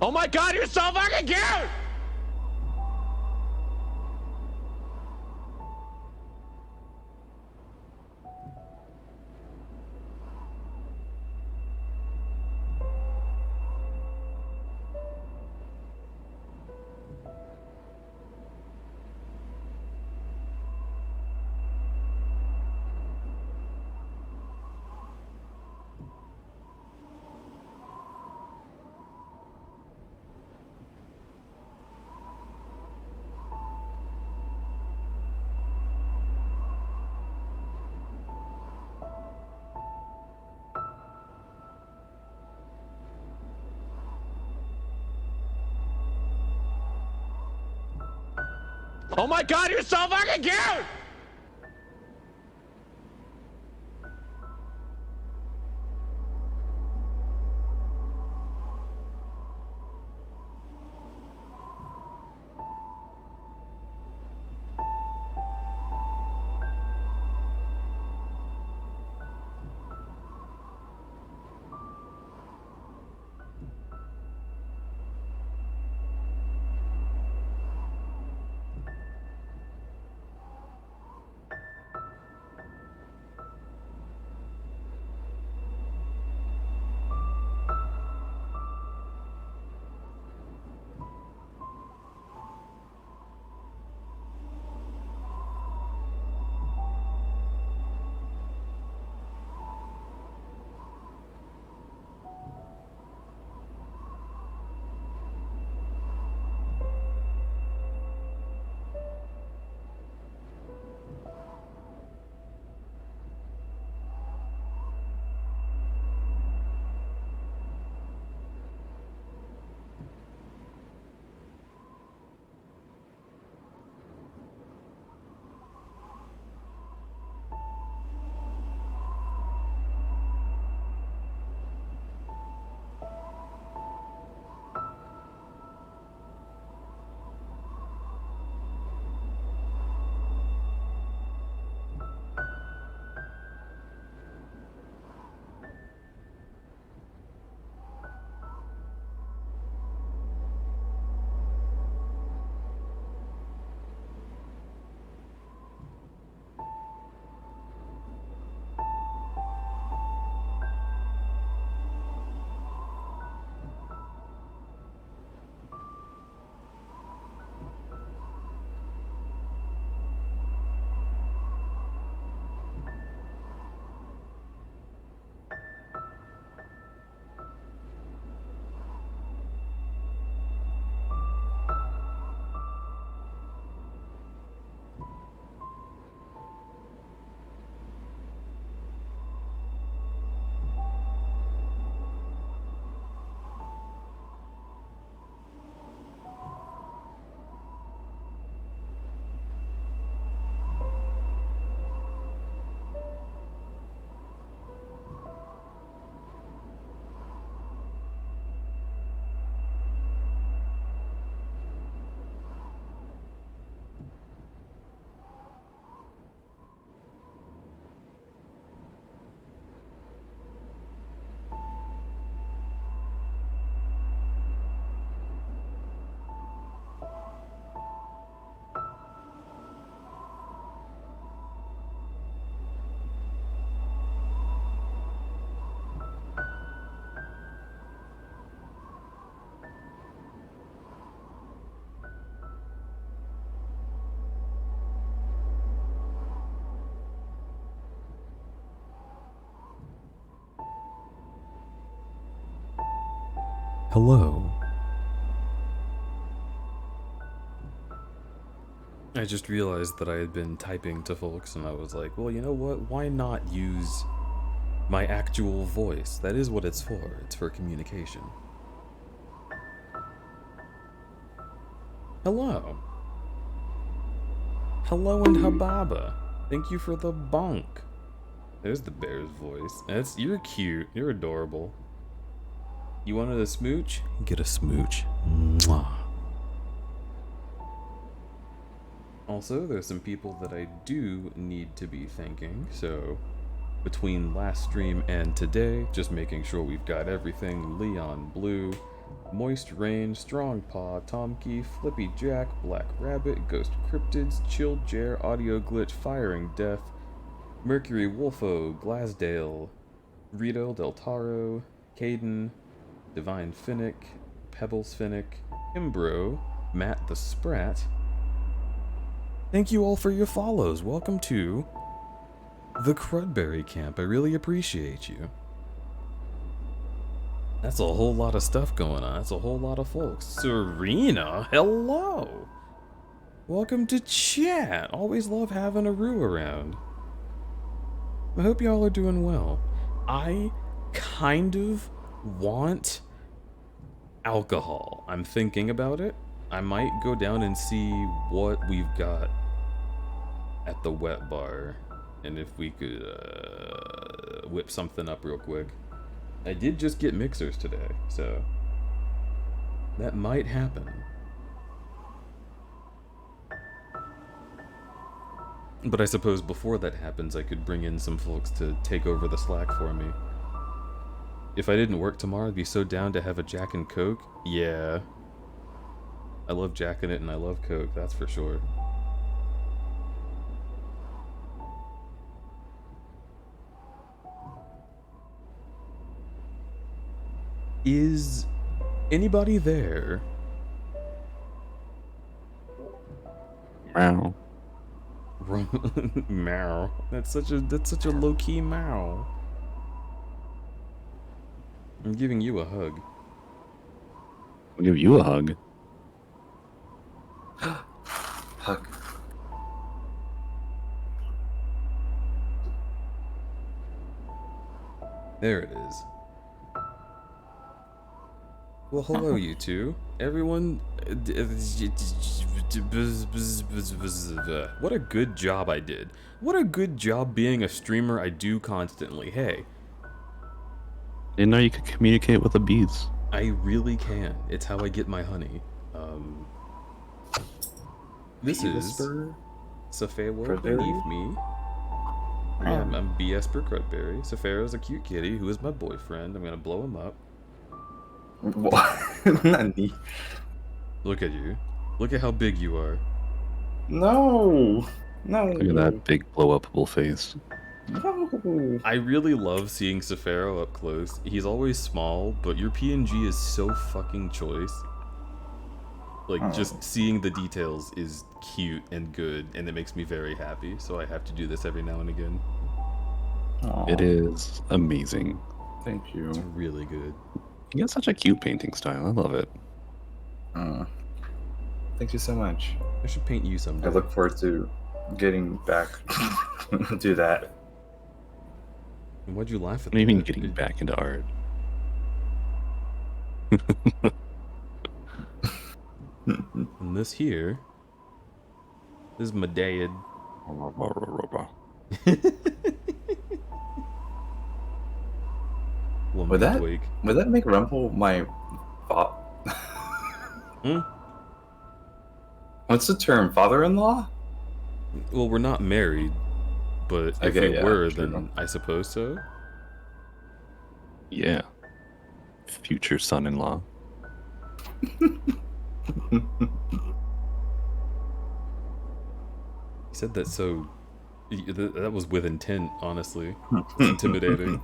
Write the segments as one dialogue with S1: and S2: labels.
S1: Oh my god, you're so fucking cute! Oh my god, you're so fucking cute!
S2: Hello. I just realized that I had been typing to folks and I was like, well, you know what? Why not use my actual voice? That is what it's for. It's for communication. Hello. Hello and Hababa. Thank you for the bonk. There's the bear's voice. You're cute. You're adorable. You wanted a smooch? Get a smooch. Mwah. Also, there's some people that I do need to be thanking, so between last stream and today, just making sure we've got everything. Leon Blue, Moist Rain, Strong Paw, Tomkey, Flippy Jack, Black Rabbit, Ghost Cryptids, Chilled Jer, Audio Glitch, Firing Death, Mercury Wolfo, Glasdale, Rito Del Taro, Caden, Divine Finnick, Pebbles Finnick, Imbro, Matt the Sprat. Thank you all for your follows. Welcome to the Crudberry Camp. I really appreciate you. That's a whole lot of stuff going on. That's a whole lot of folks. Serena, hello. Welcome to chat. Always love having a Roo around. I hope y'all are doing well. I kind of want alcohol. I'm thinking about it. I might go down and see what we've got at the wet bar. And if we could whip something up real quick. I did just get mixers today, so that might happen. But I suppose before that happens, I could bring in some folks to take over the slack for me. If I didn't work tomorrow, I'd be so down to have a Jack and Coke. Yeah. I love Jack in it and I love Coke, that's for sure. Is anybody there?
S3: Meow.
S2: Meow. That's such a low-key meow. I'm giving you a hug.
S3: I'll give you a hug.
S4: Hug.
S2: There it is. Well, hello, you two. Everyone. What a good job I did. What a good job being a streamer I do constantly. Hey.
S3: Didn't know you could communicate with the bees.
S2: I really can. It's how I get my honey. This is Safewo beneath me. Yeah, I'm BS per Crudberry. Safaro's a cute kitty who is my boyfriend. I'm gonna blow him up.
S4: What? Nani?
S2: Look at you. Look at how big you are.
S4: No. No.
S3: Look at that big blow-upable face.
S4: No.
S2: I really love seeing Safaro up close. He's always small, but your PNG is so fucking choice. Like, just seeing the details is cute and good, and it makes me very happy, so I have to do this every now and again.
S4: Aw,
S3: It is amazing.
S4: Thank you.
S2: It's really good.
S3: You got such a cute painting style. I love it.
S4: Thank you so much.
S2: I should paint you someday.
S4: I look forward to getting back to that.
S2: And why'd you laugh at
S3: What do you mean
S2: that?
S3: getting back into art?
S2: And this here is my dad.
S4: Would that make Rumble my
S2: Hmm?
S4: What's the term? Father-in-law?
S2: Well, we're not married, but if
S4: Okay,
S2: we
S4: yeah,
S2: were,
S4: true.
S2: then I suppose so.
S3: Yeah. Future son-in-law.
S2: He said that so... That was with intent, honestly. It's intimidating.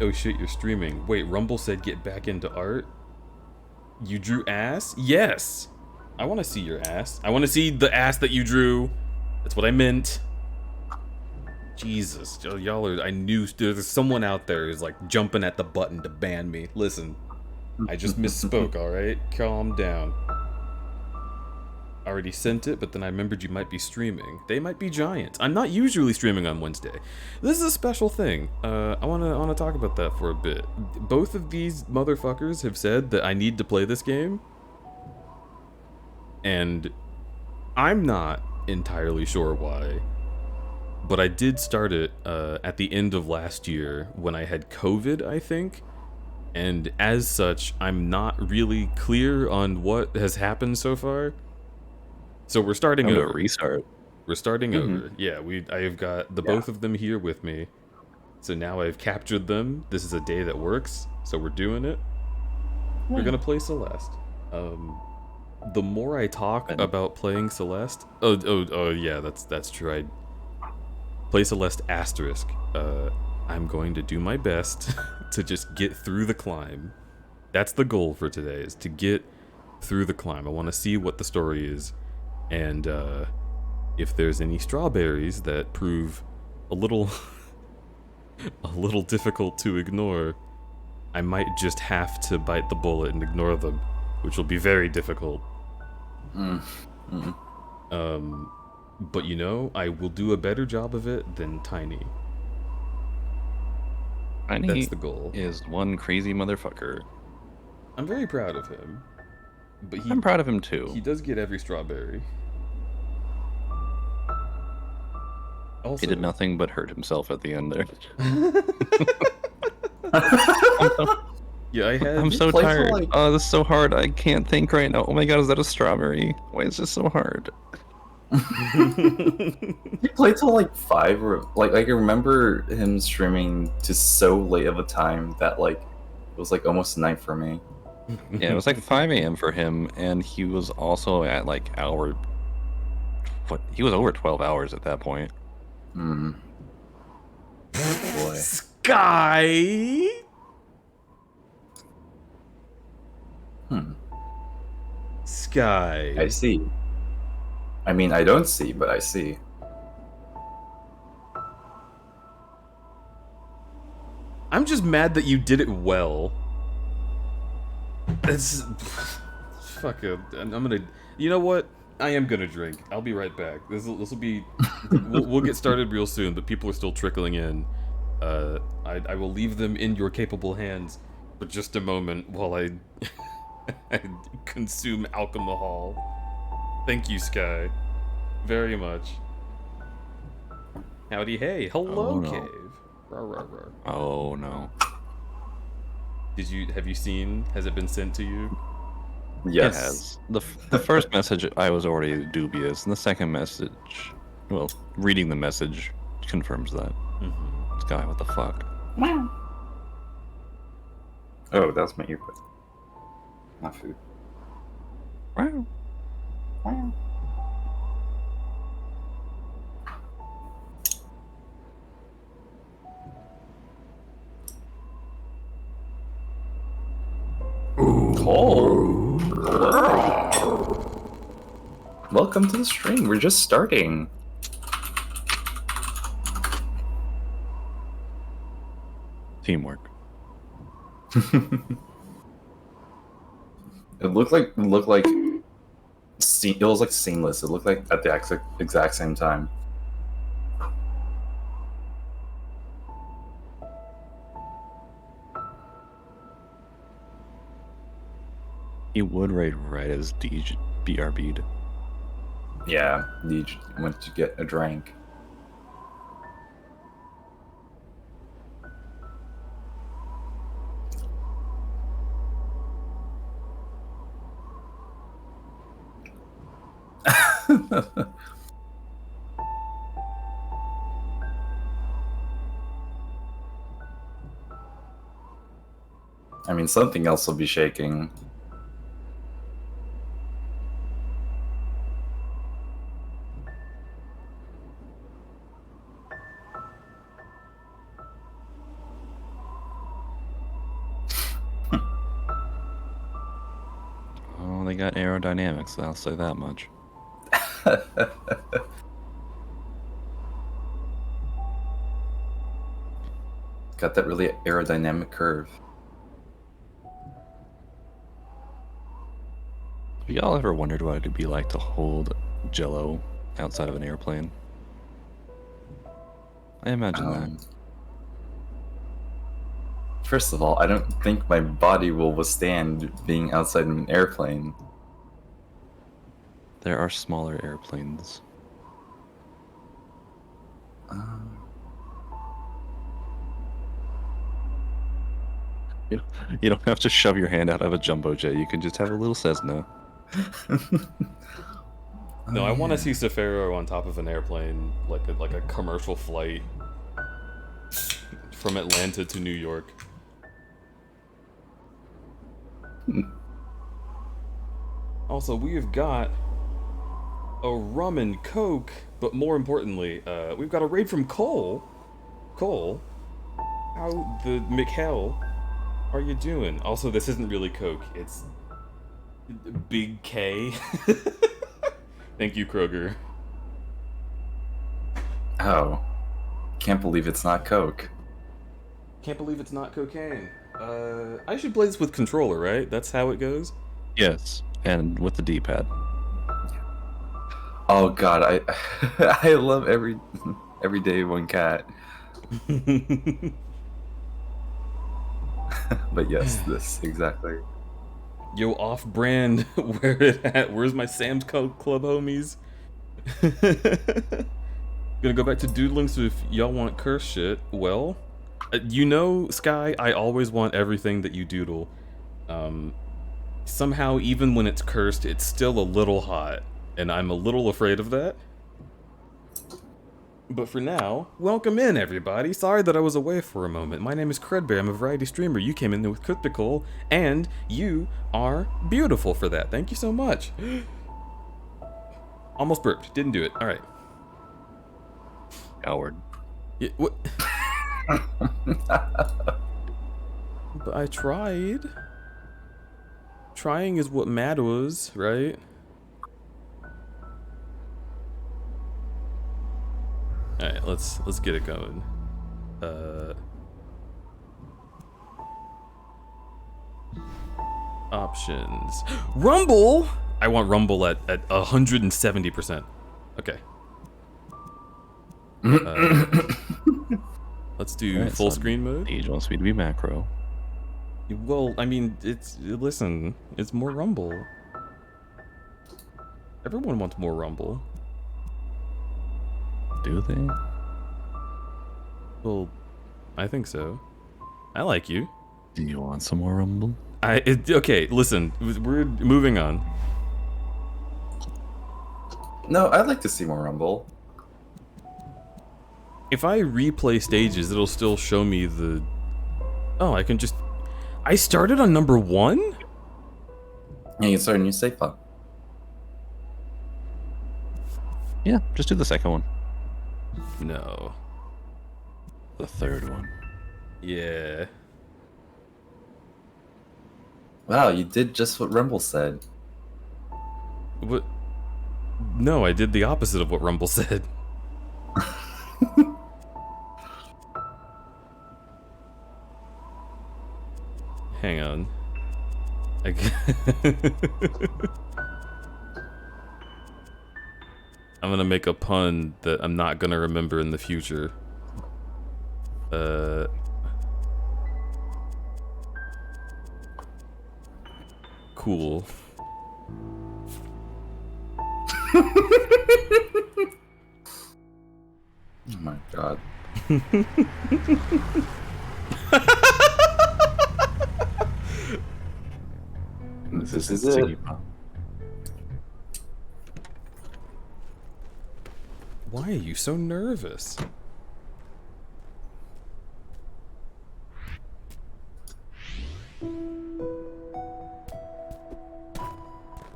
S2: Oh shit, you're streaming. Wait, Rumble said get back into art? You drew ass? Yes! I want to see your ass. I want to see the ass that you drew. That's what I meant. Jesus, y'all are... I knew there's someone out there who's like jumping at the button to ban me. Listen, I just misspoke, alright? Calm down. I already sent it, but then I remembered you might be streaming. They might be giant. I'm not usually streaming on Wednesday. This is a special thing. I wanna talk about that for a bit. Both of these motherfuckers have said that I need to play this game, and I'm not entirely sure why. But I did start it at the end of last year when I had COVID, I think. And as such, I'm not really clear on what has happened so far. So we're starting over.
S3: Restart.
S2: We're starting over. Yeah, I've got the both of them here with me. So now I've captured them. This is a day that works. So we're doing it. We're gonna play Celeste. The more I talk about playing Celeste, oh yeah, that's true. I play Celeste asterisk. I'm going to do my best to just get through the climb. That's the goal for today, is to get through the climb. I want to see what the story is, and if there's any strawberries that prove a little difficult to ignore, I might just have to bite the bullet and ignore them, which will be very difficult. But you know, I will do a better job of it than Tiny.
S3: Tiny
S2: That's the goal.
S3: is one crazy motherfucker.
S2: I'm very proud of him. But
S3: I'm proud of him too.
S2: He does get every strawberry. Also,
S3: He did nothing but hurt himself at the end there.
S2: Yeah,
S3: I'm so tired. Oh, this is so hard. I can't think right now. Oh my god, is that a strawberry? Why is this so hard?
S4: He played till like 5 or like I remember him streaming to so late of a time that like it was like almost night for me.
S3: Yeah, it was like 5 a.m. for him, and he was also at like he was over 12 hours at that point.
S4: Oh boy.
S2: Sky. Sky.
S4: I see. I mean, I don't see, but I see.
S2: I'm just mad that you did it well. It's fuck it. I'm gonna. You know what? I am gonna drink. I'll be right back. This will be. We'll get started real soon, but people are still trickling in. I will leave them in your capable hands for just a moment while I consume alcohol. Thank you, Sky, very much. Howdy, hey, hello,
S3: Oh, no.
S2: Cave. Rawr, rawr, rawr.
S3: Oh no.
S2: Have you seen? Has it been sent to you?
S4: Yes.
S3: It has. The first message I was already dubious, and the second message, well, reading the message confirms that. This guy, what the fuck?
S4: Oh, that's my earbud. Not food.
S3: Wow.
S4: Welcome to the stream. We're just starting.
S3: Teamwork.
S4: It looked like it was like seamless. It looked like at the exact same time.
S3: He would rate right as BRB'd.
S4: Yeah, he went to get a drink. I mean, something else will be shaking.
S3: Oh, they got aerodynamics, I'll say that much.
S4: Got that really aerodynamic curve.
S3: Have y'all ever wondered what it'd be like to hold Jello outside of an airplane? I imagine that.
S4: First of all, I don't think my body will withstand being outside of an airplane.
S3: There are smaller airplanes. You don't have to shove your hand out of a jumbo jet. You can just have a little Cessna.
S2: No, I want to see Sefero on top of an airplane, like a commercial flight from Atlanta to New York. Also, we have got a rum and coke, but more importantly, we've got a raid from Cole. Cole, how the McHell are you doing? Also, this isn't really coke, it's Big K. Thank you, Kroger.
S4: Oh. Can't believe it's not Coke.
S2: Can't believe it's not cocaine. I should play this with controller, right? That's how it goes?
S3: Yes, and with the D-pad.
S4: Oh god, I I love every day one cat. But yes, this exactly.
S2: Yo, off-brand, where it at? Where's my Sam's Club homies? Gonna go back to doodling, so if y'all want curse shit, well, you know, Sky, I always want everything that you doodle. Somehow, even when it's cursed, it's still a little hot, and I'm a little afraid of that. But for now, welcome in, everybody. Sorry that I was away for a moment. My name is Crudberry. I'm a variety streamer. You came in with Cryptical, and you are beautiful for that. Thank you so much. Almost burped. Didn't do it. All right.
S3: Coward.
S2: Yeah, what? But I tried. Trying is what matters, right? Alright, let's get it going. Options. Rumble! I want Rumble at 170%. Okay. Let's do
S3: Alright,
S2: full
S3: son.
S2: screen mode.
S3: Age wants me to be macro.
S2: Well, I mean, listen, it's more Rumble. Everyone wants more Rumble.
S3: Do they?
S2: Well, I think so. I like you.
S3: Do you want some more rumble?
S2: Okay, listen, we're moving on.
S4: No, I'd like to see more Rumble.
S2: If I replay stages, it'll still show me the... Oh, I can just... I started on number 1?
S4: Yeah, you can start a new save file.
S3: Yeah, just do the second one.
S2: No.
S3: The third one.
S2: Yeah.
S4: Wow, you did just what Rumble said.
S2: What? No, I did the opposite of what Rumble said. Hang on. I'm gonna make a pun that I'm not gonna remember in the future. Cool.
S4: Oh my god. This is it.
S2: Why are you so nervous?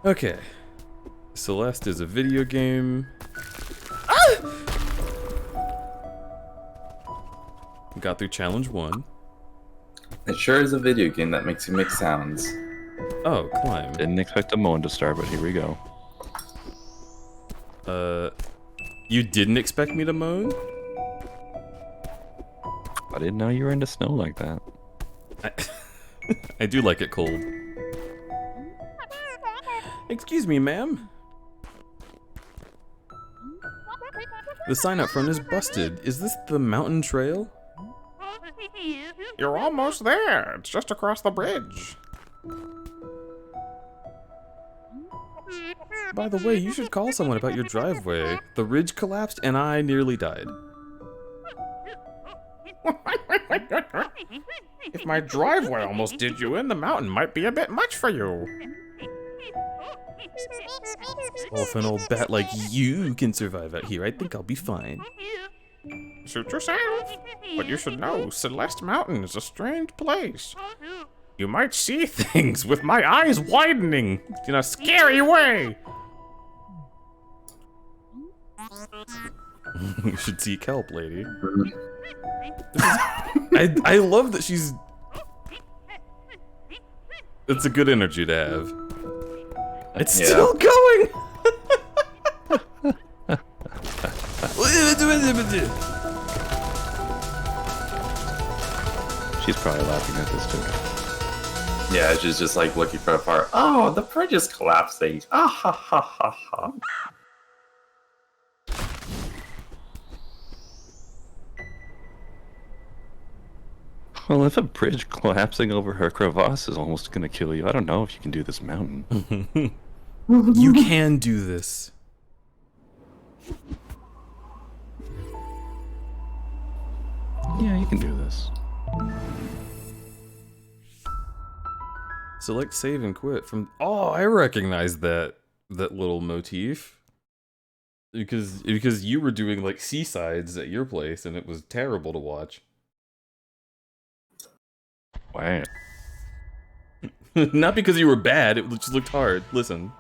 S2: Okay. Celeste is a video game. Got through challenge 1.
S4: It sure is a video game that makes you make sounds.
S2: Oh, climb.
S3: Didn't expect a moan to start, but here we go.
S2: You didn't expect me to moan?
S3: I didn't know you were into snow like that.
S2: I do like it cold. Excuse me, ma'am. The sign up front is busted. Is this the mountain trail?
S1: You're almost there. It's just across the bridge.
S2: By the way, you should call someone about your driveway. The ridge collapsed and I nearly died.
S1: If my driveway almost did you in, the mountain might be a bit much for you.
S2: Well, if an old bat like you can survive out here, I think I'll be fine.
S1: Suit yourself. But you should know, Celeste Mountain is a strange place. You might see things with my eyes widening in a scary way.
S2: You should seek help, lady. I love that she's... It's a good energy to have. It's still going!
S3: She's probably laughing at this too.
S4: Yeah, she's just like looking for a part. Oh, the bridge is collapsing. Ah ha ha ha ha.
S3: Well, if a bridge collapsing over her crevasse is almost gonna kill you, I don't know if you can do this mountain.
S2: You can do this.
S3: Yeah, you can do this.
S2: Select save and quit from... Oh, I recognize that little motif. Because you were doing like seasides at your place and it was terrible to watch.
S3: Wow.
S2: Not because you were bad, it just looked hard. Listen.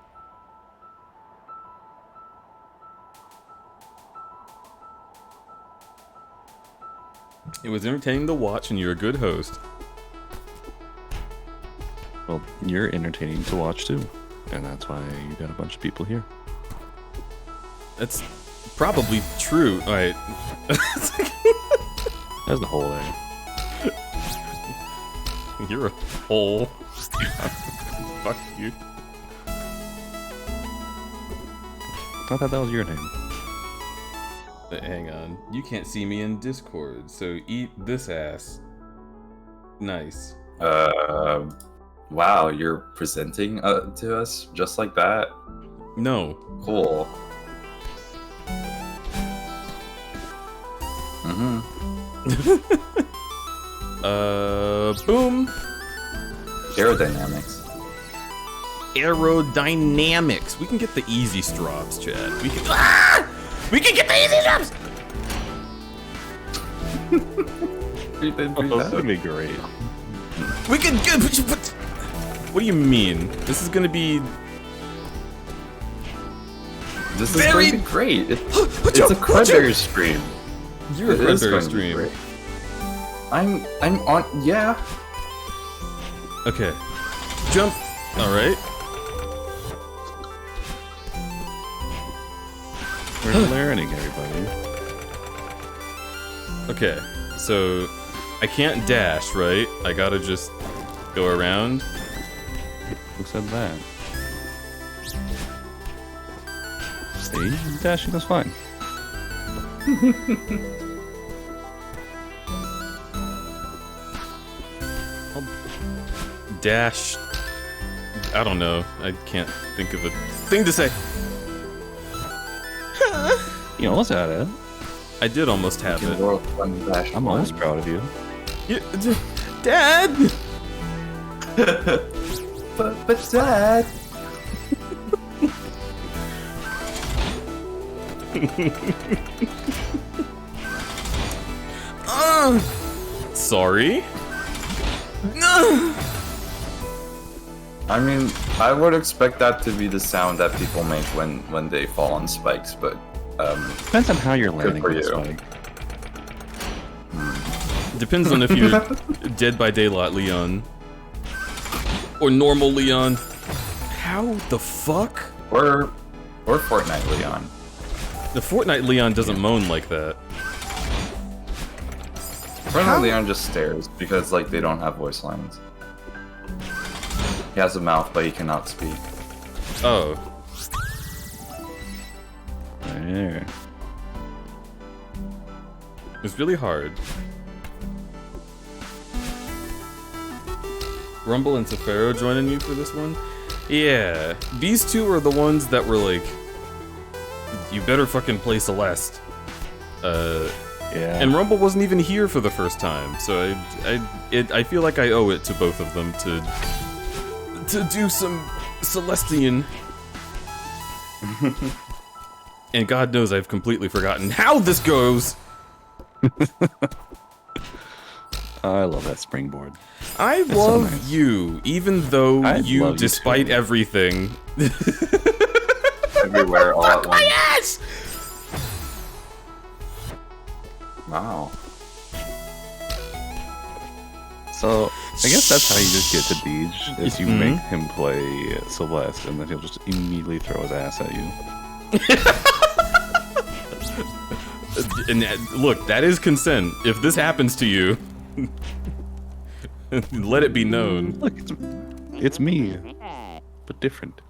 S2: It was entertaining to watch and you're a good host.
S3: Well, you're entertaining to watch too. And that's why you got a bunch of people here.
S2: That's probably true. Alright.
S3: That's the whole thing.
S2: You're a hole. Fuck you.
S3: I thought that was your name.
S2: Hang on. You can't see me in Discord, so eat this ass. Nice.
S4: Wow, you're presenting to us just like that?
S2: No.
S4: Cool. Mm-hmm.
S2: Boom.
S4: Aerodynamics.
S2: Aerodynamics. We can get the easy straws, Chad. We can. Ah! We can get the easy straws.
S3: That's gonna be great.
S2: We can get. What do you mean? This is gonna be.
S4: This is going to be great. It's a crudberry stream.
S2: You're a
S4: It is
S2: crudberry
S4: going to be
S2: stream.
S4: great. I'm on. Yeah.
S2: Okay. Jump. All right.
S3: We're learning, everybody.
S2: Okay. So I can't dash, right? I gotta just go around.
S3: Who said that? See? Dashing is fine.
S2: Dash. I don't know. I can't think of a thing to say.
S3: You almost had it.
S2: I did almost have it.
S4: World One Dash
S3: I'm
S4: One.
S3: almost proud of you.
S2: Dad!
S4: But Dad.
S2: Sorry.
S4: I mean, I would expect that to be the sound that people make when they fall on spikes, but
S3: Depends on how you're landing
S4: for
S3: on the
S4: you.
S3: spike.
S2: Depends on if you're Dead by Daylight Leon or normal Leon. How the fuck?
S4: or Fortnite Leon.
S2: The Fortnite Leon doesn't moan like that.
S4: Fortnite Leon just stares because like they don't have voice lines. He has a mouth, but he cannot speak.
S2: Oh.
S3: There.
S2: It's really hard. Rumble and Safaro joining you for this one? Yeah. These two are the ones that were like, you better fucking play Celeste.
S3: Yeah.
S2: And Rumble wasn't even here for the first time, so I feel like I owe it to both of them to do some Celestian. And God knows I've completely forgotten how this goes.
S3: I love that springboard.
S2: I
S3: so
S2: love
S3: nice.
S2: you, even though
S3: I
S2: you,
S3: love you
S2: despite
S3: too.
S2: everything.
S4: Everywhere, all at once.
S2: Yes!
S4: Wow.
S3: So I guess that's how you just get to Deej, is you make him play Celeste, and then he'll just immediately throw his ass at you.
S2: And look, that is consent. If this happens to you, let it be known.
S3: Look, it's me, but different.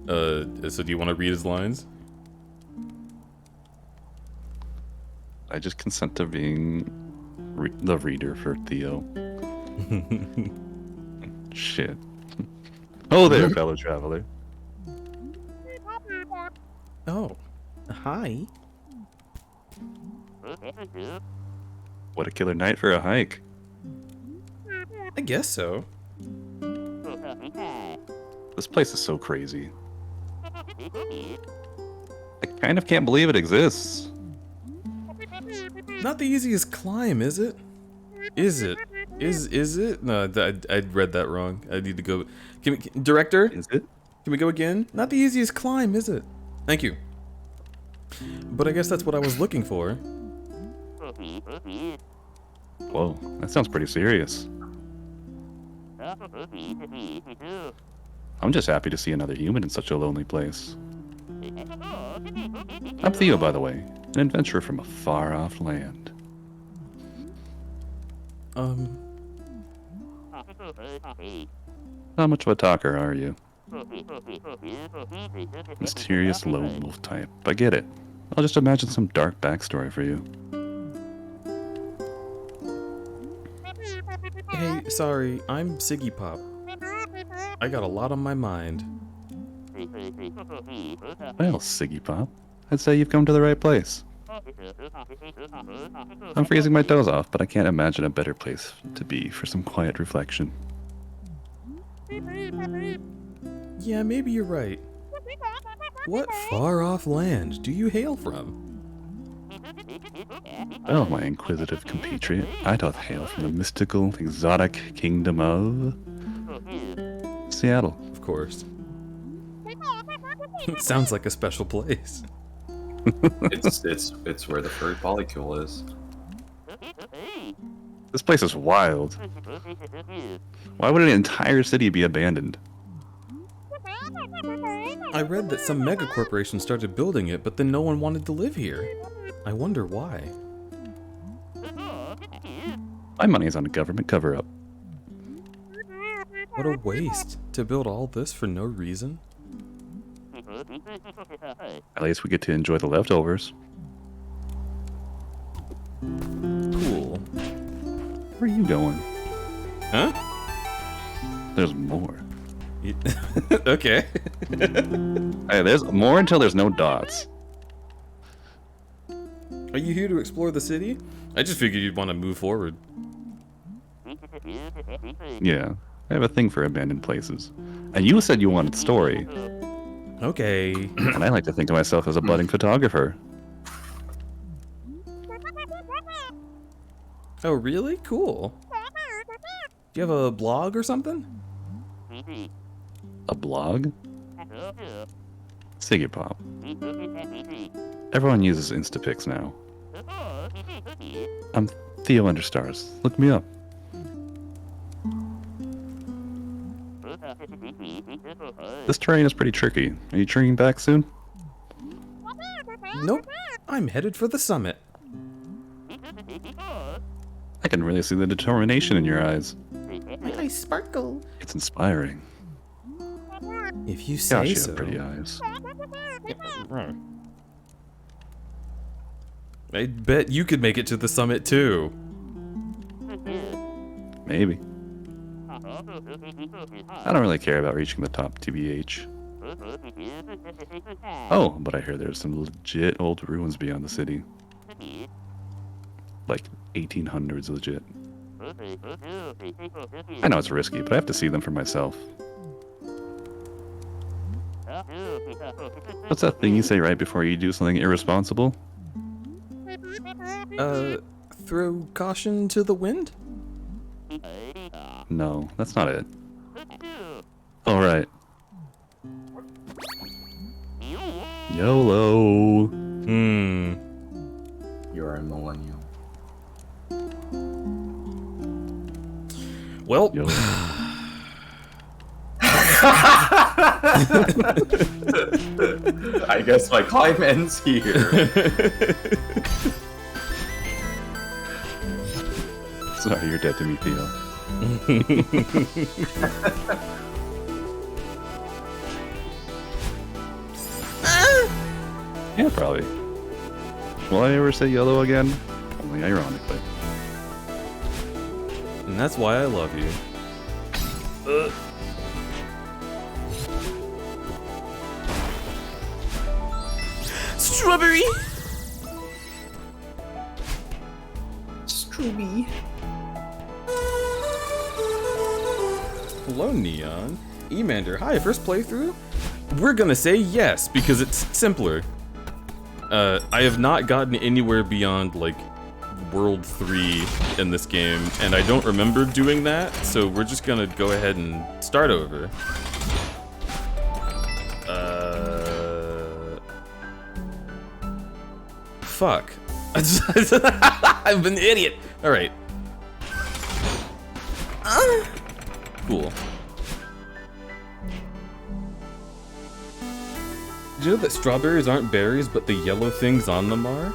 S2: So do you want to read his lines?
S3: I just consent to being the reader for Theo. Shit. Oh there, fellow traveler.
S2: Oh, hi.
S3: What a killer night for a hike.
S2: I guess so.
S3: This place is so crazy. I kind of can't believe it exists.
S2: Not the easiest climb, is it? Is it? Is it? No, I read that wrong. I need to go. Director,
S3: Is it?
S2: can we go again? Not the easiest climb, is it? Thank you. But I guess that's what I was looking for.
S3: Whoa, that sounds pretty serious. I'm just happy to see another human in such a lonely place. I'm Theo, by the way, an adventurer from a far-off land. How much of a talker are you? Mysterious lone wolf type. I get it. I'll just imagine some dark backstory for you.
S2: Hey, sorry, I'm Siggy Pop. I got a lot on my mind.
S3: Well, Siggy Pop, I'd say you've come to the right place. I'm freezing my toes off, but I can't imagine a better place to be for some quiet reflection.
S2: Yeah, maybe you're right. What far-off land do you hail from?
S3: Well, my inquisitive compatriot, I doth hail from the mystical, exotic kingdom of... Seattle.
S2: Of course. It sounds like a special place.
S4: It's where the furry polycule is.
S3: This place is wild. Why would an entire city be abandoned?
S2: I read that some mega corporation started building it, but then no one wanted to live here. I wonder why.
S3: My money's on a government cover-up.
S2: What a waste to build all this for no reason.
S3: At least we get to enjoy the leftovers.
S2: Cool.
S3: Where are you going?
S2: Huh?
S3: There's more.
S2: Okay.
S3: Hey, there's more until there's no dots.
S2: Are you here to explore the city? I just figured you'd want to move forward.
S3: Yeah, I have a thing for abandoned places. And you said you wanted story,
S2: Okay.
S3: and I like to think of myself as a budding photographer.
S2: Oh, really? Cool. Do you have a blog or something?
S3: A blog? Siggy Pop. Everyone uses Instapics now. I'm Theo Understars. Look me up. This terrain is pretty tricky. Are you turning back soon?
S2: Nope. I'm headed for the summit.
S3: I can really see the determination in your eyes.
S2: My eyes sparkle.
S3: It's inspiring.
S2: If you
S3: Gosh,
S2: say
S3: you
S2: so.
S3: have pretty eyes.
S2: I bet you could make it to the summit too.
S3: Maybe. I don't really care about reaching the top, TBH. Oh, but I hear there's some legit old ruins beyond the city. Like 1800s legit. I know it's risky, but I have to see them for myself. What's that thing you say right before you do something irresponsible?
S2: Throw caution to the wind?
S3: No, that's not it. All right. YOLO.
S4: You're a millennial.
S1: Well,
S3: YOLO.
S4: I guess my climb ends here.
S3: Sorry, you're dead to me, Theo. Yeah, probably. Will I ever say yellow again? Only ironically.
S2: And that's why I love you. Strawberry!
S4: Strooby.
S2: Hello, Neon. Emander, hi, first playthrough? We're gonna say yes, because it's simpler. I have not gotten anywhere beyond, like, World 3 in this game, and I don't remember doing that, so we're just gonna go ahead and start over. Fuck. I'm an idiot! Alright. Cool. Did you know that strawberries aren't berries, but the yellow things on them are?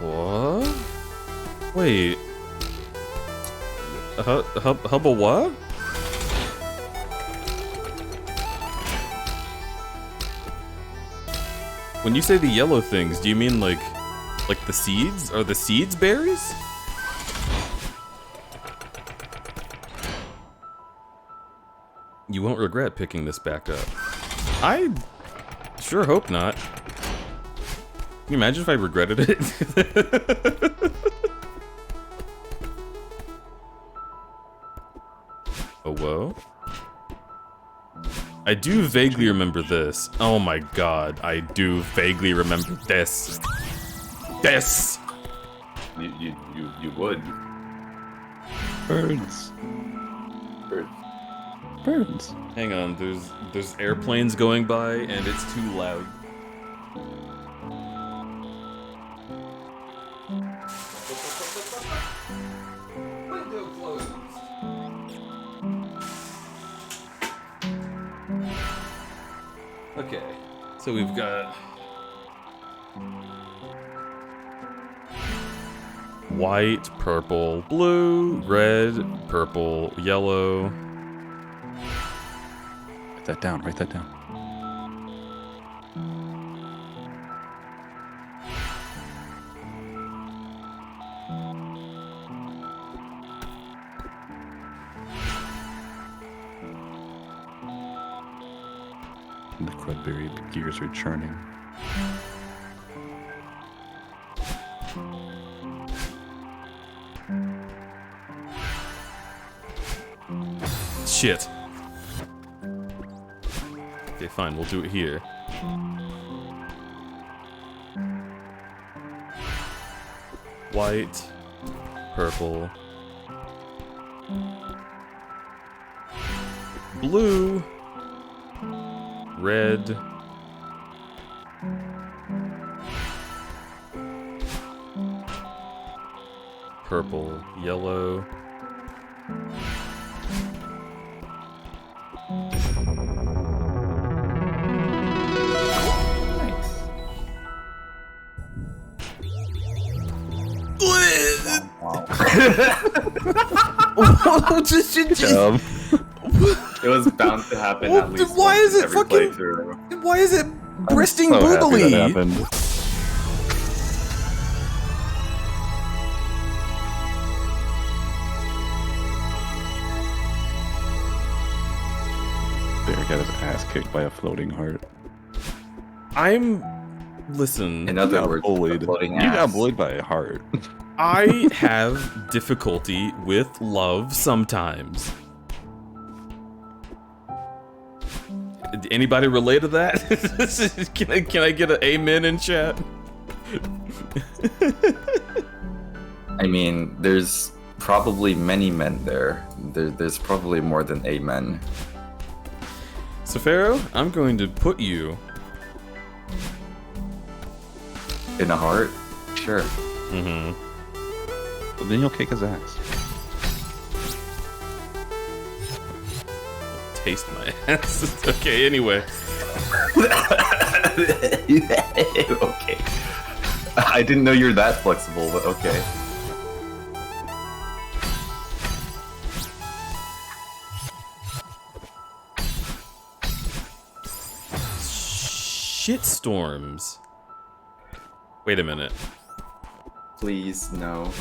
S2: What? Wait. Hubba what? When you say the yellow things, do you mean like the seeds? Are the seeds berries? You won't regret picking this back up. I sure hope not. Can you imagine if I regretted it? Oh, whoa. I do vaguely remember this. Oh my god, I do vaguely remember this. This!
S4: You would.
S3: Birds.
S4: Bird.
S3: Birds.
S2: Hang on, there's airplanes going by and it's too loud. Window closed. Okay, so we've got white, purple, blue, red, purple, yellow.
S3: Write that down, write that down. The crudberry gears are churning.
S2: Shit. Okay, fine, we'll do it here. White, purple, blue, red, purple, yellow.
S4: It was bound to happen at least
S2: Why
S4: once
S2: is it
S4: every
S2: fucking-
S4: playthrough.
S2: Why is it breasting
S3: So happy that
S2: boobily?
S3: happened. Bear got his ass kicked by a floating heart.
S2: Listen,
S4: In other
S3: got
S4: words,
S3: bullied.
S4: the floating
S3: You got
S4: ass.
S3: bullied by a heart.
S2: I have difficulty with love sometimes. Anybody relate to that? Can I get an amen in chat?
S4: I mean, there's probably many men there. There's probably more than a men.
S2: So Pharaoh, I'm going to put you.
S4: In a heart? Sure.
S2: Mm-hmm.
S3: But then you'll kick his ass.
S2: Taste my ass. Okay, anyway.
S4: Okay. I didn't know you're that flexible, but okay.
S2: Shitstorms. Wait a minute.
S4: Please, no.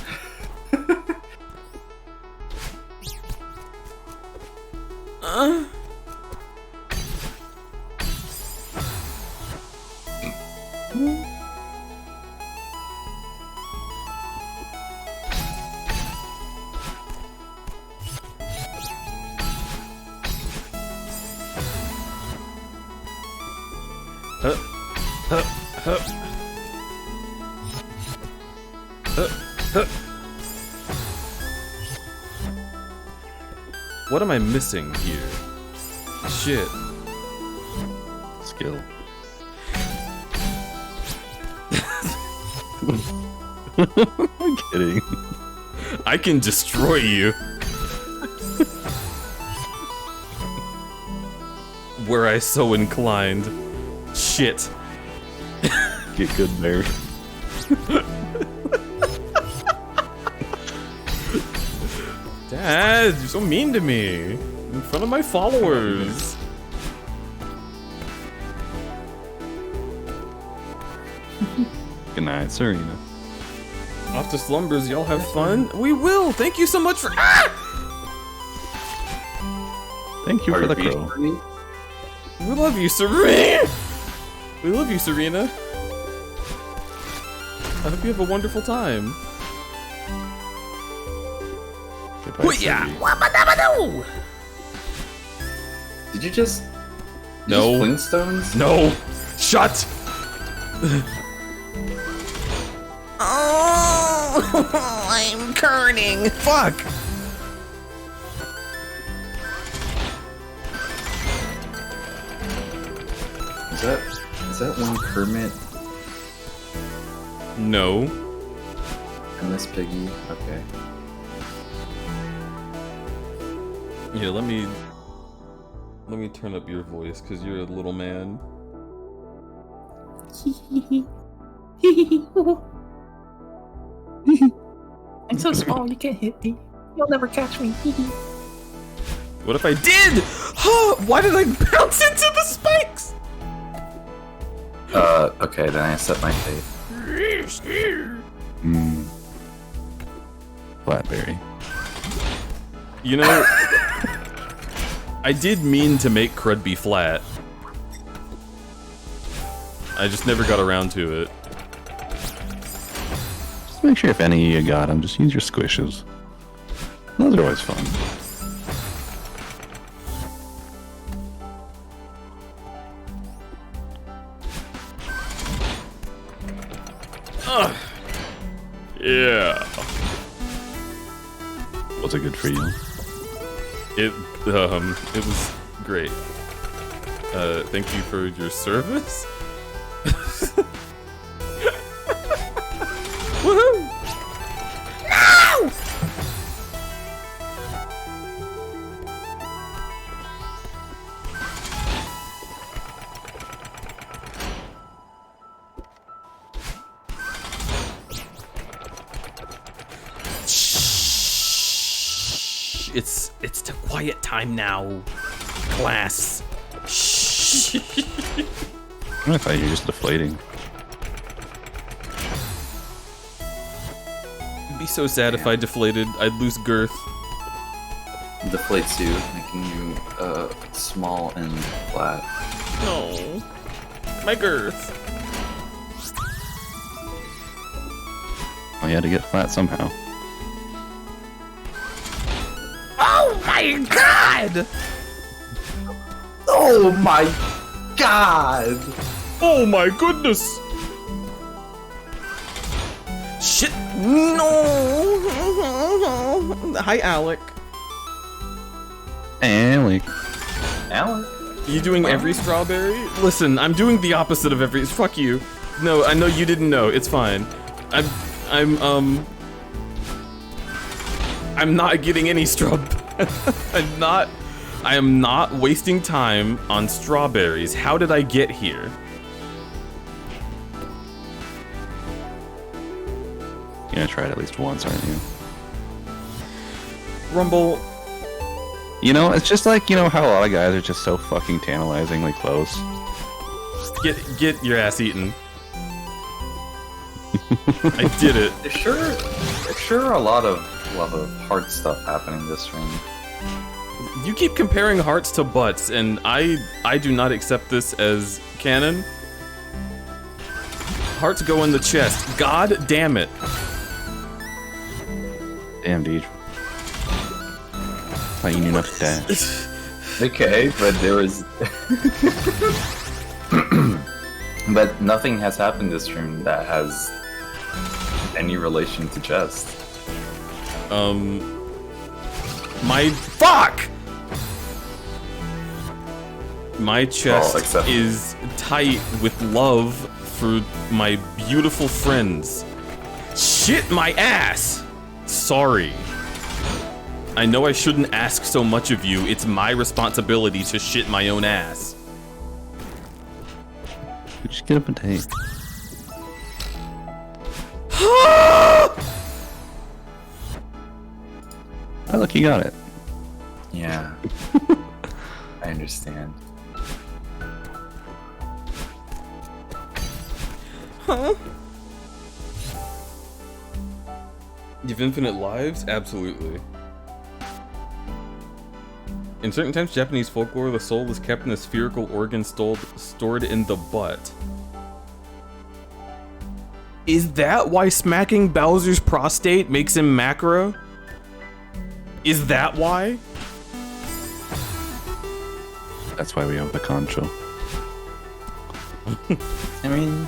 S2: What am I missing here? Shit.
S3: Skill. I'm kidding.
S2: I can destroy you. Were I so inclined. Shit.
S3: Get good, bear.
S2: Dad, you're so mean to me. In front of my followers.
S3: Good night, Serena.
S2: Off to slumbers, y'all have fun? We will! Thank you so much for- Ah!
S3: Thank you for the crow.
S2: We love you, Serena! We love you, Serena. I hope you have a wonderful time.
S3: Goodbye,
S2: Yeah.
S3: Serena.
S4: Did you just...
S2: No.
S4: Flintstones?
S2: No! Shut!
S5: Oh, I'm turning.
S2: Fuck!
S4: Is that one Kermit
S2: No.
S4: and this piggy? Okay.
S2: Yeah, let me turn up your voice, because you're a little man.
S5: I'm so small, you can't hit me. You'll never catch me.
S2: What if I did? Why did I bounce into the spikes?
S4: Okay, then I set my fate.
S3: Blackberry.
S2: You know, I did mean to make crud be flat. I just never got around to it.
S3: Just make sure if any you got them, just use your squishes. Those are always fun.
S2: Yeah.
S3: Was it good for you?
S2: It was great. Thank you for your service. Woohoo!
S5: No!
S2: It's the quiet time now, class. Shh.
S3: I thought you were just deflating.
S2: It'd be so sad if I deflated. I'd lose girth.
S4: Deflates you, making you small and flat.
S2: No, my girth.
S3: Oh, you had to get flat somehow.
S5: Oh my god!
S4: Oh my god!
S2: Oh my goodness! Shit! No! Hi, Alec.
S3: Alec.
S4: Alec.
S2: You doing every strawberry? Listen, I'm doing the opposite of every. Fuck you. No, I know you didn't know. It's fine. I'm not getting any I am not wasting time on strawberries. How did I get here?
S3: You're gonna try it at least once, aren't you?
S2: Rumble.
S3: You know, it's just like, you know how a lot of guys are just so fucking tantalizingly close.
S2: Get your ass eaten. I did it.
S4: There's sure a lot of hard stuff happening this room.
S2: You keep comparing hearts to butts, and I do not accept this as canon. Hearts go in the chest. God damn it.
S3: Damn, Deej. Thought you knew not to dash.
S4: Okay, but there was... But nothing has happened this room that has any relation to chest.
S2: My... Fuck! My chest
S4: except-
S2: is tight with love for my beautiful friends. Shit my ass! Sorry. I know I shouldn't ask so much of you. It's my responsibility to shit my own ass.
S3: Just get up and take.
S2: Oh,
S3: Oh, look, you got it.
S4: Yeah. I understand.
S2: huh? You've infinite lives? Absolutely. In certain times of Japanese folklore, the soul is kept in a spherical organ stored in the butt. Is that why smacking Bowser's prostate makes him macro? Is that why?
S3: That's why we have the concho.
S4: I mean...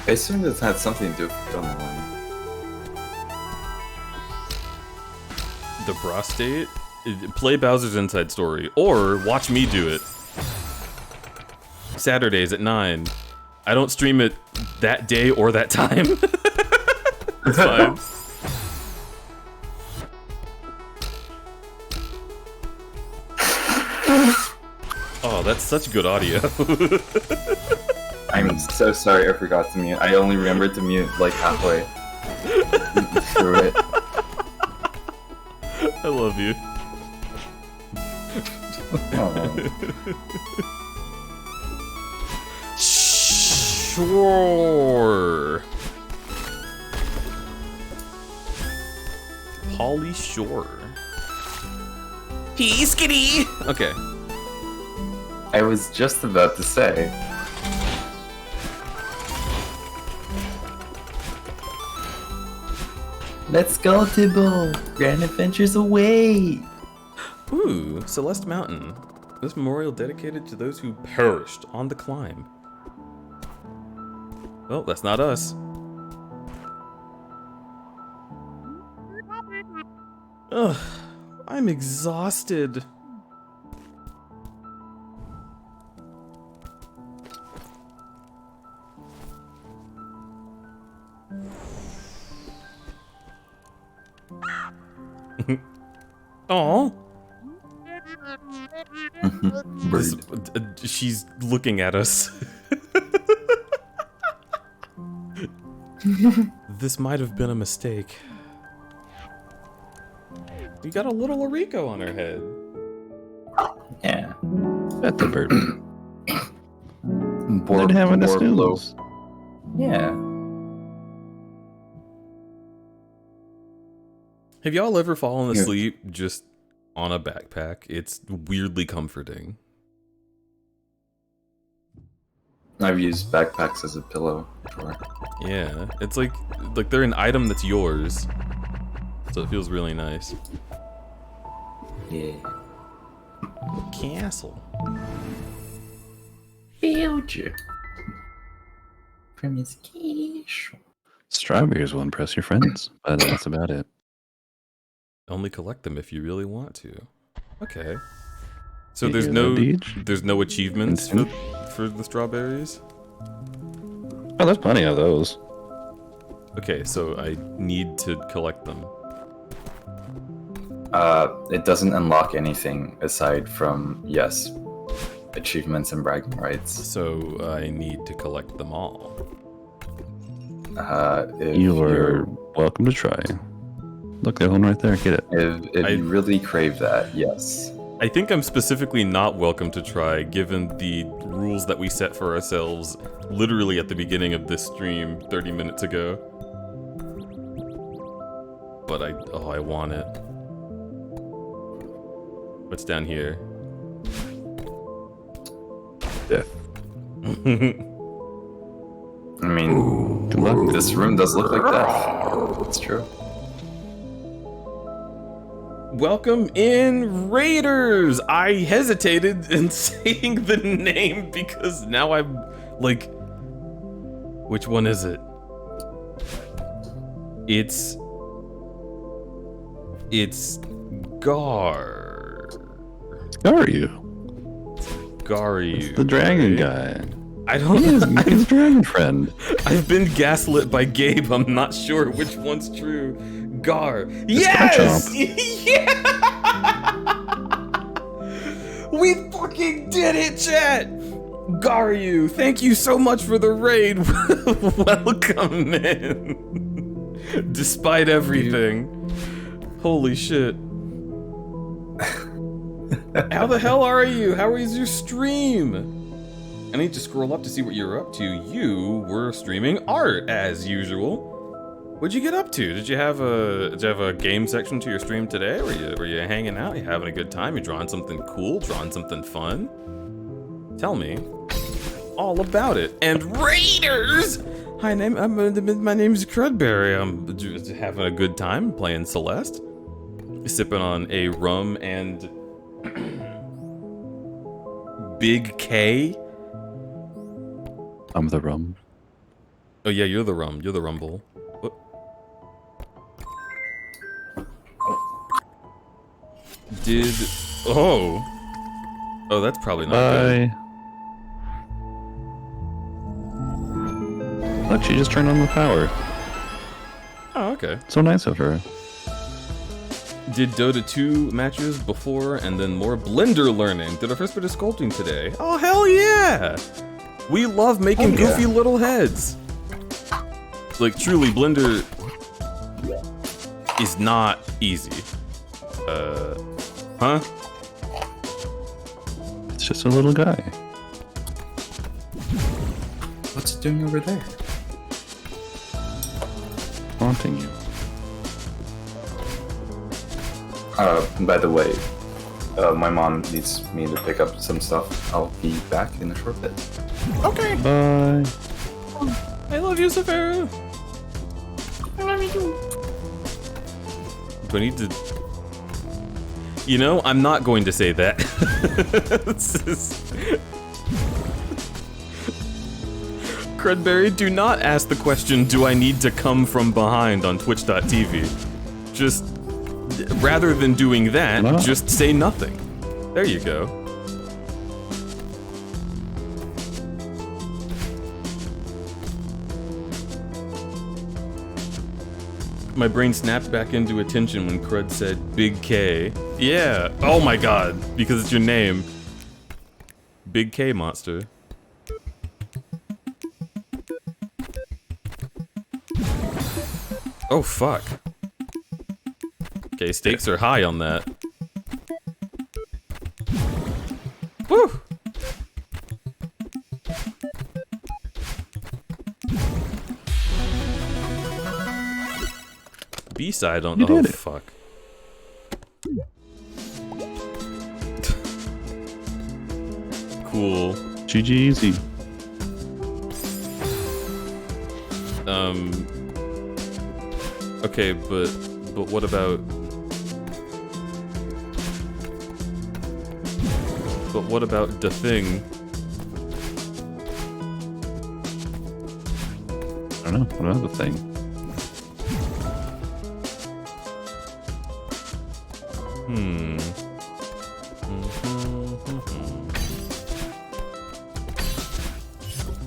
S4: I assume this had something to do with on the line.
S2: The prostate? Play Bowser's Inside Story, or watch me do it. Saturdays at 9. I don't stream it that day or that time. It's fine. Oh, that's such good audio.
S4: I'm so sorry I forgot to mute. I only remembered to mute like halfway through it.
S2: I love you. Sure. Polly Shore. Peace, kitty. Okay.
S4: I was just about to say. Let's go, Tibble! Grand adventures away!
S2: Ooh, Celeste Mountain. This memorial dedicated to those who perished on the climb. Well, that's not us. Ugh, I'm exhausted. Aw. She's looking at us. This might have been a mistake. We got a little Oriko on her head.
S4: Yeah.
S3: Pet the bird.
S4: Borg,
S3: They're having a
S4: Borg low.
S3: snooze.
S4: Yeah.
S2: Have y'all ever fallen
S4: Yeah.
S2: asleep just on a backpack? It's weirdly comforting.
S4: I've used backpacks as a pillow before.
S2: Yeah, it's like they're an item that's yours. So it feels really nice.
S4: Yeah.
S2: castle.
S4: Failed you. From his castle.
S3: Strawberries will impress your friends, but that's about it.
S2: Only collect them if you really want to. Okay. So
S3: Yeah,
S2: there's no
S3: Deej.
S2: there's no achievements for,
S3: Instant.
S2: for the strawberries?
S3: Oh, there's plenty of those.
S2: Okay, so I need to collect them.
S4: It doesn't unlock anything aside from, yes, achievements and bragging rights.
S2: So I need to collect them all.
S4: If
S3: You are
S4: you're-
S3: welcome to try. Look, there's one right there. Get it.
S4: if you really crave that, yes.
S2: I think I'm specifically not welcome to try, given the rules that we set for ourselves literally at the beginning of this stream 30 minutes ago. But I want it. What's down here?
S3: Death.
S4: I mean,
S3: Good luck.
S4: this room does look like that. It's true.
S2: Welcome in, Raiders! I hesitated in saying the name because now I'm like, which one is it? It's Gar.
S3: How are you?
S2: Garyu.
S3: The dragon
S2: right?
S3: guy.
S2: I don't
S3: He's
S2: know.
S3: the dragon friend.
S2: I've been gaslit by Gabe. I'm not sure which one's true. Gar.
S3: Gar
S2: Yes! Yeah! We fucking did it, chat! Garyu, thank you so much for the raid. Welcome in. Despite everything. Holy shit. How the hell are you? How is your stream? I need to scroll up to see what you're up to. You were streaming art as usual. What'd you get up to? Did you have a game section to your stream today? Were you hanging out? You having a good time? You drawing something cool? Drawing something fun? Tell me all about it. And Raiders! Hi, my name's Crudberry. I'm just having a good time playing Celeste, sipping on a rum and Big K.
S3: I'm the rum.
S2: Oh yeah, you're the rum. You're the rumble. What? Did oh that's probably not good.
S3: Bye. Look, she just turned on the power.
S2: Oh, okay.
S3: So nice of her.
S2: Did Dota 2 matches before and then more Blender learning. Did our first bit of sculpting today. Oh hell yeah! We love making goofy little heads. Like truly, Blender is not easy. Huh?
S3: It's just a little guy.
S4: What's it doing over there?
S3: Haunting you.
S4: By the way, my mom needs me to pick up some stuff. I'll be back in a short bit.
S2: Okay.
S3: Bye.
S2: I love you, Saphira.
S5: I love you too.
S2: Do I need to... You know, I'm not going to say that. Crudberry, do not ask the question, do I need to come from behind on twitch.tv? Just, rather than doing that,
S3: No.
S2: just say nothing. There you go. My brain snapped back into attention when Crud said Big K. Yeah, oh my god, because it's your name. Big K monster. Oh fuck. Okay, stakes are high on that. Woo! B-side on.
S3: You
S2: Oh
S3: did it.
S2: fuck. Cool.
S3: GG easy.
S2: Okay, but what about But what about the thing?
S3: I don't know. What about the thing?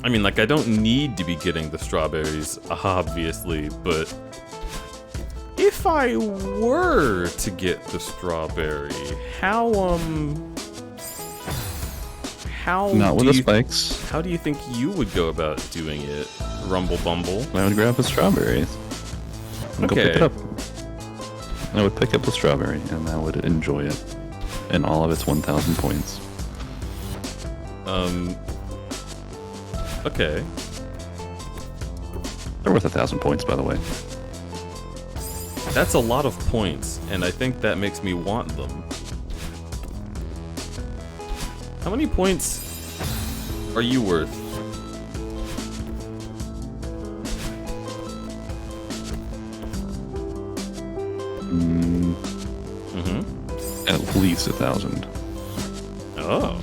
S2: I mean, like, I don't need to be getting the strawberries, obviously, but if I were to get the strawberry, how
S3: Not with
S2: do
S3: the
S2: you,
S3: spikes.
S2: how do you think you would go about doing it, Rumble Bumble?
S3: I would grab the strawberries. And go pick it
S2: Okay.
S3: up. I would pick up the strawberry, and I would enjoy it. And all of its 1,000 points.
S2: Okay.
S3: They're worth 1,000 points, by the way.
S2: That's a lot of points, and I think that makes me want them. How many points are you worth?
S3: At least 1,000.
S2: Oh.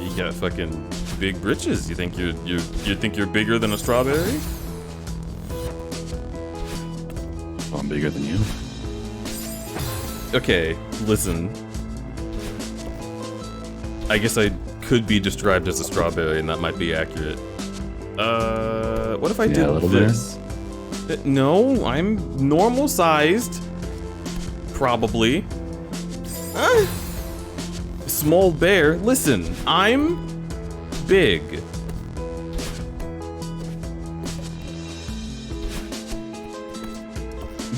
S2: You got fucking big britches. You think you think you're bigger than a strawberry?
S3: Well, I'm bigger than you.
S2: Okay, listen. I guess I could be described as a strawberry, and that might be accurate. What if I
S3: a
S2: did
S3: little bit.
S2: this? No, I'm normal sized. Probably. Small bear. Listen, I'm big.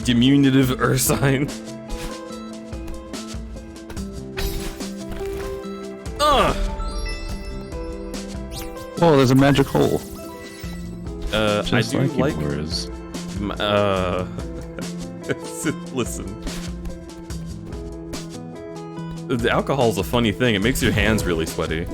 S2: Diminutive ursine. Ugh.
S3: Whoa, there's a magic hole.
S2: I
S3: Just
S2: do like.
S3: yours.
S2: Listen. The alcohol's a funny thing. It makes your hands really sweaty.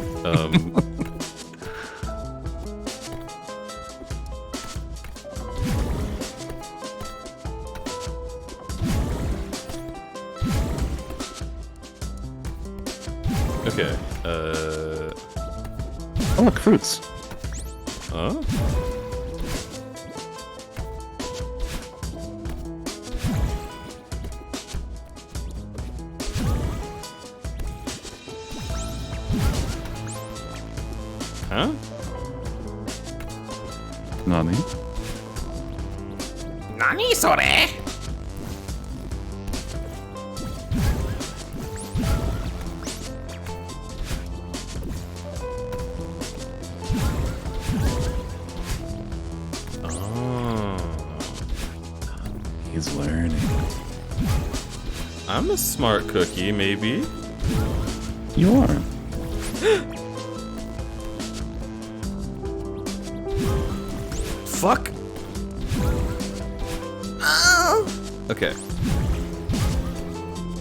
S2: Okay.
S3: Oh, look, fruits.
S2: Oh. Huh?
S3: Nani?
S1: Nani, sore?
S3: He's learning.
S2: I'm a smart cookie, maybe.
S3: You are.
S2: Fuck. Okay.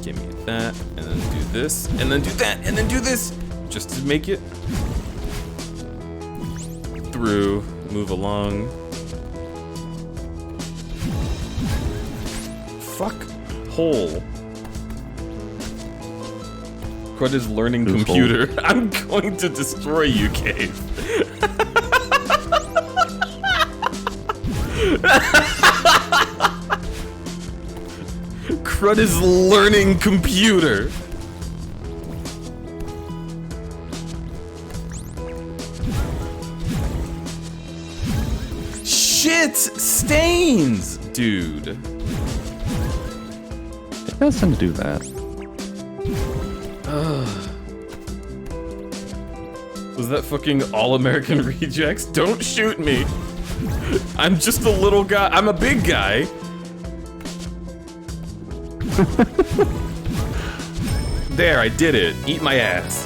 S2: Give me that, and then do this, and then do that, and then do this, just to make it through. Move along. Fuck hole. Crud is learning
S3: Who's
S2: computer. I'm going to destroy you, Cave. Crud is learning computer. Shit! Stains! Dude.
S3: It has time to do that.
S2: Was that fucking All-American Rejects? Don't shoot me! I'm just a little guy. I'm a big guy. There, I did it. Eat my ass.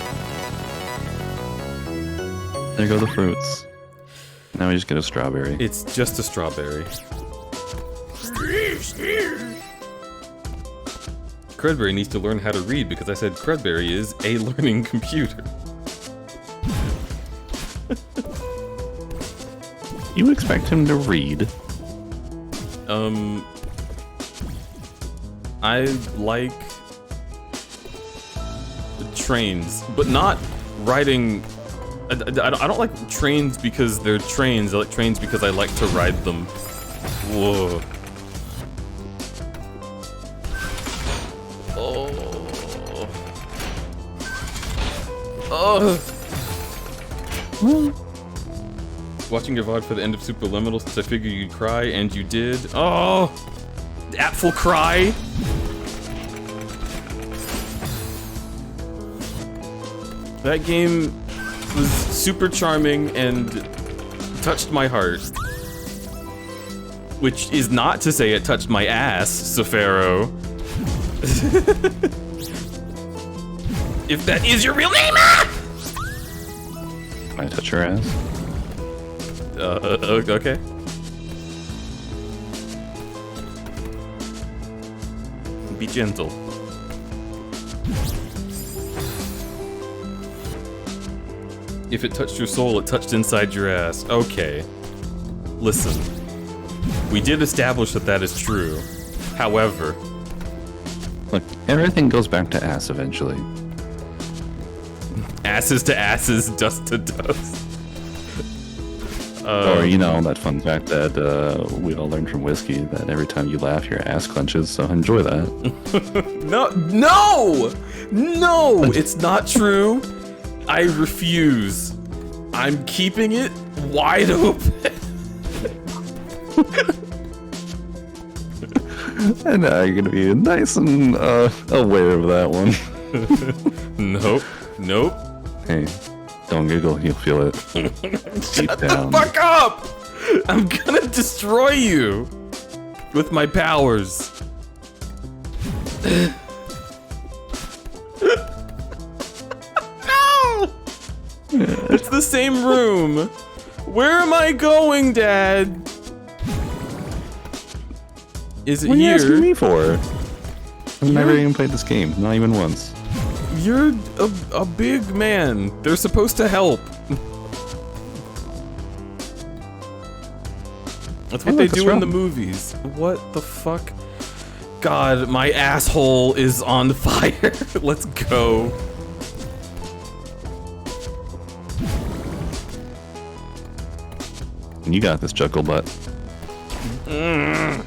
S3: There go the fruits. Now we just get a strawberry.
S2: It's just a strawberry. Crudberry needs to learn how to read because I said Crudberry is a learning computer.
S3: You would expect him to read.
S2: I like trains, but not riding. I don't like trains because they're trains. I like trains because I like to ride them. Whoa. Oh. Oh. Watching your VOD for the end of Superliminal since I figured you'd cry, and you did. Oh! Apfel cry! That game was super charming and touched my heart. Which is not to say it touched my ass, Safaro. If that is your real name! Ah!
S3: Can I touch your ass?
S2: Okay. Be gentle. If it touched your soul, it touched inside your ass. Okay. Listen. We did establish that that is true. However...
S3: Look, everything goes back to ass eventually.
S2: Asses to asses, dust to dust.
S3: Or, you know, that fun fact that we all learned from whiskey, that every time you laugh, your ass clenches, so enjoy that.
S2: No! No! No! It's not true. I refuse. I'm keeping it wide open.
S3: And now you're gonna be nice and aware of that one.
S2: Nope. Nope.
S3: Hey, don't giggle, you'll feel it.
S2: Shut the fuck up! I'm gonna destroy you with my powers. No! It's the same room. Where am I going, Dad? Is it
S3: What are you
S2: here?
S3: asking me for? I've never even played this game, not even once.
S2: You're a big man. They're supposed to help. That's what they do in the movies. What the fuck? God, my asshole is on fire. Let's go.
S3: You got this, Chuckle Butt.
S2: Mm.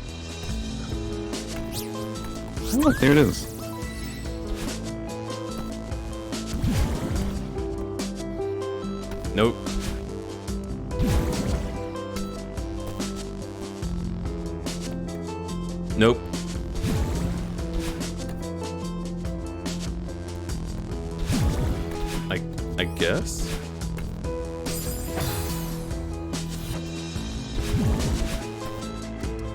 S3: Oh, look, there it is.
S2: Nope. Nope. I guess?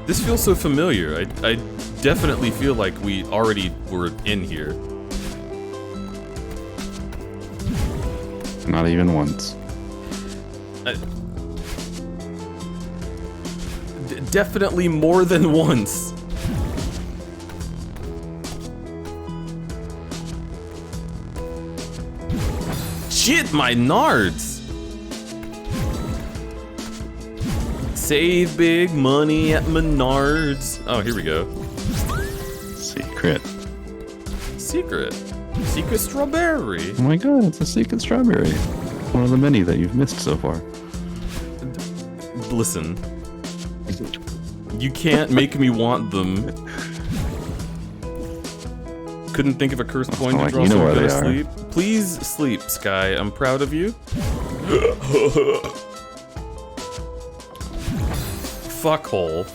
S2: This feels so familiar. I definitely feel like we already were in here.
S3: Not even once.
S2: Definitely more than once. Shit, my nards! Save big money at Menards. Oh, here we go.
S3: Secret.
S2: Secret. Secret strawberry.
S3: Oh my god, it's a secret strawberry. One of the many that you've missed so far.
S2: Listen. You can't make me want them. Couldn't think of a cursed coin to draw,
S3: you know
S2: so
S3: where
S2: I'm gonna
S3: they are.
S2: sleep. Please sleep, Sky. I'm proud of you. Fuckhole.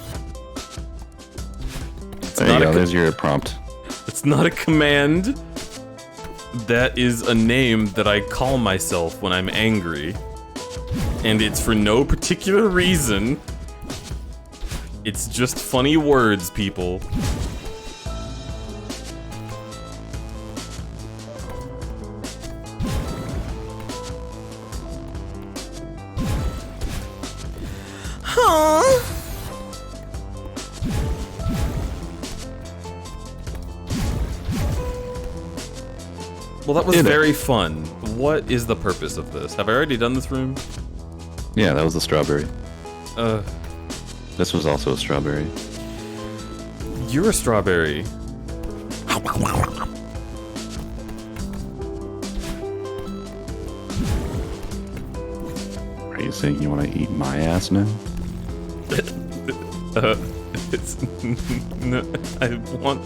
S3: There you go, there's your prompt.
S2: It's not a command. That is a name that I call myself when I'm angry. And it's for no particular reason. It's just funny words, people. Huh? Well, that was very fun. What is the purpose of this? Have I already done this room?
S3: Yeah, that was the strawberry.
S2: This
S3: was also a strawberry.
S2: You're a strawberry.
S3: Are you saying you want to eat my ass now?
S2: It's no, I want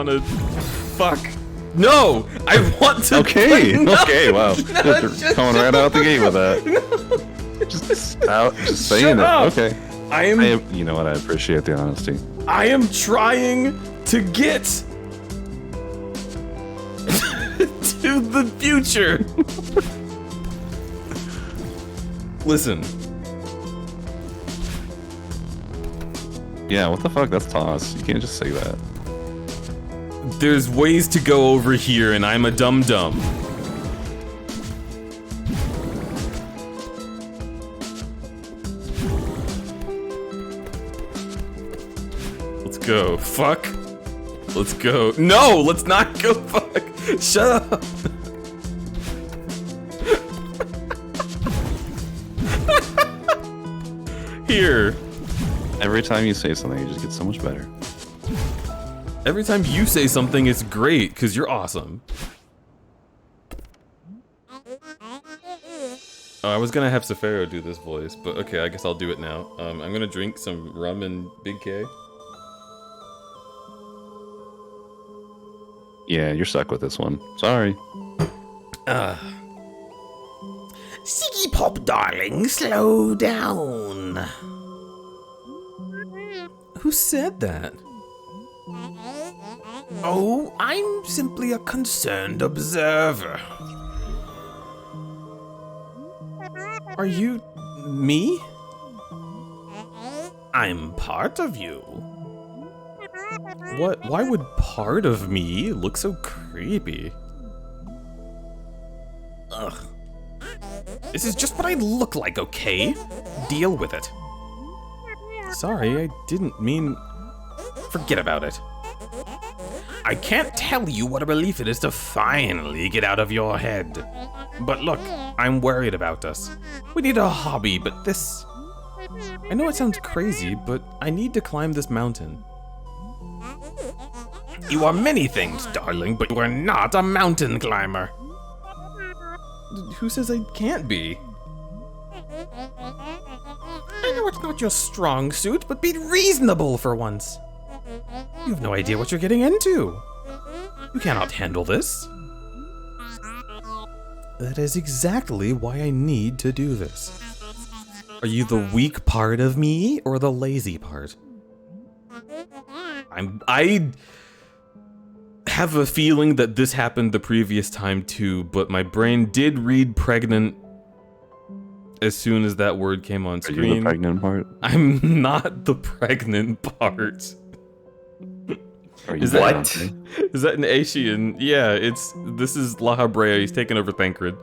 S2: to fuck. No, I want to.
S3: Okay,
S2: No,
S3: okay, wow.
S2: no,
S3: Just coming right out the gate with that. Just saying
S2: Shut
S3: it.
S2: up.
S3: Okay.
S2: I am
S3: You know what? I appreciate the honesty.
S2: I am trying to get to the future. Listen.
S3: Yeah, what the fuck? That's toss. You can't just say that.
S2: There's ways to go over here, and I'm a dum-dum. Let's go. Fuck. Let's go. No, let's not go fuck. Shut up. Here.
S3: Every time you say something, you just get so much better.
S2: Every time you say something, it's great, because you're awesome. Oh, I was gonna have Sefero do this voice, but okay, I guess I'll do it now. I'm gonna drink some rum and Big K.
S3: Yeah, you're stuck with this one. Sorry.
S1: Siggy Pop, darling, slow down.
S2: Who said that?
S1: Oh, I'm simply a concerned observer.
S2: Are you me?
S1: I'm part of you.
S2: What? Why would part of me look so creepy?
S1: Ugh. This is just what I look like, okay? Deal with it.
S2: Sorry, I didn't mean...
S1: Forget about it. I can't tell you what a relief it is to finally get out of your head. But look, I'm worried about us. We need a hobby, but this...
S2: I know it sounds crazy, but I need to climb this mountain.
S1: You are many things, darling, but you are not a mountain climber.
S2: Who says I can't be?
S1: I know it's not your strong suit, but be reasonable for once. You have no idea what you're getting into. You cannot handle this.
S2: That is exactly why I need to do this. Are you the weak part of me or the lazy part? I have a feeling that this happened the previous time too, but my brain did read pregnant as soon as that word came on screen.
S3: Are you the pregnant part?
S2: I'm not the pregnant part.
S3: Are you
S2: Is
S3: the
S2: that-
S3: Dante?
S2: Is that an Asian? Yeah, this is La Habrea. He's taking over Thancred.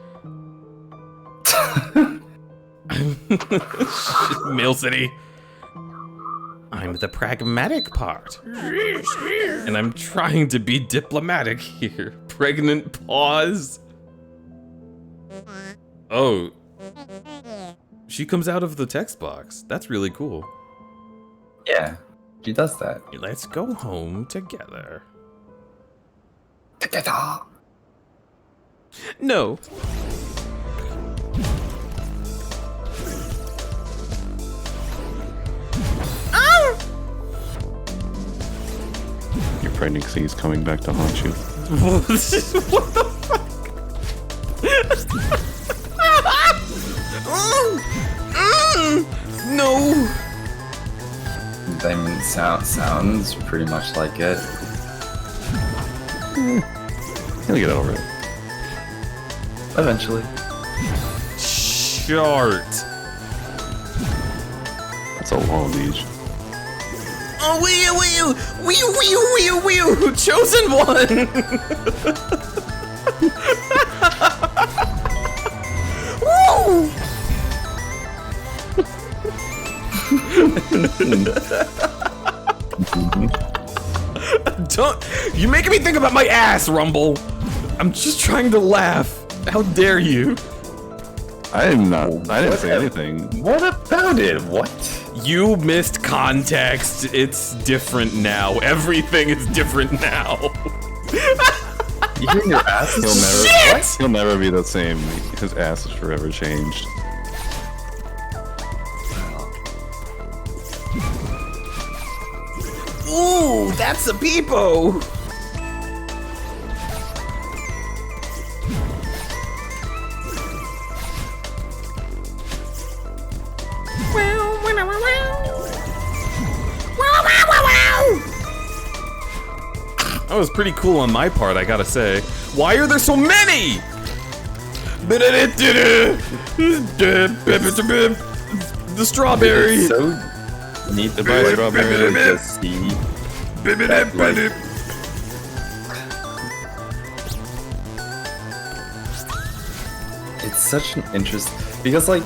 S2: Mail City. I'm the pragmatic part. And I'm trying to be diplomatic here. Pregnant pause. Oh. She comes out of the text box. That's really cool.
S4: Yeah, she does that.
S2: Let's go home together.
S4: Together.
S2: No.
S3: Your pregnancy is coming back to haunt you.
S2: What the fuck? No.
S4: I mean, sounds pretty much like it.
S3: He'll get over it.
S4: Eventually.
S2: Shart.
S3: That's a long beach.
S2: Oh, wee, chosen one. Woo! Don't. You're making me think about my ass, Rumble. I'm just trying to laugh. How dare you?
S3: I am not. I didn't say anything.
S4: What about it? What?
S2: You missed context. It's different now. Everything is different now.
S4: You hear your ass?
S3: He'll never be the same. His ass is forever changed.
S2: Ooh, that's a peepo. That was pretty cool on my part, I gotta say. Why are there so many? The strawberry.
S4: It's so neat to buy strawberry to just see that, like, it's such an interest because like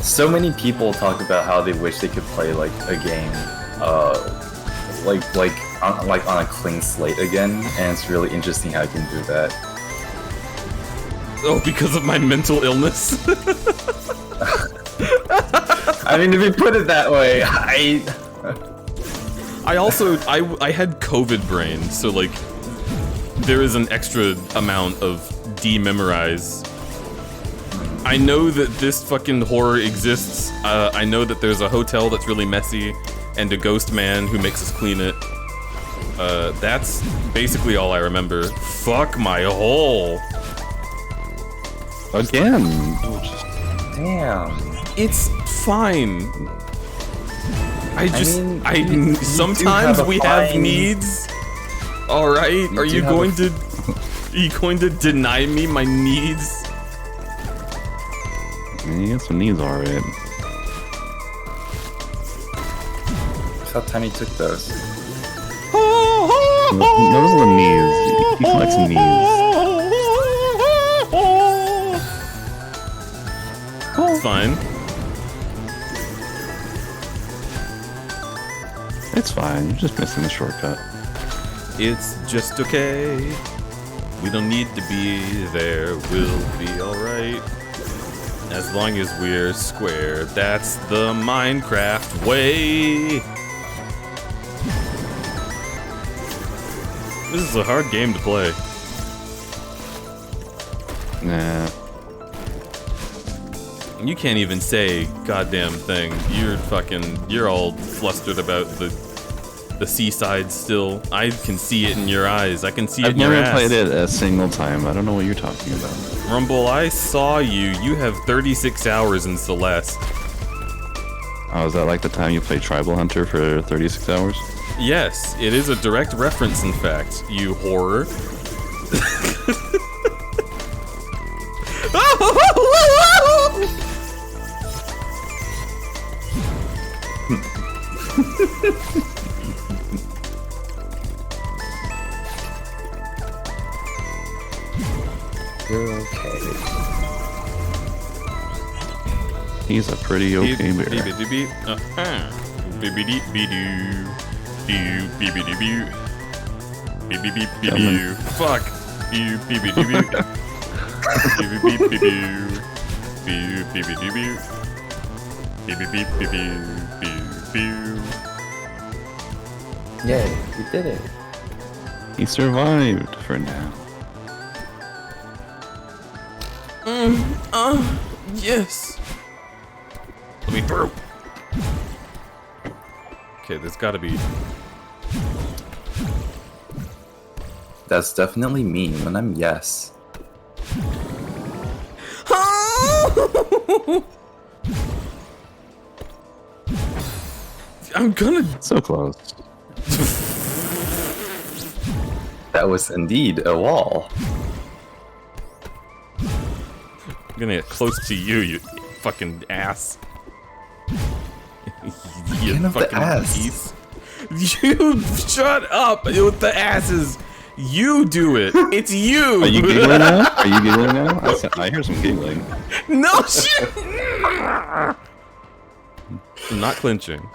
S4: so many people talk about how they wish they could play like a game like on a clean slate again, and it's really interesting how you can do that.
S2: Oh, because of my mental illness?
S4: I mean, if you put it that way, I
S2: had COVID brain, so like there is an extra amount of dememorize. I know that this fucking horror exists. I know that there's a hotel that's really messy and a ghost man who makes us clean it. That's basically all I remember. Fuck my hole.
S3: Again.
S4: damn.
S2: It's fine.
S4: You
S2: sometimes
S4: have a
S2: we have
S4: fine-
S2: needs. All right, are you going to deny me my needs?
S3: You got some needs, alright.
S4: How Tiny took those.
S3: Those are the needs. He collects needs.
S2: It's fine.
S3: It's fine. You're just missing the shortcut.
S2: It's just okay. We don't need to be there. We'll be alright. As long as we're square. That's the Minecraft way. This is a hard game to play.
S3: Nah.
S2: You can't even say goddamn thing. You're all flustered about the seaside still. I can see it in your eyes. I can see it
S3: I've
S2: in your
S3: never
S2: ass.
S3: played it a single time. I don't know what you're talking about.
S2: Rumble, I saw you. You have 36 hours in Celeste.
S3: Oh, is that like the time you played Tribal Hunter for 36 hours?
S2: Yes, it is a direct reference, in fact, you horror.
S4: You're okay.
S3: He's a pretty okay bear.
S2: Fuck.
S4: Yeah, you did it.
S3: He survived for now.
S2: Yes. Let me through. Okay, there's gotta be.
S4: That's definitely me when I'm yes.
S2: I'm gonna.
S3: So close.
S4: That was indeed a wall.
S2: I'm gonna get close to you, you fucking ass. You
S4: Kind of the
S2: fucking
S4: ass.
S2: piece. You shut up with the asses. You do it. It's you.
S3: Are you giggling now? Are you giggling now? I hear some giggling.
S2: No shit. I'm not clinching.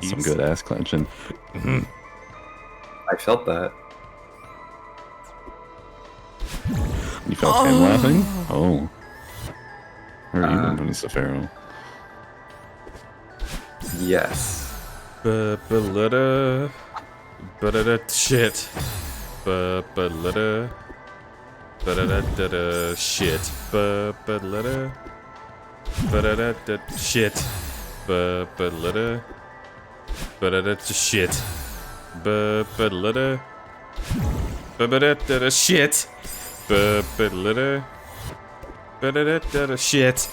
S2: You
S3: Some
S2: piece.
S3: good ass clenching.
S4: I felt that.
S3: You felt him laughing? Oh. Where are you then, Pharaoh?
S4: Yes.
S2: Ba-ba-lada. Ba-da-da shit. Ba-ba-lada. Ba-da-da-da-da shit. Ba-ba-lada. Ba-da-da-da shit. Ba-ba-lada. Ba-da-da shit. Ba-ba-lada. Ba-ba-da-da shit. Ba-ba-lada. Ba-da-da-da shit.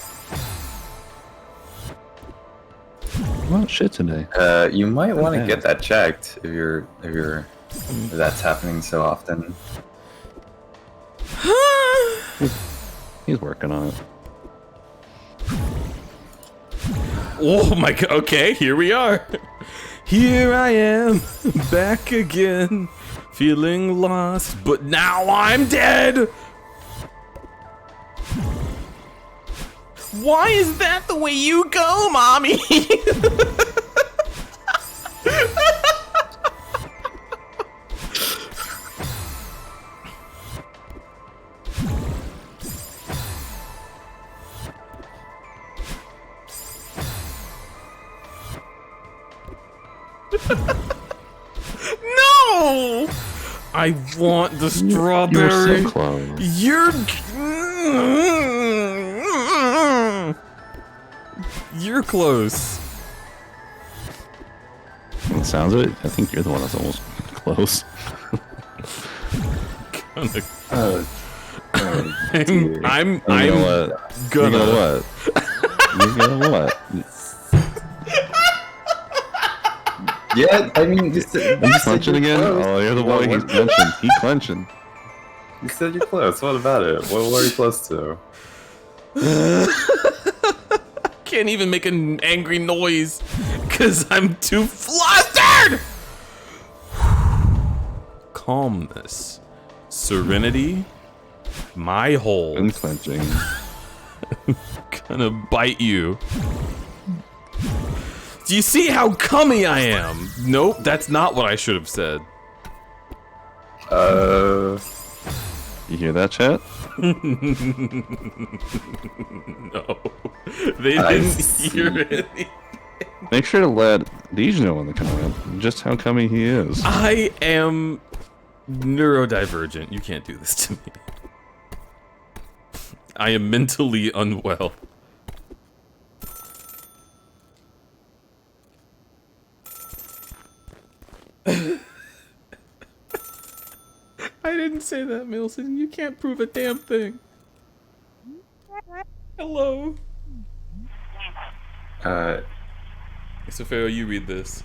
S3: Well, shit today.
S4: You might want to
S3: Yeah.
S4: get that checked if that's happening so often.
S3: He's working on it.
S2: Oh my god, okay, here we are. Here I am, back again, feeling lost, but now I'm dead.
S1: Why is that the way you go, Mommy? No!
S2: I want the
S3: You were
S2: strawberry.
S3: so close.
S2: You're close.
S3: From the sounds of it, I think you're the one that's almost close.
S4: Oh, dear.
S2: I'm
S3: You know what?
S2: gonna.
S3: You know what? You know what?
S4: Yeah, I mean, you said,
S3: Are you clenching again?
S4: close.
S3: Oh, you're the boy. He's clenching. He's clenching.
S4: You said you're close. What about it? What are you close to?
S2: Can't even make an angry noise because I'm too flustered. Calmness, serenity, my hole.
S3: Unclenching.
S2: Gonna bite you. Do you see how cummy I am? Nope, that's not what I should have said.
S3: You hear that, chat?
S2: No, they
S4: I
S2: didn't
S4: see.
S2: hear anything.
S3: Make sure to let Deej know in the comment just how cummy he is.
S2: I am neurodivergent. You can't do this to me. I am mentally unwell. I didn't say that, Milson. You can't prove a damn thing. Hello. Sofero, you read this.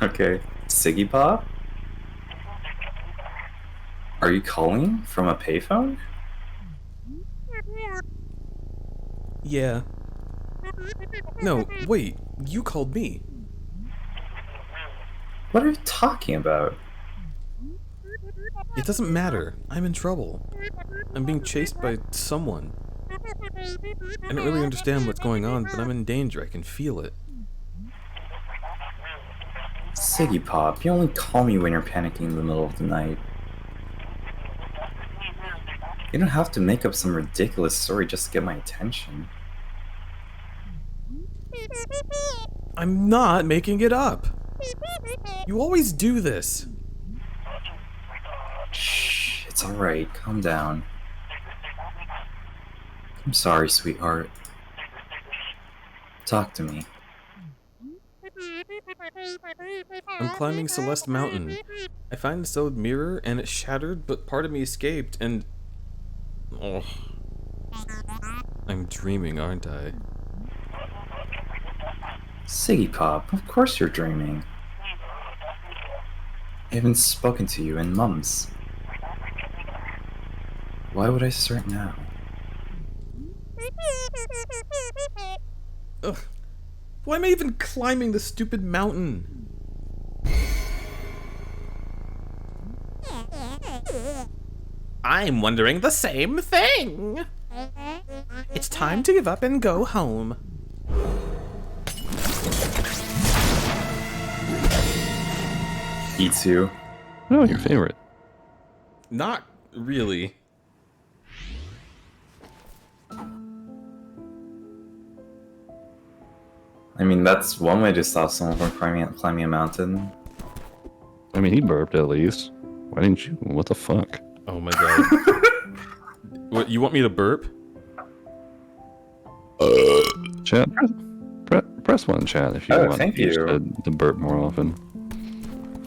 S4: Okay. Siggy Pop? Are you calling from a payphone?
S2: Yeah. No, wait. You called me.
S4: What are you talking about?
S2: It doesn't matter. I'm in trouble. I'm being chased by someone. I don't really understand what's going on, but I'm in danger. I can feel it.
S4: Siggy Pop, you only call me when you're panicking in the middle of the night. You don't have to make up some ridiculous story just to get my attention.
S2: I'm not making it up. You always do this.
S4: Shh, it's alright, calm down. I'm sorry, sweetheart. Talk to me.
S2: I'm climbing Celeste Mountain. I find the sewed mirror and it's shattered, but part of me escaped and... Oh. I'm dreaming, aren't I?
S4: Siggy Pop, of course you're dreaming. I haven't spoken to you in months. Why would I start now?
S2: Ugh. Why am I even climbing the stupid mountain? I'm wondering the same thing. It's time to give up and go home.
S4: E2.
S3: Oh, your favorite.
S2: Not really.
S4: I mean, that's one way to stop someone from climbing a mountain.
S3: I mean, he burped at least. Why didn't you? What the fuck?
S2: Oh my god. What, you want me to burp?
S3: Chat, press one chat if you
S4: Oh,
S3: want
S4: thank
S3: each
S4: you.
S3: to burp more often.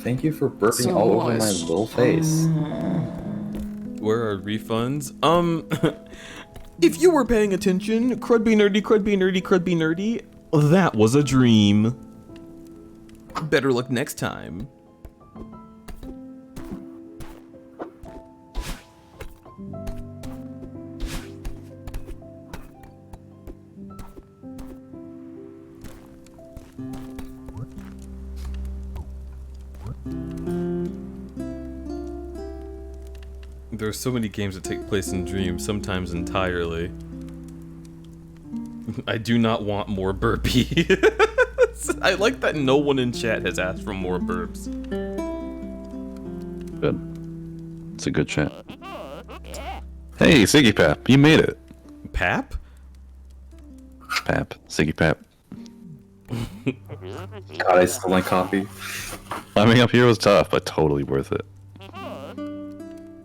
S4: Thank you for burping all over my little face.
S2: Where are refunds? If you were paying attention, crudby nerdy, that was a dream. Better luck next time. There are so many games that take place in dreams, sometimes entirely. I do not want more burpee. I like that no one in chat has asked for more burps.
S3: Good. It's a good chat. Hey, Siggy Pap, you made it.
S2: Pap?
S3: Pap, Siggy Pap.
S4: God, I stole my copy.
S3: Climbing up here was tough, but totally worth it.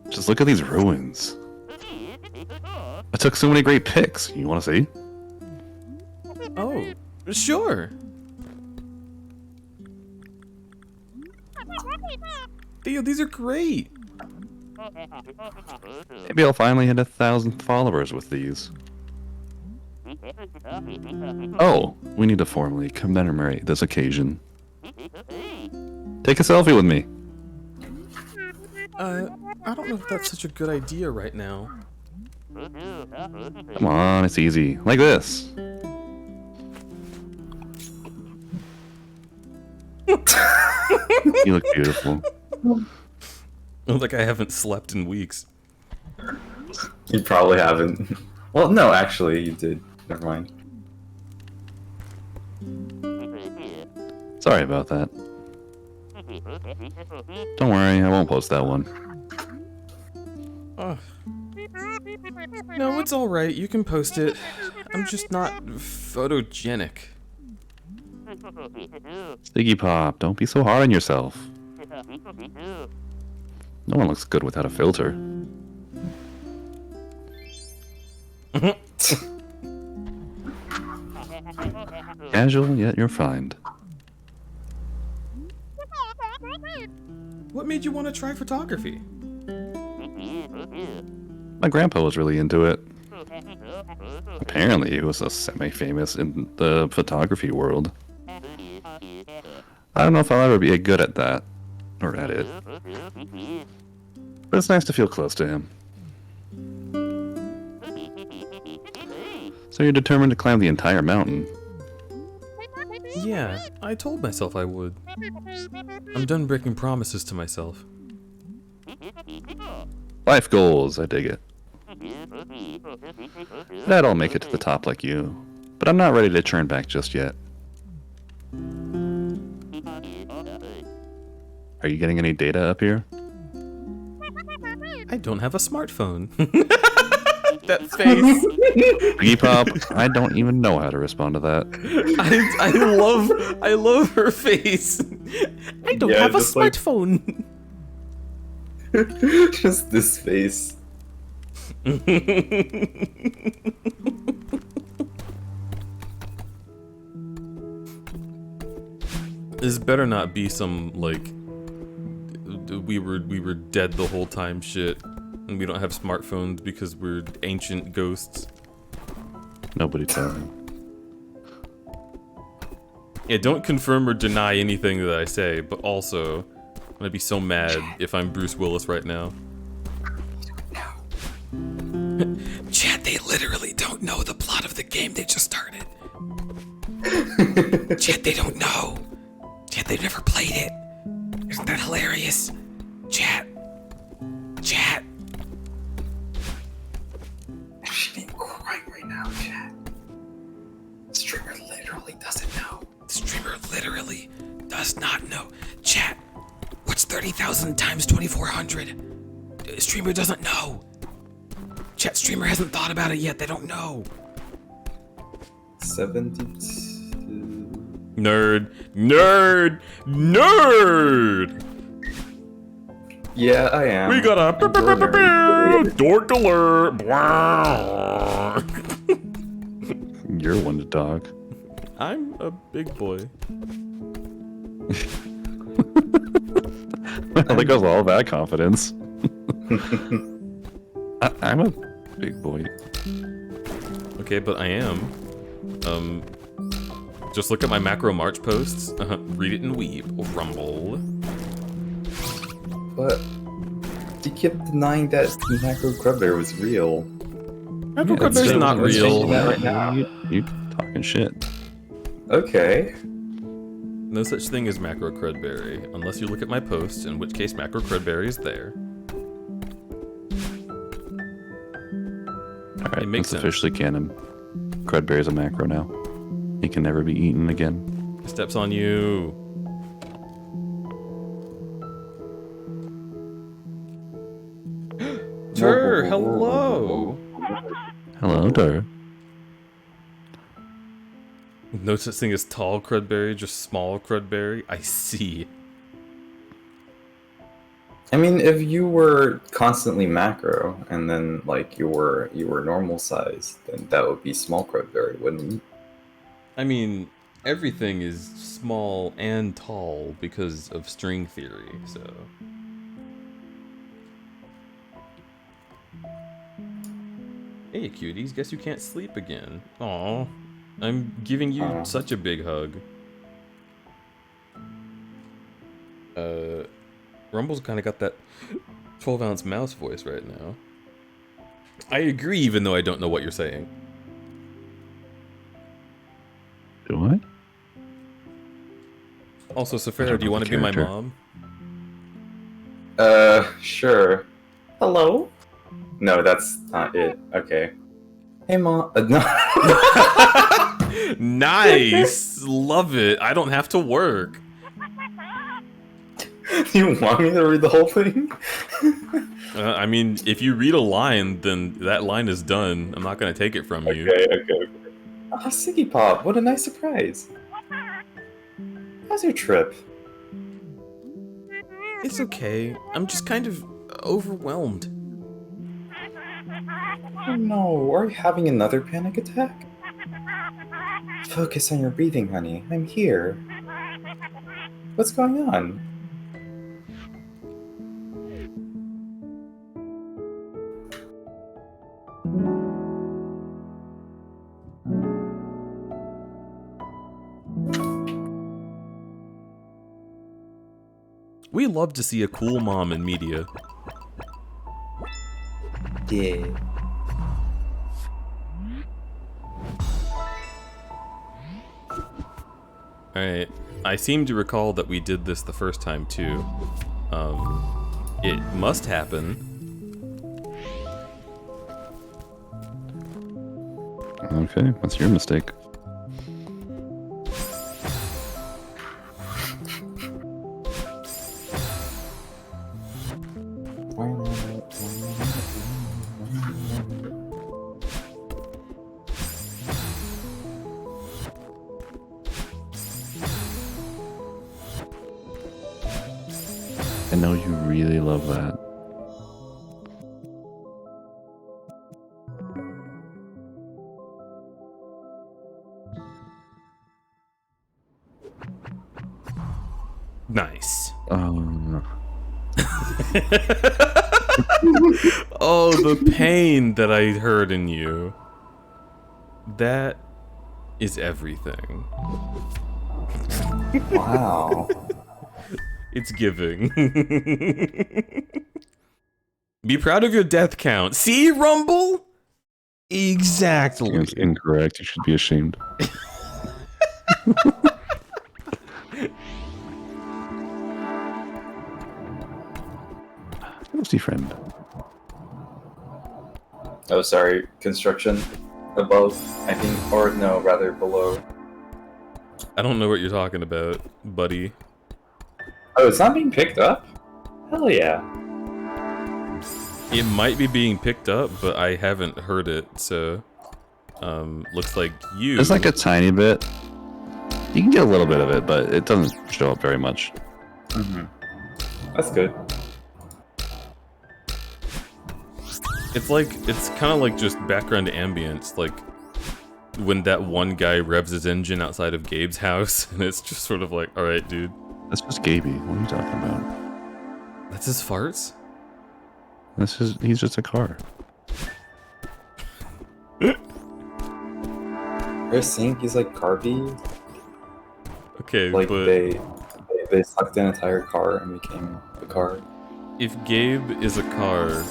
S3: Just look at these ruins. I took so many great pics. You want to see?
S2: Oh, sure. Theo, these are great.
S3: Maybe I'll finally hit 1,000 followers with these. Oh, we need to formally commemorate this occasion. Take a selfie with me.
S2: I don't know if that's such a good idea right now.
S3: Come on, it's easy. Like this. You look beautiful.
S2: Like I haven't slept in weeks.
S4: You probably haven't. Well, no, actually, you did. Never mind.
S3: Sorry about that. Don't worry, I won't post that one.
S2: No, it's alright, you can post it. I'm just not photogenic.
S3: Siggy Pop, don't be so hard on yourself. No one looks good without a filter. Casual, yet you're fine.
S2: What made you want to try photography?
S3: My grandpa was really into it. Apparently, he was a semi-famous in the photography world. I don't know if I'll ever be good at that, or at it. But it's nice to feel close to him. So you're determined to climb the entire mountain?
S2: Yeah, I told myself I would. I'm done breaking promises to myself.
S3: Life goals, I dig it. Bet I'll make it to the top like you, but I'm not ready to turn back just yet. Are you getting any data up here?
S2: I don't have a smartphone. That face.
S3: Siggy Pop, I don't even know how to respond to that.
S2: I love her face. I don't have a
S4: just like-
S2: smartphone.
S4: Just this face.
S2: This better not be some like we were dead the whole time shit, and we don't have smartphones because we're ancient ghosts.
S3: Nobody tell me.
S2: Yeah, don't confirm or deny anything that I say, but also, I'm gonna be so mad if I'm Bruce Willis right now. Chad, they literally don't know the plot of the game they just started. Chad, they don't know. Chad, they've never played it. Isn't that hilarious? Chad. Chad.
S4: She ain't crying right now, chat. Streamer literally doesn't know.
S2: The streamer literally does not know. Chat, what's 30,000 times 2,400? Streamer doesn't know. Chat, streamer hasn't thought about it yet. They don't know.
S4: 72.
S2: Nerd. Nerd. Nerd.
S4: Yeah, I am.
S2: We got a dork alert.
S3: You're one to talk.
S2: I'm a big boy.
S3: I think I was all that confidence. I'm a big boy.
S2: Okay, but I am. Just look at my macro March posts. Read it and weep. Rumble.
S4: But you kept denying that macro crudberry was real.
S2: Macro
S3: Yeah, it's
S2: crudberry's
S3: just-
S2: not
S4: let's
S2: real.
S4: change that right now.
S3: You talking shit.
S4: Okay.
S2: No such thing as macro crudberry, unless you look at my posts, in which case macro crudberry is there.
S3: Alright,
S2: It makes
S3: it's
S2: sense.
S3: officially canon. Crudberry's a macro now. He can never be eaten again.
S2: Steps on you. Tur, hello.
S3: Hello, Dar.
S2: No such thing as tall crudberry, just small crudberry. I see.
S4: I mean, if you were constantly macro and then like you were normal size, then that would be small crudberry, wouldn't you?
S2: I mean, everything is small and tall because of string theory, so. Hey, cuties, guess you can't sleep again. Aw, I'm giving you
S4: Aw.
S2: such a big hug. Rumble's kind of got that 12-ounce mouse voice right now. I agree, even though I don't know what you're saying.
S3: Do I?
S2: Also,
S3: I
S2: Safara,
S3: don't
S2: do you
S3: know
S2: want
S3: the
S2: to be my
S3: character.
S2: mom?
S4: Sure. Hello? No, that's not it. Okay. Hey, Mom. No.
S2: Nice! Love it. I don't have to work.
S4: You want me to read the whole thing?
S2: I mean, if you read a line, then that line is done. I'm not going to take it from you.
S4: Okay. Ah, Siggy Pop, what a nice surprise. How's your trip?
S2: It's okay. I'm just kind of overwhelmed.
S4: Oh no, are you having another panic attack? Focus on your breathing, honey. I'm here. What's going on?
S2: We love to see a cool mom in media.
S4: Yeah.
S2: Alright. I seem to recall that we did this the first time, too. It must happen.
S3: Okay, that's your mistake. I know you really love that.
S2: Nice. Oh, the pain that I heard in you. That is everything.
S4: Wow.
S2: It's giving. Be proud of your death count. See, Rumble? Exactly.
S3: It's incorrect. You should be ashamed. Ghosty friend.
S4: Oh, sorry. Construction above, I think, or no, rather below.
S2: I don't know what you're talking about, buddy.
S4: Oh, it's not being picked up? Hell yeah.
S2: It might be being picked up, but I haven't heard it, so looks like you
S3: There's like a tiny bit. You can get a little bit of it, but it doesn't show up very much.
S4: That's good.
S2: It's kind of like just background ambience, like when that one guy revs his engine outside of Gabe's house, and it's just sort of like, all right, dude.
S3: That's just Gaby. What are you talking about?
S2: That's his farts?
S3: He's just a car.
S4: You're saying he's like Carby?
S2: Okay,
S4: Like
S2: but
S4: they sucked an entire car and became a car.
S2: if Gabe is a car,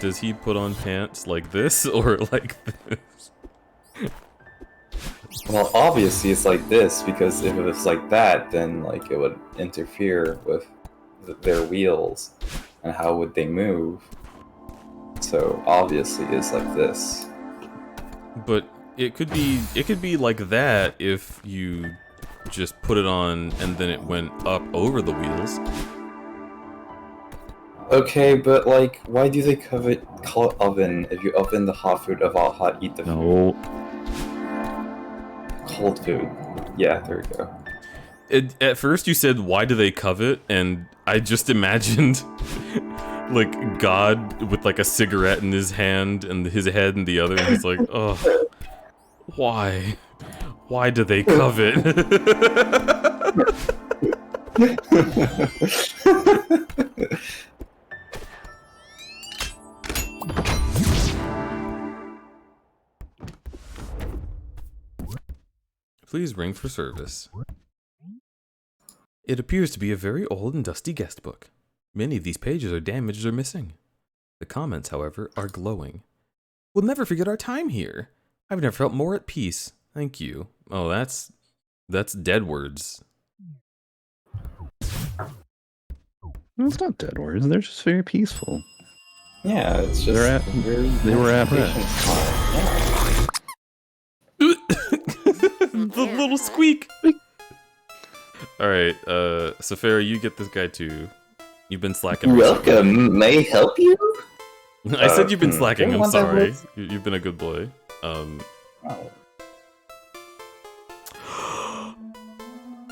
S2: does he put on pants like this or like this?
S4: Well, obviously it's like this, because if it was like that, then like it would interfere with their wheels, and how would they move? So obviously it's like this.
S2: But it could be like that if you just put it on and then it went up over the wheels.
S4: Okay, but like, why do they call it oven if you oven the hot food of all hot, eat the food?
S3: No.
S4: Cold food. Yeah, there we go.
S2: At first you said, why do they covet? And I just imagined like God with like a cigarette in his hand and his head in the other, and he's like, oh, why? Why do they covet? Please ring for service. It appears to be a very old and dusty guest book. Many of these pages are damaged or missing. The comments, however, are glowing. We'll never forget our time here. I've never felt more at peace. Thank you. Oh, that's dead words.
S3: No, it's not dead words. They're just very peaceful.
S4: Yeah, it's just
S3: They were at rest.
S4: Yeah.
S2: The little squeak. Alright, Safari, you get this guy too. You've been slacking.
S4: Welcome, may I help you?
S2: I said you've been slacking, I'm
S4: want that
S2: sorry.
S4: voice?
S2: You've been a good boy.
S4: Oh.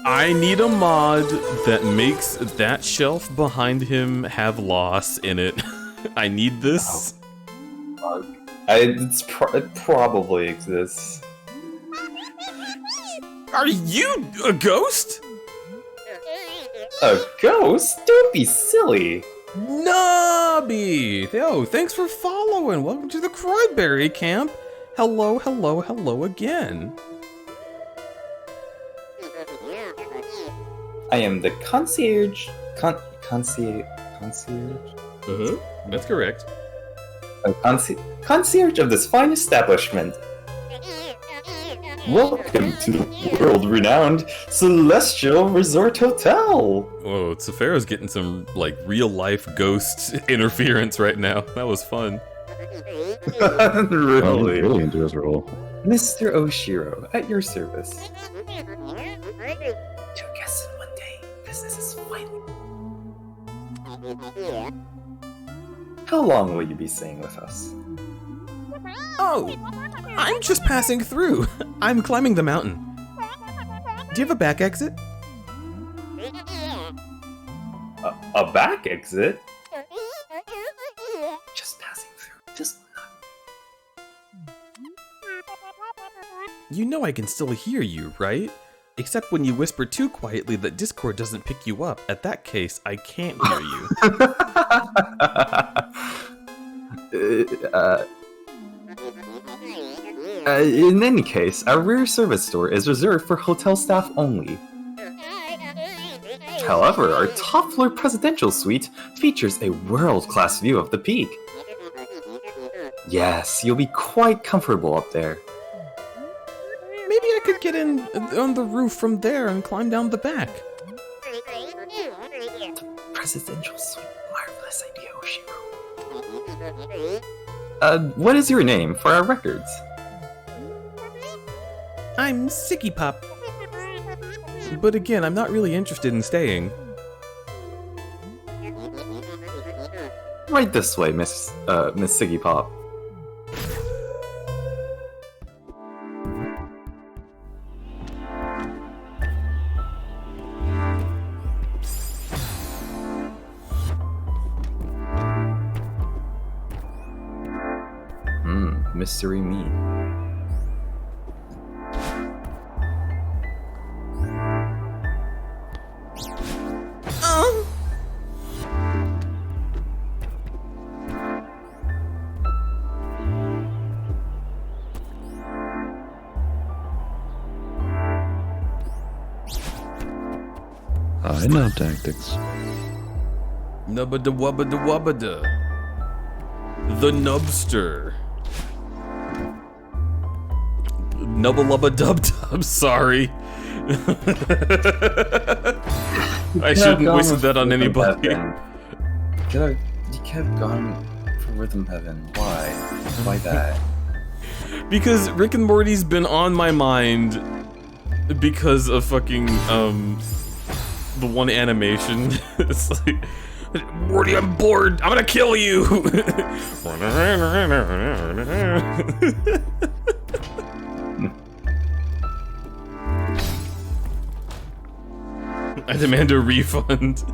S2: I need a mod that makes that shelf behind him have loss in it. I need this.
S4: It probably exists.
S2: Are you a ghost?
S4: A ghost? Don't be silly.
S2: Nobby! Yo, thanks for following. Welcome to the crudberry camp. Hello, hello, hello again.
S4: I am the concierge. Concierge?
S2: That's correct.
S4: Concierge of this fine establishment. Welcome to the world-renowned Celestial Resort Hotel.
S2: Whoa, Safaro's getting some, like, real-life ghost interference right now. That was fun.
S3: Oh, he's
S4: Really?
S3: really into his role.
S4: Mr. Oshiro, at your service. 2 guests in 1 day. Business is fine. How long will you be staying with us?
S2: Oh, I'm just passing through. I'm climbing the mountain. Do you have a back exit?
S4: A back exit? Just passing through. Just
S2: You know I can still hear you, right? Except when you whisper too quietly that Discord doesn't pick you up. At that case, I can't hear you.
S4: In any case, our rear service door is reserved for hotel staff only. However, our top floor presidential suite features a world-class view of the peak. Yes, you'll be quite comfortable up there.
S2: Maybe I could get in on the roof from there and climb down the back.
S4: Presidential suite, marvelous idea, Oshiro. What is your name for our records?
S2: I'm Sicky Pop. But again, I'm not really interested in staying.
S4: Right this way, Miss Siggy Pop. mystery meat.
S3: I know tactics.
S2: Nubbada wubbada wubbada. The Nubster. Nubba lubba dub dub, sorry. I shouldn't waste that on anybody.
S4: You kept gone for Rhythm Heaven. Why? Why that?
S2: Because Rick and Morty's been on my mind because of fucking, the one animation. It's like, Morty, I'm bored. I'm gonna kill you. I demand a refund.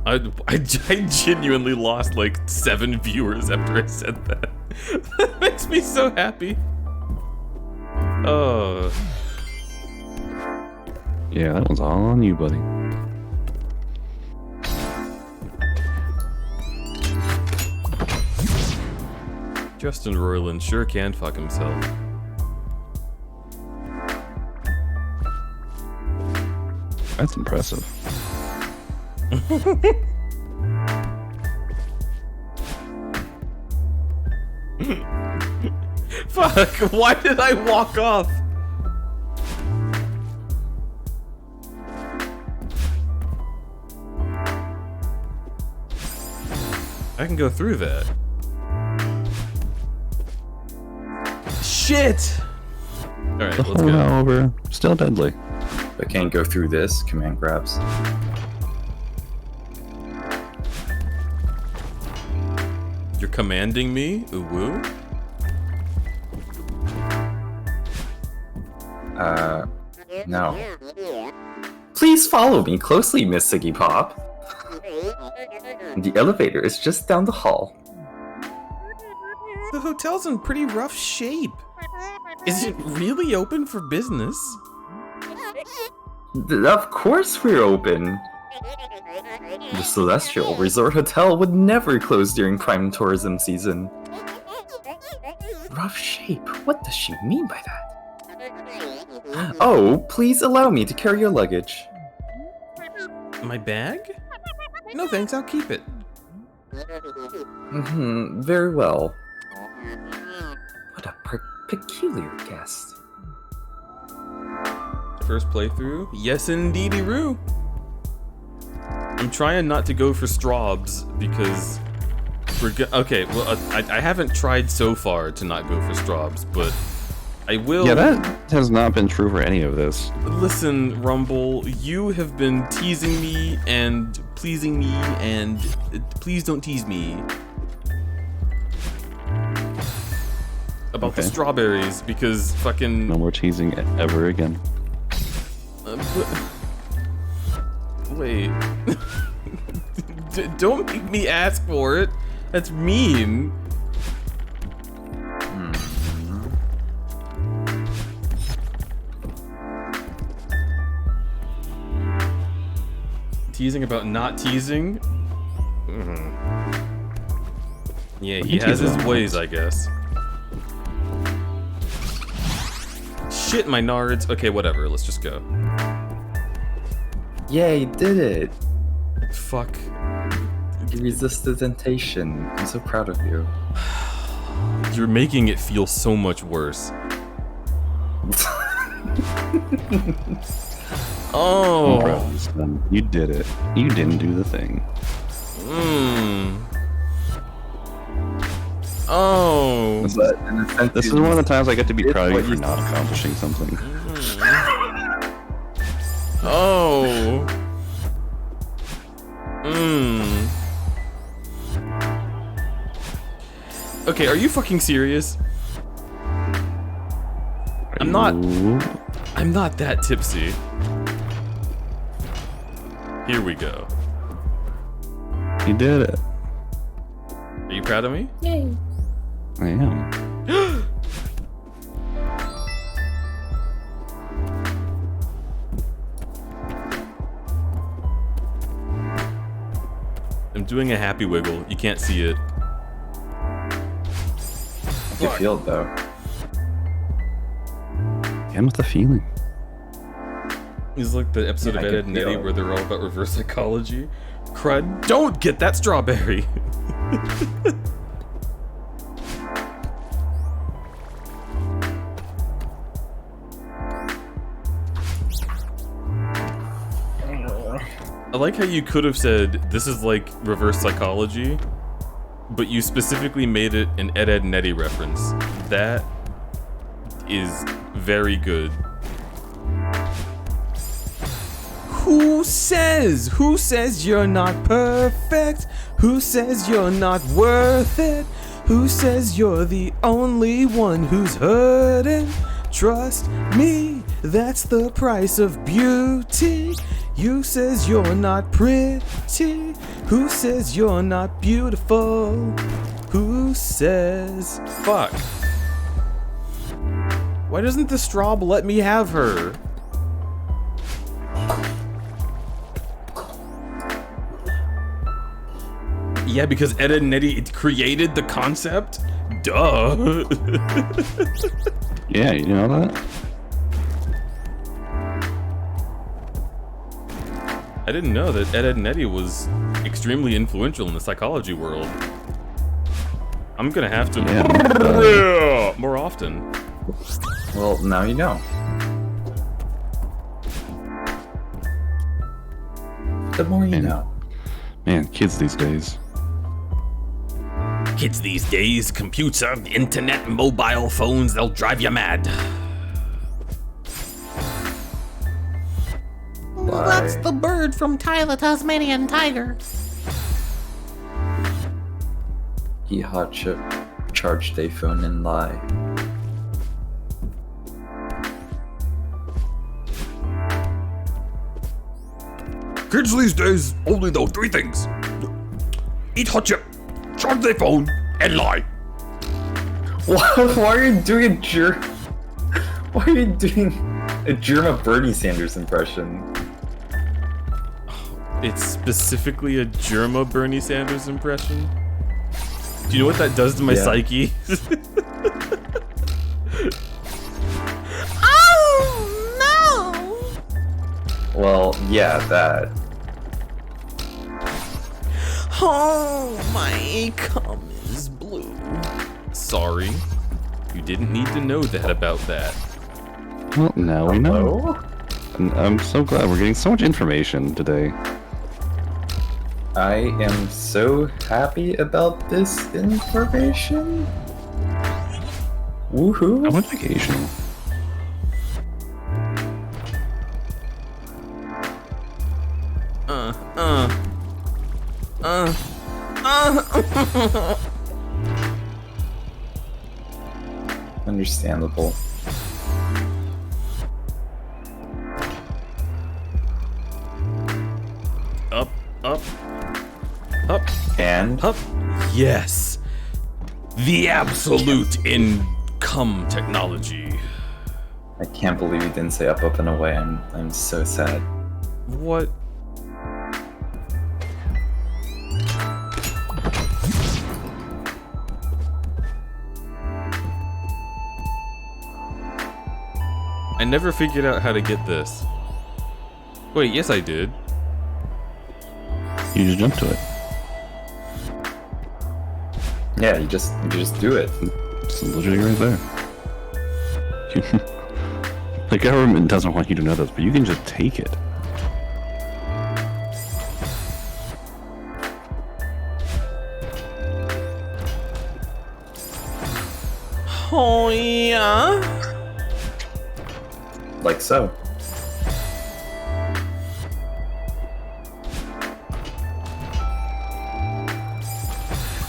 S2: I genuinely lost like 7 viewers after I said that. That makes me so happy. Oh.
S3: Yeah, that one's all on you, buddy.
S2: Justin Roiland sure can fuck himself.
S3: That's impressive.
S2: Fuck, why did I walk off? I can go through that. Shit! Alright, let's go.
S3: However, still deadly.
S4: I can't go through this. Command grabs.
S2: You're commanding me? Ooh woo?
S4: No. Please follow me closely, Miss Siggy Pop. The elevator is just down the hall.
S2: The hotel's in pretty rough shape. Is it really open for business?
S4: Of course we're open. The Celestial Resort Hotel would never close during prime tourism season. Rough shape? What does she mean by that? Oh, please allow me to carry your luggage.
S2: My bag? No thanks, I'll keep it.
S4: Very well. What a peculiar guest.
S2: First playthrough? Yes indeedy-roo. I'm trying not to go for strobs because okay, well I haven't tried so far to not go for strobs, but I will.
S3: Yeah, that has not been true for any of this.
S2: Listen, Rumble, you have been teasing me and pleasing me, and please don't tease me about the strawberries because fucking.
S3: No more teasing ever again.
S2: Wait. Don't make me ask for it. That's mean. Teasing about not teasing? Yeah, he has his ways, I guess. Shit, my nards. Okay, whatever. Let's just go.
S4: Yay, you did it!
S2: Fuck.
S4: You resisted temptation. I'm so proud of you.
S2: You're making it feel so much worse. Oh.
S3: Bro, son, you did it. You didn't do the thing.
S2: Oh.
S4: But in a sense,
S3: This is one of the times I get to be proud of you for not accomplishing something.
S2: Oh. Okay, are you fucking serious? not that tipsy. Here we go.
S3: You did it.
S2: Are you proud of me?
S5: Yay.
S3: I am.
S2: I'm doing a happy wiggle. You can't see it.
S4: How do you feel it though?
S3: And with the feeling.
S2: It's like the episode
S4: Yeah,
S2: of
S4: I
S2: Ed,
S4: can
S2: Ed and Eddie
S4: feel it.
S2: where they're all about reverse psychology. Crud, don't get that strawberry. I like how you could have said this is like reverse psychology, but you specifically made it an Ed, Ed and Eddie reference. That is very good. Who says? Who says you're not perfect? Who says you're not worth it? Who says you're the only one who's hurting? Trust me, that's the price of beauty. You says you're not pretty. Who says you're not beautiful? Who says? Fuck. Why doesn't the Straub let me have her? Yeah, because Ed, Ed and Eddie it created the concept? Duh.
S3: Yeah, you know that?
S2: I didn't know that Ed, Ed and Eddie was extremely influential in the psychology world. I'm gonna have to more often.
S4: Well, now you know. The more you know.
S3: Man, kids these days.
S1: Kids these days, computer, internet, mobile phones, they'll drive you mad.
S5: Well, that's the bird from Ty the Tasmanian Tiger.
S4: Eat hot chip, charge day phone and lie.
S1: Kids these days only know 3 things. Eat hot chip, charge their phone, and lie.
S4: Why are you doing Why are you doing a Germa Bernie Sanders impression?
S2: It's specifically a Germa Bernie Sanders impression. Do you know what that does to my
S4: Yeah.
S2: psyche?
S5: Oh no!
S4: Well, yeah, that.
S2: Oh, my cum is blue. Sorry. You didn't need to know that about that.
S3: Well, now we know.
S4: Hello?
S3: And I'm so glad we're getting so much information today.
S4: I am so happy about this information. Woohoo!
S3: I went vacation.
S4: Understandable.
S2: Up, up, up,
S4: And
S2: up. Yes. The absolute in cum technology.
S4: I can't believe you didn't say up, up, and away. I'm so sad.
S2: What? I never figured out how to get this. Wait, yes I did.
S3: You just jump to it.
S4: Yeah, you just do it.
S3: It's literally right there. The government doesn't want you to know this, but you can just take it.
S2: Oh yeah.
S4: Like so.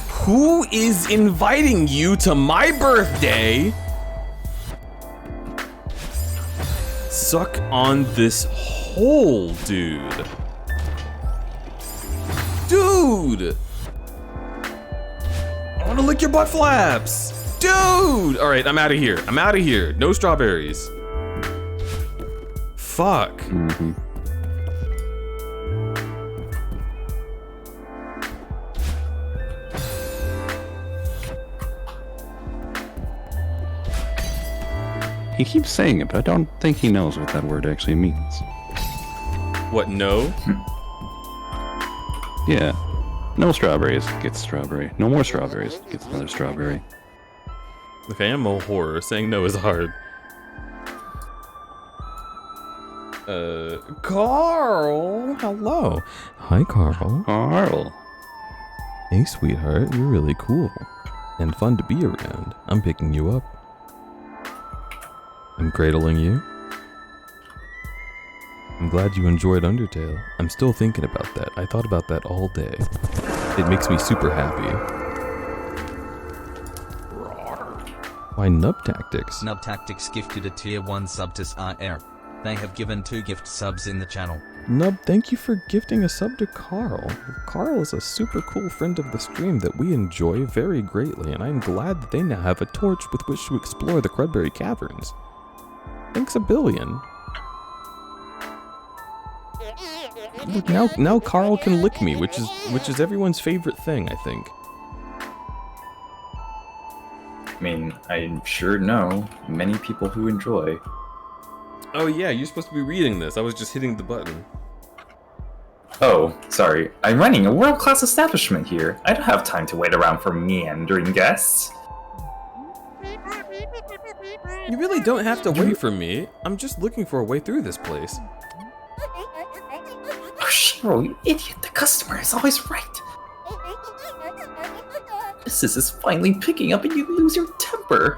S2: Who is inviting you to my birthday suck on this hole, dude. Dude! I want to lick your butt flaps. Dude! All right, I'm out of here. I'm out of here. No strawberries. Fuck.
S3: Mhm. He keeps saying it, but I don't think he knows what that word actually means.
S2: What, no?
S3: Yeah. No strawberries gets strawberry. No more strawberries gets another strawberry.
S2: Okay, I'm a horror. Saying no is hard. Carl! Hello. Hi, Carl.
S3: Carl.
S2: Hey, sweetheart. You're really cool. And fun to be around. I'm picking you up. I'm cradling you. I'm glad you enjoyed Undertale. I'm still thinking about that. I thought about that all day. It makes me super happy. Why Nub Tactics?
S6: Nub Tactics gifted a tier 1 sub to SRR. They have given 2 gift subs in the channel.
S2: Nub, thank you for gifting a sub to Carl. Carl is a super cool friend of the stream that we enjoy very greatly, and I'm glad that they now have a torch with which to explore the Crudberry Caverns. Thanks a billion. Look, now Carl can lick me, which is everyone's favorite thing, I think.
S4: I mean, I sure know many people who enjoy.
S2: Oh yeah, you're supposed to be reading this. I was just hitting the button.
S4: Oh, sorry. I'm running a world-class establishment here. I don't have time to wait around for meandering guests.
S2: You really don't have to wait for me. I'm just looking for a way through this place.
S4: Oh, Shiro, you idiot. The customer is always right. Business is finally picking up and you lose your temper.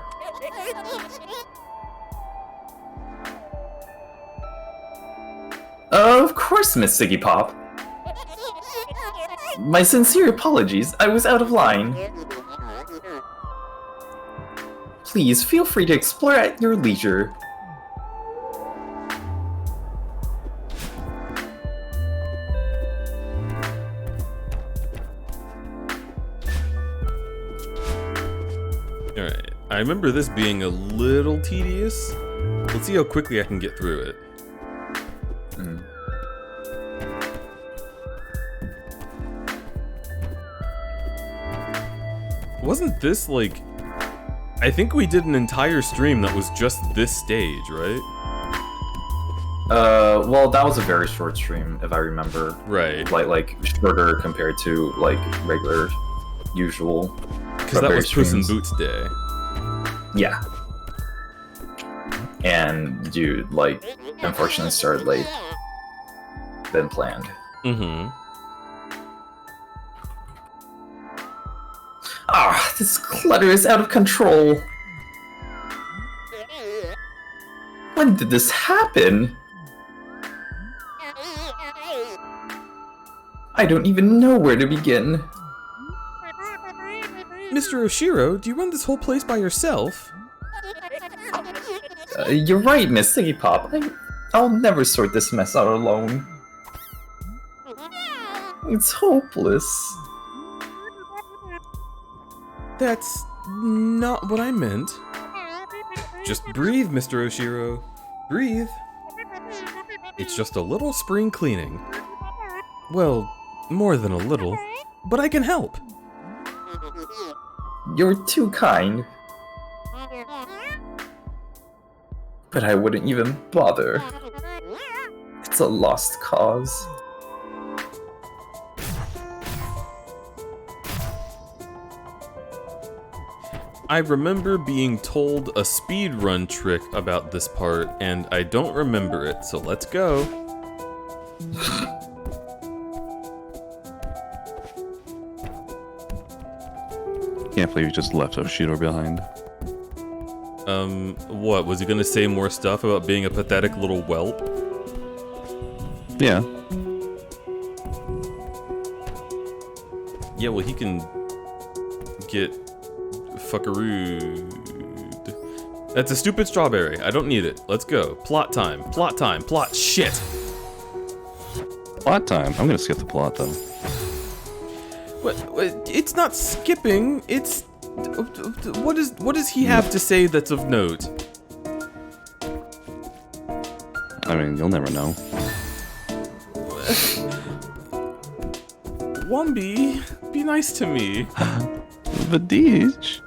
S4: Of course, Miss Siggy Pop. My sincere apologies. I was out of line. Please feel free to explore at your leisure.
S2: Alright, I remember this being a little tedious. Let's see how quickly I can get through it. Wasn't this like... I think we did an entire stream that was just this stage, right?
S4: Well, that was a very short stream, if I remember.
S2: Right.
S4: Like shorter compared to, like, regular, usual.
S2: Because that was Puss in
S4: streams.
S2: Boots Day.
S4: Yeah. And you, like, unfortunately started late than planned.
S2: Mm-hmm.
S4: Ah, this clutter is out of control. When did this happen? I don't even know where to begin.
S2: Mr. Oshiro, do you run this whole place by yourself?
S4: You're right, Miss Siggy Pop. I'll never sort this mess out alone. It's hopeless.
S2: That's not what I meant. Just breathe, Mr. Oshiro. Breathe. It's just a little spring cleaning. Well, more than a little, but I can help.
S4: You're too kind. But I wouldn't even bother. It's a lost cause.
S2: I remember being told a speedrun trick about this part, and I don't remember it, so let's go.
S3: Can't believe you just left Oshiro behind.
S2: What? Was he gonna say more stuff about being a pathetic little whelp?
S3: Yeah.
S2: Yeah, well, he can get fuckarooed. That's a stupid strawberry. I don't need it. Let's go. Plot time. Plot time. Plot shit.
S3: Plot time. I'm gonna skip the plot though.
S2: What? It's not skipping. It's what does he have to say that's of note?
S3: I mean, you'll never know.
S2: Wumby, be nice to me.
S3: Vadish.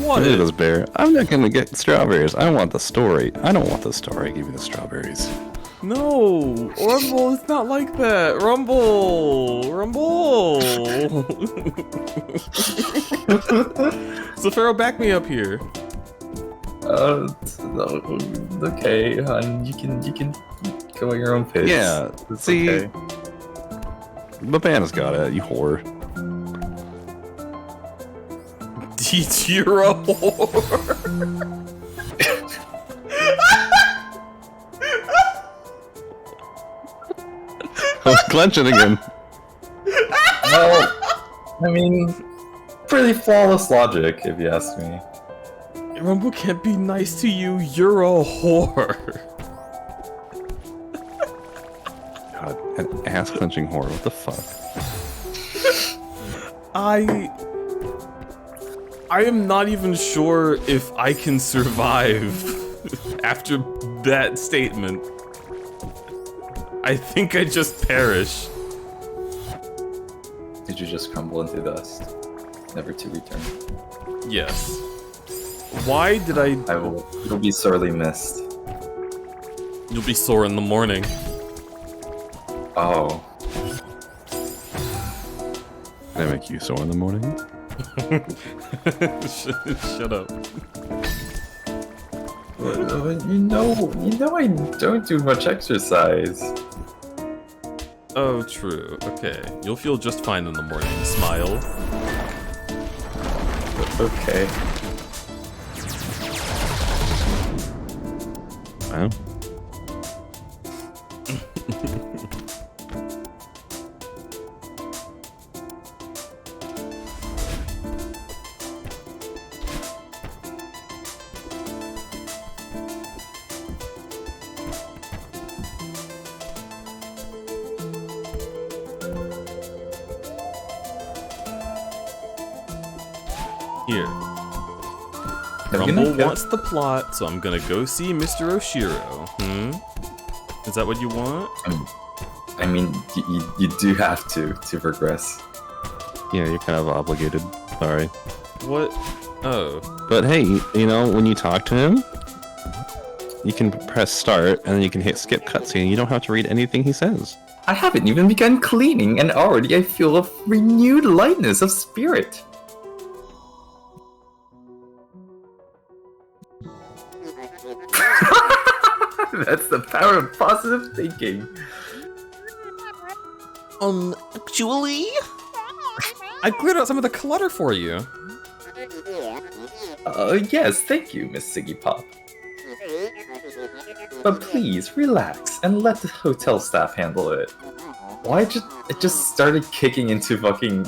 S2: What?
S3: Look at this bear. I'm not gonna get strawberries. I want the story. I don't want the story. Give me the strawberries.
S2: No, Rumble, it's not like that. Rumble, Rumble. So Pharaoh, back me up here.
S4: Okay, hon. You can go at your own pace.
S3: Yeah.
S4: It's
S3: See,
S4: okay.
S3: Babana's got it. You whore.
S2: You're a whore.
S3: I was clenching again.
S4: Well, I mean, pretty flawless logic, if you ask me.
S2: Rumble can't be nice to you. You're a whore.
S3: God, an ass clenching whore. What the fuck?
S2: I am not even sure if I can survive after that statement. I think I just perish.
S4: Did you just crumble into dust, never to return?
S2: Yes. Why did I...
S4: You'll be sorely missed.
S2: You'll be sore in the morning.
S4: Oh.
S3: Can I make you sore in the morning?
S2: Shut up.
S4: You know I don't do much exercise.
S2: Oh, true. Okay. You'll feel just fine in the morning. Smile.
S4: Okay.
S3: Wow.
S2: Here.
S4: I'm
S2: Rumble
S4: gonna
S2: wants the plot, so I'm gonna go see Mr. Oshiro. Is that what you want?
S4: I mean, you do have to progress.
S3: Yeah, you're kind of obligated. Sorry.
S2: What? Oh.
S3: But hey, you know, when you talk to him, you can press start and then you can hit skip cutscene. You don't have to read anything he says.
S4: I haven't even begun cleaning, and already I feel a renewed lightness of spirit. That's the power of positive thinking.
S5: Actually?
S2: I cleared out some of the clutter for you.
S4: Yes, thank you, Miss Siggy Pop. But please, relax and let the hotel staff handle it. Why it just started kicking into fucking...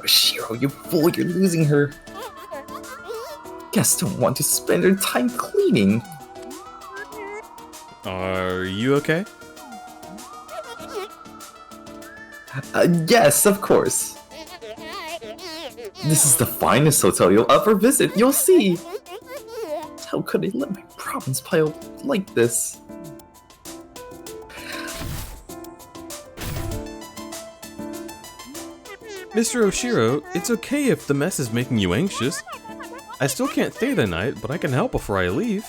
S4: Shiro, you fool, you're losing her. Guests don't want to spend their time cleaning.
S2: Are you okay?
S4: Yes, of course. This is the finest hotel you'll ever visit, you'll see. How could I let my problems pile like this?
S2: Mr. Oshiro, it's okay if the mess is making you anxious. I still can't stay the night, but I can help before I leave.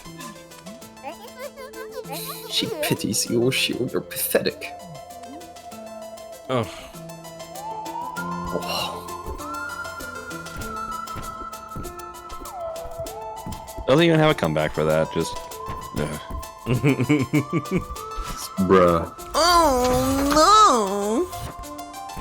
S4: She pities you, Oshiro, you're pathetic.
S2: Oh.
S3: Doesn't even have a comeback for that, just...
S4: Bruh.
S2: Oh no!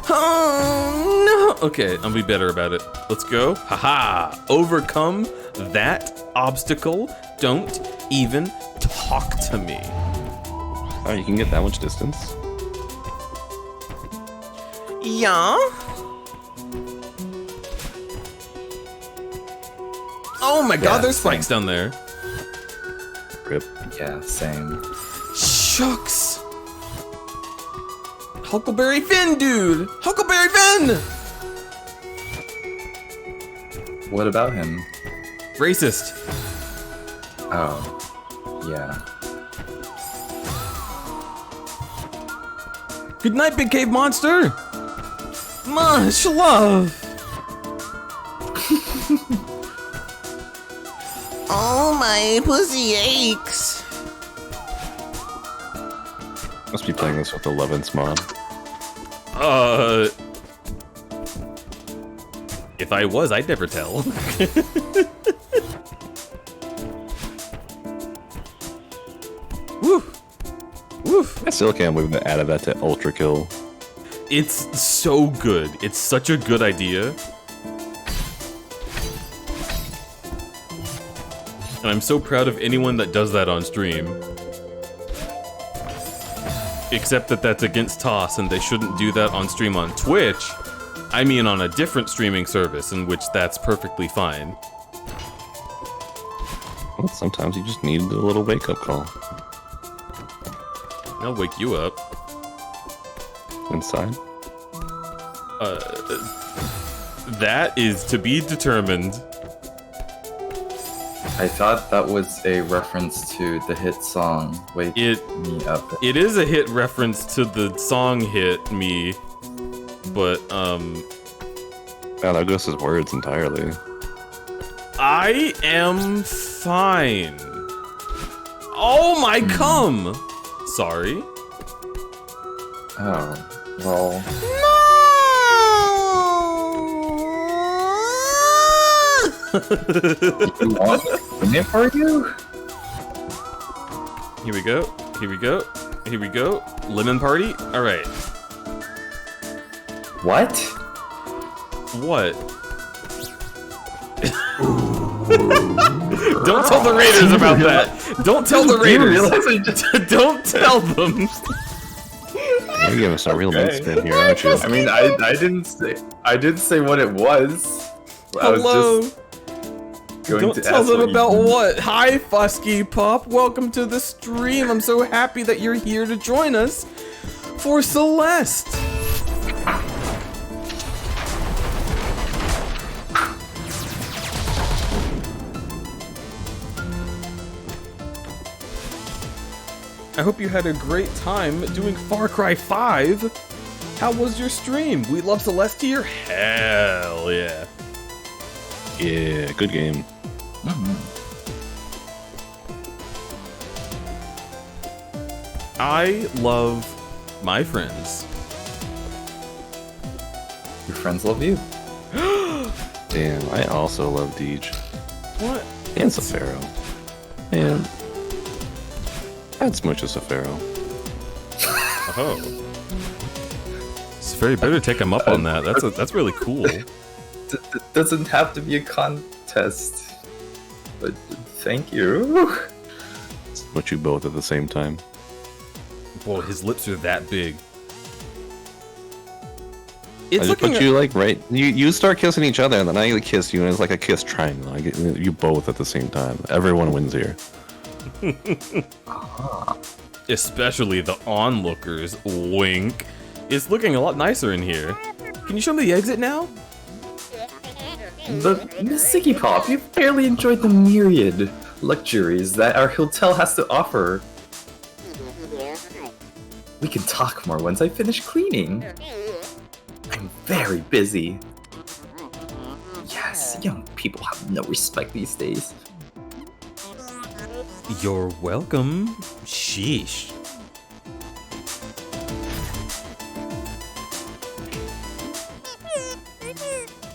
S2: Oh no! Okay, I'll be better about it. Let's go. Haha! Overcome that obstacle. Don't even talk to me.
S3: Oh, you can get that much distance?
S2: Yeah? Oh my god,
S4: Yeah,
S2: there's
S4: same.
S2: spikes down there.
S3: Rip.
S4: Yeah, same.
S2: Shucks. Huckleberry Finn, dude! Huckleberry Finn!
S4: What about him?
S2: Racist.
S4: Oh, yeah.
S2: Good night, big cave monster! Much love!
S7: Oh, my pussy aches.
S3: Must be playing this with the 11th mod.
S2: If I was, I'd never tell. Woo! Woof!
S3: I still can't believe they added that to Ultra Kill.
S2: It's so good. It's such a good idea. And I'm so proud of anyone that does that on stream. Except that that's against TOS and they shouldn't do that on stream on Twitch. I mean on a different streaming service in which that's perfectly fine.
S3: Well, sometimes you just need a little wake-up call.
S2: I'll wake you up.
S3: Inside?
S2: That is to be determined.
S4: I thought that was a reference to the hit song Wake Me Up.
S2: It is a hit reference to the song Hit Me, but
S3: Yeah, that goes his words entirely.
S2: I am fine. Oh my cum! Sorry.
S4: Oh, well, you want me to sing it for you?
S2: Here we go. Here we go. Here we go. Lemon party. All right.
S4: What?
S2: What? Don't tell the Raiders about that. Don't tell the
S4: Do you
S2: Raiders.
S4: realize I just...
S2: Don't tell them.
S3: You're giving us a real night spin here, aren't you?
S4: I mean, I didn't say what it was. I was
S2: Hello.
S4: just going
S2: Don't
S4: to
S2: tell
S4: ask
S2: them
S4: what
S2: about
S4: you...
S2: what. Hi, Fusky Pup. Welcome to the stream. I'm so happy that you're here to join us for Celeste. I hope you had a great time doing Far Cry 5. How was your stream? We love Celeste here? Hell yeah.
S3: Yeah, good game.
S2: I love my friends.
S4: Your friends love you.
S3: Damn, I also love Deej.
S2: What?
S3: And Safaro. And... I'd smooch a Safaro.
S2: Oh. It's very better take him up on that. That's really cool.
S4: Doesn't have to be a contest. But thank you.
S3: Smooch you both at the same time.
S2: Whoa, his lips are that big.
S3: I
S2: It's
S3: just
S2: looking
S3: put you like right. You start kissing each other, and then I kiss you, and it's like a kiss triangle. I get you both at the same time. Everyone wins here.
S2: especially the onlookers. Wink. It's looking a lot nicer in here. Can you show me the exit now?
S4: But Miss Ziggy Pop, you've barely enjoyed the myriad luxuries that our hotel has to offer. We can talk more once I finish cleaning. I'm very busy. Yes, young people have no respect these days.
S2: You're welcome. Sheesh.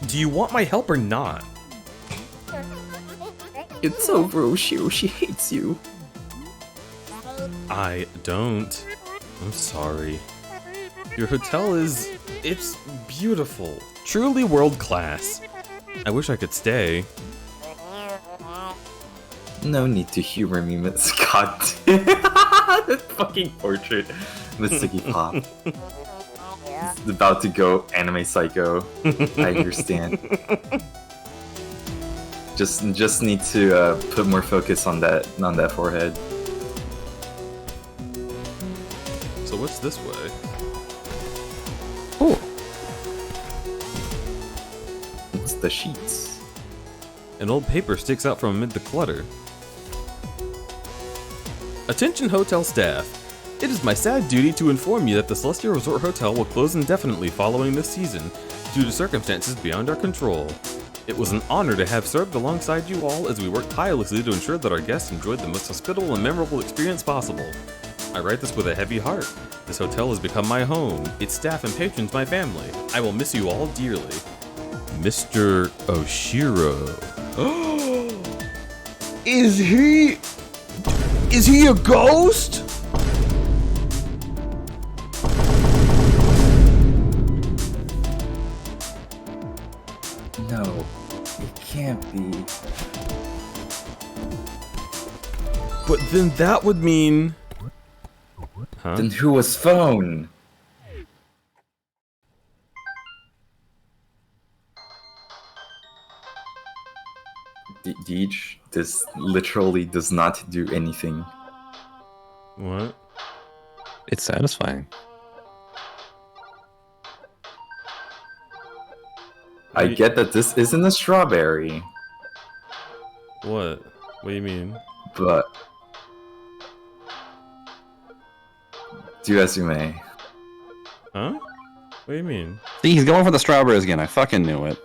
S2: Do you want my help or not?
S4: It's over, Oshio. She hates you.
S2: I don't. I'm sorry. Your hotel it's beautiful. Truly world class. I wish I could stay.
S4: No need to humor me, Miss Scott. That fucking portrait. Miss Ziggy Pop. It's about to go anime psycho. I understand. Just need to put more focus on that forehead.
S2: So what's this way?
S3: Oh,
S4: It's the sheets.
S2: An old paper sticks out from amid the clutter. Attention hotel staff. It is my sad duty to inform you that the Celestial Resort Hotel will close indefinitely following this season, due to circumstances beyond our control. It was an honor to have served alongside you all as we worked tirelessly to ensure that our guests enjoyed the most hospitable and memorable experience possible. I write this with a heavy heart. This hotel has become my home, its staff and patrons my family. I will miss you all dearly. Mr. Oshiro.
S1: Is he a ghost?
S4: No, it can't be.
S2: But then that would mean... Huh?
S4: Then who was phone? Deej, this literally does not do anything.
S2: What?
S3: it's satisfying.
S4: I get that this isn't a strawberry,
S2: What? What do you mean?
S4: but do as you may.
S2: Huh? What do you mean?
S3: See, he's going for the strawberries again. I fucking knew it.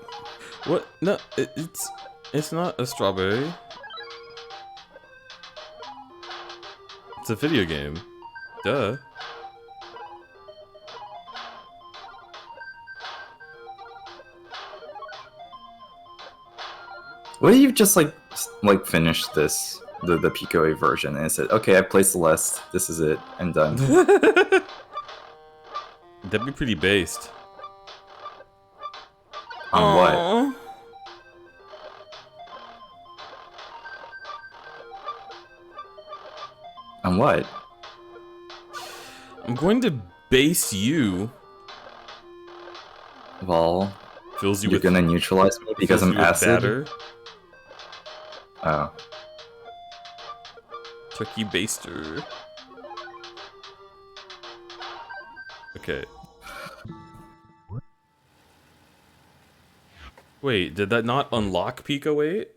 S2: What? No, it's not a strawberry. It's a video game. Duh.
S4: What if you just like finish this the Pico version and said, okay, I played Celeste. This is it. I'm done.
S2: That'd be pretty based.
S4: On what?
S2: Aw.
S4: On what?
S2: I'm going to base you.
S4: Well,
S2: Fills you
S4: you're
S2: with
S4: gonna neutralize me because
S2: fills
S4: I'm
S2: you with
S4: acid.
S2: batter.
S4: Oh,
S2: Turkey baster. Okay. Wait, did that not unlock Pico 8?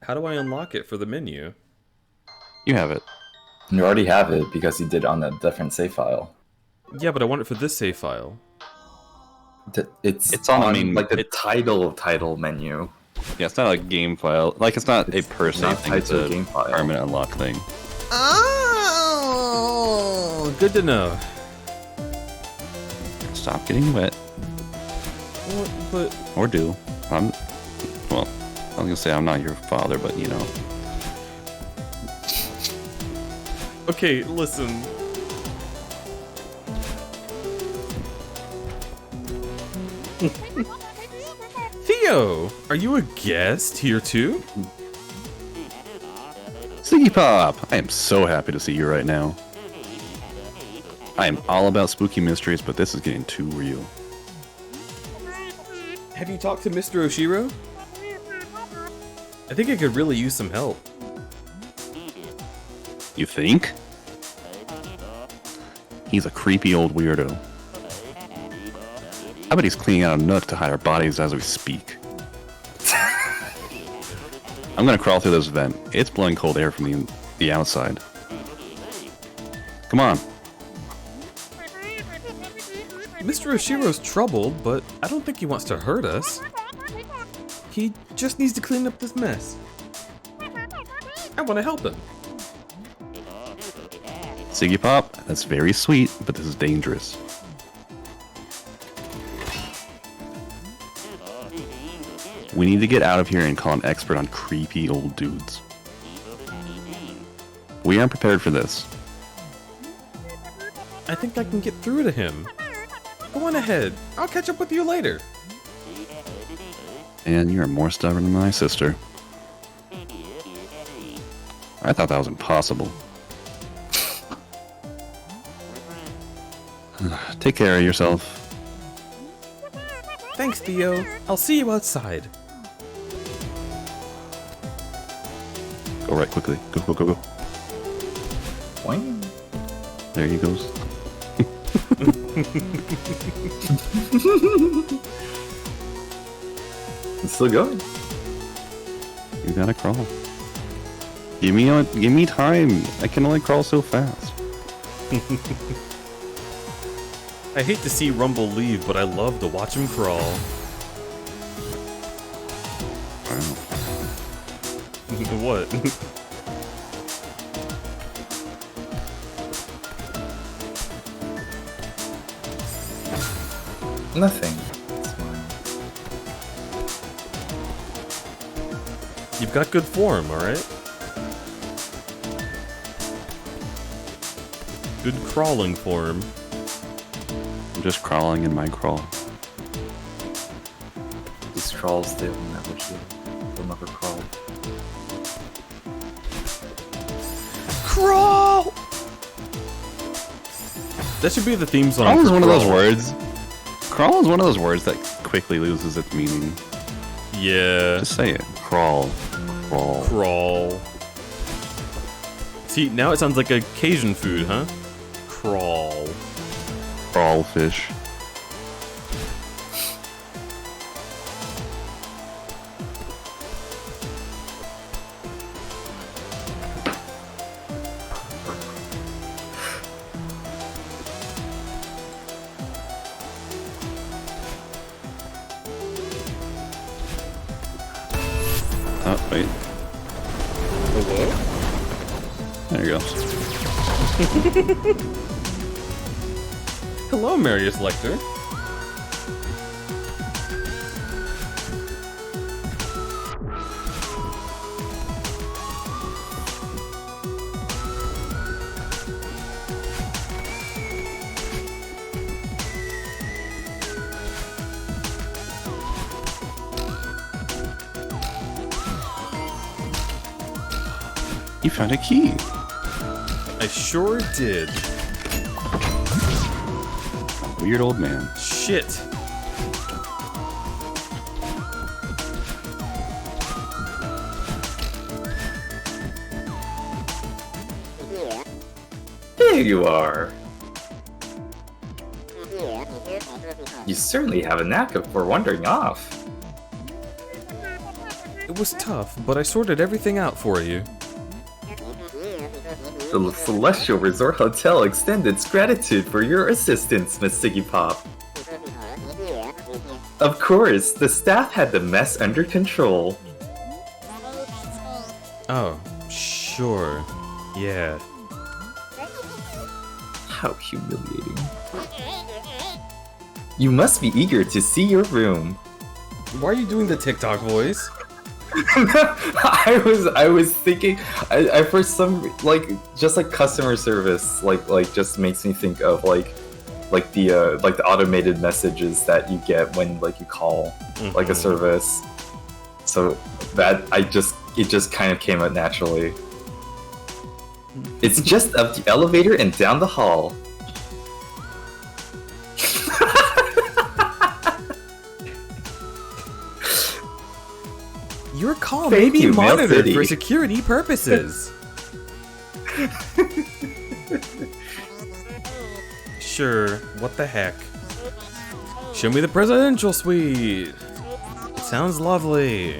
S2: How do I unlock it for the menu?
S3: You have it.
S4: you already have it because you did it on a different save file.
S2: Yeah, but I want it for this save file.
S4: It's
S3: on,
S4: on
S3: I mean,
S4: like the title menu.
S3: Yeah, it's not like a game file. Like, it's not a per se
S4: not
S3: thing.
S4: tied
S3: It's
S4: to a
S3: a
S4: game file.
S3: permanent unlock thing.
S7: Oh!
S2: Good to know.
S3: Stop getting wet.
S2: But
S3: Or do. Well, I was gonna say I'm not your father, but you know.
S2: okay, listen. Theo, are you a guest here too?
S3: Ziggy Pop! I am so happy to see you right now. I am all about spooky mysteries, but this is getting too real.
S2: Have you talked to Mr. Oshiro? I think I could really use some help.
S3: You think? He's a creepy old weirdo. I bet he's cleaning out a nook to hide our bodies as we speak. I'm gonna crawl through this vent. It's blowing cold air from the outside. Come on.
S2: Mr. Oshiro's troubled, but I don't think he wants to hurt us. He just needs to clean up this mess. I want to help him.
S3: Ziggy Pop, that's very sweet, but this is dangerous. We need to get out of here and call an expert on creepy old dudes. We aren't prepared for this.
S2: I think I can get through to him. Go on ahead. I'll catch up with you later.
S3: And you're more stubborn than my sister. I thought that was impossible. Take care of yourself.
S2: Thanks, Theo. I'll see you outside.
S3: Go right quickly. Go, go, go, go.
S4: Boing.
S3: There he goes.
S4: It's still going.
S3: You gotta crawl. Give me time. I can only crawl so fast.
S2: I hate to see Rumble leave, but I love to watch him crawl.
S3: Wow.
S2: What?
S4: Nothing. It's fine.
S2: You've got good form, alright? Good crawling form.
S3: I'm just crawling in my crawl.
S4: These trolls, they'll never crawl.
S2: Crawl! That should be the theme song.
S3: Crawl is
S2: for
S3: one of those
S2: Crawl.
S3: words. Crawl is one of those words that quickly loses its meaning.
S2: Yeah.
S3: Just say it. Crawl. Crawl.
S2: Crawl. See, now it sounds like a Cajun food, huh? Crawl.
S3: Crawlfish. Oh, wait. There you go.
S2: Hello, Marius Lecter.
S3: You found a key.
S2: I sure did.
S3: Weird old man.
S2: Shit.
S4: There you are. You certainly have a knack for wandering off.
S2: It was tough, but I sorted everything out for you.
S4: The Celestial Resort Hotel extends its gratitude for your assistance, Miss Siggy Pop. Of course, the staff had the mess under control.
S2: Oh, sure. Yeah.
S4: How humiliating. You must be eager to see your room.
S2: Why are you doing the TikTok voice?
S4: I was thinking, I for some just customer service just makes me think of like the automated messages that you get when you call a service. So that it just kind of came out naturally. It's just up the elevator and down the hall.
S2: Your call
S4: Thank
S2: may be
S4: you, Mail
S2: monitored
S4: City.
S2: for security purposes. Sure, what the heck. Show me the presidential suite. It sounds lovely.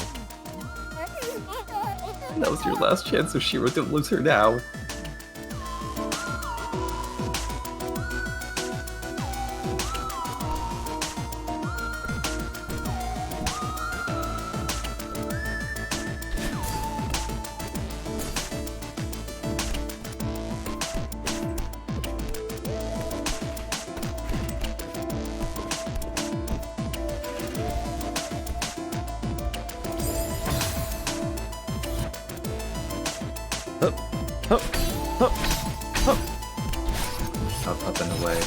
S4: That was your last chance if Shiro didn't lose her now. Stop up and away.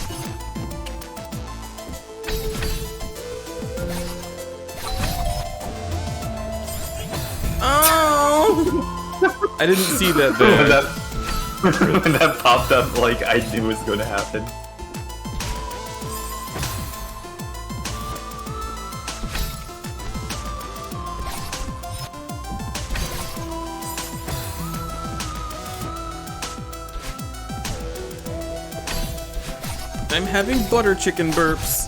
S2: Oh! I didn't see that there.
S4: When that popped up, I knew it was going to happen.
S2: I'm having butter chicken burps.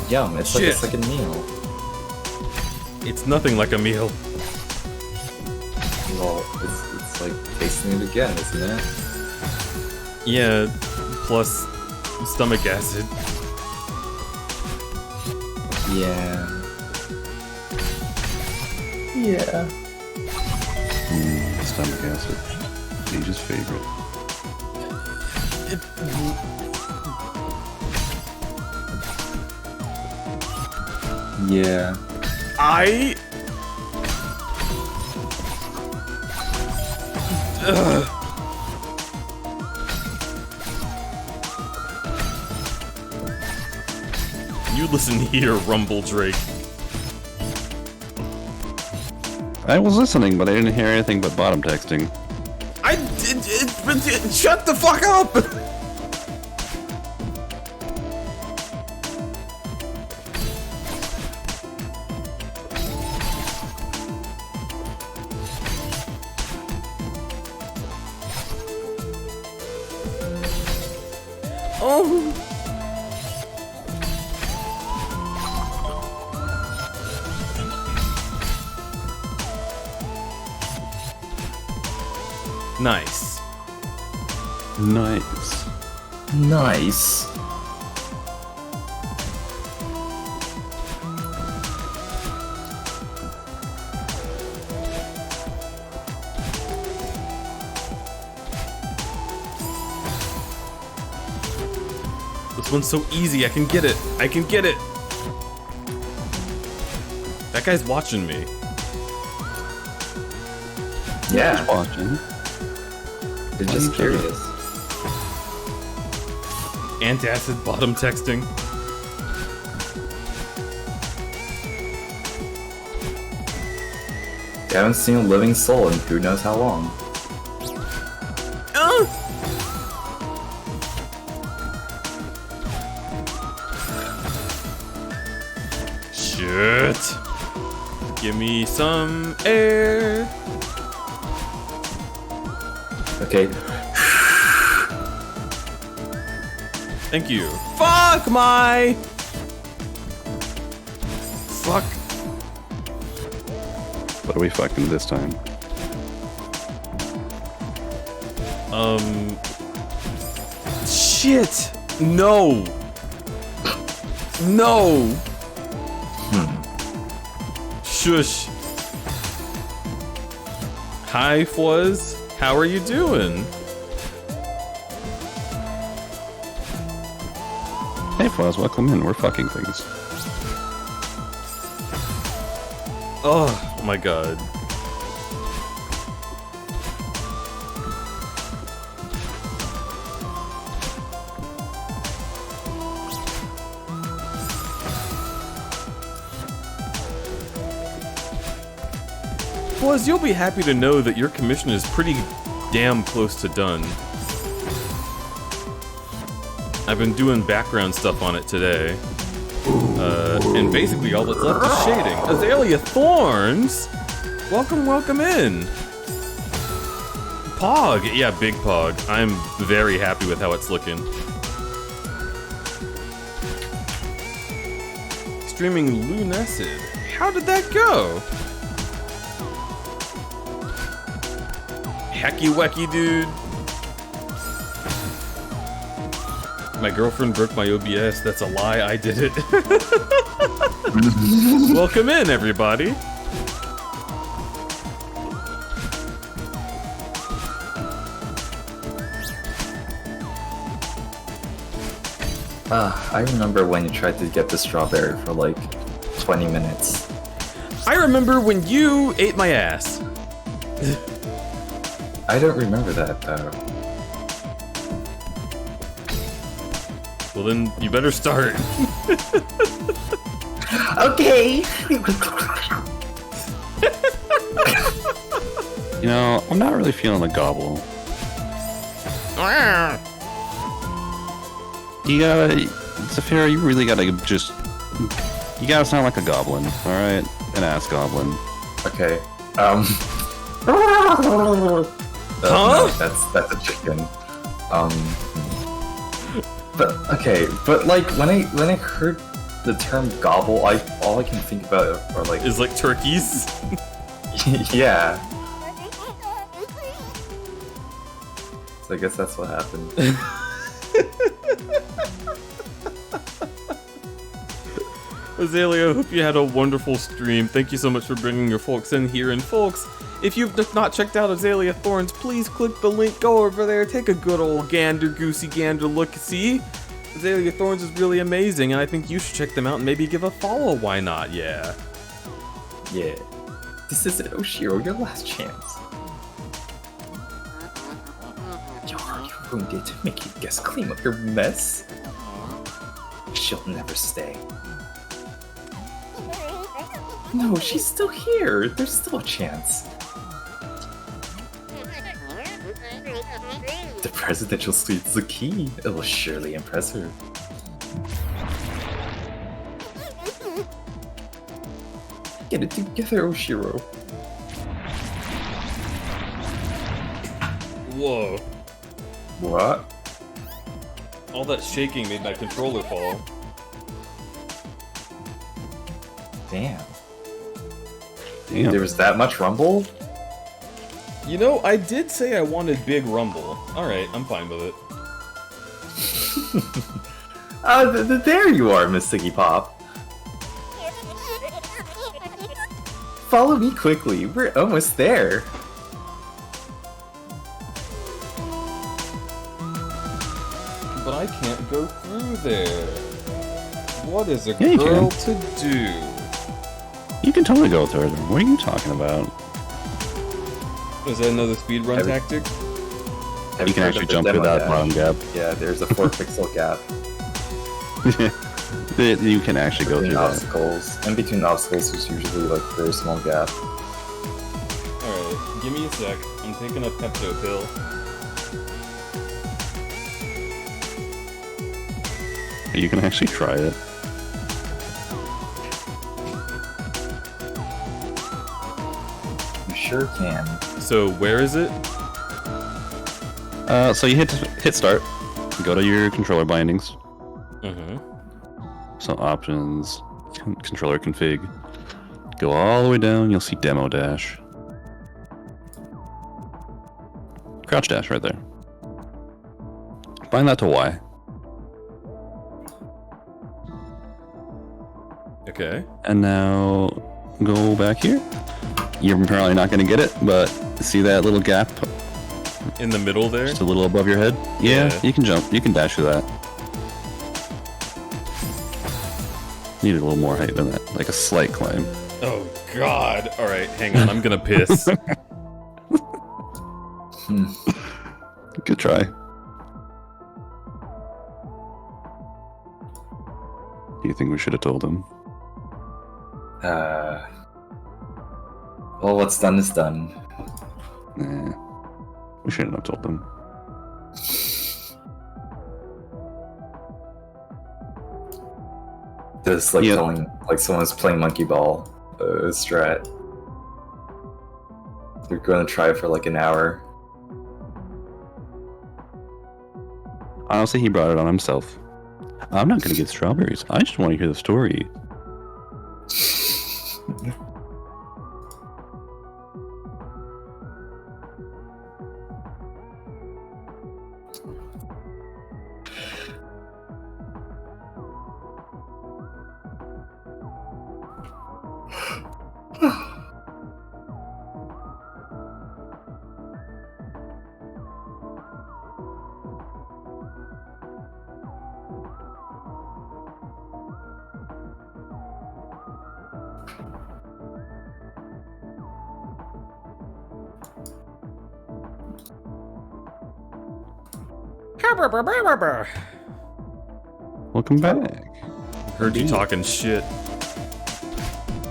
S4: Yum, it's
S2: Shit.
S4: like a second meal.
S2: It's nothing like a meal.
S4: Well, it's like tasting it again, isn't it?
S2: Yeah, plus stomach acid.
S4: Yeah.
S5: Yeah.
S3: Stomach acid. Page's favorite.
S4: Yeah.
S2: Ugh. You listen here, Rumble Drake.
S3: I was listening, but I didn't hear anything but bottom texting.
S2: Shut the fuck up! Oh. Nice.
S3: Nice.
S4: Nice.
S2: This one's so easy, I can get it. I can get it. That guy's watching me.
S4: Yeah.
S3: Watching.
S4: They're just curious.
S2: Antacid bottom texting.
S4: You haven't seen a living soul in who knows how long.
S2: Shit. Give me some air.
S4: Okay.
S2: Thank you. Fuck my. Fuck.
S3: What are we fucking this time?
S2: Shit. No. No. Shush. Hi, Fuzz. How are you doing?
S3: Hey, Fuzz, welcome in. We're fucking things.
S2: Oh my god. Fuzz, you'll be happy to know that your commission is pretty damn close to done. I've been doing background stuff on it today. And basically all that's left is shading. Azalea Thorns! Welcome, welcome in! Pog! Yeah, big Pog. I'm very happy with how it's looking. Streaming Lunacid. How did that go? Hecky wecky, dude. My girlfriend broke my OBS. That's a lie. I did it. Welcome in, everybody.
S4: I remember when you tried to get the strawberry for like 20 minutes.
S2: I remember when you ate my ass.
S4: I don't remember that though.
S2: Well, then you better start.
S4: Okay.
S3: You know, I'm not really feeling the gobble. You gotta, Zafira, you really gotta just, you gotta sound like a goblin, alright? An ass goblin.
S4: Okay.
S1: Huh?
S4: No, that's a chicken. But okay, but like when I heard the term gobble, all I can think about are like
S2: Is like turkeys.
S4: yeah. So I guess that's what happened.
S2: Azalea, hope you had a wonderful stream. Thank you so much for bringing your folks in here. And folks, if you've not checked out Azalea Thorns, please click the link, go over there, take a good old goosey gander look. See? Azalea Thorns is really amazing, and I think you should check them out and maybe give a follow. Why not? Yeah.
S4: Yeah. This is it, Oshiro, your last chance. You ruined it. Make you guess clean up your mess. She'll never stay. No, she's still here. There's still a chance. The presidential suite's the key. It will surely impress her. Get it together, Oshiro.
S2: Whoa.
S4: What?
S2: All that shaking made my controller fall.
S4: Damn.
S3: Damn.
S4: There was that much rumble?
S2: You know, I did say I wanted big rumble. Alright, I'm fine with it.
S4: There you are, Miss Siggy Pop. Follow me quickly. We're almost there.
S2: But I can't go through there. What is a
S3: Yeah, you
S2: girl
S3: can.
S2: to do?
S3: You can totally go through it. What are you talking about?
S2: Is that another speedrun
S4: Every-
S2: tactic?
S4: Have
S3: You can
S4: heard
S3: actually
S4: of the
S3: jump through
S4: demo
S3: that bottom gap.
S4: Yeah, there's a 4-pixel gap
S3: You can actually go
S4: between
S3: through that.
S4: obstacles. In between obstacles, there's usually like a very small gap.
S2: Alright, give me a sec. I'm taking a Pepto pill.
S3: You can actually try it.
S4: You sure can.
S2: So, where is it?
S3: So you hit start. Go to your controller bindings.
S2: Mm-hmm.
S3: So options, controller config. Go all the way down. You'll see demo dash. Crouch dash right there. Bind that to Y.
S2: Okay.
S3: And now go back here. You're apparently not going to get it, but see that little gap
S2: In the middle there?
S3: just a little above your head? Yeah,
S2: Yeah.
S3: you can jump. You can dash through that. Needed a little more height than that, like a slight climb.
S2: Oh god. Alright, hang on, I'm gonna piss.
S3: Good try. Do you think we should have told him?
S4: Well, what's done is done.
S3: Nah, we shouldn't have told him.
S4: Just like
S3: Yeah.
S4: telling, like someone's playing monkey ball, strat. They're gonna try for like an hour.
S3: Honestly, he brought it on himself. I'm not gonna get strawberries. I just want to hear the story. Welcome back.
S2: Heard you talking shit.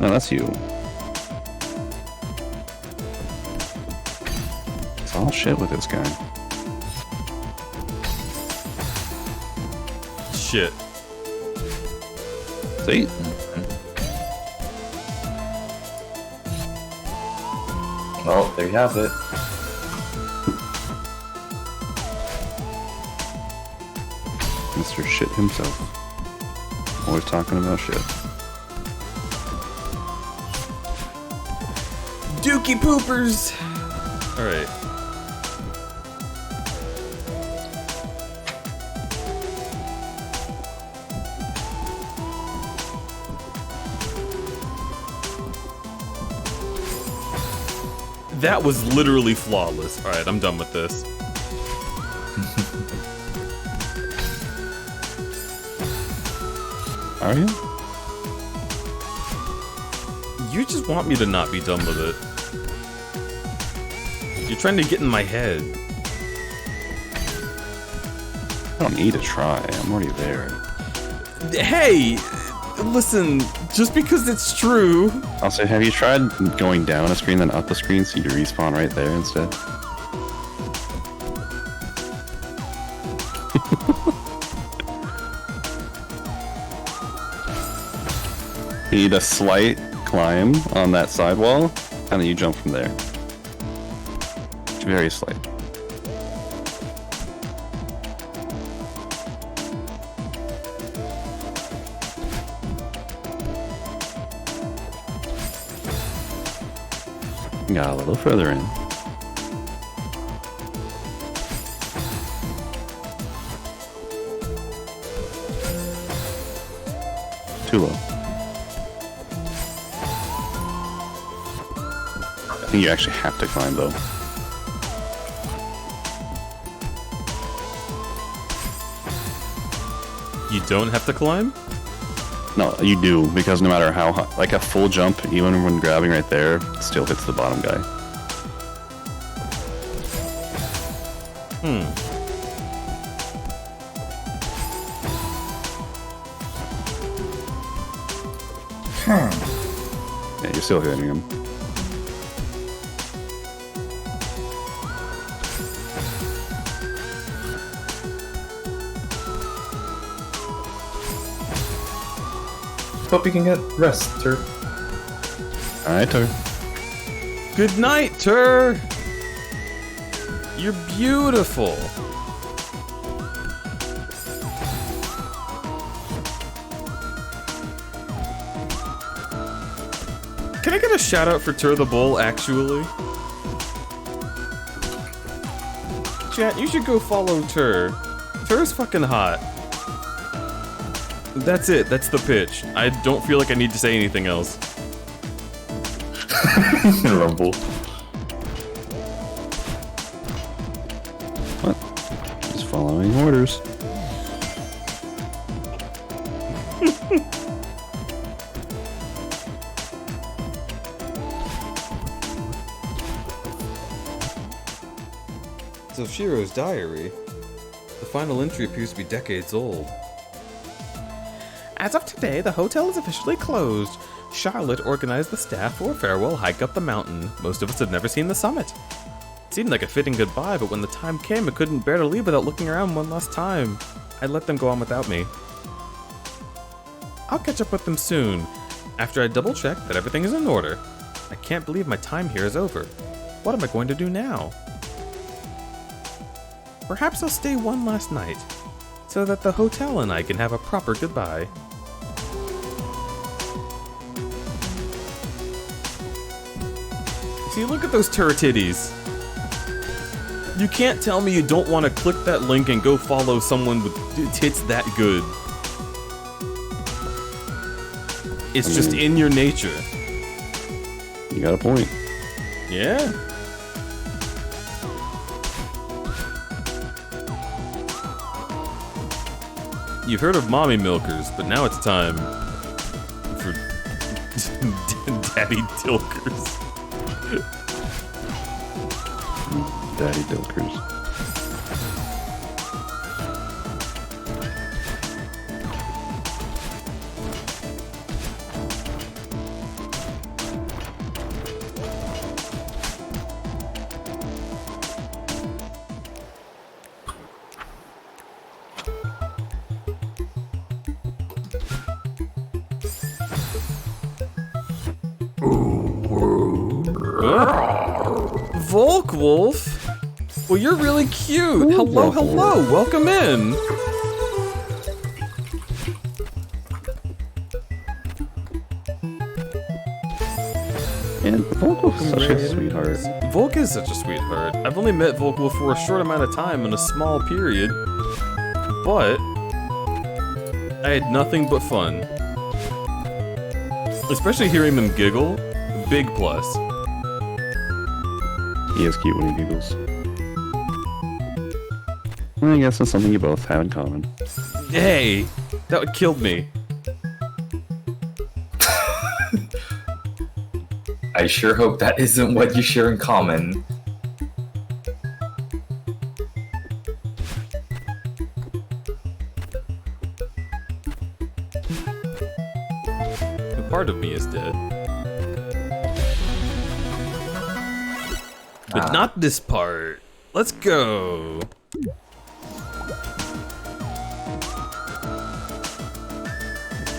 S3: No, that's you. It's all shit with this guy.
S2: Shit.
S3: See?
S4: Well, there you have it.
S3: Mr. Shit himself. Always talking about shit.
S1: Dookie poopers!
S2: Alright. That was literally flawless. Alright, I'm done with this.
S3: Are you?
S2: You just want me to not be done with it. You're trying to get in my head.
S3: I don't need to try. I'm already there.
S2: Hey! Listen, just because it's true.
S3: Also, have you tried going down a screen then up a screen so you respawn right there instead? You need a slight climb on that sidewall, and then you jump from there. It's very slight. Got a little further in. Too low. I think you actually have to climb though.
S2: You don't have to climb?
S3: No, you do, because no matter how high, like a full jump, even when grabbing right there, still hits the bottom guy. Yeah, you're still hitting him.
S4: Hope you can get rest, Tur.
S3: Alright, Tur.
S2: Good night, Tur! You're beautiful! Can I get a shout out for Tur the Bull, actually? Chat, you should go follow Tur. Tur's fucking hot. That's it, that's the pitch. I don't feel like I need to say anything else.
S4: Rumble.
S3: What? Just following orders.
S2: So Shiro's diary. The final entry appears to be decades old.
S1: As of today, the hotel is officially closed. Charlotte organized the staff for a farewell hike up the mountain. Most of us had never seen the summit. It seemed like a fitting goodbye, but when the time came, I couldn't bear to leave without looking around one last time. I let them go on without me. I'll catch up with them soon, after I double-check that everything is in order. I can't believe my time here is over. What am I going to do now? Perhaps I'll stay one last night, so that the hotel and I can have a proper goodbye. See, look at those turretitties. You can't tell me you don't want to click that link and go follow someone with tits that good. It's just in your nature.
S3: You got a point.
S2: Yeah. You've heard of mommy milkers, but now it's time for daddy dilkers.
S3: Daddy Dilkers.
S2: Volkwolf? Well, you're really cute. Hello, hello. Welcome in. Welcome,
S3: Such a
S2: Raiders.
S3: sweetheart.
S2: Volk is such a sweetheart. I've only met Volk for a short amount of time in a small period, but I had nothing but fun. Especially hearing them giggle, big plus.
S3: He is cute when he giggles. Well, I guess that's something you both have in common.
S2: Hey, that killed me.
S4: I sure hope that isn't what you share in common.
S2: A part of me is dead. But not this part. Let's go.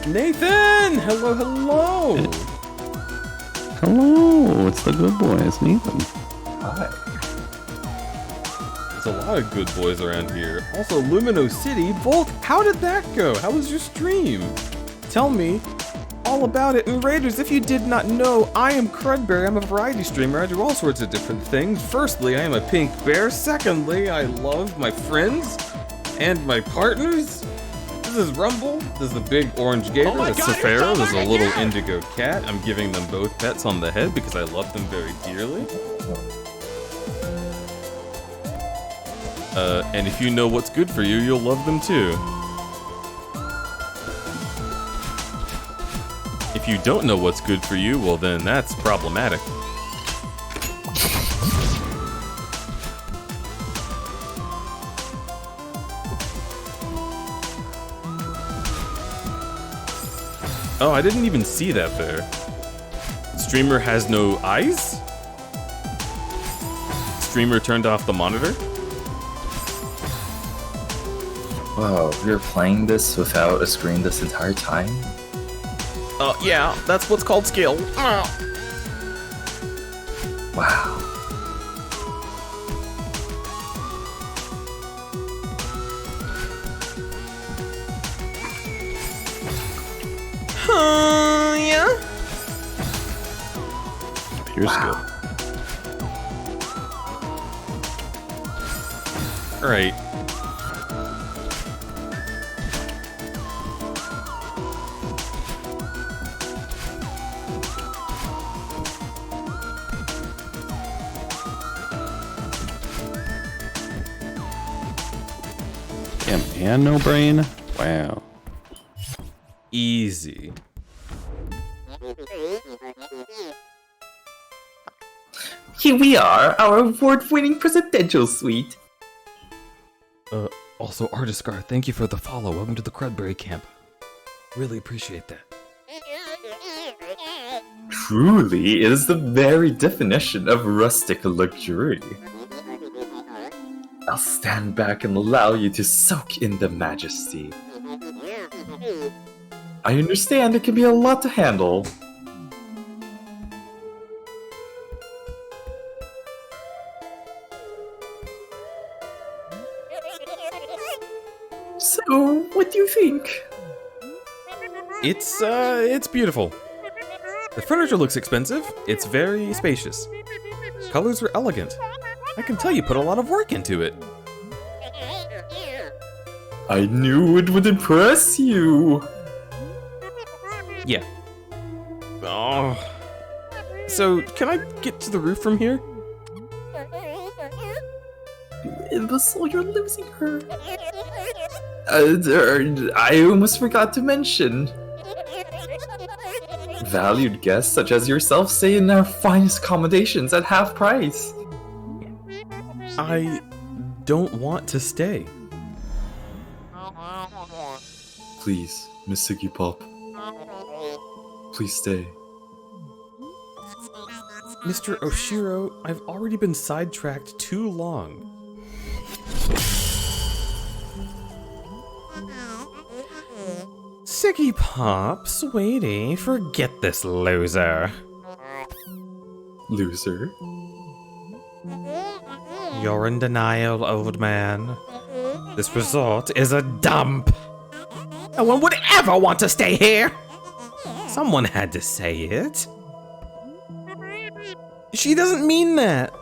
S2: Nathan! Hello, hello!
S3: Hello, it's the good boy, it's Nathan.
S4: Hi.
S2: There's a lot of good boys around here. Also, Lumino City. Volk, how did that go? How was your stream? Tell me all about it. And Raiders, if you did not know, I am Crudberry. I'm a variety streamer. I do all sorts of different things. Firstly, I am a pink bear. Secondly, I love my friends and my partners. This is Rumble. This is the big orange gator. That's Safaro. There's a little indigo cat. I'm giving them both pets on the head because I love them very dearly. And if you know what's good for you, you'll love them too. If you don't know what's good for you, well then that's problematic. Oh, I didn't even see that there. Streamer has no eyes? Streamer turned off the monitor?
S4: Wow, you're playing this without a screen this entire time?
S2: Yeah, that's what's called skill.
S4: Wow.
S2: Yeah?
S3: Pure skill.
S2: Alright.
S3: Damn, and no brain? Wow.
S2: Easy.
S5: Here we are, our award-winning presidential suite.
S2: Also, Artiscar, thank you for the follow. Welcome to the Crudberry camp. Really appreciate that.
S4: Truly, it is the very definition of rustic luxury. I'll stand back and allow you to soak in the majesty. I understand it can be a lot to handle.
S5: So, what do you think?
S2: It's beautiful. The furniture looks expensive. It's very spacious. Colors are elegant. I can tell you put a lot of work into it.
S4: I knew it would impress you.
S2: Yeah. Oh. So, can I get to the roof from here?
S5: Imbecile, you're losing her.
S4: I almost forgot to mention. Valued guests such as yourself stay in our finest accommodations at half price.
S2: I don't want to stay.
S4: Please, Miss Siggy Pop. Please stay.
S2: Mr. Oshiro, I've already been sidetracked too long. Siggy Pop, sweetie, forget this loser.
S4: Loser.
S1: You're in denial, old man. This resort is a dump. No one would ever want to stay here. Someone had to say it. She doesn't mean that.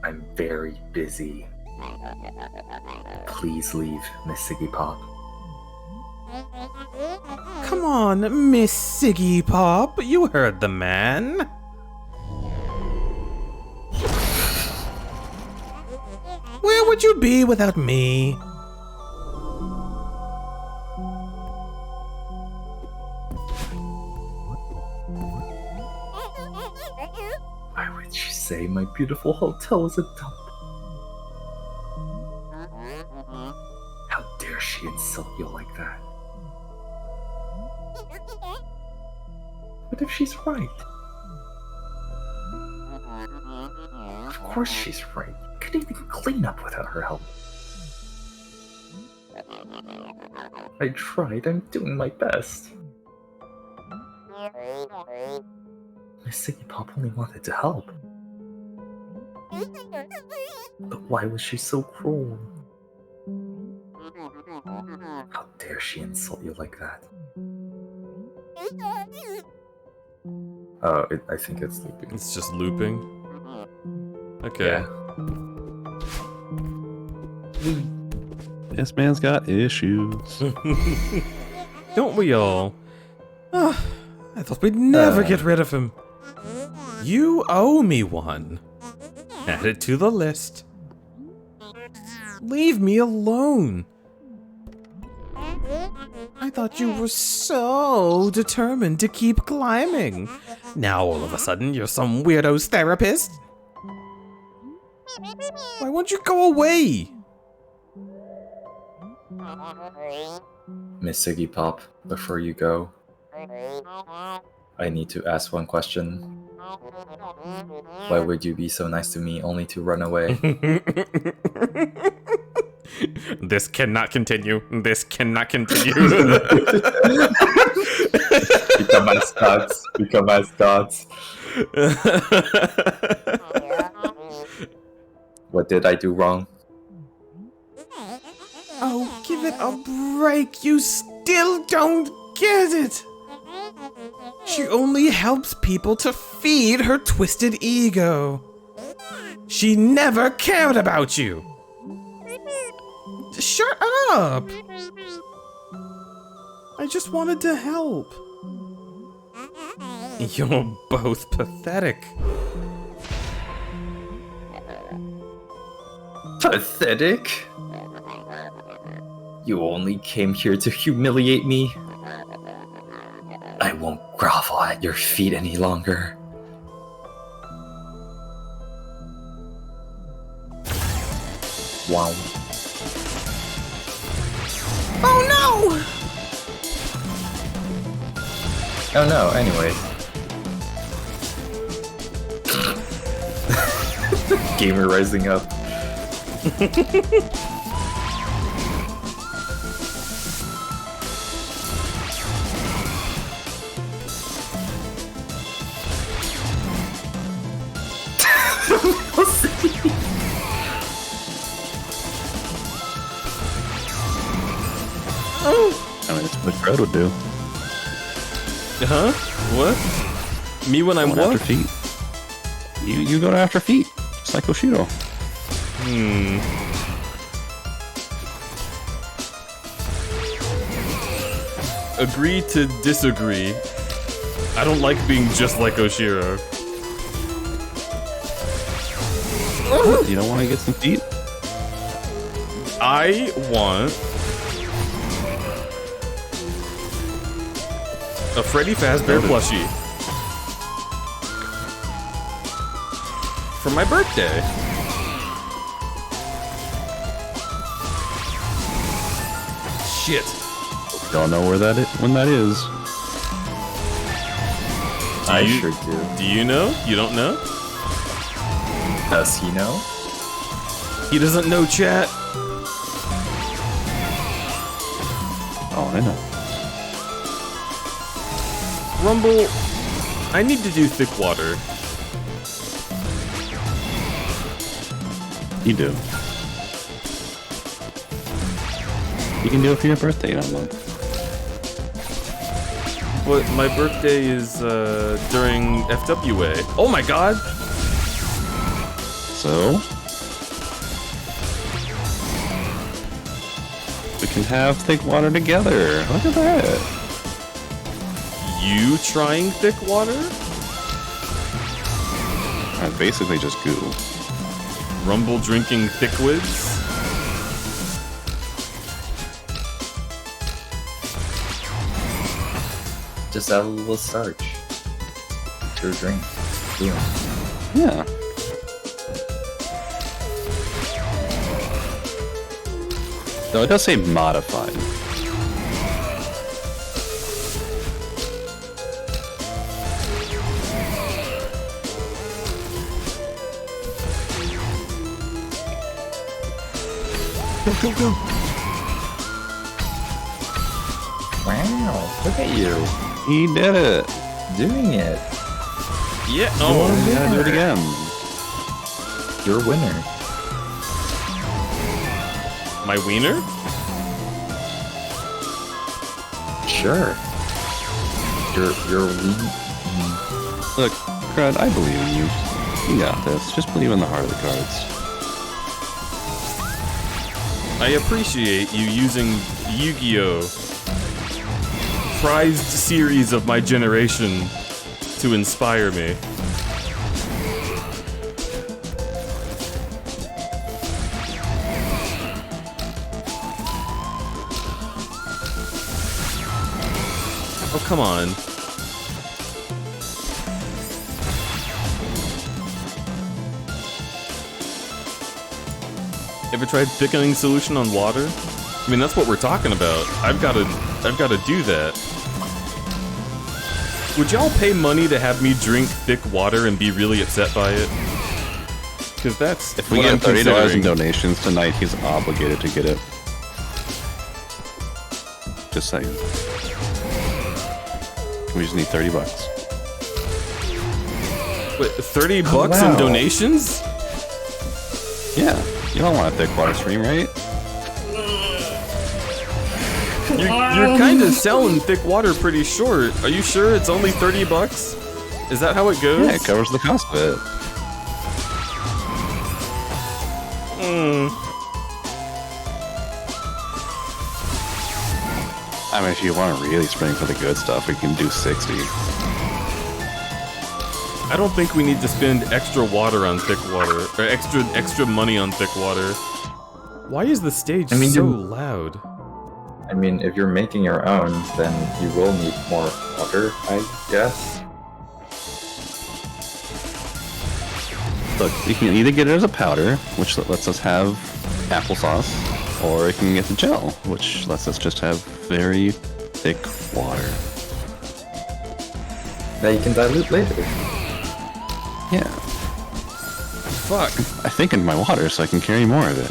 S5: I'm very busy. Please leave, Miss Siggy Pop.
S1: Come on, Miss Siggy Pop. You heard the man. Where would you be without me?
S5: Why would she say my beautiful hotel is a dump? How dare she insult you like that? What if she's right? Of course she's right. You couldn't even clean up without her help. I tried. I'm doing my best. Miss Siggy Pop only wanted to help. But why was she so cruel? How dare she insult you like that? I think it's looping.
S2: It's just looping. Okay.
S5: Yeah.
S3: This man's got issues.
S1: Don't we all? Ah, I thought we'd never get rid of him. You owe me one. Add it to the list. Leave me alone. I thought you were so determined to keep climbing. Now all of a sudden you're some weirdo's therapist? Why won't you go away?
S4: Miss Siggy Pop, before you go, I need to ask one question. Why would you be so nice to me only to run away?
S1: This cannot continue. This cannot continue.
S4: Become mascots. Become mascots. What did I do wrong?
S1: Oh, give it a break. You still don't get it. She only helps people to feed her twisted ego. She never cared about you. Shut up. I just wanted to help. You're both pathetic.
S5: Pathetic? You only came here to humiliate me? I won't grovel at your feet any longer.
S4: Wow.
S1: Oh no!
S4: Oh no, anyway. Gamer rising up.
S3: I mean, that's what Crud would do.
S2: Huh? What? Me when I'm
S3: Going
S2: what?
S3: after feet. You go after feet. Just like Oshiro.
S2: Agree to disagree. I don't like being just like Oshiro.
S3: You don't want to get some feet?
S2: I want a Freddy Fazbear plushie for my birthday. Shit.
S3: Don't know where that is, when that is.
S4: I
S2: you-
S4: sure do.
S2: Do you know? You don't know?
S4: Does he know?
S2: He doesn't know, chat.
S3: Oh, I know.
S2: Rumble, I need to do thick water.
S3: You do. You can do it for your birthday in a month.
S2: But my birthday is during FWA. Oh my god!
S3: So we can have thick water together. Look at that.
S2: You trying thick water?
S3: That's basically just goo.
S2: Rumble drinking thickwids?
S5: Just add a little starch to a drink. Boom.
S3: Yeah. Though it does say modified.
S2: Go, go, go!
S5: Wow, look at you
S3: He did it.
S5: doing it.
S2: Yeah, oh,
S3: Yeah, do it again.
S5: You're a winner.
S2: my wiener?
S5: Sure. You're
S3: Look, Crud, I believe in you. You got this. Just believe in the heart of the cards.
S2: I appreciate you using Yu-Gi-Oh! Prized series of my generation to inspire me. Oh, come on. Ever tried thickening solution on water? I mean, that's what we're talking about. I've got to do that. Would y'all pay money to have me drink thick water and be really upset by it? Because that's
S3: If we
S2: what
S3: get
S2: I'm
S3: $30 in
S2: considering.
S3: donations tonight, he's obligated to get it. Just saying. We just need 30 bucks.
S2: Wait, 30 bucks in
S5: wow.
S2: donations?
S3: Yeah, you don't want a thick water stream, right?
S2: You're kind of selling thick water pretty short. Are you sure it's only 30 bucks? Is that how it goes?
S3: Yeah, it covers the cost of it. I mean, if you want to really spring for the good stuff, we can do 60.
S2: I don't think we need to spend extra water on thick water, or extra money on thick water. Why is the stage
S5: I mean,
S2: so
S5: you're-
S2: loud?
S5: I mean, if you're making your own, then you will need more water, I guess.
S3: Look, you can either get it as a powder, which lets us have applesauce, or you can get the gel, which lets us just have very thick water.
S5: That you can dilute later.
S3: Yeah,
S2: Fuck.
S3: I think in my water so I can carry more of it.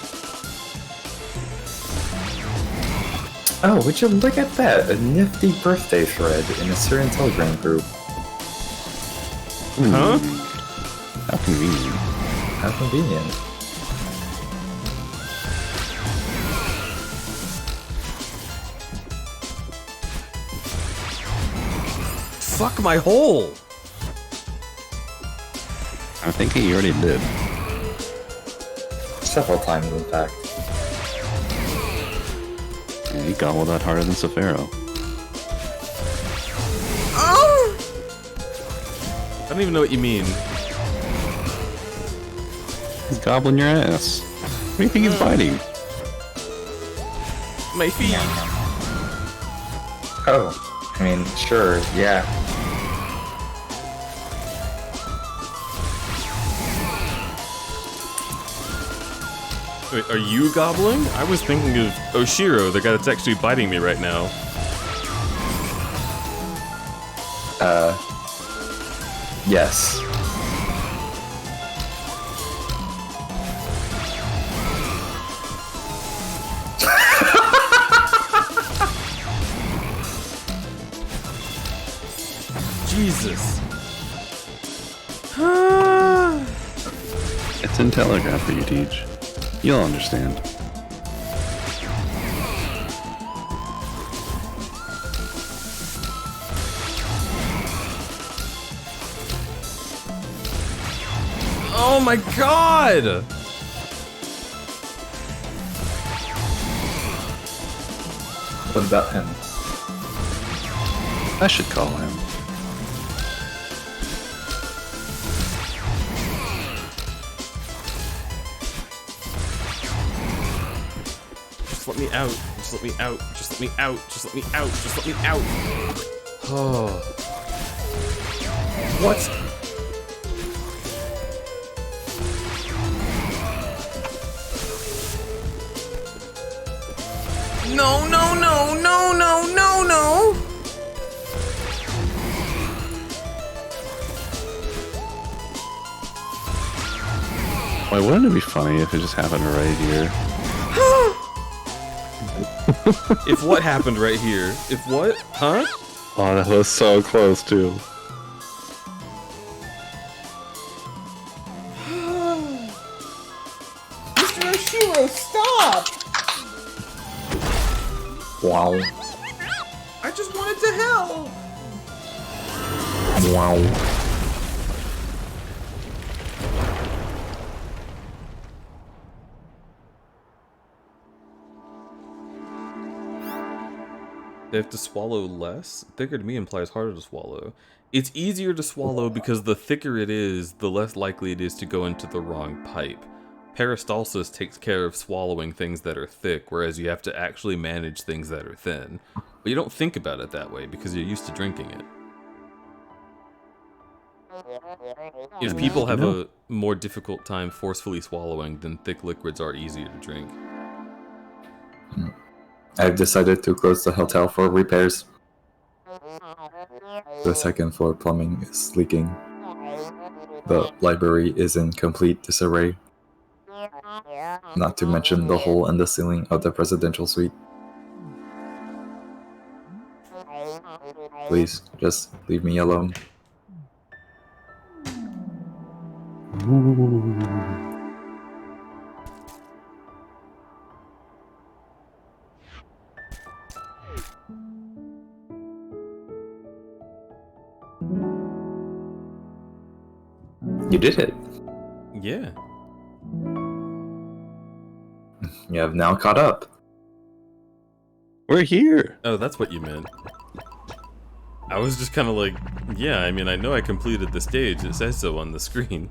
S5: Oh, would you look at that? A nifty birthday thread in a certain Telegram group.
S2: Huh?
S3: How convenient.
S5: How convenient.
S2: Fuck my hole!
S3: I'm thinking you already did.
S5: Several times, in fact.
S3: Yeah, you gobbled that harder than Safaro.
S7: Oh!
S2: I don't even know what you mean.
S3: He's gobbling your ass. What do you think he's biting?
S2: My feet.
S5: Oh, I mean, sure, yeah.
S2: Wait, are you gobbling? I was thinking of Oshiro, the guy that's actually biting me right now.
S5: Yes.
S2: Jesus.
S3: It's in Telegram for you, Teach. You'll understand.
S2: Oh my god!
S4: What about him?
S3: I should call him.
S2: Just let me out. Just let me out. Just let me out. Just let me out. Just let me out. Oh. What?
S1: No, no, no, no, no, no, no!
S3: Why wouldn't it be funny if it just happened right here?
S2: If what happened right here? If what? Huh?
S3: Oh, that was so close too.
S1: Mr. Oshiro, stop!
S4: Wow.
S1: I just wanted to help!
S4: Wow.
S2: They have to swallow less? Thicker to me implies harder to swallow. It's easier to swallow because the thicker it is, the less likely it is to go into the wrong pipe. Peristalsis takes care of swallowing things that are thick, whereas you have to actually manage things that are thin. But you don't think about it that way because you're used to drinking it. If people have a more difficult time forcefully swallowing, then thick liquids are easier to drink.
S4: I've decided to close the hotel for repairs. The second floor plumbing is leaking. The library is in complete disarray. Not to mention the hole in the ceiling of the presidential suite. Please, just leave me alone. You did it.
S2: Yeah.
S4: You have now caught up.
S3: We're here.
S2: Oh, that's what you meant. I was just kind of like, yeah, I mean, I know I completed the stage. It says so on the screen.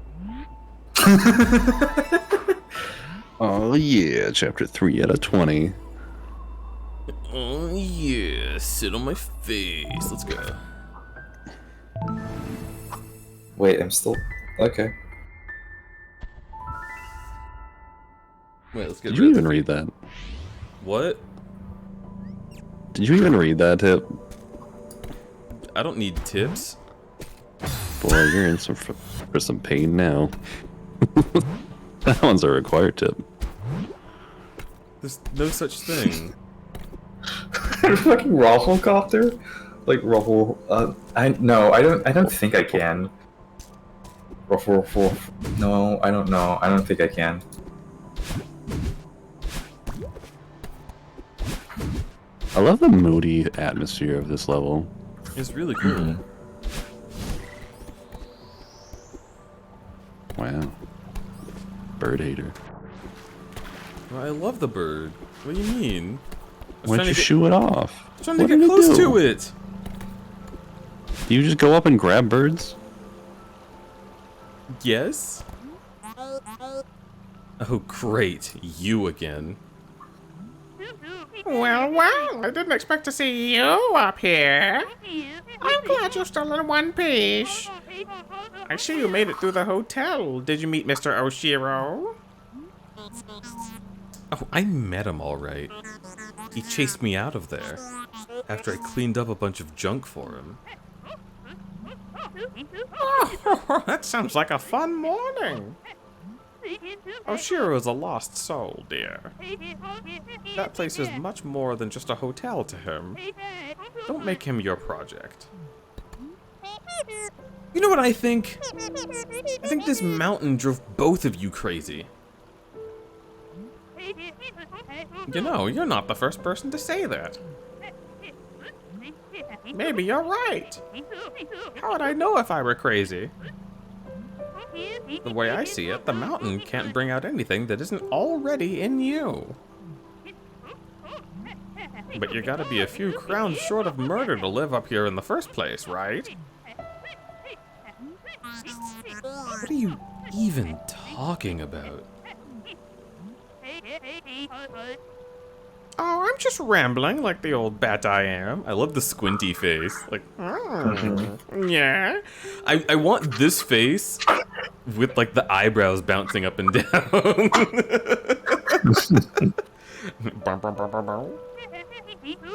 S3: Oh yeah, chapter 3 out of 20.
S2: Oh, yeah. Sit on my face. Let's go.
S4: Wait, I'm still... Okay.
S2: Wait, let's get
S3: Did you even read that?
S2: What?
S3: Did you even read that, Tip?
S2: I don't need tips.
S3: Boy, you're in some for some pain now. That one's a required tip.
S2: There's no such thing.
S4: Fucking Rafflecopter? Like Ruffle... I don't think I can. Ruffle... No, I don't know. I don't think I can.
S3: I love the moody atmosphere of this level.
S2: It's really cool.
S3: Wow. Bird hater.
S2: Well, I love the bird. What do you mean?
S3: Why don't you shoo it off?
S2: I'm trying to get close to it.
S3: Do you just go up and grab birds?
S2: Yes? Oh, great. You again.
S1: Well, well, I didn't expect to see you up here. I'm glad you're still in one piece. I see you made it through the hotel. Did you meet Mr. Oshiro?
S2: Oh, I met him all right. He chased me out of there after I cleaned up a bunch of junk for him.
S1: Oh, that sounds like a fun morning. Oshiro is a lost soul, dear. That place is much more than just a hotel to him. Don't make him your project.
S2: You know what I think? I think this mountain drove both of you crazy.
S1: You know, you're not the first person to say that. Maybe you're right. How would I know if I were crazy? The way I see it, the mountain can't bring out anything that isn't already in you. But you gotta be a few crowns short of murder to live up here in the first place, right?
S2: What are you even talking about?
S1: Oh, I'm just rambling like the old bat I am.
S2: I love the squinty face. Like,
S1: Yeah?
S2: I want this face with like the eyebrows bouncing up and down.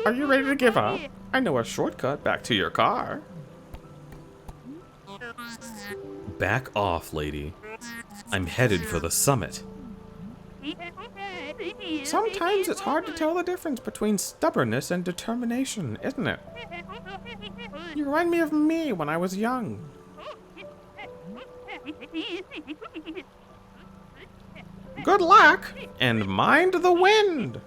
S1: Are you ready to give up? I know a shortcut back to your car.
S2: Back off, lady. I'm headed for the summit.
S1: Sometimes it's hard to tell the difference between stubbornness and determination, isn't it? You remind me of me when I was young. Good luck, and mind the wind!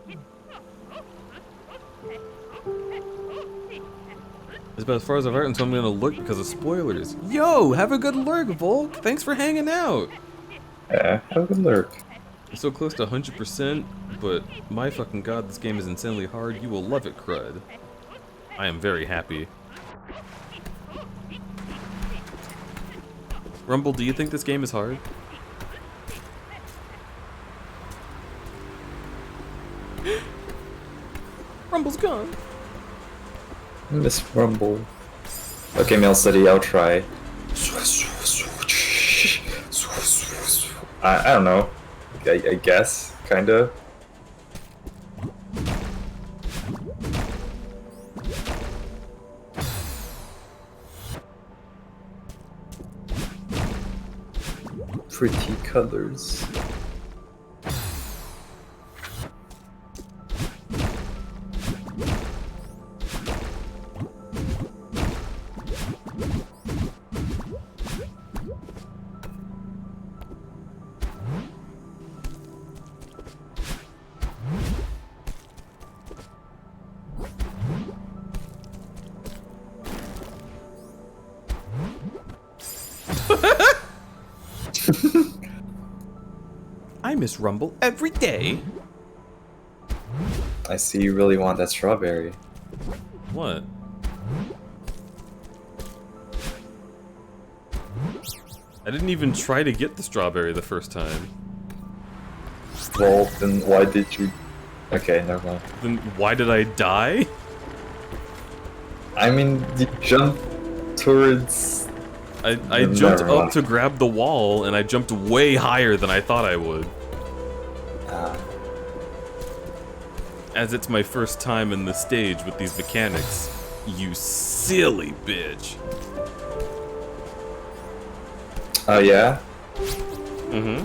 S2: That's about as far as I've heard, so I'm gonna look because of spoilers. Yo, have a good lurk, Volk. Thanks for hanging out.
S4: Yeah, have a good lurk.
S2: I'm so close to 100%, but my fucking god, this game is insanely hard. You will love it, Crud. I am very happy. Rumble, do you think this game is hard? Rumble's gone.
S4: Miss Rumble. Okay, Mail City, I'll try. I don't know. I guess, kinda. Pretty colors.
S2: I miss Rumble every day.
S4: I see you really want that strawberry.
S2: What? I didn't even try to get the strawberry the first time.
S4: Well, then why did you... Okay, never mind.
S2: Then why did I die?
S4: I mean, you jumped towards...
S2: I jumped up to grab the wall, and I jumped way higher than I thought I would. As it's my first time in the stage with these mechanics. You silly bitch.
S4: Oh, yeah?
S2: Mm-hmm.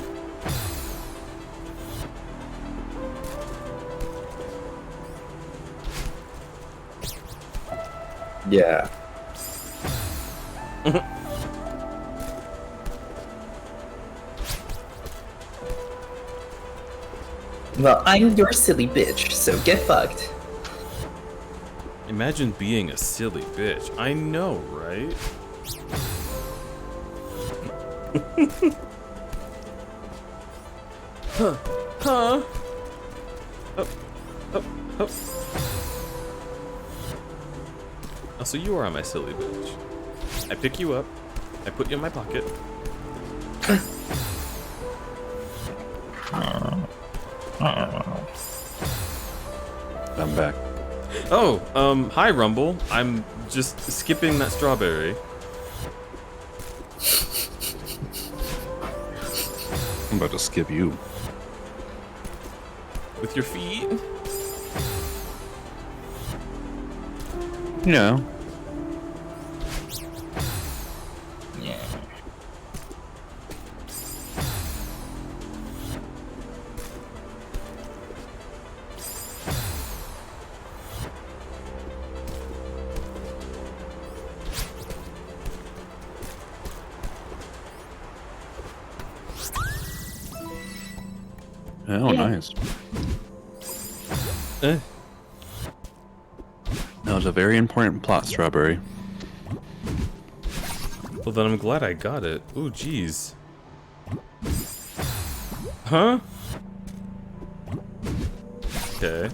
S4: Yeah. Well, I'm your silly bitch, so get fucked.
S2: Imagine being a silly bitch. I know, right? Huh. Huh. Up. Up. Up. Oh, so you are my silly bitch. I pick you up. I put you in my pocket.
S3: I'm back.
S2: Oh, hi Rumble. I'm just skipping that strawberry.
S3: I'm about to skip you.
S2: With your feet?
S3: No. Oh, nice.
S2: Eh.
S3: That was a very important plot, Strawberry.
S2: Well, then I'm glad I got it. Ooh, jeez. Huh? Okay.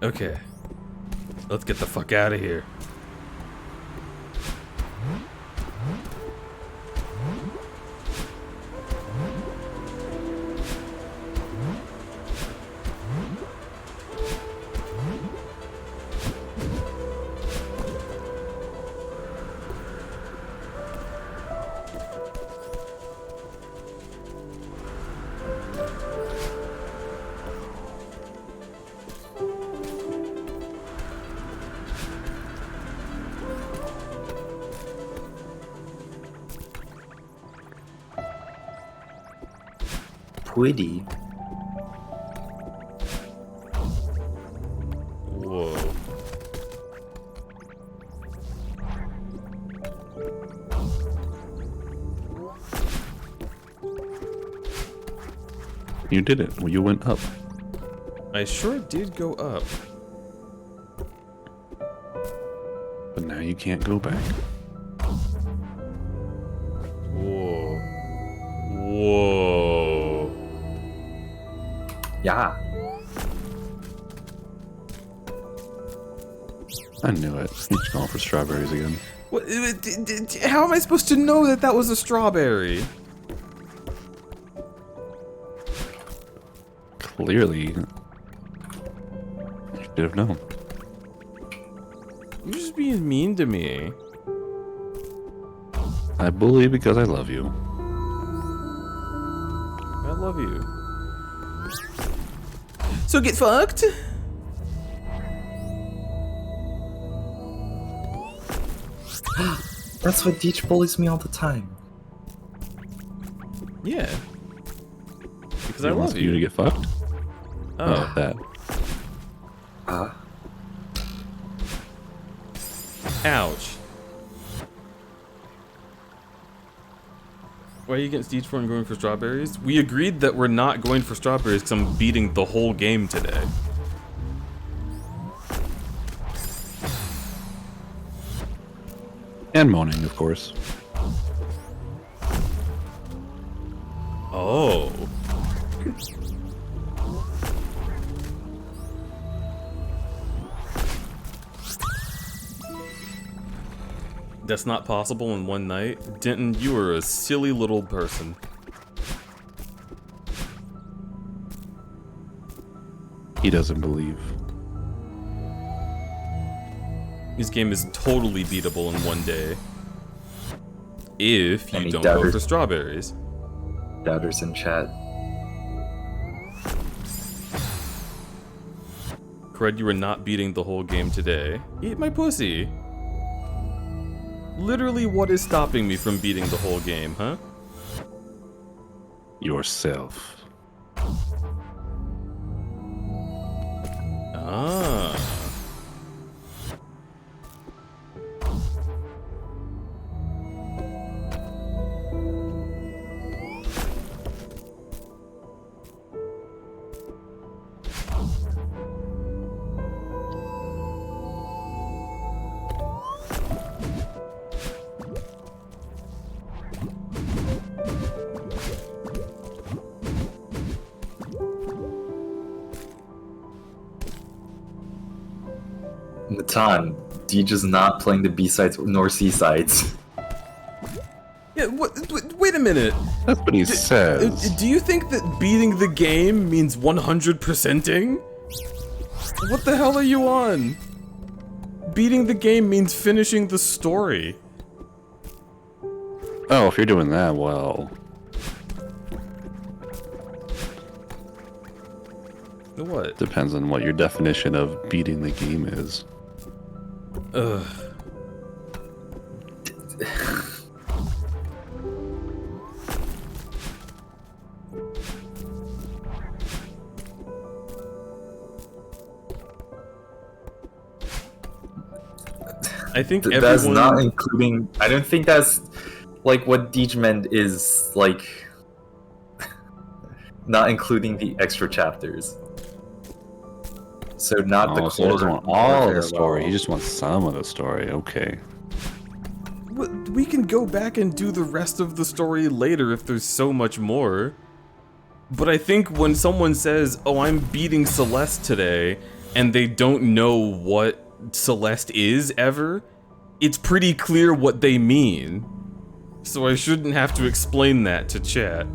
S2: Okay. Let's get the fuck out of here.
S5: Pretty.
S2: Whoa.
S3: You did it. You went up.
S2: I sure did go up.
S3: But now you can't go back.
S2: Whoa. Whoa.
S5: Yeah.
S3: I knew it. He's going for strawberries again.
S2: What, how am I supposed to know that that was a strawberry?
S3: Clearly, you should have known.
S2: You're just being mean to me.
S3: I bully because I love you.
S2: I love you. So get fucked?
S5: That's why Deech bullies me all the time.
S2: Yeah. Because I
S3: He
S2: love
S3: wants you to
S2: you.
S3: get fucked? Oh, that.
S2: Ouch. Why are you against each one going for strawberries? We agreed that we're not going for strawberries because I'm beating the whole game today.
S3: And moaning, of course.
S2: Oh. That's not possible in one night? Denton, you are a silly little person.
S3: He doesn't believe.
S2: This game is totally beatable in one day. If you
S5: Any
S2: don't go
S5: doubters?
S2: for strawberries.
S5: Doubters in chat.
S2: Crud, you are not beating the whole game today. Eat my pussy. Literally, what is stopping me from beating the whole game, huh?
S3: Yourself.
S2: Ah.
S5: Natan, Deej is not playing the B-sides nor C-sides.
S2: Yeah, wait a minute.
S3: That's what he says.
S2: Do you think that beating the game means 100%ing? What the hell are you on? Beating the game means finishing the story.
S3: Oh, if you're doing that, well...
S2: What?
S3: Depends on what your definition of beating the game is.
S2: Ugh. I think everyone...
S5: That's not including... I don't think that's, like, what Deej meant is, like... not including the extra chapters. So not the
S3: Oh, so he doesn't want all of the story,
S5: level.
S3: he just wants some of the story, okay.
S2: We can go back and do the rest of the story later if there's so much more. But I think when someone says, oh, I'm beating Celeste today, and they don't know what Celeste is ever, it's pretty clear what they mean. So I shouldn't have to explain that to chat.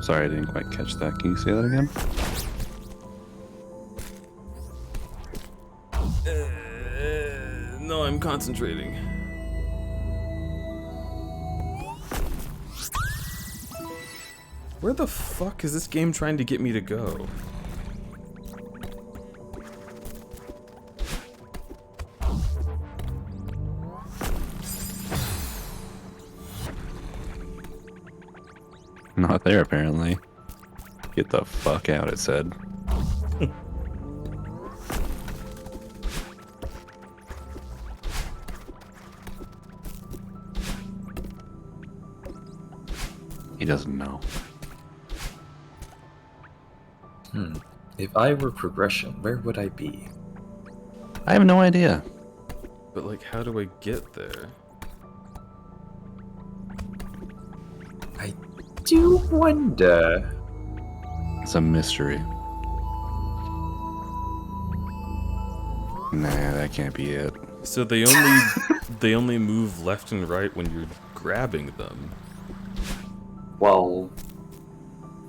S3: Sorry, I didn't quite catch that. Can you say that again?
S2: No, I'm concentrating. Where the fuck is this game trying to get me to go?
S3: Not there, apparently. Get the fuck out, it said. He doesn't know.
S5: If I were progression, where would I be?
S3: I have no idea.
S2: But like, how do I get there?
S5: I do wonder.
S3: It's a mystery. Nah, that can't be it.
S2: So they only move left and right when you're grabbing them.
S4: Well,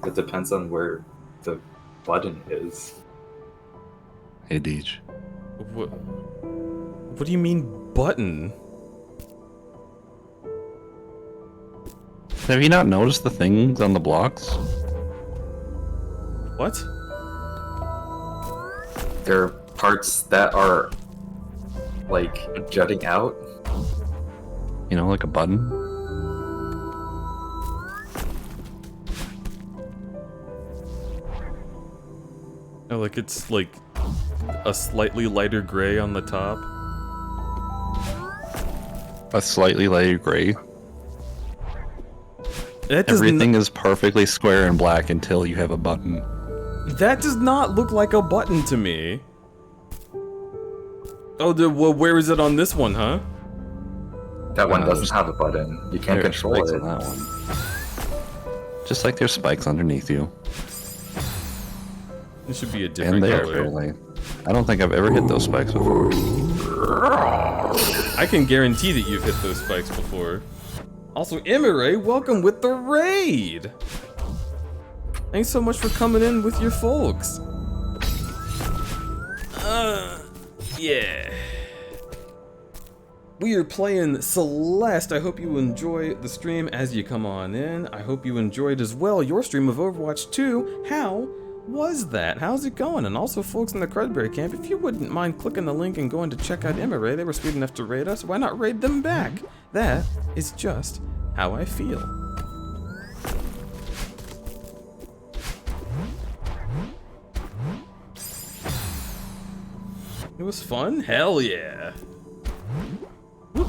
S4: it depends on where the button is.
S3: Hey, Deej.
S2: What do you mean button?
S3: Have you not noticed the things on the blocks?
S2: What?
S5: There are parts that are, like, jutting out.
S3: You know, like a button?
S2: Oh, like it's like a slightly lighter gray on the top.
S3: A slightly lighter gray.
S2: That does
S3: Everything is perfectly square and black until you have a button.
S2: That does not look like a button to me. Oh, well, where is it on this one, huh?
S5: That one doesn't
S3: just-
S5: have a button. You can't
S3: There are
S5: control
S3: spikes
S5: it.
S3: on that one. Just like there's spikes underneath you.
S2: It should be a different
S3: And there,
S2: color.
S3: apparently. I don't think I've ever hit those spikes before.
S2: I can guarantee that you've hit those spikes before. Also, Emire, welcome with the raid! Thanks so much for coming in with your folks. Yeah. We are playing Celeste. I hope you enjoy the stream as you come on in. I hope you enjoyed as well your stream of Overwatch 2. How was that? How's it going? And also, folks in the Crudberry camp, if you wouldn't mind clicking the link and going to check out Emire, they were sweet enough to raid us. Why not raid them back? That is just how I feel. It was fun? Hell yeah. Whoop.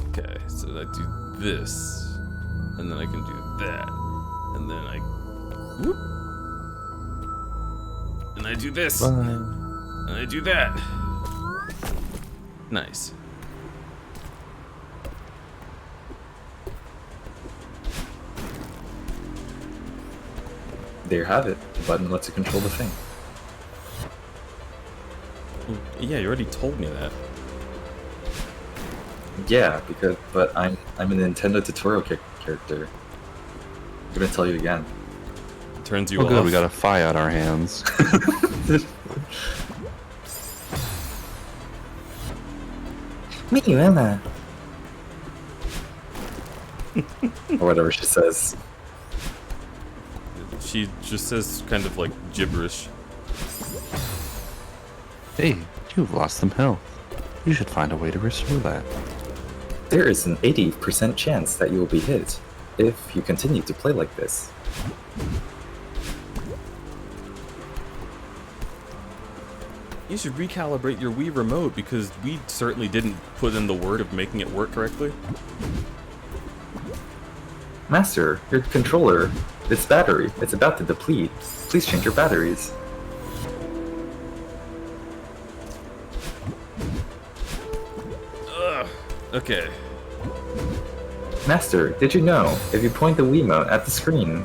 S2: Okay, so I do this, and then I can do that, and then I, whoop, and I do this, and I do that. Nice.
S5: There you have it. The button lets you control the thing.
S2: Yeah, you already told me that.
S5: Yeah, but I'm a Nintendo tutorial character. I'm gonna tell you again.
S2: It turns you
S3: Oh, good,
S2: off.
S3: we got a fight on our hands.
S5: Me, Emma. Or whatever she says.
S2: She just says kind of like gibberish.
S3: Hey, you've lost some health. You should find a way to restore that.
S5: There is an 80% chance that you will be hit if you continue to play like this.
S2: You should recalibrate your Wii remote because we certainly didn't put in the work of making it work correctly.
S5: Master, your controller, its battery, it's about to deplete. Please change your batteries.
S2: Okay.
S5: Master, did you know, if you point the Wiimote at the screen,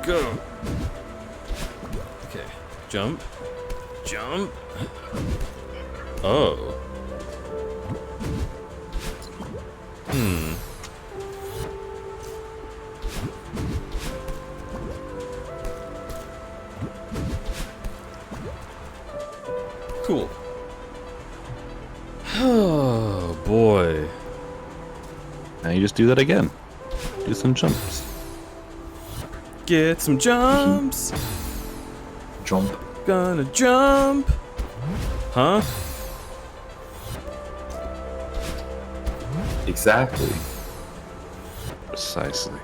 S2: Go. Okay. Jump. Jump. Oh. Cool. Oh boy.
S3: Now you just do that again. Do some jumps.
S2: Get some jumps.
S5: jump.
S2: Gonna jump. Huh?
S5: Exactly.
S3: Precisely.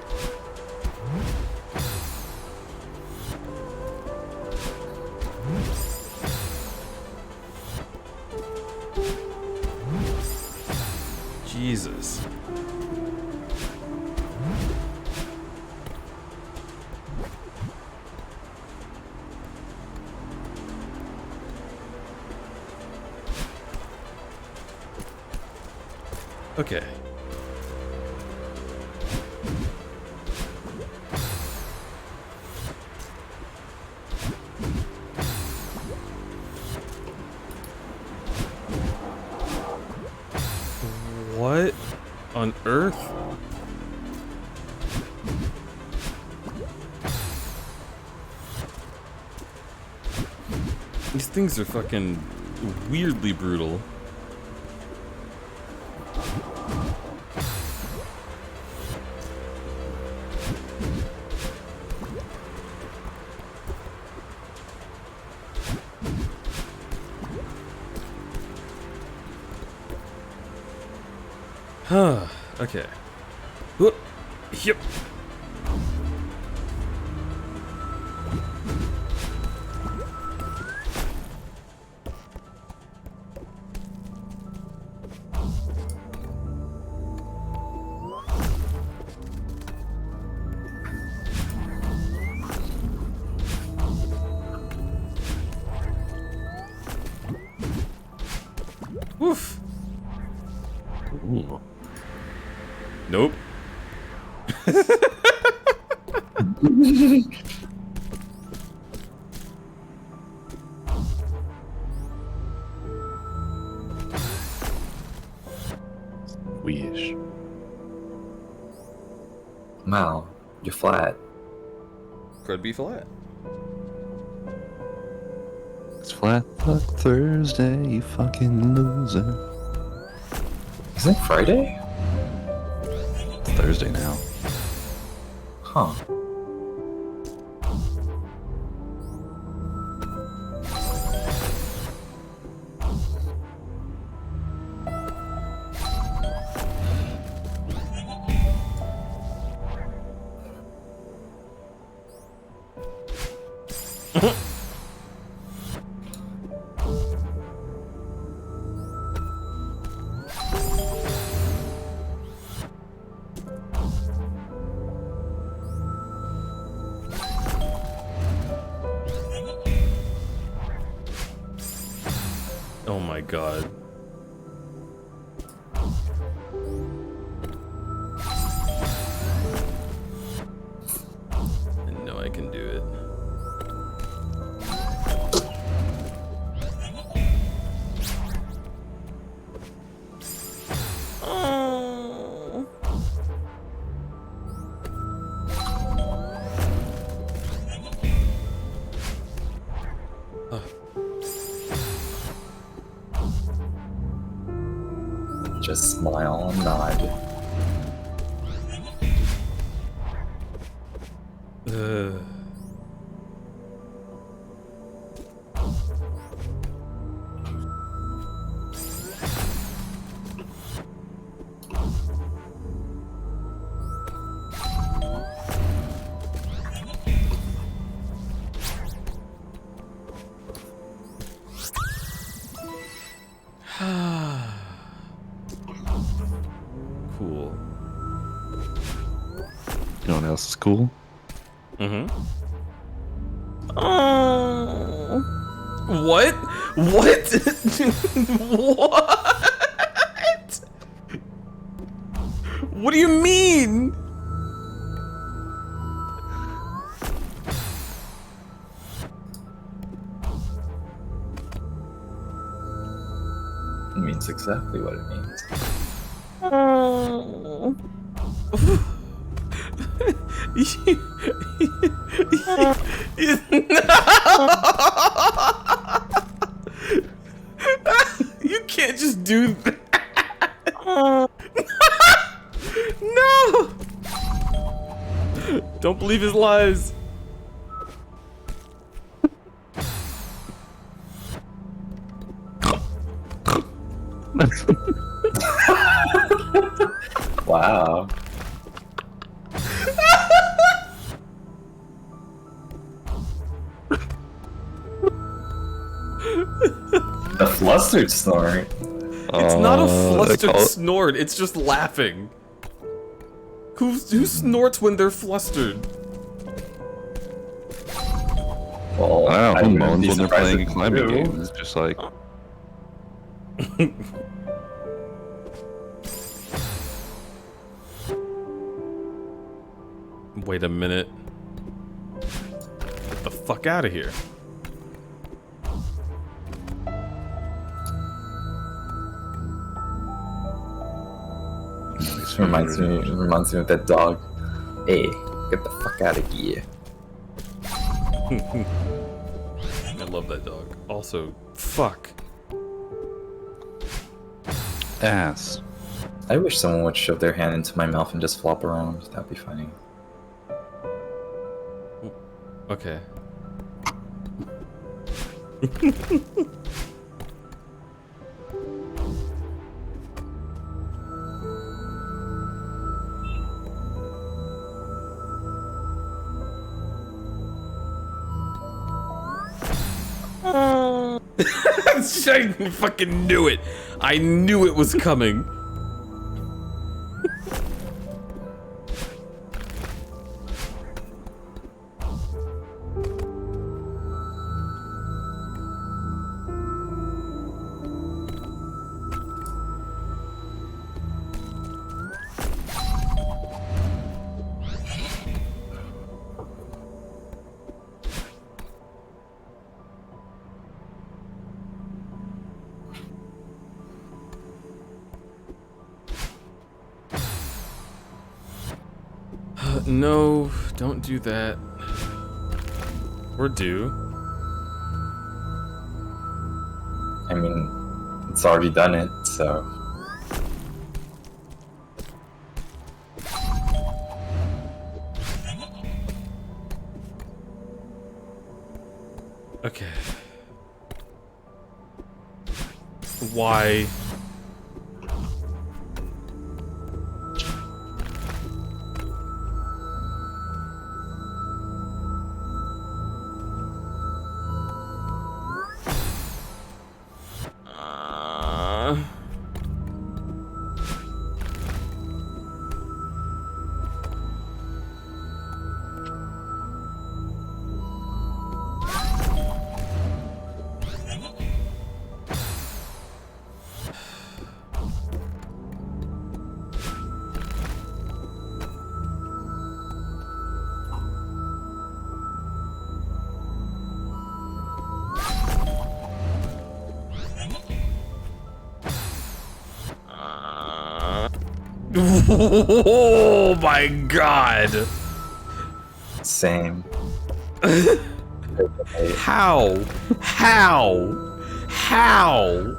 S2: Jesus. Okay. What on earth? These things are fucking weirdly brutal. Huh. Okay. Whoop. Yep. Woof.
S3: Ooh.
S2: Nope.
S3: Weeish.
S5: Wow, you're flat.
S2: Could be flat.
S3: It's Flat Fuck Thursday, you fucking loser.
S5: Isn't it Friday?
S3: It's Thursday now.
S5: Huh.
S2: Oh my god.
S4: smile and nod.
S2: Cool.
S3: You know what else is cool?
S2: Mm-hmm. Oh. What? What? What? What do you mean?
S4: It means exactly what it means.
S2: Oh. You can't just do that. No. Don't believe his lies.
S4: Wow. The flustered snort.
S2: It's not a flustered
S3: call it-
S2: snort, it's just laughing. Who snorts when they're flustered?
S4: Well,
S3: I don't know. Who
S4: wouldn't
S3: moans
S4: be
S3: when they're
S4: surprised
S3: playing
S4: if
S3: a
S4: you
S3: climbing
S4: do.
S3: game? It's just like,
S2: Wait a minute. Get the fuck out of here.
S4: This reminds me of that dog. Hey, get the fuck out of here.
S2: I love that dog. Also, fuck.
S3: ass.
S4: I wish someone would shove their hand into my mouth and just flop around. That'd be funny.
S2: Okay. I fucking knew it. I knew it was coming. No, don't do that. Or do.
S4: I mean, it's already done it, so.
S2: Okay. Why? Oh my god!
S4: Same.
S2: How? How? How?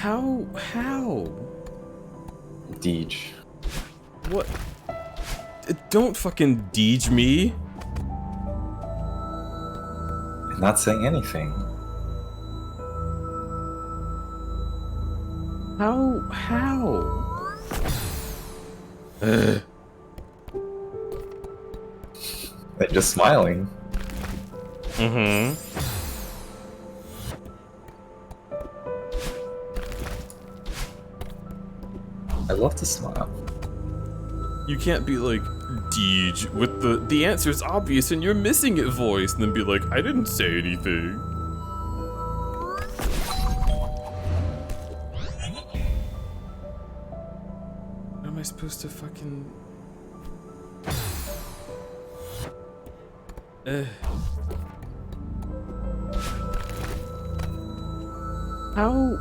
S2: How?
S4: Deej.
S2: What? Don't fucking deej me.
S4: I'm not saying anything.
S2: How?
S4: They're just smiling.
S2: Mm-hmm.
S4: I love to smile.
S2: You can't be like, Deej, with the answer's obvious and you're missing it voice, and then be like, I didn't say anything. How am I supposed to fucking... How?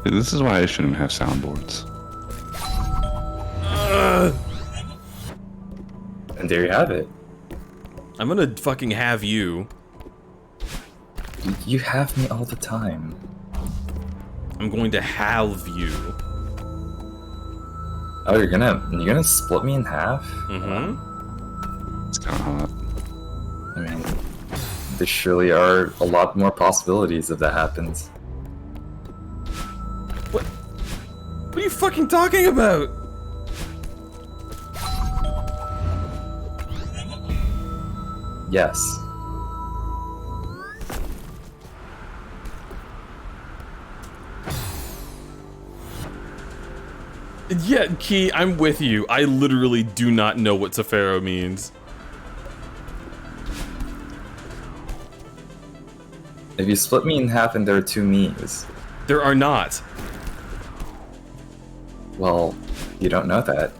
S3: This is why I shouldn't have soundboards.
S4: And there you have it.
S2: I'm gonna fucking have you.
S4: You have me all the time.
S2: I'm going to have you.
S4: Oh, you're gonna split me in half?
S2: Mm-hmm.
S3: It's kind of hot.
S4: I mean, there surely are a lot more possibilities if that happens.
S2: What are you fucking talking about?
S4: Yes.
S2: Yeah, Key, I'm with you. I literally do not know what Sefero means.
S4: If you split me in half and there are two me's,
S2: There are not.
S4: well, you don't know that.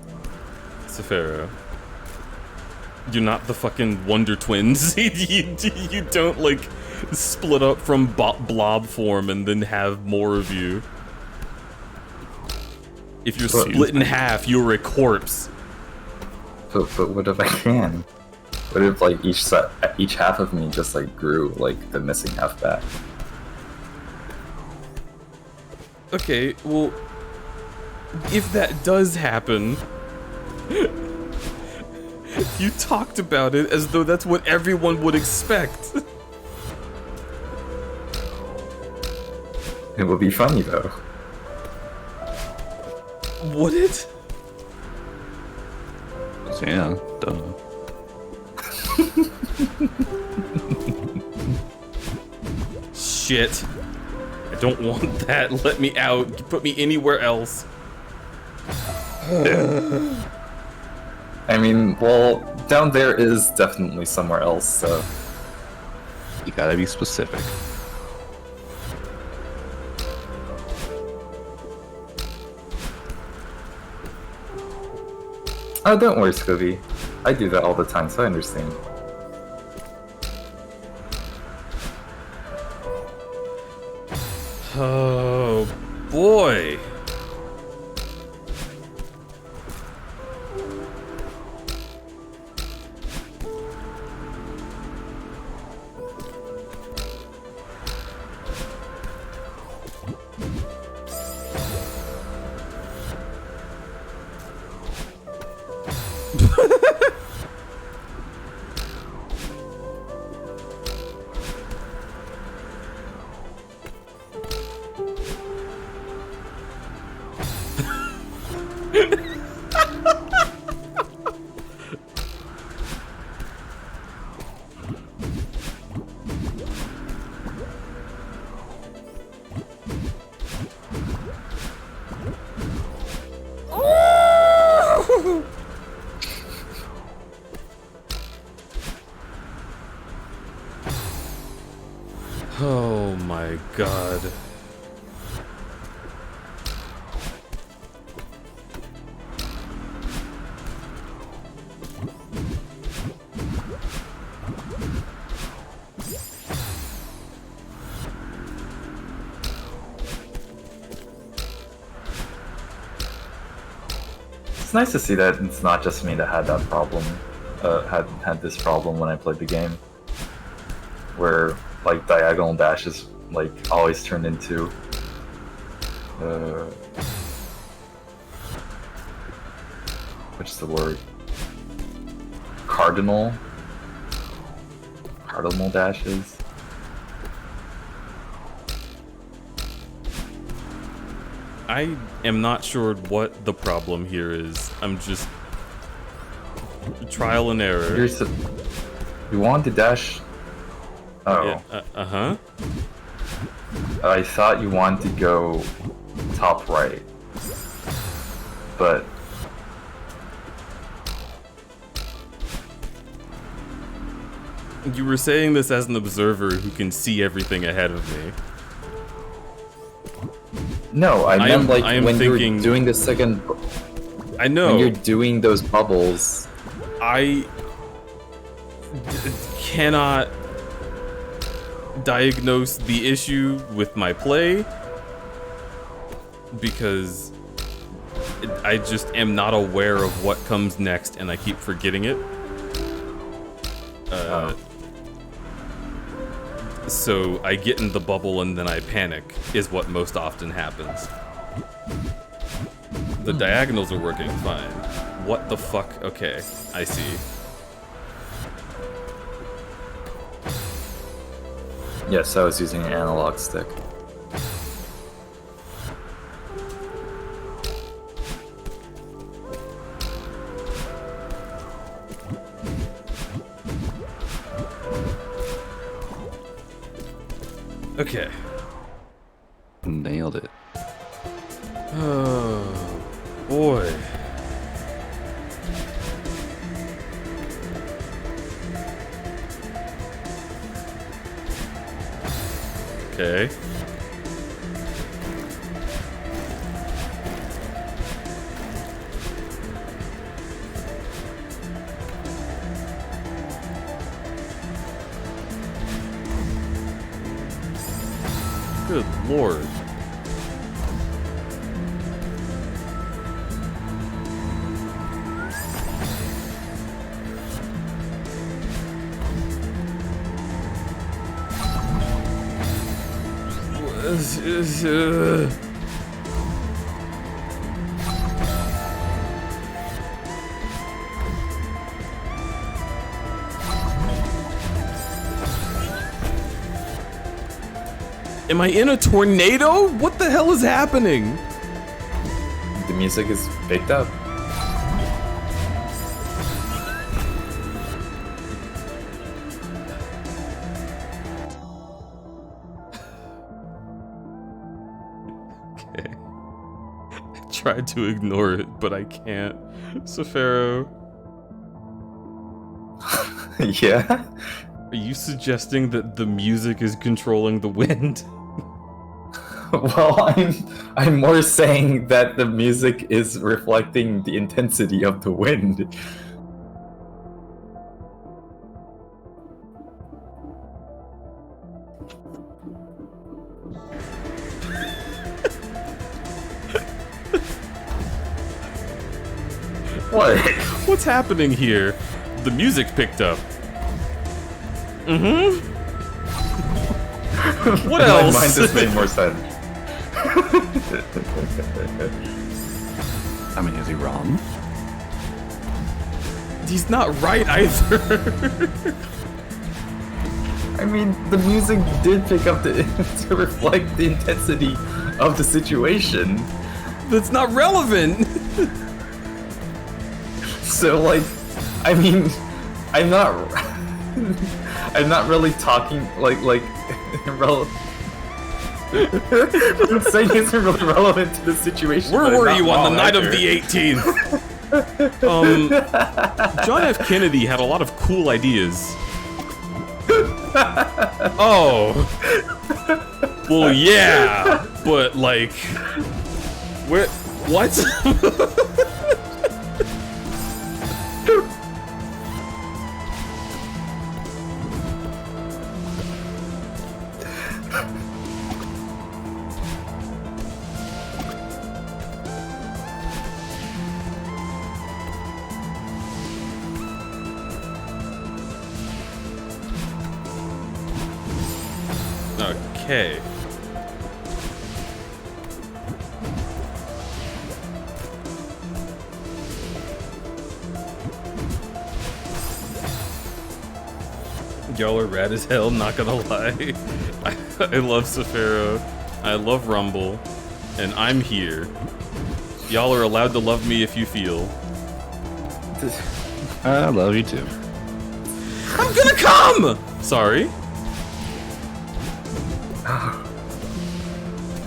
S2: Sefero. You're not the fucking Wonder Twins. you don't, like, split up from blob form and then have more of you. If you're split in half, you're a corpse.
S4: But what if I can? What if like each half of me just like grew like the missing half back?
S2: Okay, well, if that does happen, you talked about it as though that's what everyone would expect.
S4: It would be funny though.
S2: Would it?
S3: So, yeah, duh.
S2: Shit. I don't want that. Let me out. Put me anywhere else.
S4: I mean, well, down there is definitely somewhere else, so...
S3: You gotta be specific.
S4: Oh, don't worry, Scooby. I do that all the time, so I understand.
S2: Oh, boy. Oh my god.
S5: It's nice to see that it's not just me that had that problem. Had this problem when I played the game, where like diagonal dashes like always turned into what's the word? Cardinal dashes.
S2: I am not sure what the problem here is. I'm just trial and error.
S5: You want to dash? Oh.
S2: Yeah, uh-huh.
S5: I thought you wanted to go top right, but
S2: You were saying this as an observer who can see everything ahead of me.
S5: no, I meant like when
S2: thinking,
S5: you're doing the second.
S2: I know.
S5: When you're doing those bubbles.
S2: I cannot diagnose the issue with my play because I just am not aware of what comes next and I keep forgetting it. So I get in the bubble and then I panic is what most often happens. The diagonals are working fine. What the fuck? Okay, I see.
S5: Yes, I was using an analog stick.
S2: Okay.
S3: Nailed it.
S2: Oh, boy. Okay. Good lord. Am I in a tornado? What the hell is happening?
S5: The music is picked up.
S2: Okay. I tried to ignore it, but I can't. Safaro,
S5: Yeah?
S2: are you suggesting that the music is controlling the wind?
S5: Well, I'm more saying that the music is reflecting the intensity of the wind. What?
S2: What's happening here? The music picked up. Mm-hmm. What
S5: In
S2: else?
S5: my mind, this made more sense.
S3: I mean, is he wrong?
S2: He's not right either.
S5: I mean, the music did pick up to reflect the intensity of the situation.
S2: That's not relevant.
S5: So, like, I mean, I'm not really talking like what I'm saying isn't really relevant to the situation.
S2: Where
S5: but
S2: were
S5: I'm
S2: you
S5: not
S2: on the
S5: wrong
S2: night of
S5: either.
S2: the 18th? John F. Kennedy had a lot of cool ideas. Oh. Well, yeah, but like, where? What? okay. Y'all are rad as hell, not gonna lie. I love Sephiro, I love Rumble, and I'm here. Y'all are allowed to love me if you feel.
S3: I love you too.
S2: I'm gonna come! Sorry.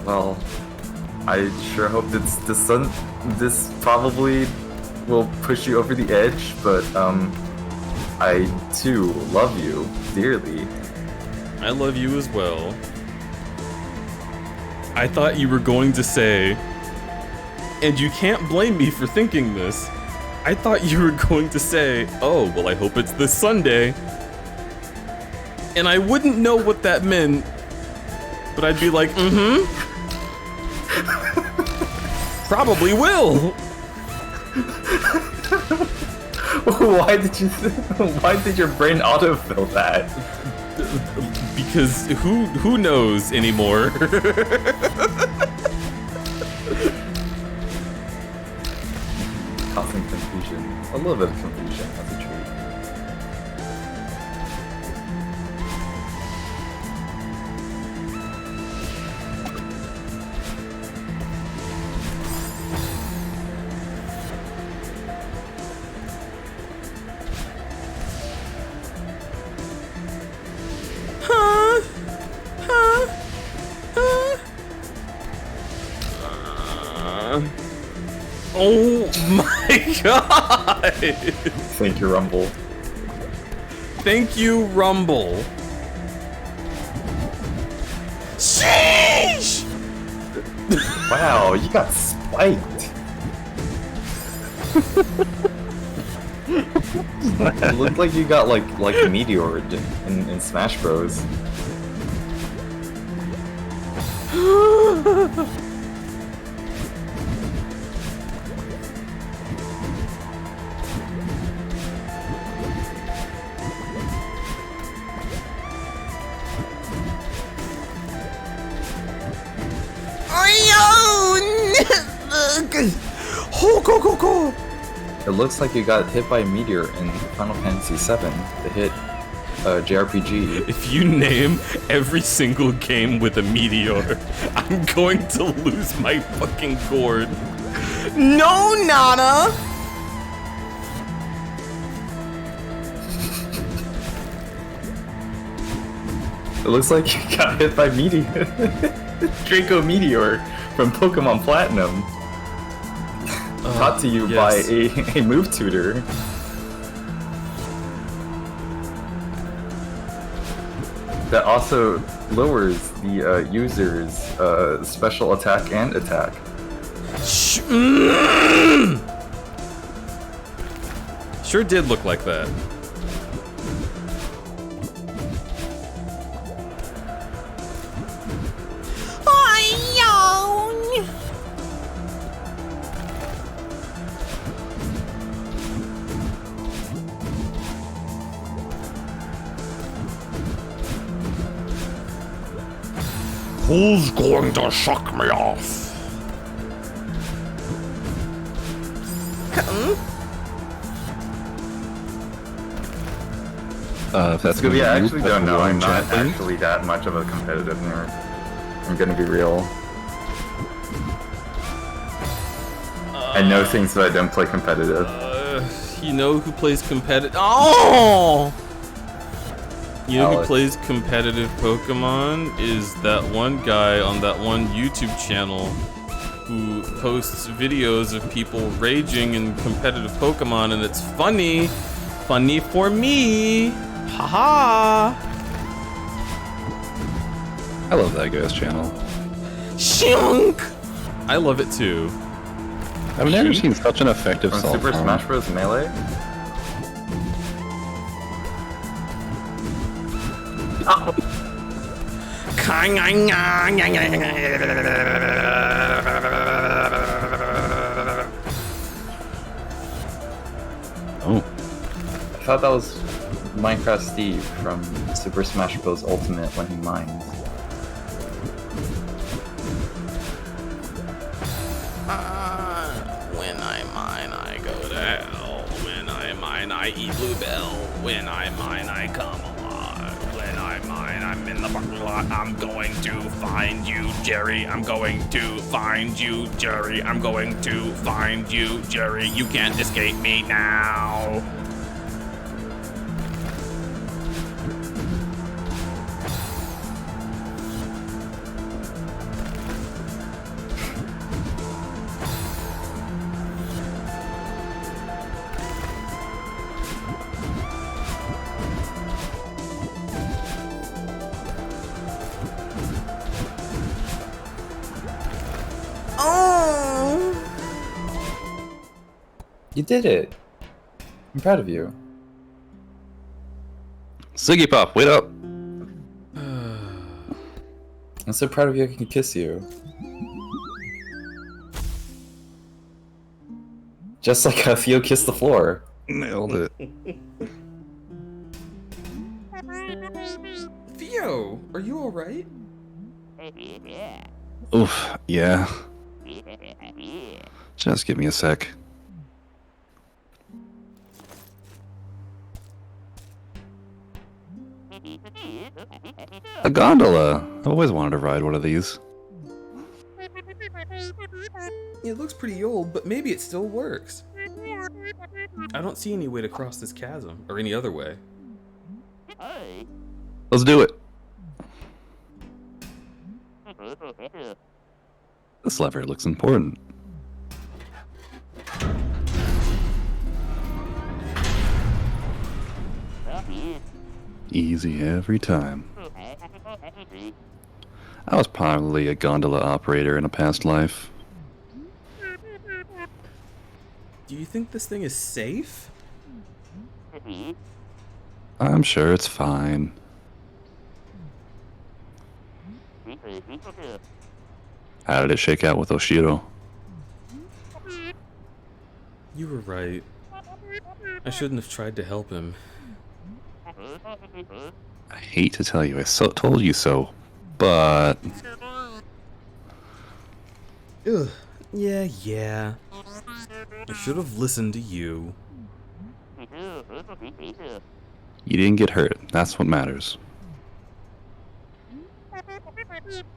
S5: Well, I sure hope that this probably will push you over the edge, but I too love you dearly.
S2: I love you as well. I thought you were going to say, and you can't blame me for thinking this, I thought you were going to say, oh, well, I hope it's this Sunday. And I wouldn't know what that meant, but I'd be like, probably will.
S5: Why did your brain autofill that?
S2: Because who knows anymore?
S5: Causing confusion. A little bit of confusion as a treat.
S2: Oh my god!
S5: Thank you, Rumble.
S2: Thank you, Rumble. Sheesh!
S5: Wow, you got spiked. It looked like you got like meteored in Smash Bros.
S7: Go.
S5: It looks like you got hit by a meteor in Final Fantasy VII, the hit JRPG.
S2: If you name every single game with a meteor, I'm going to lose my fucking gourd.
S7: No, Nana.
S5: It looks like you got hit by meteor. Draco Meteor from Pokemon Platinum. Taught to you by a move tutor. That also lowers the user's special attack and attack.
S2: Sure did look like that.
S1: Who's going to shock me off?
S3: If that's gonna be
S5: I
S3: you,
S5: actually
S3: that's
S5: don't know. I'm not
S3: chat, please.
S5: actually that much of a competitive nerd. I'm gonna be real. I know things, but I don't play competitive.
S2: You know who plays competitive? Oh! You know who
S5: Alex.
S2: plays competitive Pokemon is that one guy on that one YouTube channel who posts videos of people raging in competitive Pokemon, and it's funny. Funny for me. Haha.
S3: I love that guy's channel.
S7: Shunk.
S2: I love it too.
S3: I've never seen such an effective
S5: From
S3: salt
S5: Super
S3: farm.
S5: Smash Bros. Melee?
S3: Oh,
S5: I thought that was Minecraft Steve from Super Smash Bros. Ultimate when he mines.
S1: When I mine, I go to hell. When I mine, I eat bluebell. When I mine, I come alive. When I mine, I'm in the parking lot. I'm going to find you, Jerry. I'm going to find you, Jerry. I'm going to find you, Jerry. You can't escape me now.
S4: You did it. I'm proud of you.
S3: Ziggy Pop, wait up!
S4: I'm so proud of you I can kiss you. Just like how Theo kissed the floor.
S3: Nailed it.
S2: Theo, are you alright?
S3: Oof, yeah. Just give me a sec. A gondola! I've always wanted to ride one of these.
S2: It looks pretty old, but maybe it still works. I don't see any way to cross this chasm, or any other way.
S3: Let's do it! This lever looks important. Easy every time. I was probably a gondola operator in a past life.
S2: Do you think this thing is safe?
S3: I'm sure it's fine. How did it shake out with Oshiro?
S2: You were right. I shouldn't have tried to help him.
S3: I hate to tell you, I told you so, but...
S2: Ugh. Yeah. I should have listened to you.
S3: You didn't get hurt. That's what matters.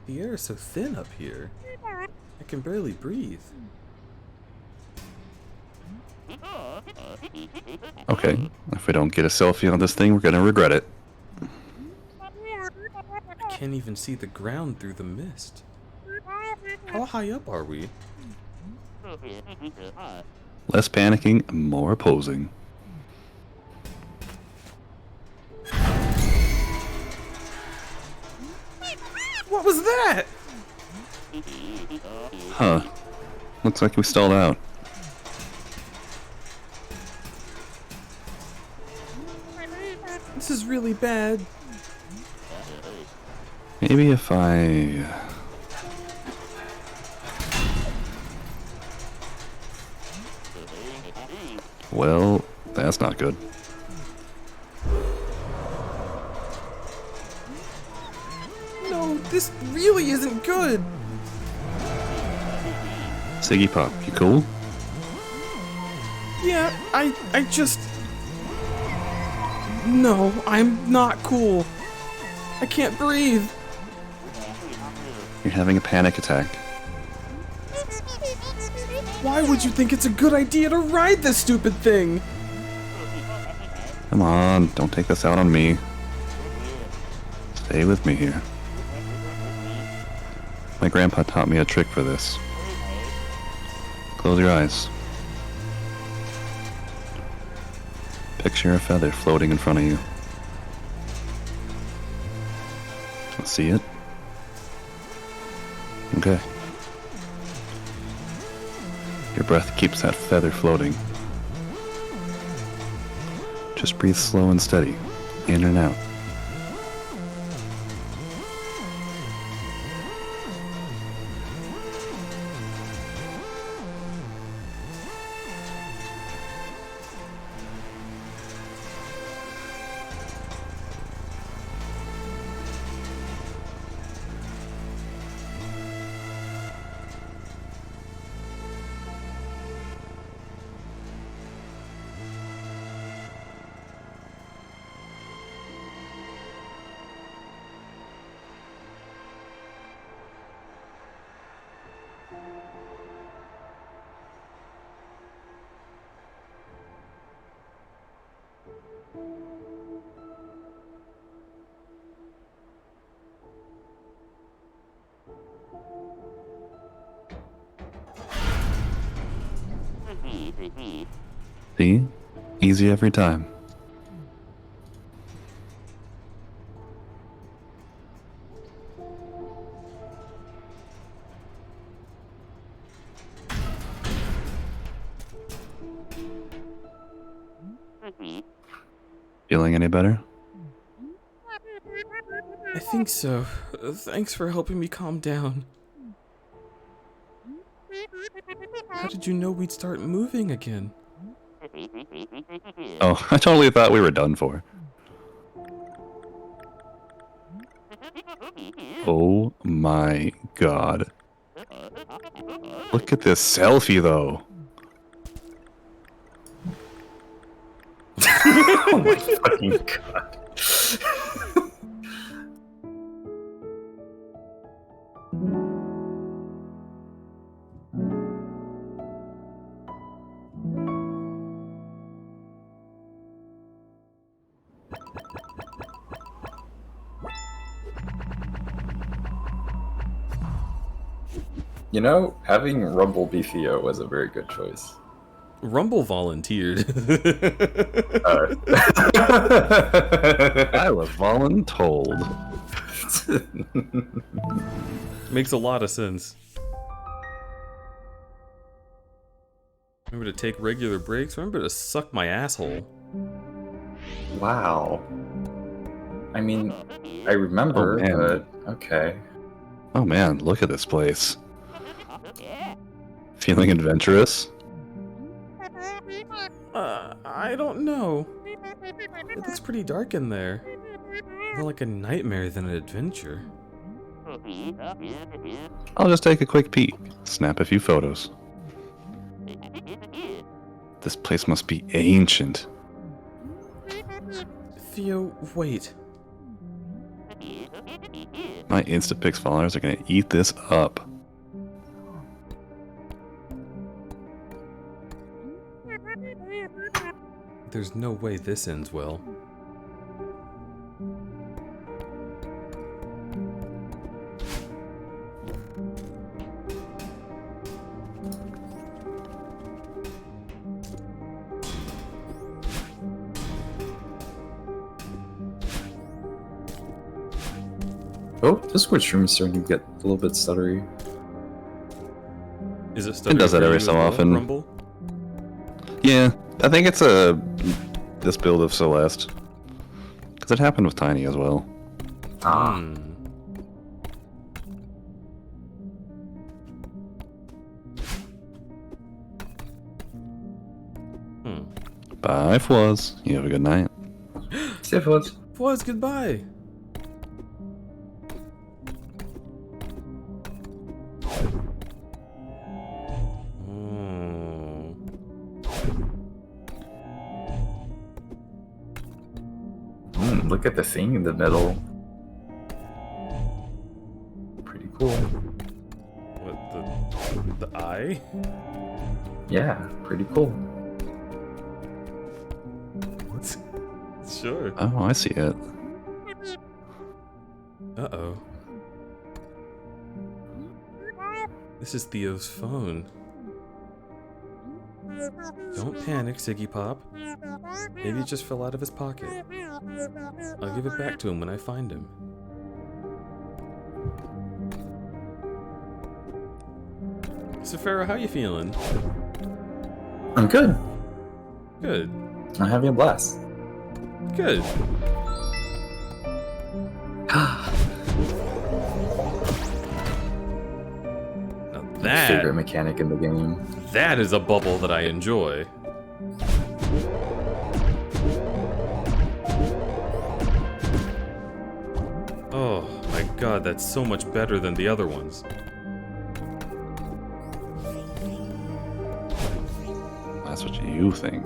S2: The air is so thin up here. I can barely breathe.
S3: Okay, if we don't get a selfie on this thing, we're gonna regret it.
S2: I can't even see the ground through the mist. How high up are we?
S3: Less panicking, more posing.
S2: What was that?
S3: Huh. Looks like we stalled out.
S2: This is really bad.
S3: Maybe if I... Well, that's not good.
S2: No, this really isn't good.
S3: Ziggy Pop, you cool?
S2: Yeah, I just... No, I'm not cool. I can't breathe.
S3: You're having a panic attack.
S2: Why would you think it's a good idea to ride this stupid thing?
S3: Come on, don't take this out on me. Stay with me here. My grandpa taught me a trick for this. Close your eyes. Picture a feather floating in front of you. See it? Okay. Your breath keeps that feather floating. Just breathe slow and steady, in and out. See? Easy every time. Feeling any better?
S2: I think so. Thanks for helping me calm down. How did you know we'd start moving again?
S3: Oh, I totally thought we were done for. Oh my god. Look at this selfie though.
S5: Oh my fucking god.
S4: You know, having Rumble be Theo was a very good choice.
S2: Rumble volunteered.
S3: I was voluntold.
S2: Makes a lot of sense. Remember to take regular breaks. Remember to suck my asshole.
S4: Wow. I mean, I remember,
S3: Oh, man.
S4: but okay.
S3: Oh man, look at this place. Feeling adventurous?
S2: I don't know. It looks pretty dark in there. More like a nightmare than an adventure.
S3: I'll just take a quick peek, snap a few photos. This place must be ancient.
S2: Theo, wait.
S3: My Instapix followers are gonna eat this up.
S2: There's no way this ends well.
S4: Oh, this Switch room is starting to get a little bit stuttery.
S2: Is it
S3: It does that every so often.
S2: Rumble?
S3: Yeah, I think it's this build of Celeste. Because it happened with Tiny as well.
S5: Ah.
S3: Bye, Fwaz. You have a good night.
S5: See if it was.
S2: Fwaz, goodbye.
S5: Look at the thing in the middle. Pretty cool.
S2: What, the eye?
S5: Yeah, pretty cool.
S2: What? Sure.
S3: Oh, I see it.
S2: Uh-oh. This is Theo's phone. Don't panic, Siggy Pop. Maybe it just fell out of his pocket. I'll give it back to him when I find him. So, Pharaoh, how you feeling?
S4: I'm good.
S2: Good.
S4: I'm having a blast.
S2: Good. Now
S4: Favorite mechanic in the game.
S2: that is a bubble that I enjoy. Oh my god, that's so much better than the other ones.
S3: That's what you think.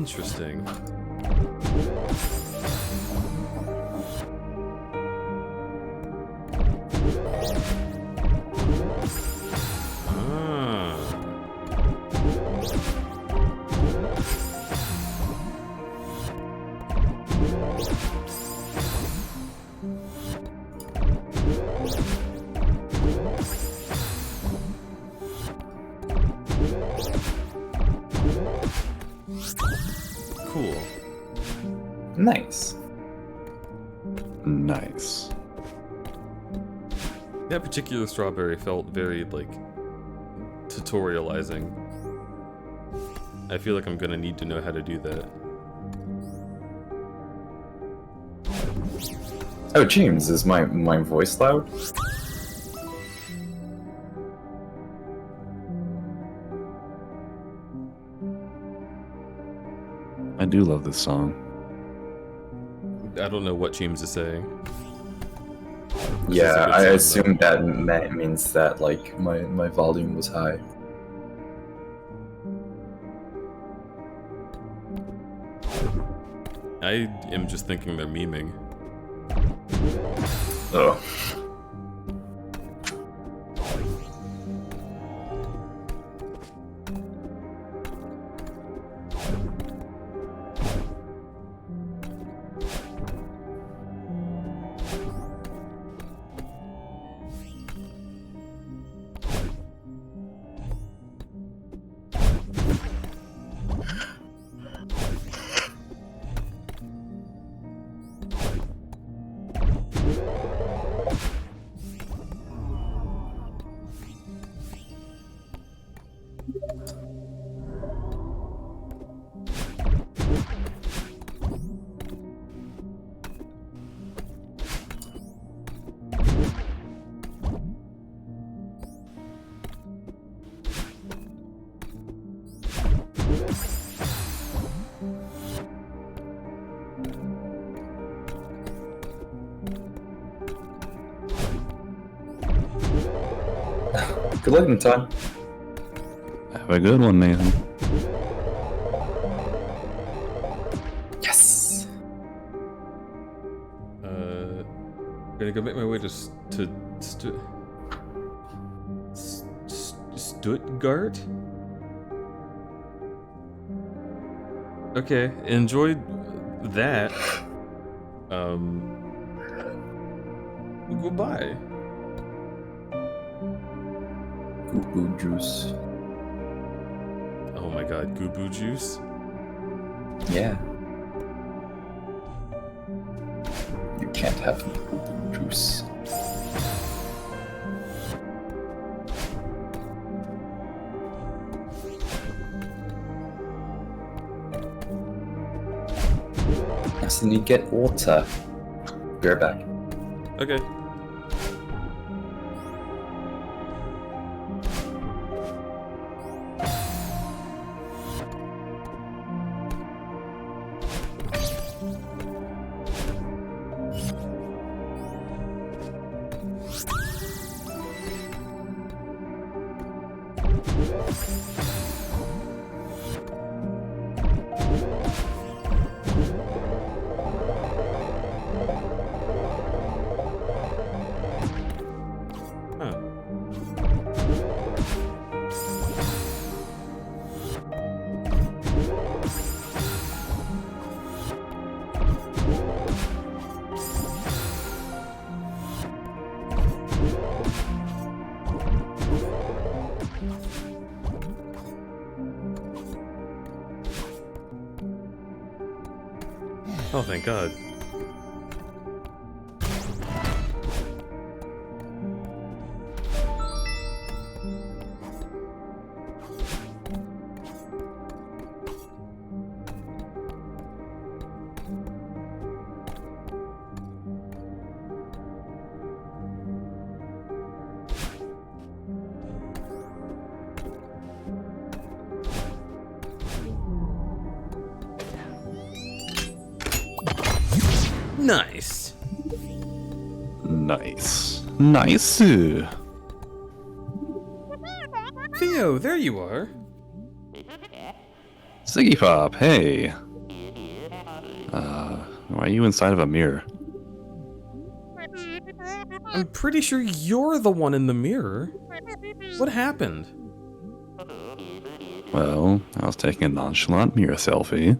S2: Interesting. Cool.
S4: Nice.
S3: Nice.
S2: That particular strawberry felt very, like, tutorializing. I feel like I'm gonna need to know how to do that.
S4: Oh, James, is my voice loud?
S3: I do love this song.
S2: I don't know what James is saying.
S4: Yeah,
S2: good
S4: I
S2: song,
S4: assume that means that like my volume was high.
S2: I am just thinking they're memeing.
S4: Oh. Good looking, Todd.
S3: Have a good one, Nathan.
S4: Yes.
S2: Gonna go make my way to Stuttgart. Okay, enjoyed that. Goodbye.
S4: Boo juice.
S2: Oh my god, goo boo juice?
S4: Yeah. You can't have boo juice. Yes, and you get water. Be right back.
S2: Okay. Oh, thank God. Nice.
S3: Nice. Nice.
S2: Theo, there you are.
S3: Ziggy Pop, hey. Why are you inside of a mirror?
S2: I'm pretty sure you're the one in the mirror. What happened?
S3: Well, I was taking a nonchalant mirror selfie.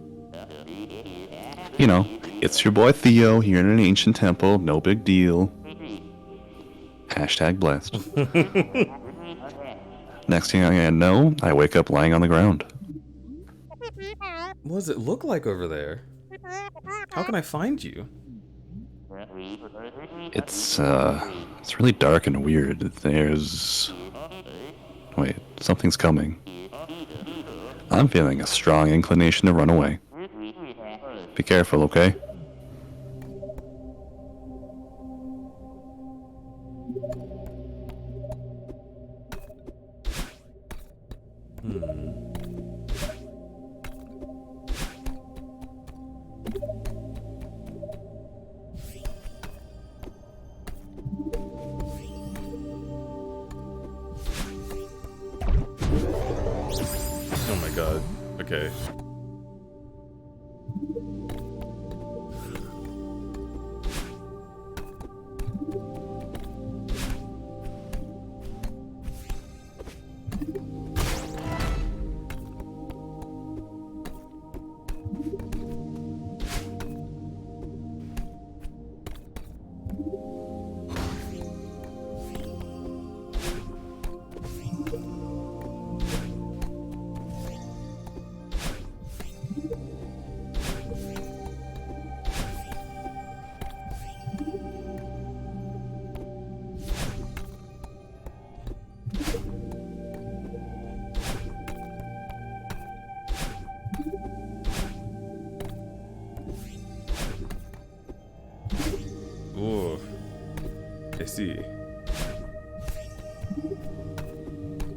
S3: You know, it's your boy Theo here in an ancient temple, no big deal. Hashtag blessed. Next thing I know, I wake up lying on the ground.
S2: What does it look like over there? How can I find you?
S3: It's really dark and weird. There's... Wait, something's coming. I'm feeling a strong inclination to run away. Be careful, okay?
S2: Oh my god. Okay. Ooh. I see.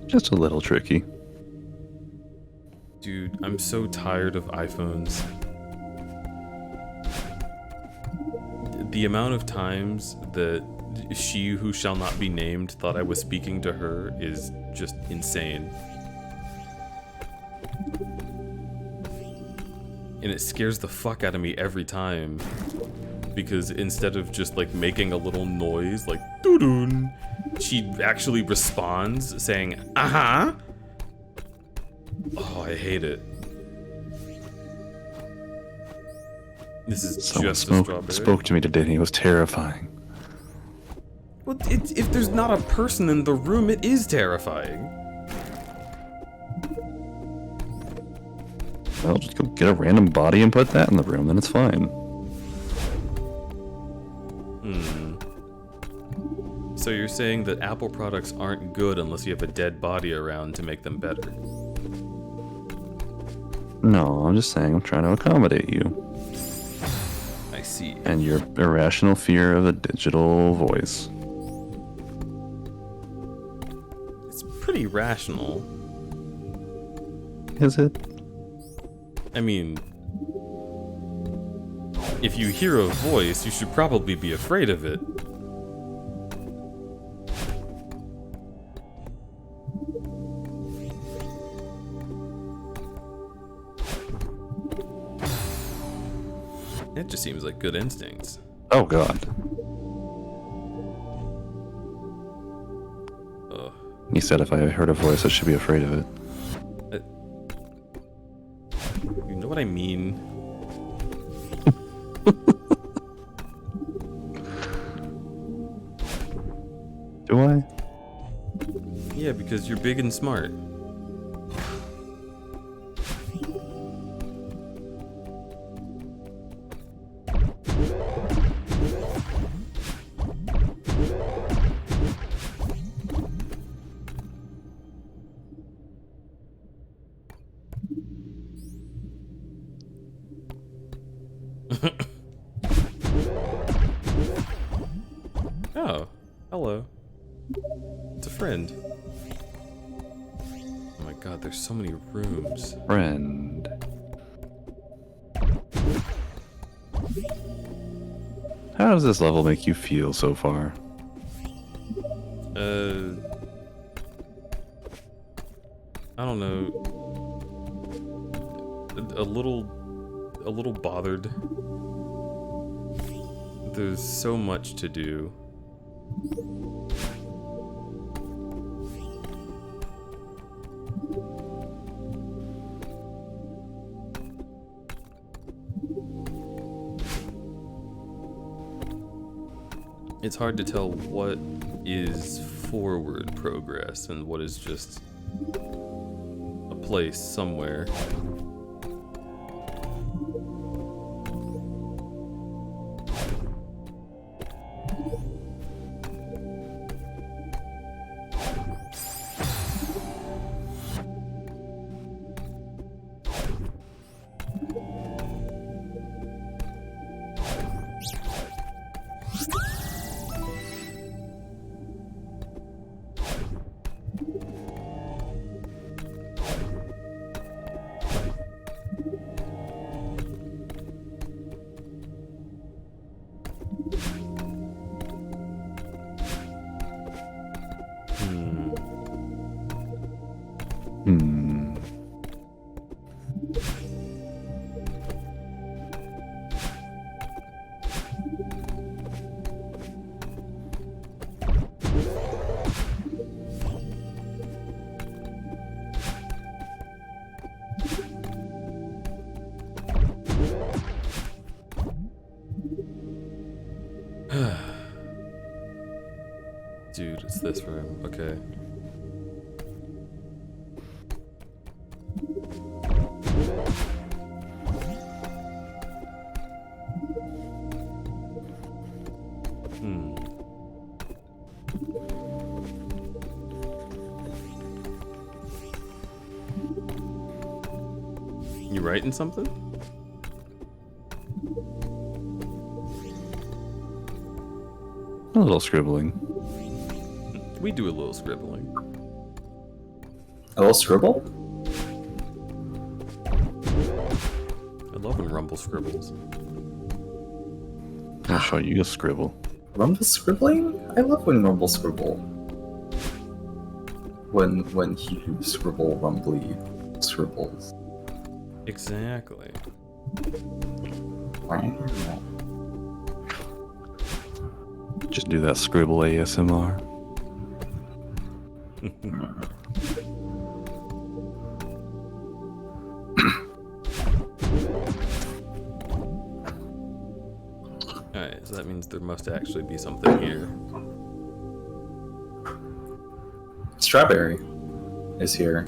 S3: Just a little tricky.
S2: Dude, I'm so tired of iPhones. The amount of times that she who shall not be named thought I was speaking to her is just insane. And it scares the fuck out of me every time. Because instead of just like making a little noise like doo-doon, she actually responds saying, uh-huh. Oh, I hate it. This is
S3: Someone
S2: just a strawberry.
S3: spoke to me today and he was terrifying.
S2: Well, if there's not a person in the room, it is terrifying.
S3: Well, just go get a random body and put that in the room, then it's fine.
S2: So you're saying that Apple products aren't good unless you have a dead body around to make them better?
S3: No, I'm just saying I'm trying to accommodate you.
S2: I see.
S3: And your irrational fear of a digital voice.
S2: It's pretty rational.
S3: Is it?
S2: I mean, if you hear a voice, you should probably be afraid of it. It just seems like good instincts.
S3: Oh god.
S2: Ugh.
S3: He said if I heard a voice I should be afraid of it.
S2: You know what I mean?
S3: Do I?
S2: Yeah, because you're big and smart. Oh, hello. It's a friend. Oh my god, there's so many rooms.
S3: Friend. How does this level make you feel so far?
S2: I don't know. a little bothered. There's so much to do. It's hard to tell what is forward progress and what is just a place somewhere. Dude, it's this room. Okay. You writing something?
S3: A little scribbling.
S2: We do a little scribbling.
S4: A little scribble?
S2: I love when Rumble scribbles.
S3: I'll show you a scribble.
S4: Rumble scribbling? I love when Rumble scribble. When he who scribble rumbly scribbles.
S2: Exactly.
S4: Wow.
S3: Just do that scribble ASMR.
S2: Alright, so that means there must actually be something here.
S4: Strawberry is here.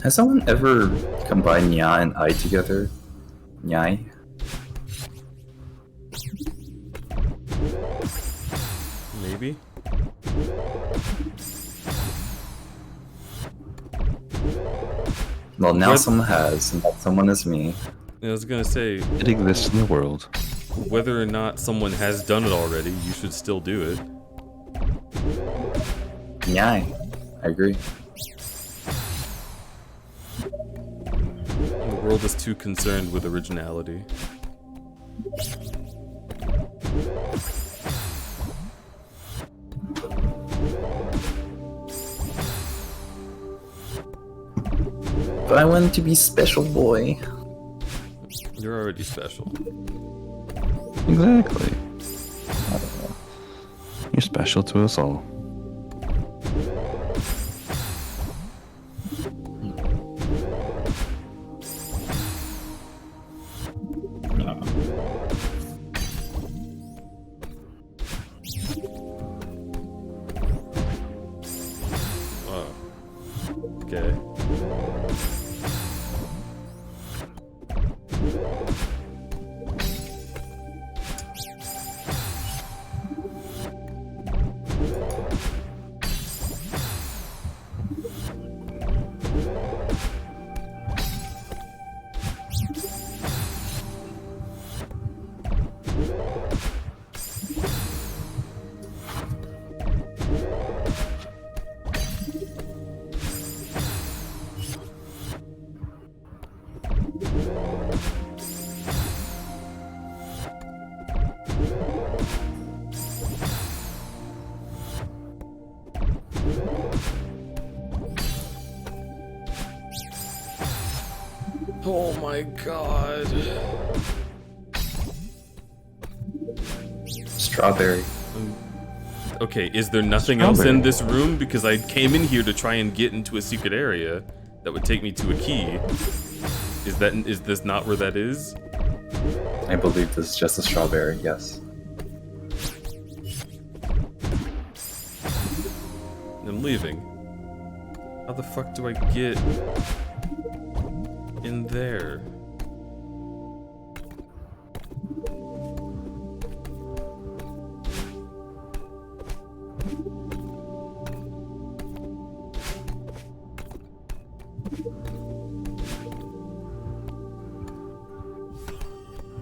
S4: Has someone ever combined Nya and I together? Nyai?
S2: Maybe?
S4: Well, now
S2: What?
S4: someone has, and that someone is me.
S2: I was gonna say,
S3: It exists in the world.
S2: whether or not someone has done it already, you should still do it.
S4: Nyai. I agree.
S2: The world is too concerned with originality.
S4: But I want to be special boy.
S2: You're already special.
S3: Exactly. You're special to us all.
S2: Oh. Okay. Oh my god.
S4: Strawberry.
S2: Okay, is there nothing else in this room? Because I came in here to try and get into a secret area that would take me to a key. Is this not where that is?
S4: I believe this is just a strawberry, yes.
S2: I'm leaving. How the fuck do I get in there?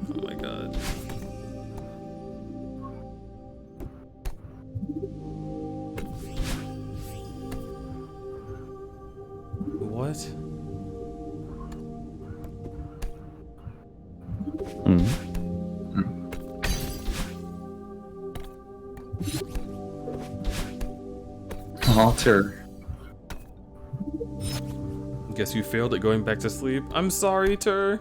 S2: Oh my god. What?
S4: Alter.
S2: Guess you failed at going back to sleep. I'm sorry, Tur.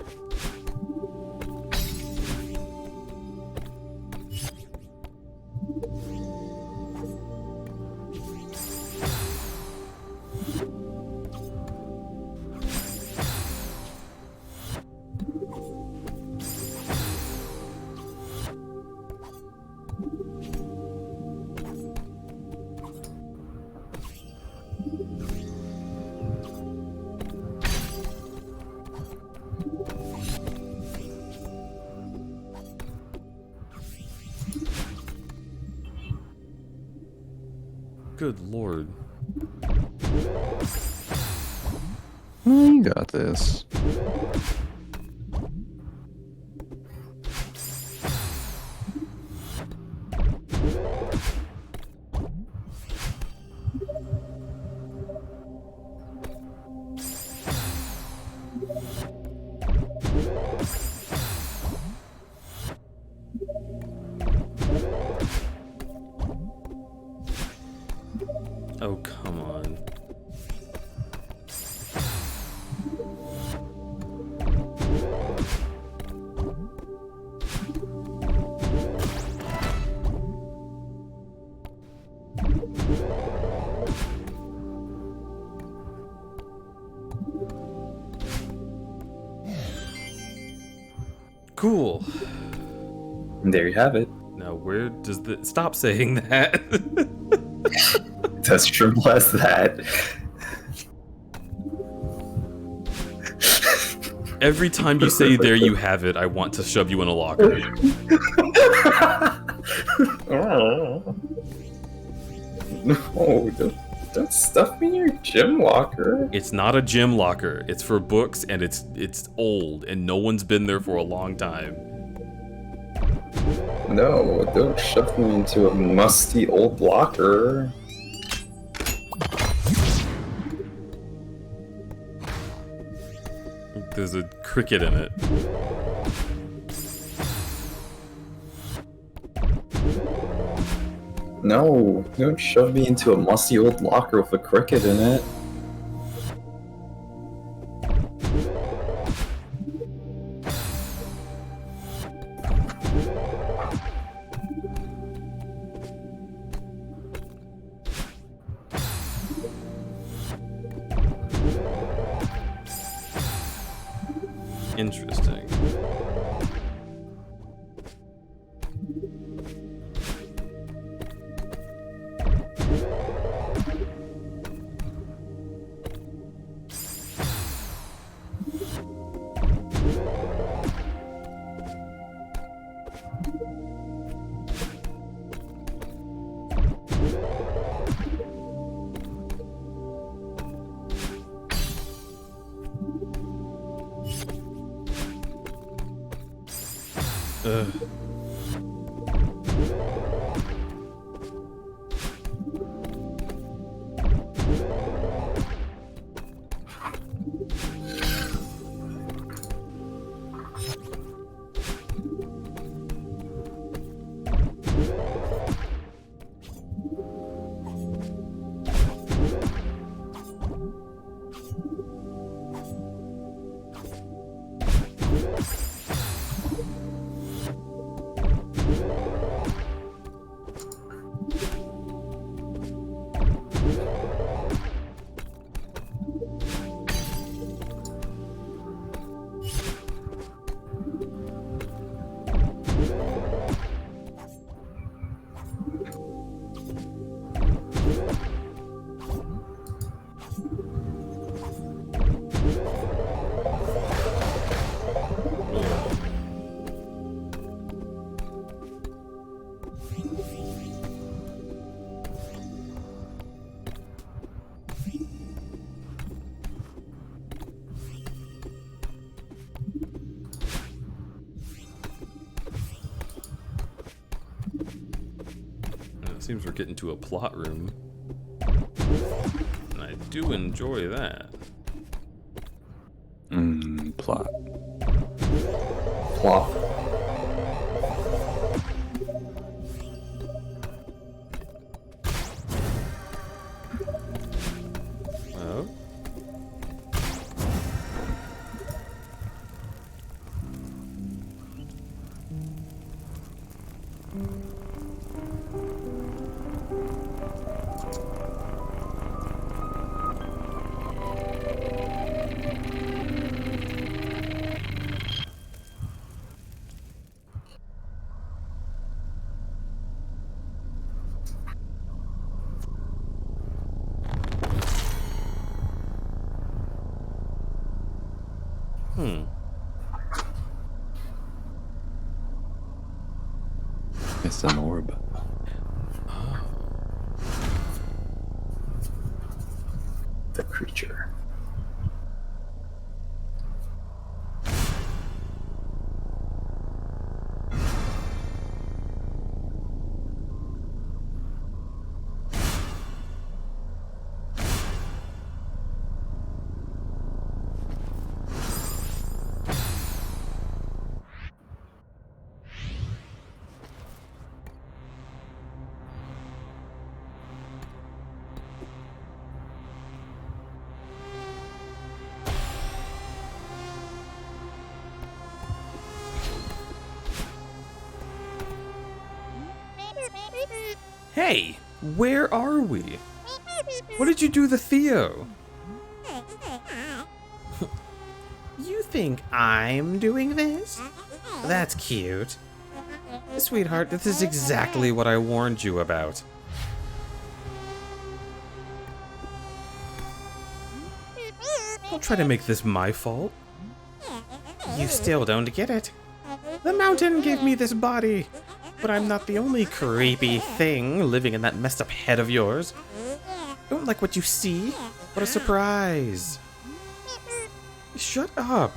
S2: Good lord.
S3: You got this.
S2: Oh, come on. Cool.
S4: And there you have it.
S2: Now, where does the... Stop saying that.
S4: It's as simple as that.
S2: Every time you say there you have it, I want to shove you in a locker.
S4: No, don't stuff me in your gym locker.
S2: It's not a gym locker. It's for books, and it's old, and no one's been there for a long time.
S4: No, don't shove me into a musty old locker.
S2: There's a cricket in it.
S4: No, don't shove me into a musty old locker with a cricket in it.
S2: Interesting. Seems we're getting to a plot room. And I do enjoy that.
S3: Plot.
S4: Plop.
S2: Oh?
S3: It's an orb.
S4: The creature.
S2: Hey, where are we? What did you do to Theo?
S1: You think I'm doing this? That's cute.
S2: Sweetheart, this is exactly what I warned you about. Don't try to make this my fault.
S1: You still don't get it. The mountain gave me this body, but I'm not the only creepy thing living in that messed up head of yours. Don't like what you see? What a surprise. Shut up.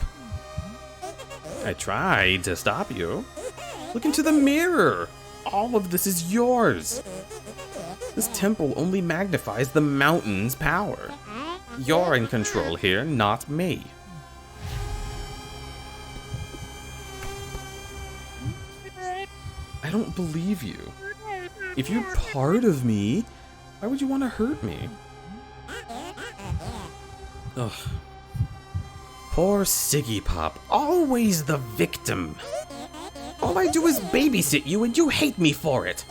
S1: I tried to stop you. Look into the mirror. All of this is yours. This temple only magnifies the mountain's power. You're in control here, not me. I don't believe you. If you're part of me, why would you want to hurt me? Ugh. Poor Siggy Pop, always the victim. All I do is babysit you and you hate me for it.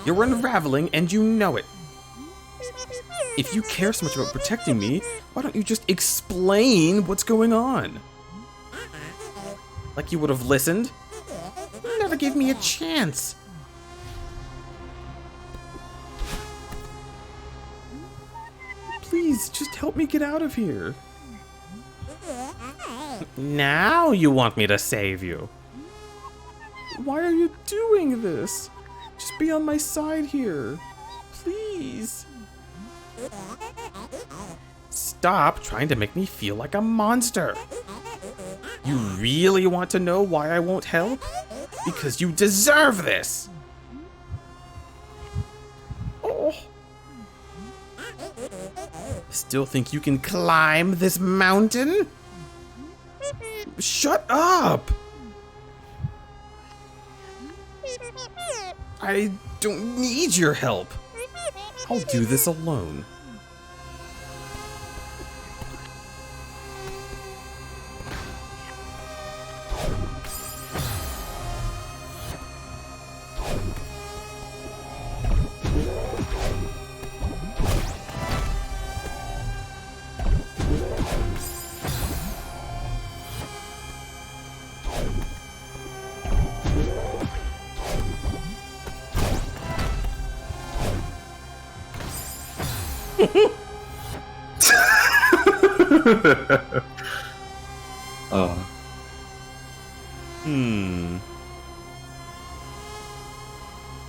S1: You're unraveling and you know it. If you care so much about protecting me, why don't you just explain what's going on? Like you would have listened? You never gave me a chance. Please, just help me get out of here. Now you want me to save you. Why are you doing this? Just be on my side here. Please. Stop trying to make me feel like a monster. You really want to know why I won't help? Because you deserve this. Oh. Still think you can climb this mountain? Shut up! I don't need your help. I'll do this alone.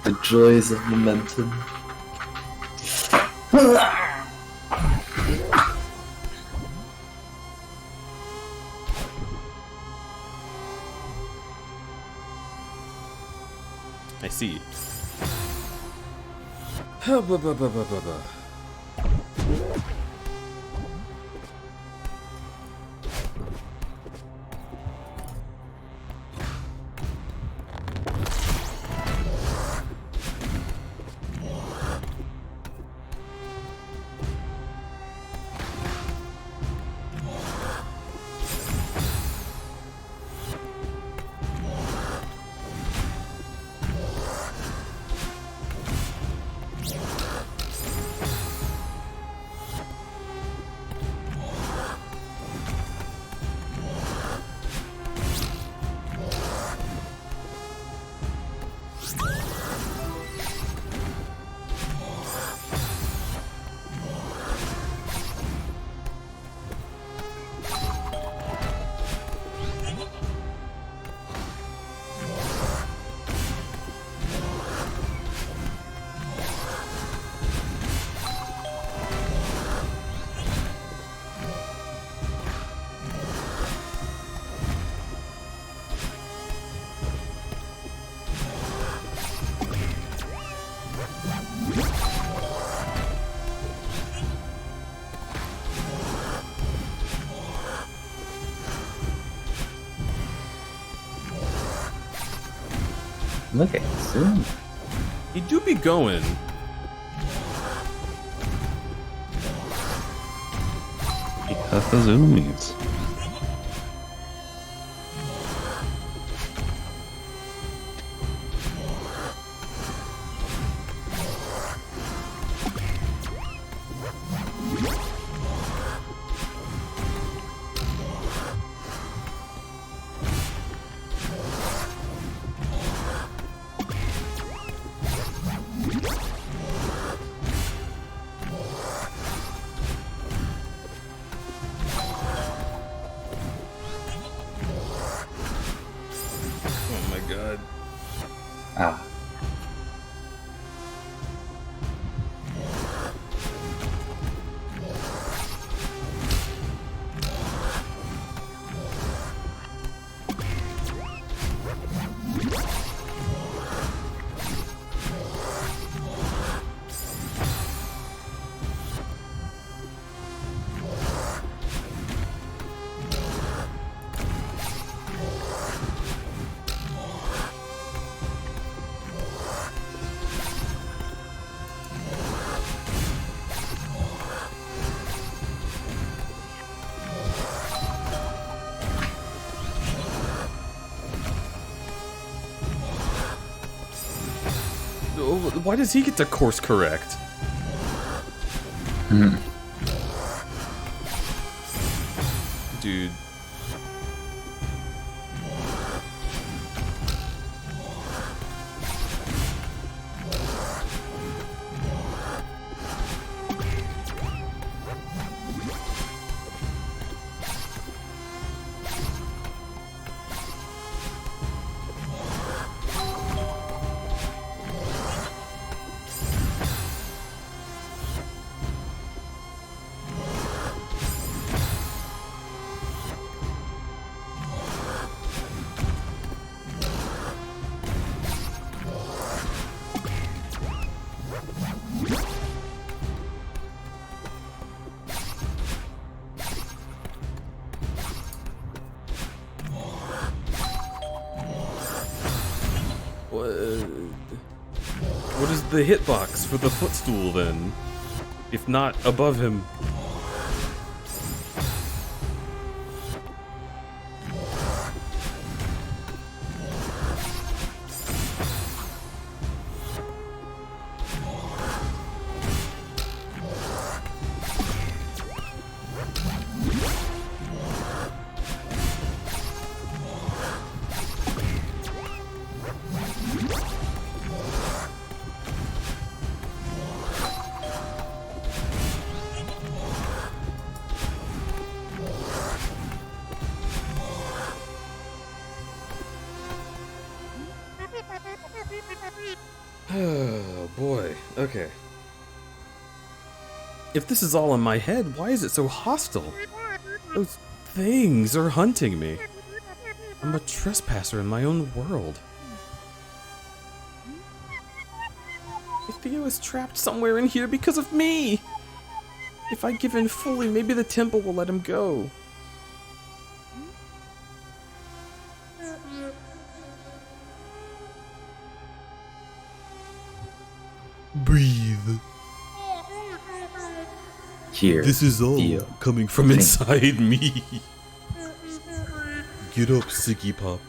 S4: The joys of momentum.
S2: I see.
S5: Look at Zoom.
S2: He do be going.
S3: He has the zoomies.
S2: Oh my god.
S4: Ah.
S2: Why does he get to course correct? Dude. What is the hitbox for the footstool then? If not above him. Oh boy, okay. If this is all in my head, why is it so hostile? Those things are hunting me. I'm a trespasser in my own world. If Theo is trapped somewhere in here because of me. If I give in fully, maybe the temple will let him go. Breathe.
S4: Here.
S2: This is all
S4: Theo.
S2: coming from inside me. Get up, Siggy Pop.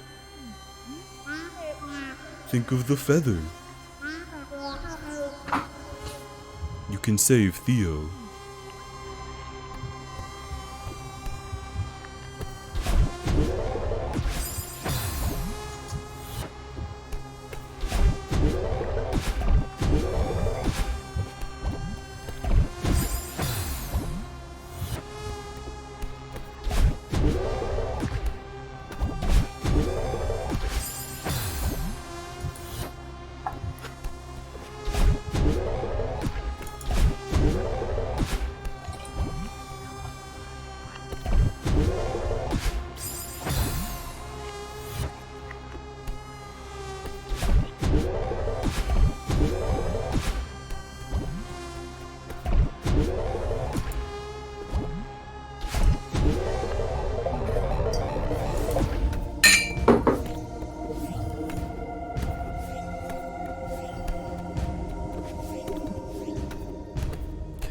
S2: Think of the feather. You can save Theo.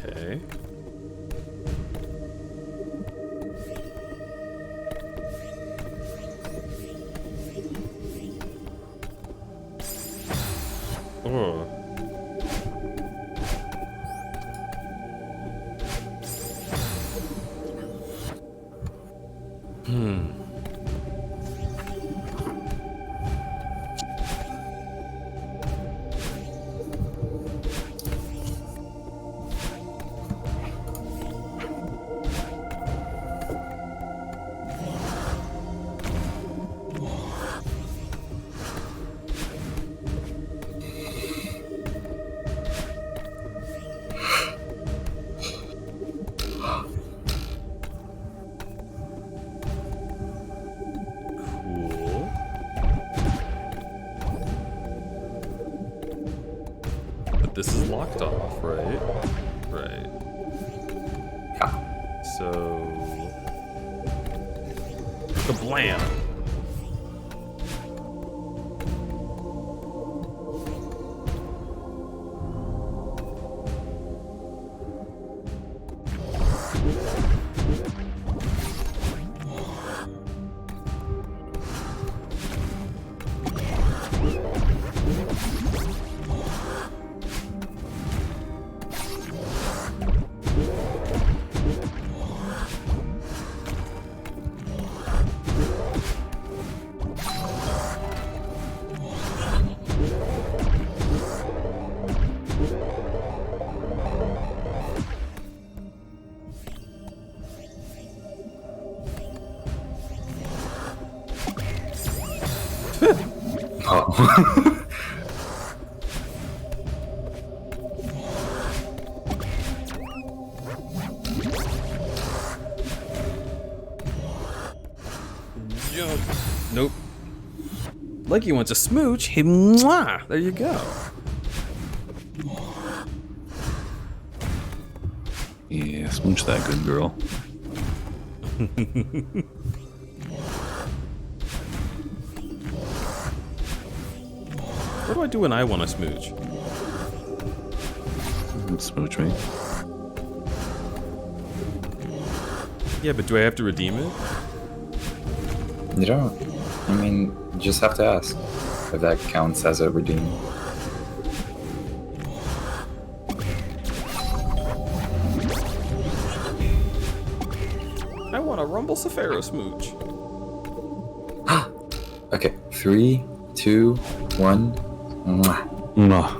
S2: Okay. Oh. Cool. But this is locked off, right? Right.
S4: Yeah.
S2: So... Kablam!
S4: Oh.
S2: Jump. Nope. Like he wants a smooch. Hey, mwah! There you go.
S3: Yeah, smooch that good girl.
S2: What do I do when I want a smooch?
S3: Smooch me.
S2: Yeah, but do I have to redeem it?
S4: You don't. I mean, you just have to ask if that counts as a redeem.
S2: I want a Rumble Safaro smooch.
S4: Okay, 3, 2, 1. Mwah.
S3: Mwah.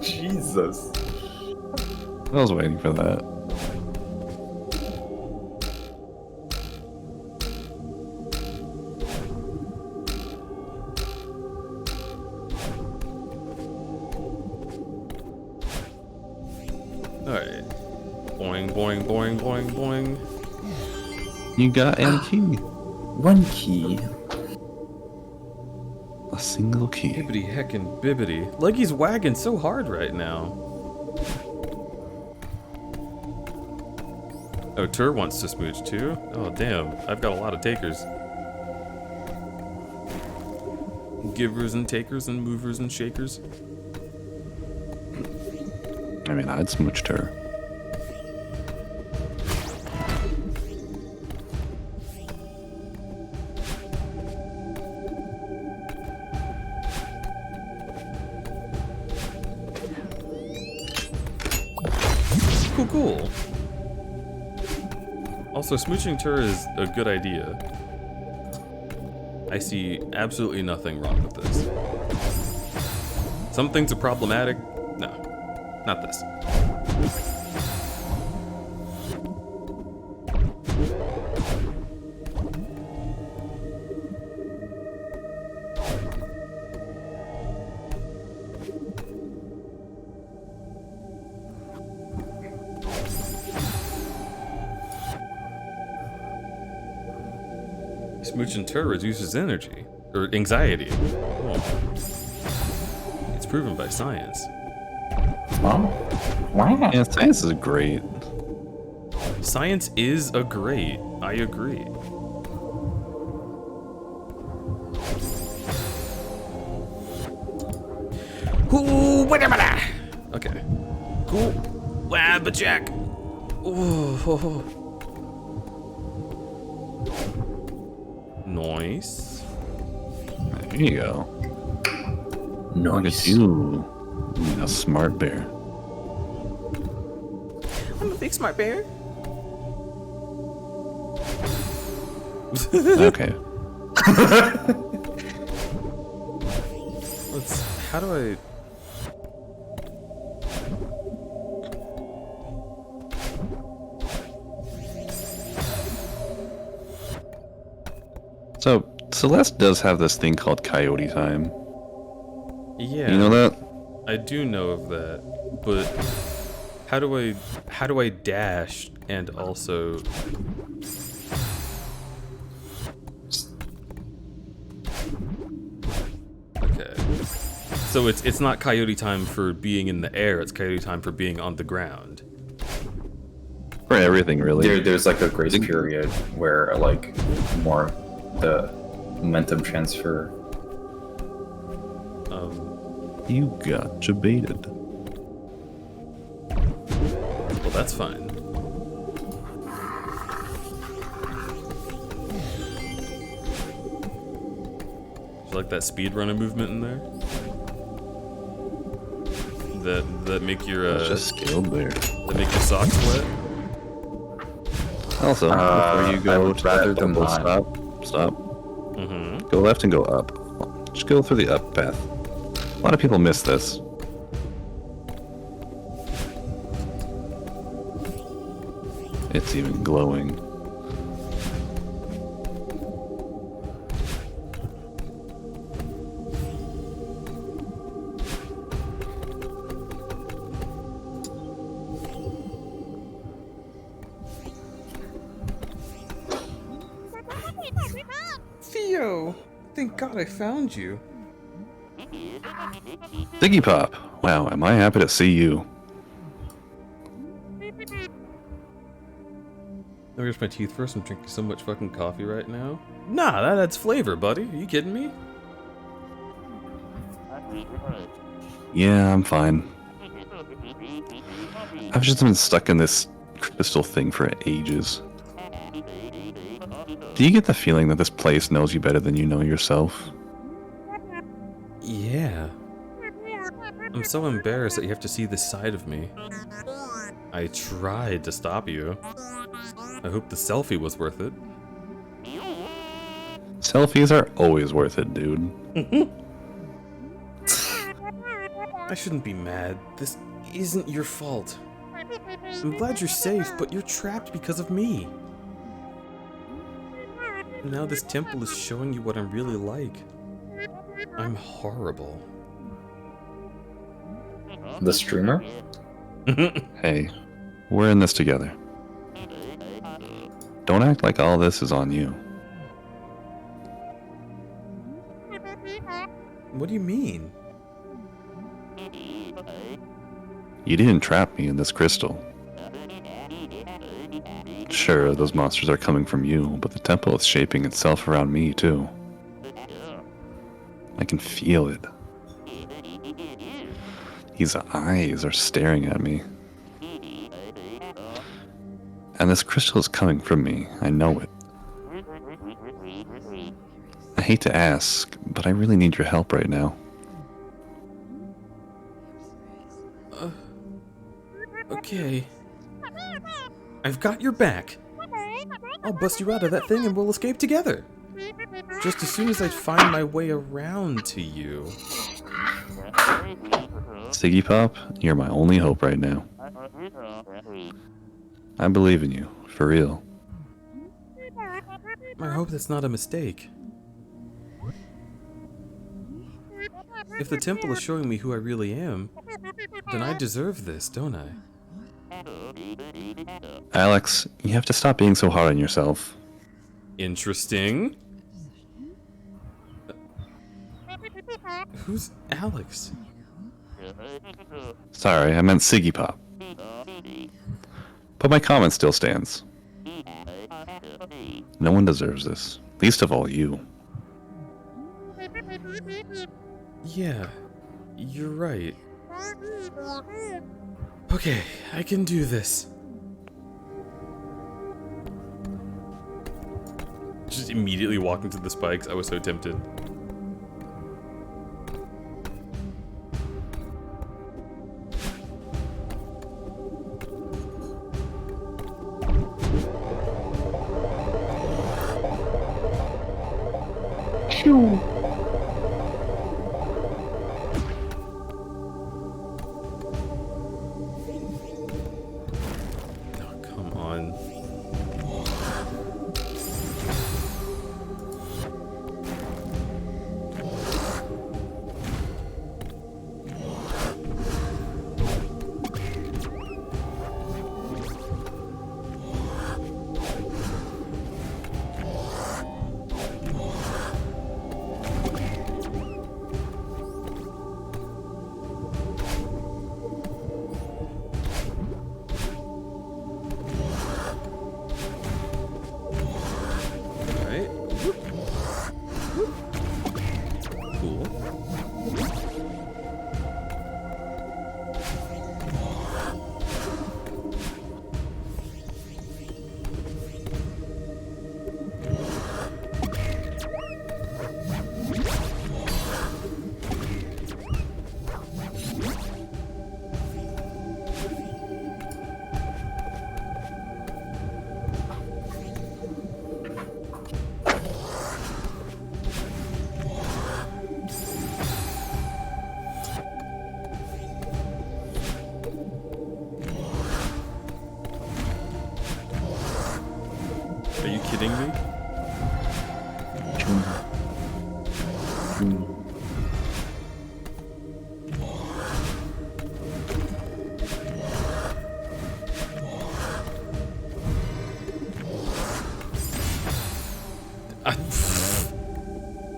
S4: Jesus.
S3: I was waiting for that.
S2: Alright. Boing, boing, boing, boing, boing.
S3: You got a key.
S4: One key.
S3: A single key.
S2: Bibbity heckin' bibbity. Leggy's wagging so hard right now. Oh, Tur wants to smooch too? Oh, damn. I've got a lot of takers. Givers and takers and movers and shakers.
S3: I mean, I'd smooched her.
S2: Cool. Also, smooching Tur is a good idea. I see absolutely nothing wrong with this. Some things are problematic. No, not this. Smooching Tur reduces energy, or anxiety. Oh. It's proven by science.
S5: Wow.
S3: Yeah, science is great.
S2: Science is a great. I agree.
S1: Ooh, whatever.
S2: Okay. Cool.
S1: Wow, but Jack.
S2: Oh. Nice.
S3: There you go. Look at you. A smart bear.
S1: I'm a big smart bear.
S3: Okay.
S2: How do I...
S3: So, Celeste does have this thing called coyote time.
S2: Yeah.
S3: You know that?
S2: I do know of that, but how do I dash and also... Okay. So it's not coyote time for being in the air, it's coyote time for being on the ground.
S3: For everything, really.
S4: There's like a grace period where like more the momentum transfer.
S3: You got jebaited.
S2: Well, that's fine. Is like that speedrunner movement in there? That make your
S3: It's just scaled there.
S2: that make your socks wet?
S3: Also, before you
S4: I
S3: go
S4: would
S3: to that
S4: rather than
S3: double
S4: not.
S3: stop.
S2: Mm-hmm.
S3: Go left and go up. Just go through the up path. A lot of people miss this. It's even glowing.
S2: Theo! Thank God I found you.
S3: Ziggy Pop! Wow, am I happy to see you.
S2: Let me brush my teeth first. I'm drinking so much fucking coffee right now. Nah, that adds flavor, buddy. Are you kidding me?
S3: Yeah, I'm fine. I've just been stuck in this crystal thing for ages. Do you get the feeling that this place knows you better than you know yourself?
S2: Yeah. I'm so embarrassed that you have to see this side of me. I tried to stop you. I hope the selfie was worth it.
S3: Selfies are always worth it, dude.
S2: I shouldn't be mad. This isn't your fault. I'm glad you're safe, but you're trapped because of me. Now this temple is showing you what I'm really like. I'm horrible.
S4: The streamer?
S3: Hey, we're in this together. Don't act like all this is on you.
S2: What do you mean?
S3: You didn't trap me in this crystal. Sure, those monsters are coming from you, but the temple is shaping itself around me, too. I can feel it. These eyes are staring at me. And this crystal is coming from me. I know it. I hate to ask, but I really need your help right now.
S2: Okay. I've got your back. I'll bust you out of that thing and we'll escape together. Just as soon as I find my way around to you.
S3: Siggy Pop, you're my only hope right now. I believe in you, for real.
S2: I hope that's not a mistake. If the temple is showing me who I really am, then I deserve this, don't I?
S3: Alex, you have to stop being so hard on yourself.
S2: Interesting. Who's Alex?
S3: Sorry, I meant Siggy Pop. But my comment still stands. No one deserves this, least of all you.
S2: Yeah, you're right. Okay, I can do this. Just immediately walk into the spikes. I was so tempted. Oh, come on. Alright. Cool. Are you kidding me?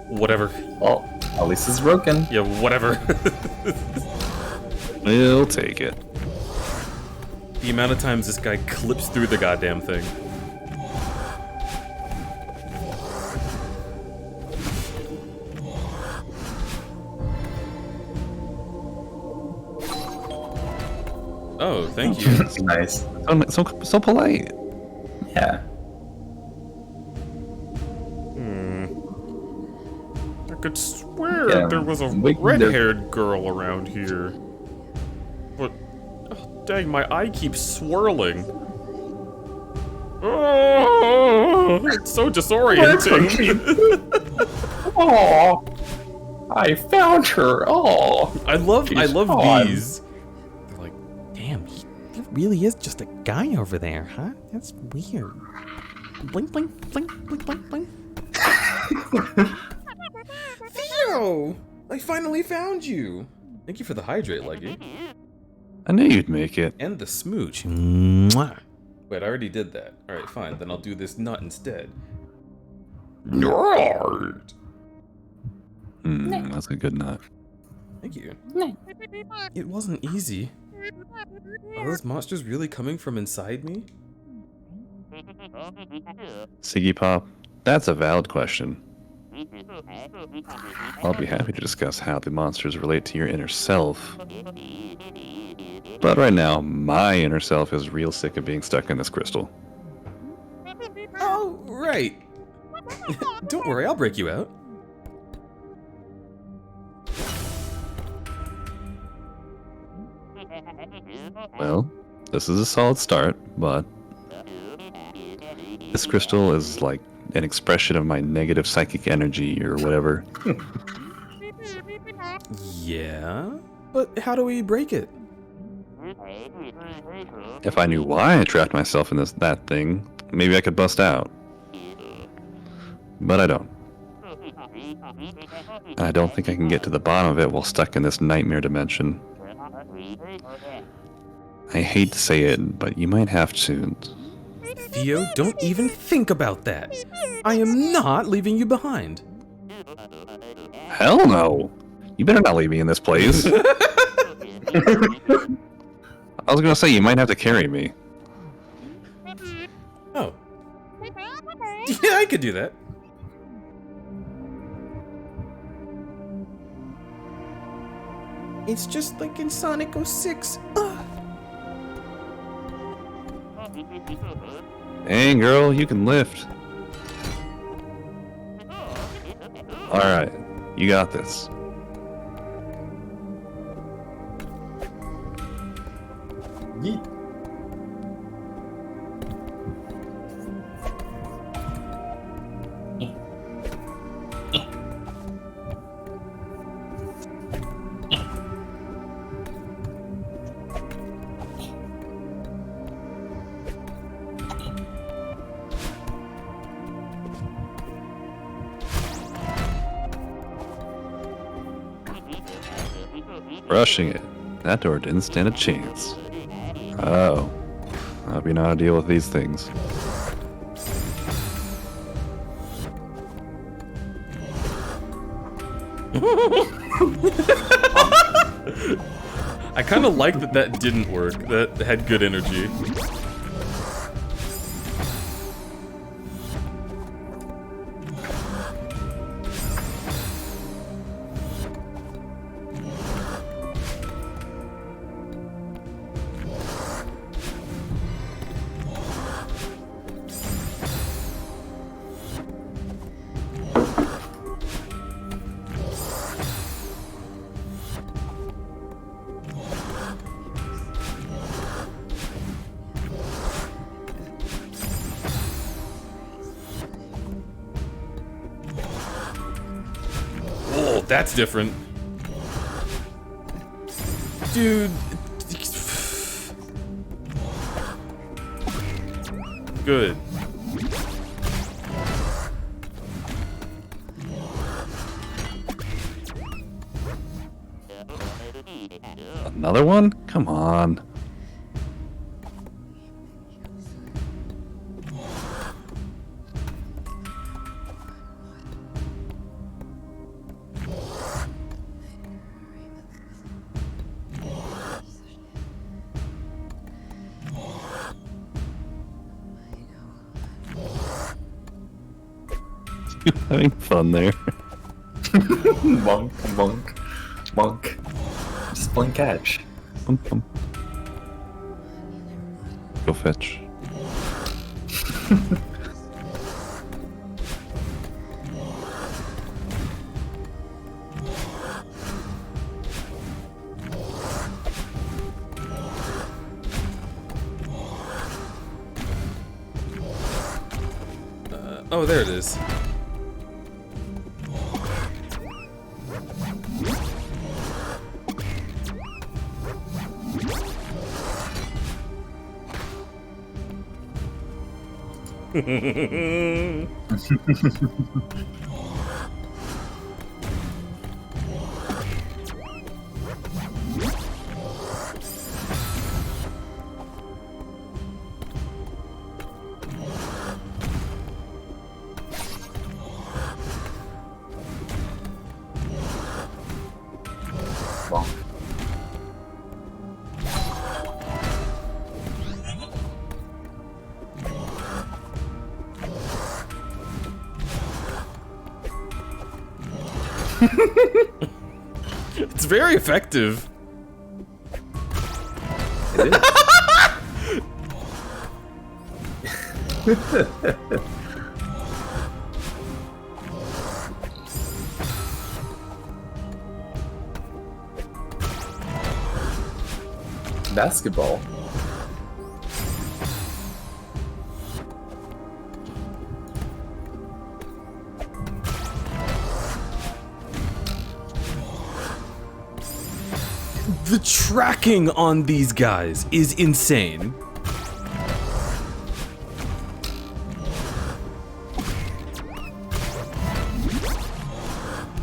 S2: Whatever.
S4: Well, at least it's broken.
S2: Yeah, whatever.
S3: We'll take it.
S2: The amount of times this guy clips through the goddamn thing. Oh, thank you.
S4: Nice.
S3: So polite.
S4: Yeah.
S2: I could swear
S4: Yeah,
S2: there was a
S4: we can do-
S2: red-haired girl around here. But, oh, dang, my eye keeps swirling. Oh, it's so disorienting.
S4: Oh, I found her. Oh,
S2: I love
S4: gone.
S2: these. They're like, damn, he really is just a guy over there, huh? That's weird. Blink, blink, blink, blink, blink, blink. Theo! I finally found you! Thank you for the hydrate, Leggy.
S3: I knew you'd make it.
S2: And the smooch. Mwah. Wait, I already did that. Alright, fine. Then I'll do this nut instead.
S1: Nerd.
S3: That's a good nut.
S2: Thank you. It wasn't easy. Are those monsters really coming from inside me?
S3: Siggy Pop, that's a valid question. I'll be happy to discuss how the monsters relate to your inner self. But right now, my inner self is real sick of being stuck in this crystal.
S2: Oh, right. Don't worry, I'll break you out.
S3: Well, this is a solid start, but this crystal is like an expression of my negative psychic energy or whatever.
S2: Yeah? But how do we break it?
S3: If I knew why I trapped myself in that thing, maybe I could bust out. But I don't. And I don't think I can get to the bottom of it while stuck in this nightmare dimension. I hate to say it, but you might have to.
S2: Theo, don't even think about that. I am not leaving you behind.
S3: Hell no! You better not leave me in this place. I was gonna say, you might have to carry me.
S2: Oh. Yeah, I could do that. It's just like in Sonic 06.
S3: Hey girl, you can lift. Alright, you got this.
S4: Yeet.
S3: Rushing it. That door didn't stand a chance. Oh. I hope you know how to deal with these things.
S2: I kind of like that that didn't work. That had good energy. Oh, that's different. Dude. Good.
S3: Another one? Come on. You having fun there?
S5: Monk, monk, monk. Just playing catch.
S3: Go fetch.
S2: Oh, there it is. It's very effective.
S4: It is. Basketball.
S2: The tracking on these guys is insane.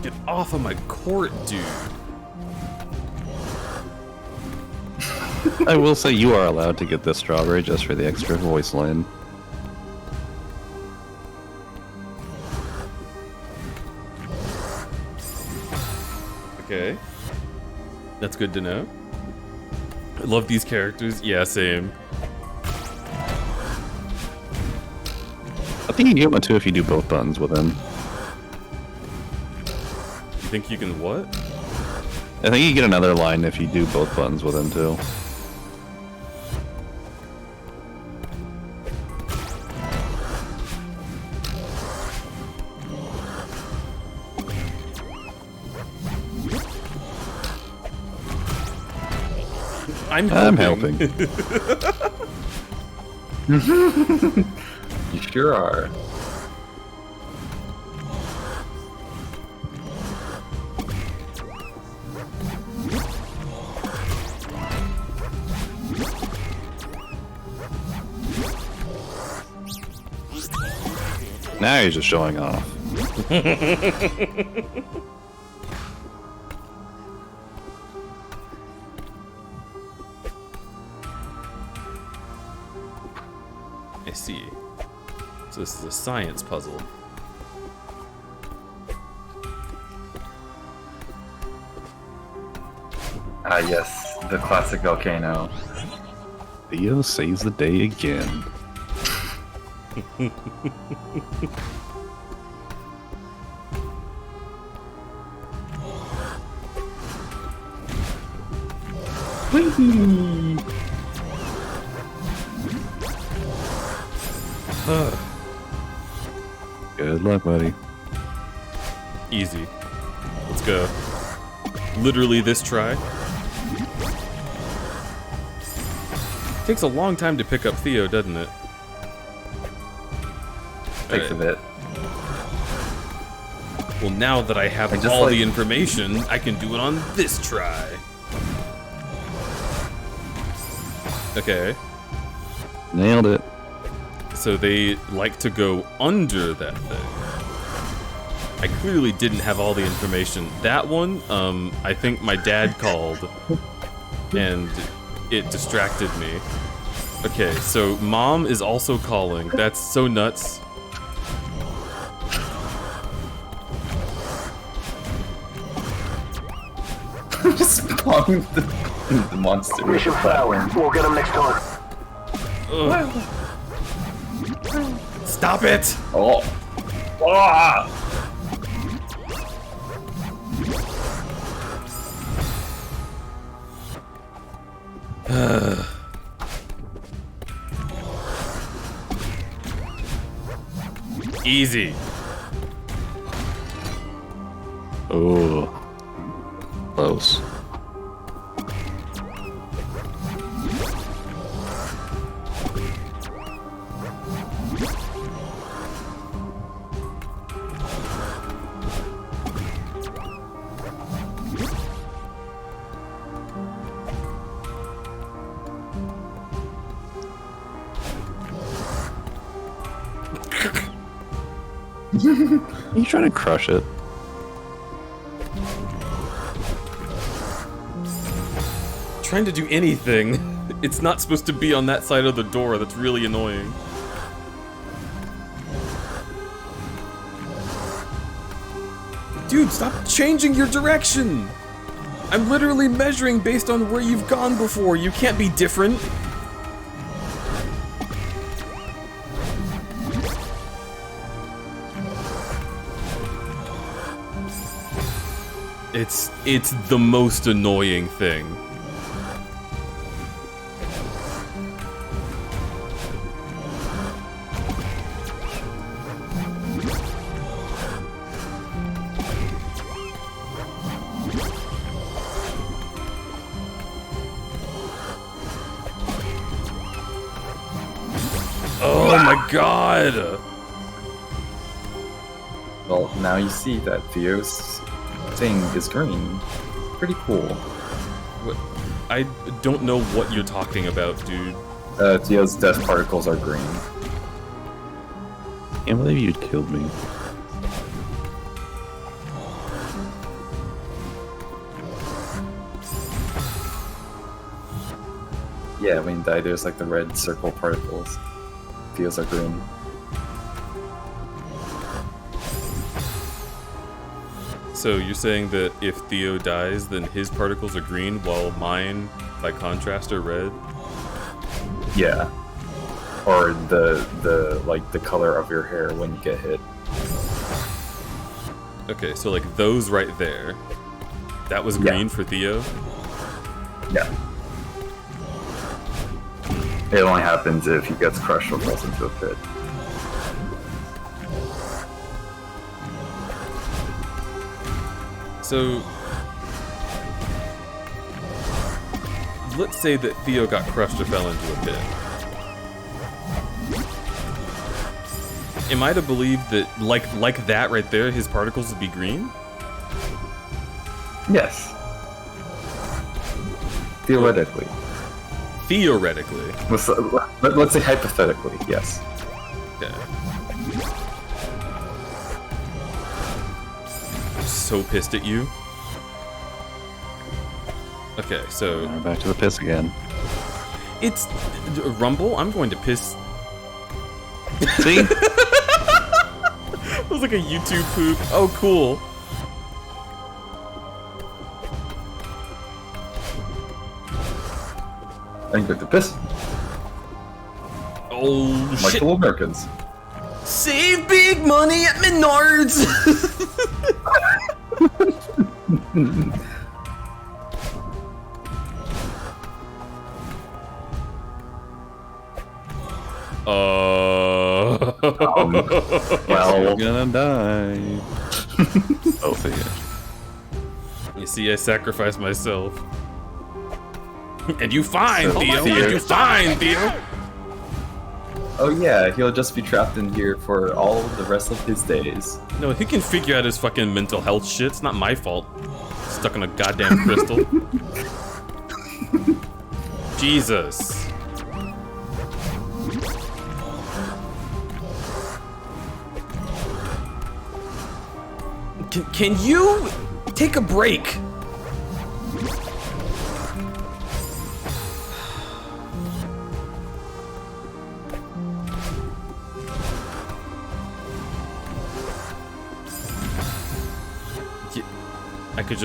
S2: Get off of my court, dude.
S3: I will say you are allowed to get this strawberry just for the extra voice line.
S2: Okay. That's good to know. I love these characters. Yeah, same.
S3: I think you can get one too if you do both buttons with him.
S2: You think you can what?
S3: I think you get another line if you do both buttons with him too.
S2: I'm
S3: helping.
S5: You sure are.
S3: Now you're just showing off.
S2: I see. So this is a science puzzle.
S5: Ah, yes, the classic volcano.
S3: Theo saves the day again. Good luck, buddy.
S2: Easy. Let's go. Literally this try. Takes a long time to pick up Theo, doesn't it?
S5: Takes a bit.
S2: Well, now that I have
S5: just
S2: all
S5: like-
S2: the information, I can do it on this try. Okay.
S3: Nailed it.
S2: So they like to go under that thing. I clearly didn't have all the information. That one, I think my dad called, and it distracted me. Okay, so mom is also calling. That's so nuts.
S4: Just spawning the monster.
S8: Mission failed. We'll get him next time.
S2: Ugh. Stop it!
S4: Oh. Ah!
S2: Easy.
S3: Oh. Close. Are you trying to crush it?
S2: Trying to do anything. It's not supposed to be on that side of the door. That's really annoying. Dude, stop changing your direction! I'm literally measuring based on where you've gone before. You can't be different. It's the most annoying thing. Oh my god!
S4: Well, now you see that Theo's thing is green. Pretty cool.
S2: What? I don't know what you're talking about, dude.
S4: Theo's death particles are green.
S3: Can't believe you'd killed me.
S4: Yeah, when you die, there's like the red circle particles. Theo's are green.
S2: So you're saying that if Theo dies, then his particles are green, while mine, by contrast, are red?
S4: Yeah. Or the color of your hair when you get hit.
S2: Okay, so like those right there, that was green for Theo?
S4: Yeah. It only happens if he gets crushed or falls into a pit.
S2: So, let's say that Theo got crushed or fell into a pit. Am I to believe that, like that right there, his particles would be green?
S4: Yes. Theoretically.
S2: Theoretically.
S4: Let's say hypothetically, yes.
S2: Okay. So pissed at you. Okay, so
S3: We're back to the piss again.
S2: it's Rumble. I'm going to piss.
S3: See?
S2: It was like a YouTube poop. Oh, cool.
S4: I'm going to piss.
S2: Oh
S4: Like
S2: shit!
S4: the Americans.
S7: Save big money at Menards!
S4: Well,
S3: You're gonna die. Both of you.
S2: You see, I sacrificed myself. And you fine,
S4: So,
S2: Theo.
S4: Theo-
S2: And you fine, Theo.
S4: oh yeah, he'll just be trapped in here for all the rest of his days.
S2: No, he can figure out his fucking mental health shit. It's not my fault. Stuck in a goddamn crystal. Jesus. Can you take a break? I can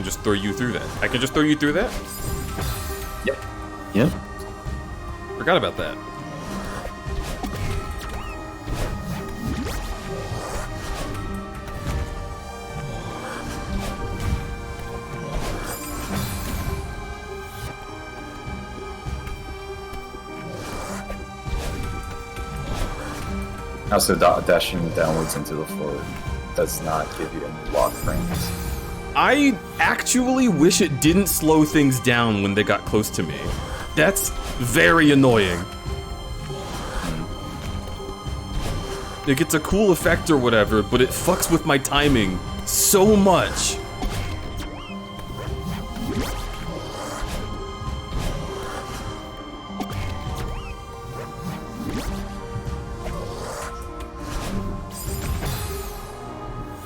S2: just throw you through that. I can just throw you through that?
S4: Yep.
S3: Yep.
S2: Forgot about that.
S4: Also, dashing downwards into the floor does not give you any lock frames.
S2: I actually wish it didn't slow things down when they got close to me. That's very annoying. Like, it's a cool effect or whatever, but it fucks with my timing so much.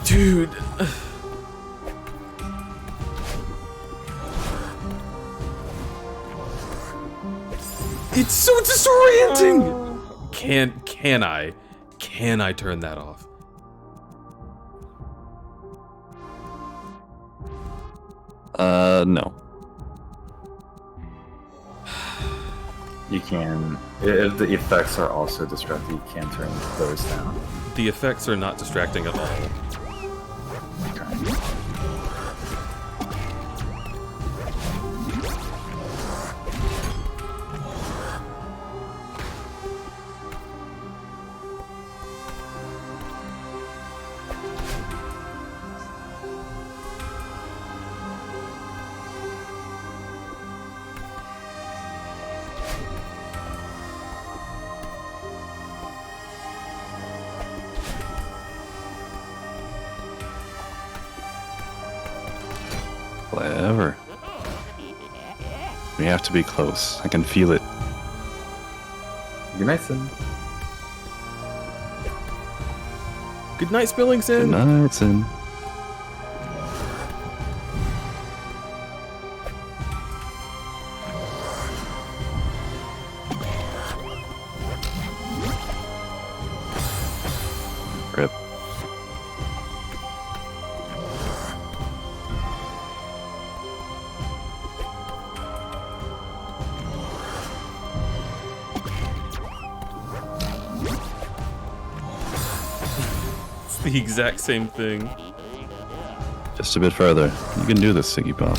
S2: Dude. It's so disorienting! Can I turn that off?
S3: No.
S4: You can, if the effects are also distracting, you can turn those down.
S2: The effects are not distracting at all.
S3: Clever. We have to be close. I can feel it.
S5: Good night, Sin.
S2: Good night, Spillingson.
S3: Good night, Sin. Rip.
S2: It's the exact same thing.
S3: Just a bit further. You can do this, Siggy Pop.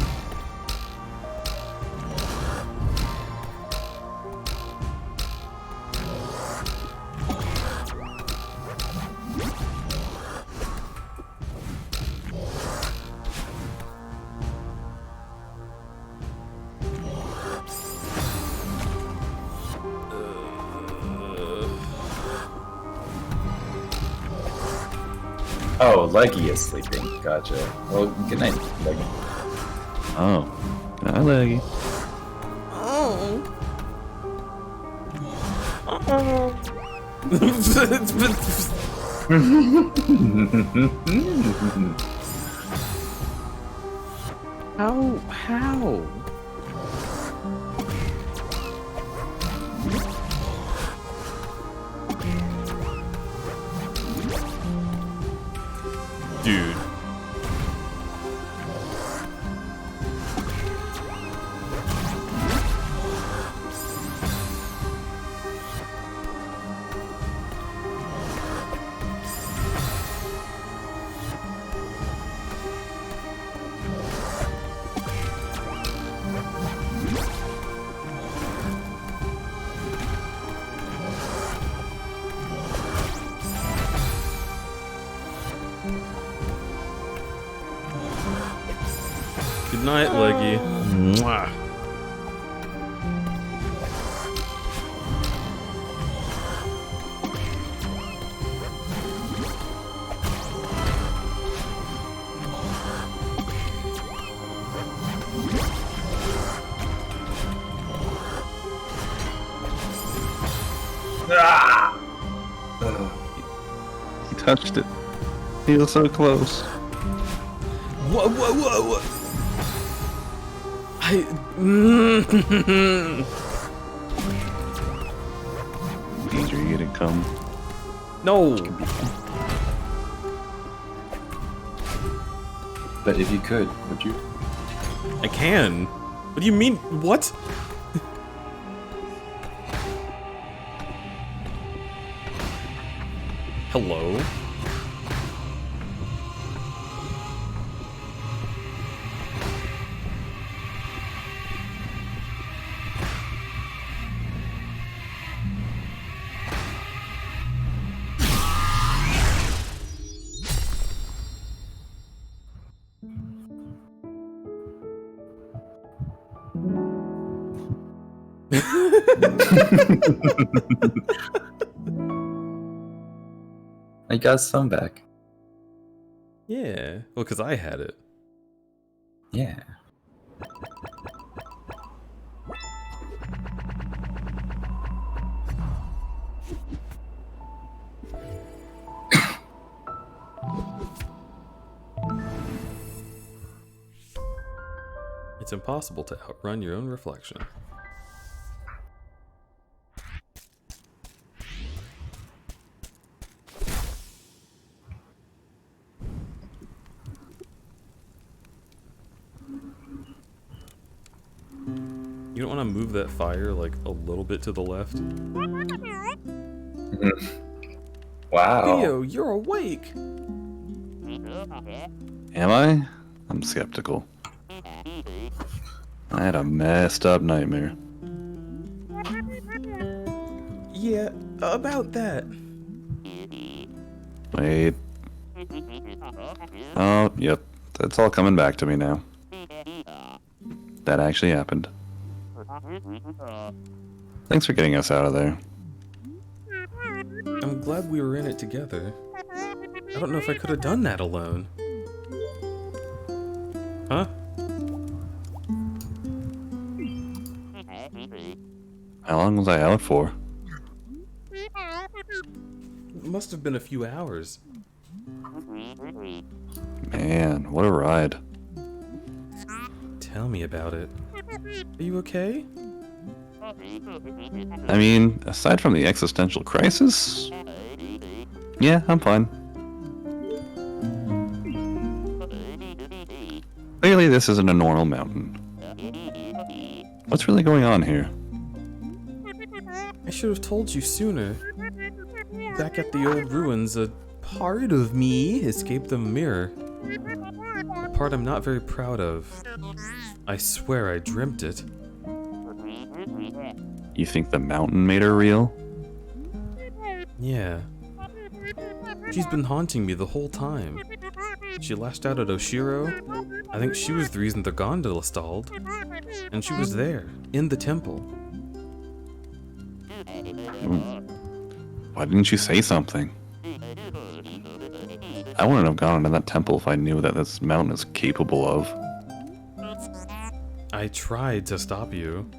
S4: Oh, Leggy is sleeping. Gotcha. Well, good night, Leggy.
S3: Oh. Good night, Leggy.
S2: How? Dude. Good night, Leggy. Mwah.
S3: He touched it. He was so close.
S2: Whoa.
S3: Danger, you didn't come.
S2: No.
S4: But if you could, would you?
S2: I can. What do you mean? What? Hello?
S4: I got some back.
S2: Yeah. Well, because I had it.
S4: Yeah.
S2: It's impossible to outrun your own reflection. You don't want to move that fire like a little bit to the left?
S4: Wow.
S2: Theo, you're awake!
S3: Am I? I'm skeptical. I had a messed up nightmare.
S2: Yeah, about that.
S3: Wait. Oh, yep. It's all coming back to me now. That actually happened. Thanks for getting us out of there.
S2: I'm glad we were in it together. I don't know if I could have done that alone. Huh?
S3: How long was I out for?
S2: It must have been a few hours.
S3: Man, what a ride.
S2: Tell me about it. Are you okay?
S3: I mean, aside from the existential crisis, yeah, I'm fine. Clearly, this isn't a normal mountain. What's really going on here?
S2: I should have told you sooner. Back at the old ruins, a part of me escaped the mirror. A part I'm not very proud of. I swear I dreamt it.
S3: You think the mountain made her real?
S2: Yeah. She's been haunting me the whole time. She lashed out at Oshiro. I think she was the reason the gondola stalled. And she was there, in the temple.
S3: Why didn't you say something? I wouldn't have gone into that temple if I knew that this mountain is capable of.
S2: I tried to stop you.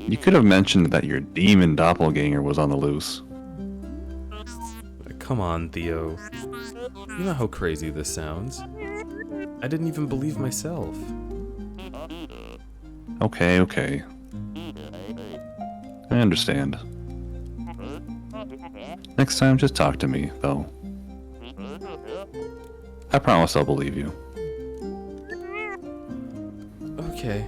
S3: You could have mentioned that your demon doppelganger was on the loose.
S2: Come on, Theo. You know how crazy this sounds. I didn't even believe myself.
S3: Okay. I understand. Next time, just talk to me, though. I promise I'll believe you.
S2: Okay.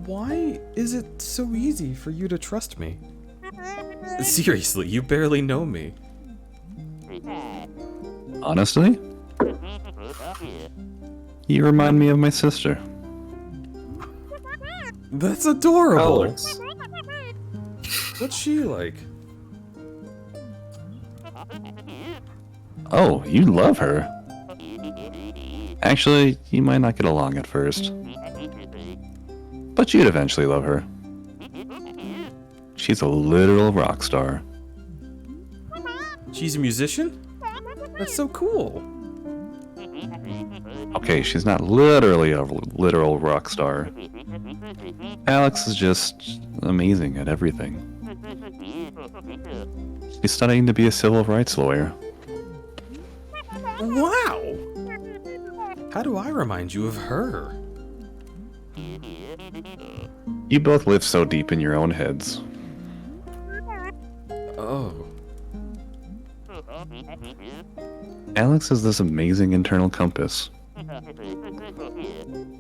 S2: Why is it so easy for you to trust me? Seriously, you barely know me.
S3: Honestly? You remind me of my sister.
S2: That's adorable.
S4: Alex.
S2: What's she like?
S3: Oh, you love her. Actually, you might not get along at first. But you'd eventually love her. She's a literal rock star.
S2: She's a musician? That's so cool.
S3: Okay, she's not literally a literal rock star. Alex is just amazing at everything. She's studying to be a civil rights lawyer.
S2: Wow! How do I remind you of her?
S3: You both live so deep in your own heads.
S2: Oh.
S3: Alex is this amazing internal compass.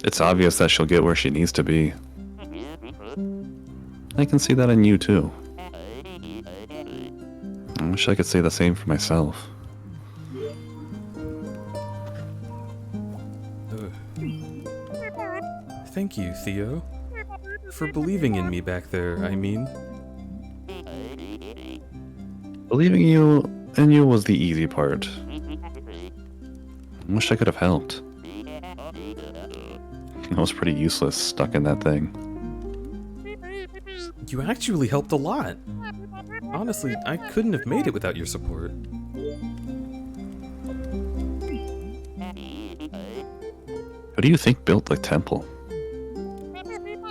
S3: It's obvious that she'll get where she needs to be. I can see that in you too. I wish I could say the same for myself.
S2: Thank you, Theo. For believing in me back there, I mean.
S3: Believing in you was the easy part. I wish I could have helped. I was pretty useless stuck in that thing.
S2: You actually helped a lot. Honestly, I couldn't have made it without your support.
S3: Who do you think built the temple?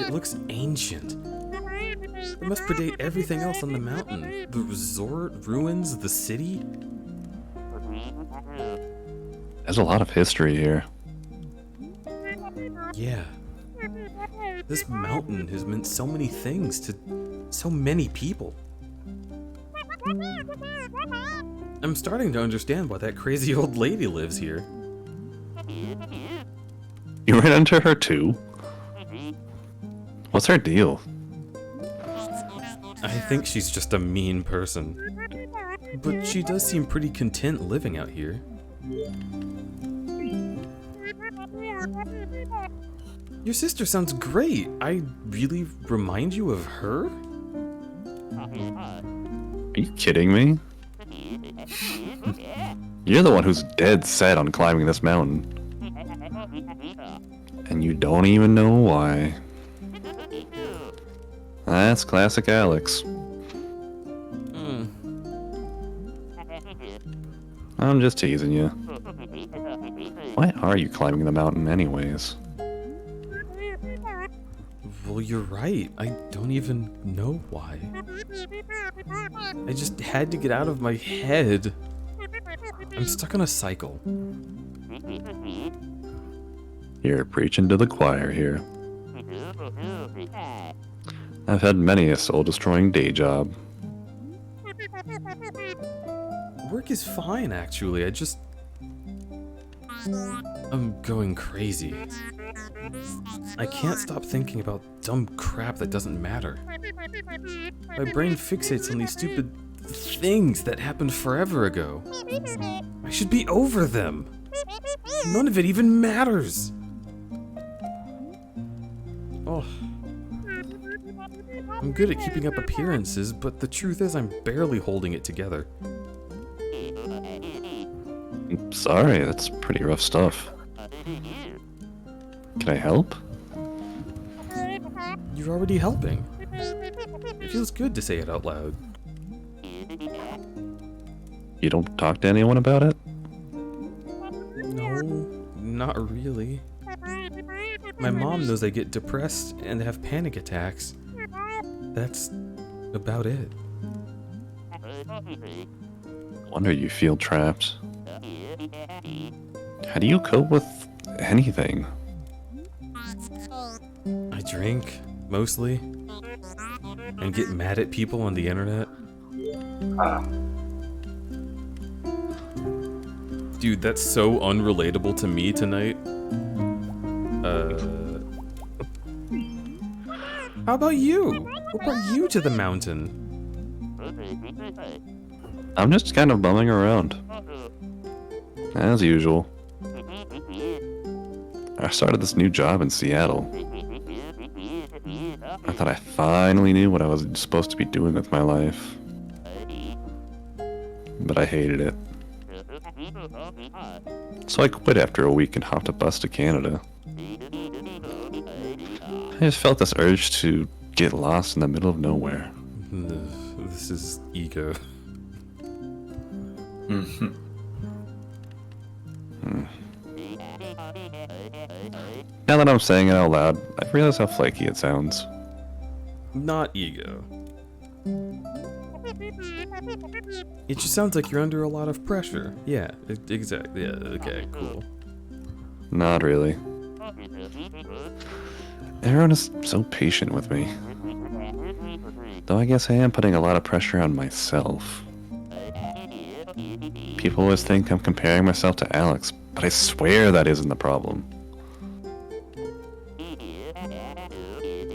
S2: It looks ancient. It must predate everything else on the mountain. The resort, ruins, the city.
S3: There's a lot of history here.
S2: Yeah. This mountain has meant so many things to so many people. I'm starting to understand why that crazy old lady lives here.
S3: You ran into her too? What's her deal?
S2: I think she's just a mean person. But she does seem pretty content living out here. Your sister sounds great. I really remind you of her?
S3: Are you kidding me? You're the one who's dead set on climbing this mountain. And you don't even know why. That's classic Alex. I'm just teasing you. Why are you climbing the mountain anyways?
S2: Well, you're right. I don't even know why. I just had to get out of my head. I'm stuck on a cycle.
S3: You're preaching to the choir here. I've had many a soul-destroying day job.
S2: Work is fine, actually. I'm going crazy. I can't stop thinking about dumb crap that doesn't matter. My brain fixates on these stupid things that happened forever ago. I should be over them. None of it even matters. Oh. I'm good at keeping up appearances, but the truth is I'm barely holding it together.
S3: I'm sorry, that's pretty rough stuff. Can I help?
S2: You're already helping. It feels good to say it out loud.
S3: You don't talk to anyone about it?
S2: No, not really. My mom knows I get depressed and have panic attacks. That's about it.
S3: Wonder you feel trapped. How do you cope with anything?
S2: I drink, mostly, and get mad at people on the internet. Dude, that's so unrelatable to me tonight. How about you? What brought you to the mountain?
S3: I'm just kind of bumming around. As usual. I started this new job in Seattle. I thought I finally knew what I was supposed to be doing with my life. But I hated it. So I quit after a week and hopped a bus to Canada. I just felt this urge to get lost in the middle of nowhere.
S2: This is ego.
S3: Now that I'm saying it out loud, I realize how flaky it sounds.
S2: Not ego. It just sounds like you're under a lot of pressure. Yeah, exactly. Yeah, okay, cool.
S3: Not really. Everyone is so patient with me. Though I guess I am putting a lot of pressure on myself. People always think I'm comparing myself to Alex, but I swear that isn't the problem.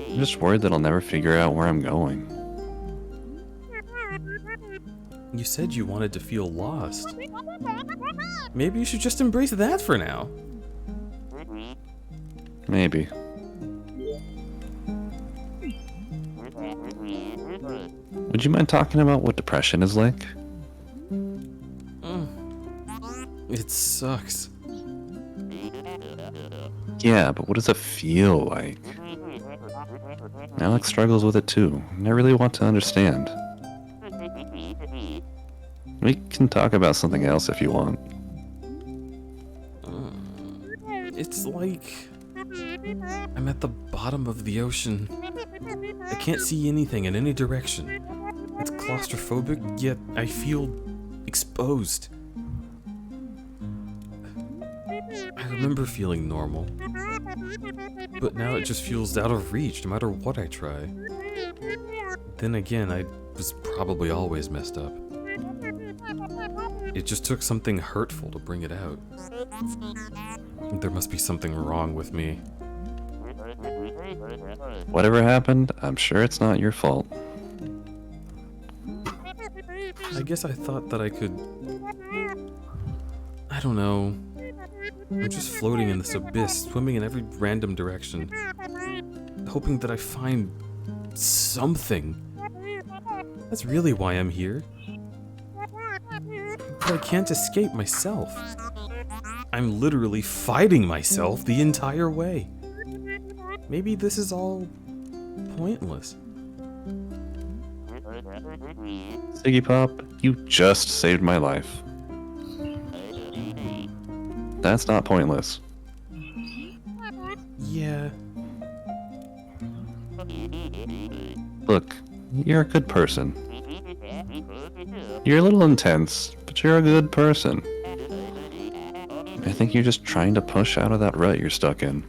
S3: I'm just worried that I'll never figure out where I'm going.
S2: You said you wanted to feel lost. Maybe you should just embrace that for now.
S3: Maybe. Would you mind talking about what depression is like?
S2: It sucks.
S3: Yeah, but what does it feel like? Alex struggles with it too, and I really want to understand. We can talk about something else if you want.
S2: It's like I'm at the bottom of the ocean. I can't see anything in any direction. It's claustrophobic, yet I feel exposed. I remember feeling normal, but now it just feels out of reach no matter what I try. Then again, I was probably always messed up. It just took something hurtful to bring it out. There must be something wrong with me.
S3: Whatever happened, I'm sure it's not your fault.
S2: I guess I thought that I could... I don't know. I'm just floating in this abyss, swimming in every random direction, hoping that I find something. That's really why I'm here. But I can't escape myself. I'm literally fighting myself the entire way. Maybe this is all pointless.
S3: Ziggy Pop, you just saved my life. That's not pointless.
S2: Yeah.
S3: Look, you're a good person. You're a little intense, but you're a good person. I think you're just trying to push out of that rut you're stuck in.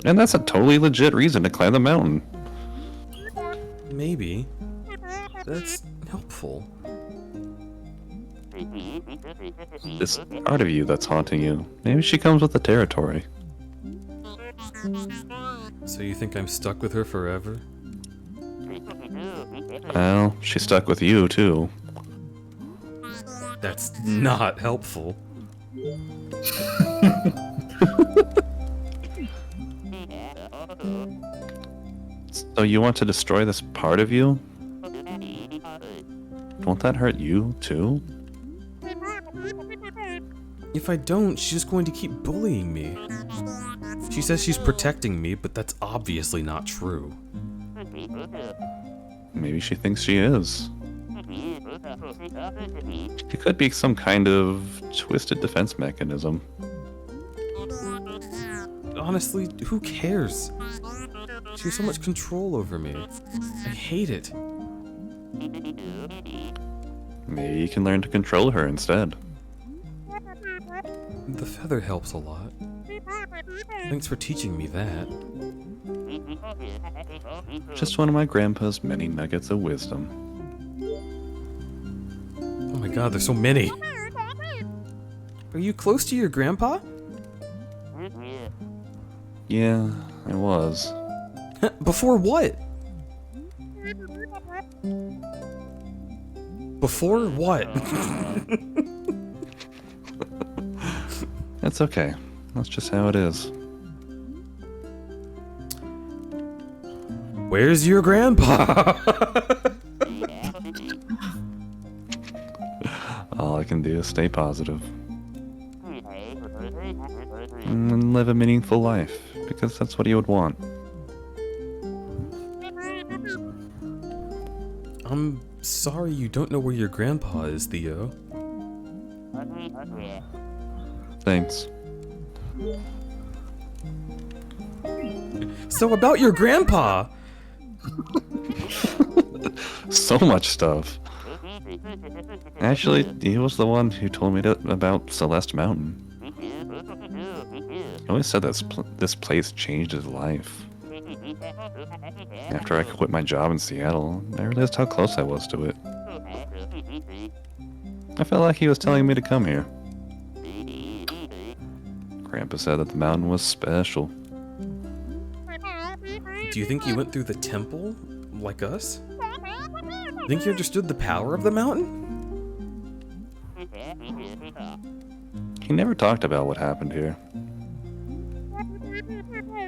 S3: And that's a totally legit reason to climb the mountain.
S2: Maybe. That's helpful.
S3: This part of you that's haunting you, maybe she comes with the territory.
S2: So you think I'm stuck with her forever?
S3: Well, she's stuck with you, too.
S2: That's not helpful.
S3: So you want to destroy this part of you? Won't that hurt you, too?
S2: If I don't, she's going to keep bullying me. She says she's protecting me, but that's obviously not true.
S3: Maybe she thinks she is. It could be some kind of twisted defense mechanism.
S2: Honestly, who cares? She has so much control over me. I hate it.
S3: Maybe you can learn to control her instead.
S2: The feather helps a lot. Thanks for teaching me that.
S3: Just one of my grandpa's many nuggets of wisdom.
S2: Oh my god, there's so many. Are you close to your grandpa?
S3: Yeah, I was.
S2: Before what? Before what?
S3: That's okay. That's just how it is.
S2: Where's your grandpa?
S3: All I can do is stay positive. And live a meaningful life, because that's what you would want.
S2: I'm sorry you don't know where your grandpa is, Theo.
S3: Thanks.
S2: So about your grandpa!
S3: So much stuff. Actually, he was the one who told me about Celeste Mountain. He always said this place changed his life. After I quit my job in Seattle, I realized how close I was to it. I felt like he was telling me to come here. Grandpa said that the mountain was special.
S2: Do you think he went through the temple, like us? Think he understood the power of the mountain?
S3: He never talked about what happened here.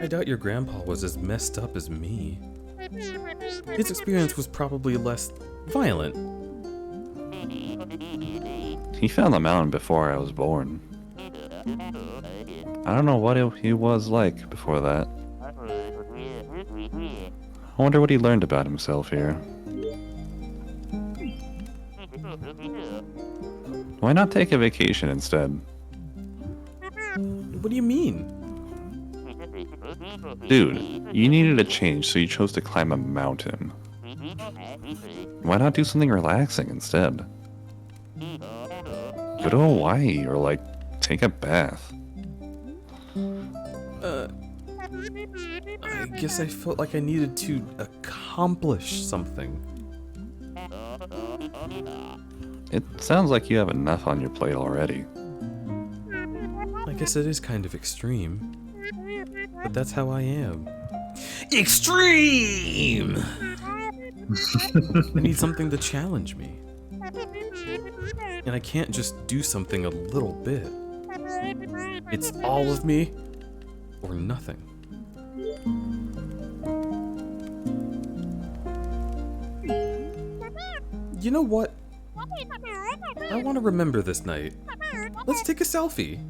S2: I doubt your grandpa was as messed up as me. His experience was probably less violent.
S3: He found the mountain before I was born. I don't know what he was like before that. I wonder what he learned about himself here. Why not take a vacation instead?
S2: What do you mean?
S3: Dude, you needed a change, so you chose to climb a mountain. Why not do something relaxing instead? Go to Hawaii, or like, take a bath.
S2: I guess I felt like I needed to accomplish something.
S3: It sounds like you have enough on your plate already.
S2: I guess it is kind of extreme. But that's how I am. Extreme! I need something to challenge me. And I can't just do something a little bit. It's all of me or nothing. You know what? I want to remember this night. Let's take a selfie.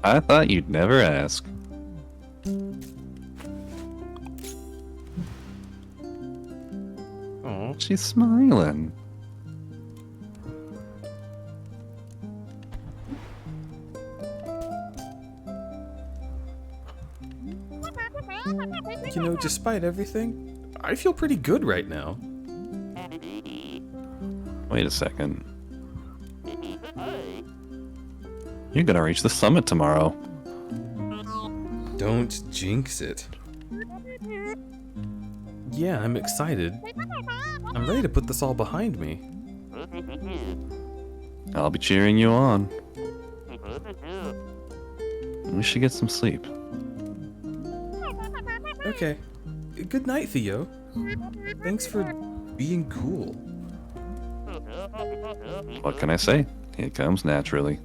S3: I thought you'd never ask.
S2: Oh,
S3: She's smiling.
S2: You know, despite everything, I feel pretty good right now.
S3: Wait a second. You're gonna reach the summit tomorrow.
S2: Don't jinx it. Yeah, I'm excited. I'm ready to put this all behind me.
S3: I'll be cheering you on. We should get some sleep.
S2: Okay. Good night, Theo. Thanks for being cool.
S3: What can I say? It comes naturally.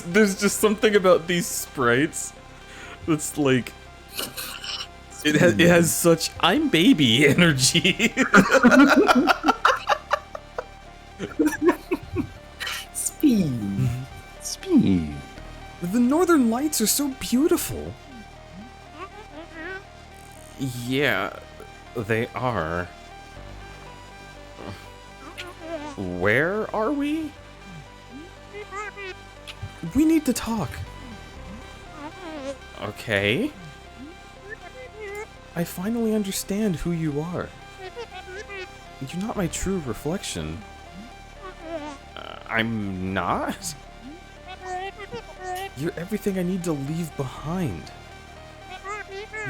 S2: There's just something about these sprites that's like it has such I'm baby energy.
S4: Speed.
S3: Speed.
S2: The northern lights are so beautiful. Yeah, they are. Where are we? We need to talk. Okay. I finally understand who you are. You're not my true reflection. I'm not? You're everything I need to leave behind.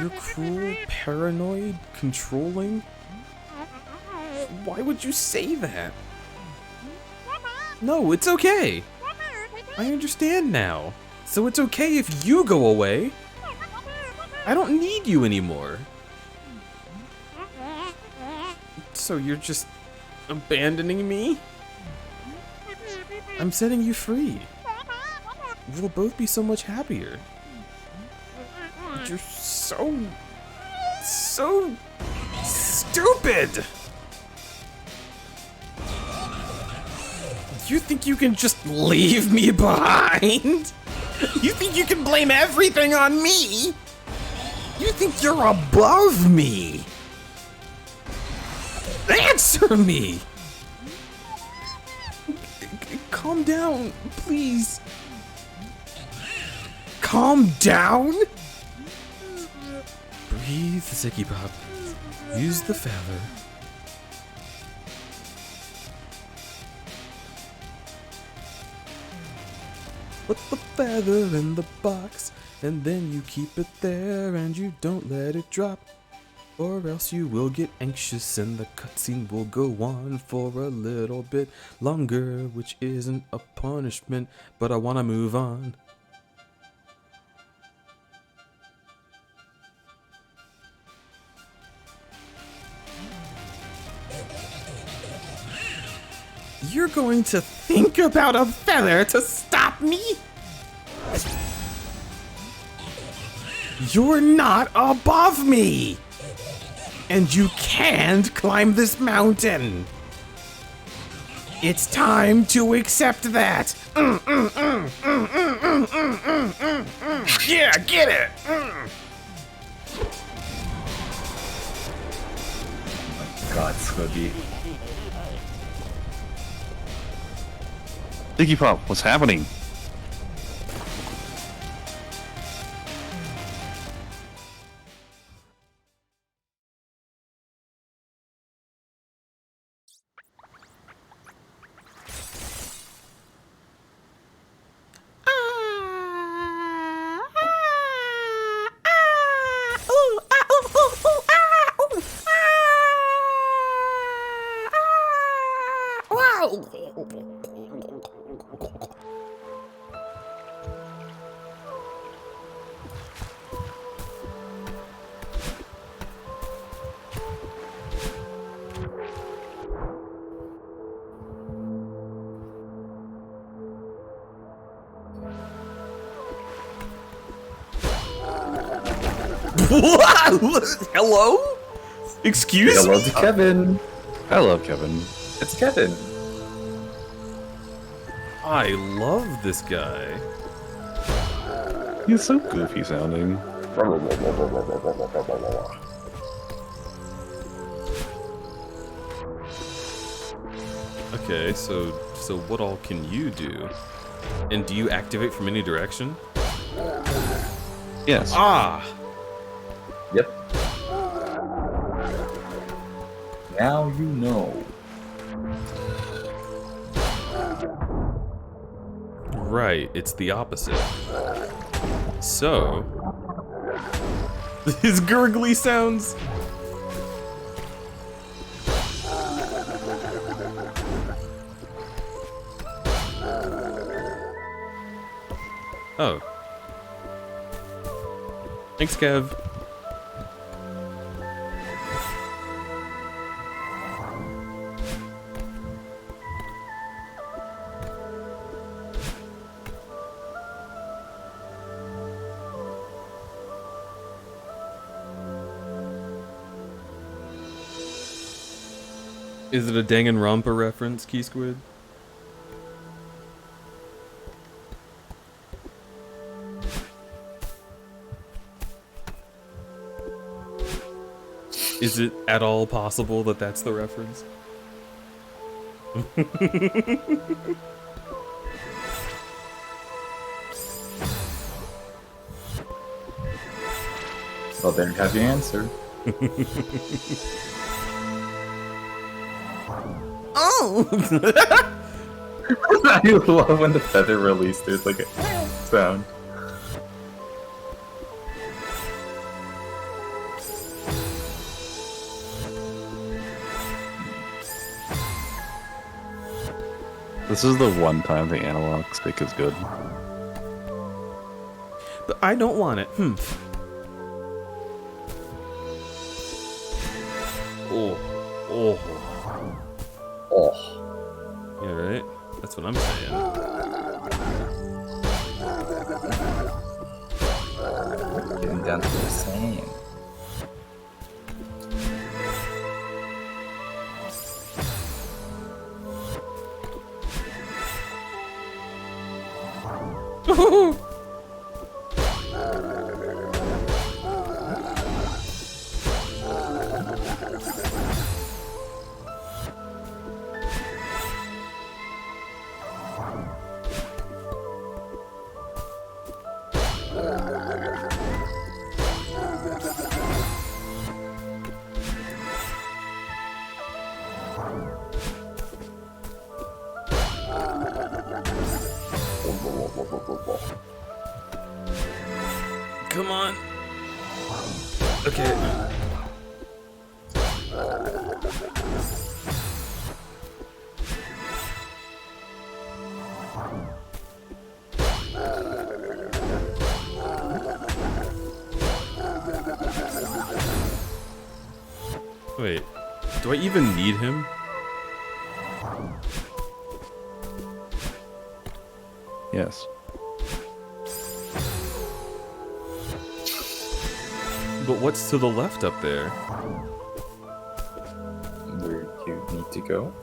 S2: You're cruel, paranoid, controlling. Why would you say that? No, it's okay. I understand now. So it's okay if you go away. I don't need you anymore. So you're just abandoning me? I'm setting you free. We'll both be so much happier. You're so stupid! You think you can just leave me behind? You think you can blame everything on me? You think you're above me? Answer me! Calm down, please. Calm down? Breathe, Ziggy Pop. Use the feather. Put the feather in the box, and then you keep it there and you don't let it drop. Or else you will get anxious and the cutscene will go on for a little bit longer, which isn't a punishment, but I wanna move on. You're going to think about a feather to stop me? You're not above me! And you can't climb this mountain! It's time to accept that! Yeah, get it!
S5: God, Scooby.
S3: Ziggy Pop, what's happening?
S2: Hello? Excuse
S4: Hello
S2: me?
S4: to Kevin.
S3: I love Kevin.
S4: It's Kevin.
S2: I love this guy.
S3: He's so goofy sounding.
S2: Okay, so what all can you do? And do you activate from any direction?
S3: Yes.
S2: Ah!
S5: Yep. Now you know.
S2: Right, it's the opposite. So... his gurgly sounds... Oh. Thanks, Kev. Is it a Danganronpa reference, Key Squid? Is it at all possible that that's the reference?
S5: Well, there you have your answer.
S7: Oh!
S5: I love when the feather released. There's like a sound.
S3: This is the one time the analog stick is good.
S2: But I don't want it. Oh. Oh.
S5: Oh.
S2: Yeah, right? That's what I'm saying.
S5: Getting down to the same.
S2: Come on. Okay. Wait, do I even need him?
S3: Yes.
S2: But what's to the left up there?
S4: Where you need to go.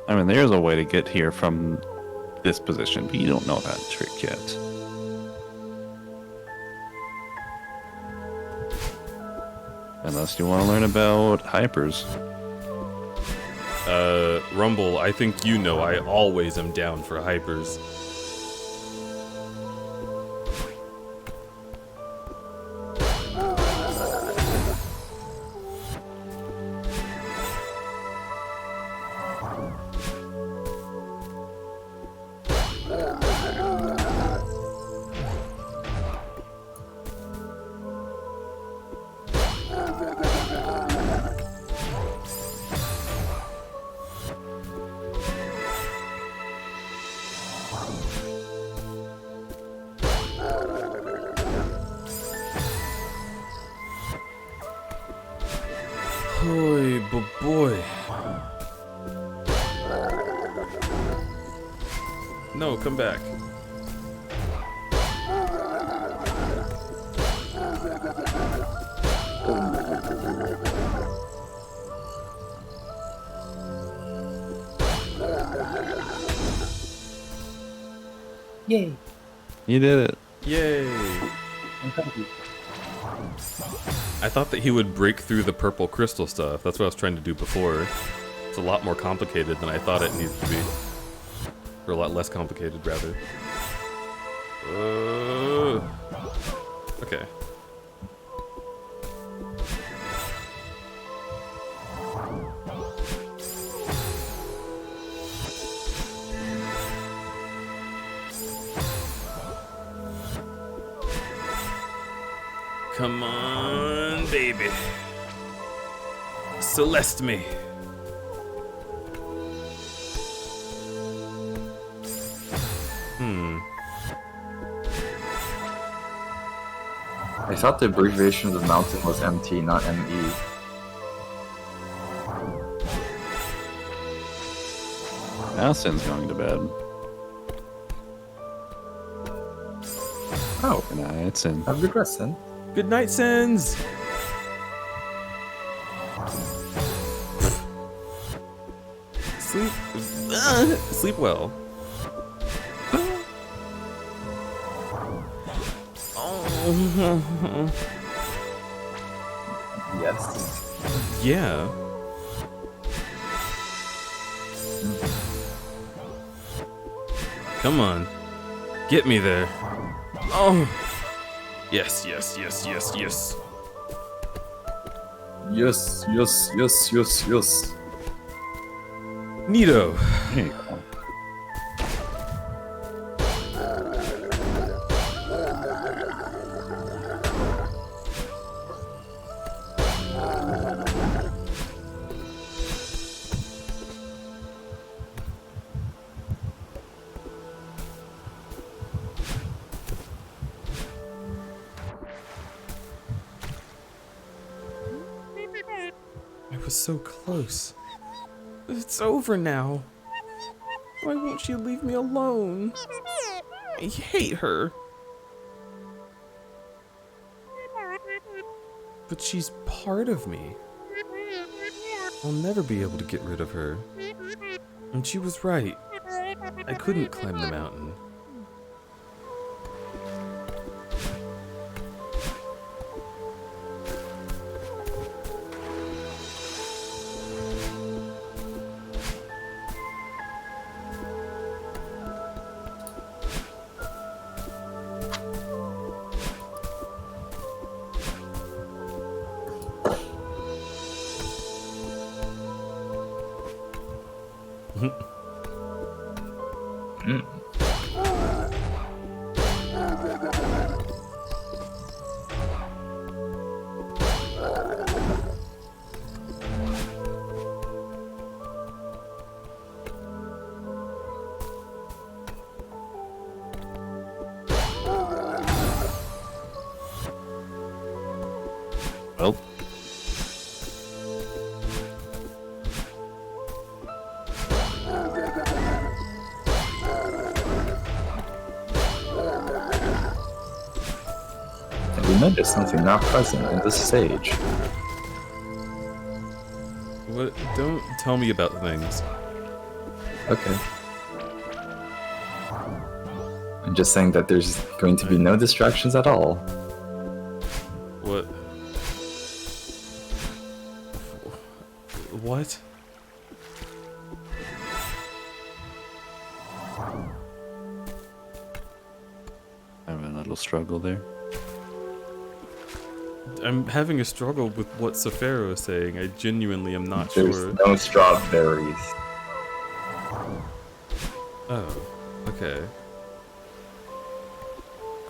S3: I mean, there's a way to get here from this position, but you don't know that trick yet. Unless you want to learn about hypers.
S2: Rumble, I think you know I always am down for hypers. Boy, boy. No, come back.
S5: Yay!
S3: You did it.
S2: Yay! I thought that he would break through the purple crystal stuff. That's what I was trying to do before. It's a lot more complicated than I thought it needed to be. Or a lot less complicated, rather. Okay. Come on, baby. Celeste me.
S5: I thought the abbreviation of the mountain was MT, not ME.
S3: Allison's going to bed.
S5: Oh,
S3: Good night, Sin.
S5: have a good rest then.
S2: Good night, Sens. Sleep. Sleep well.
S5: Yes.
S2: Yeah. Come on. Get me there. Oh. Yes, yes, yes, yes, yes.
S5: Yes, yes, yes, yes, yes.
S2: Neato.
S3: There you go.
S2: I was so close. It's over now. Why won't she leave me alone? I hate her. But she's part of me. I'll never be able to get rid of her. And she was right. I couldn't climb the mountain.
S3: Well,
S5: And we noticed something not present in this stage.
S2: What? Don't tell me about things.
S5: Okay. I'm just saying that there's going to be no distractions at all.
S2: What? What?
S3: having a little struggle there.
S2: I'm having a struggle with what Safaro is saying. I genuinely am not
S5: There's
S2: sure.
S5: no strawberries.
S2: Oh, okay.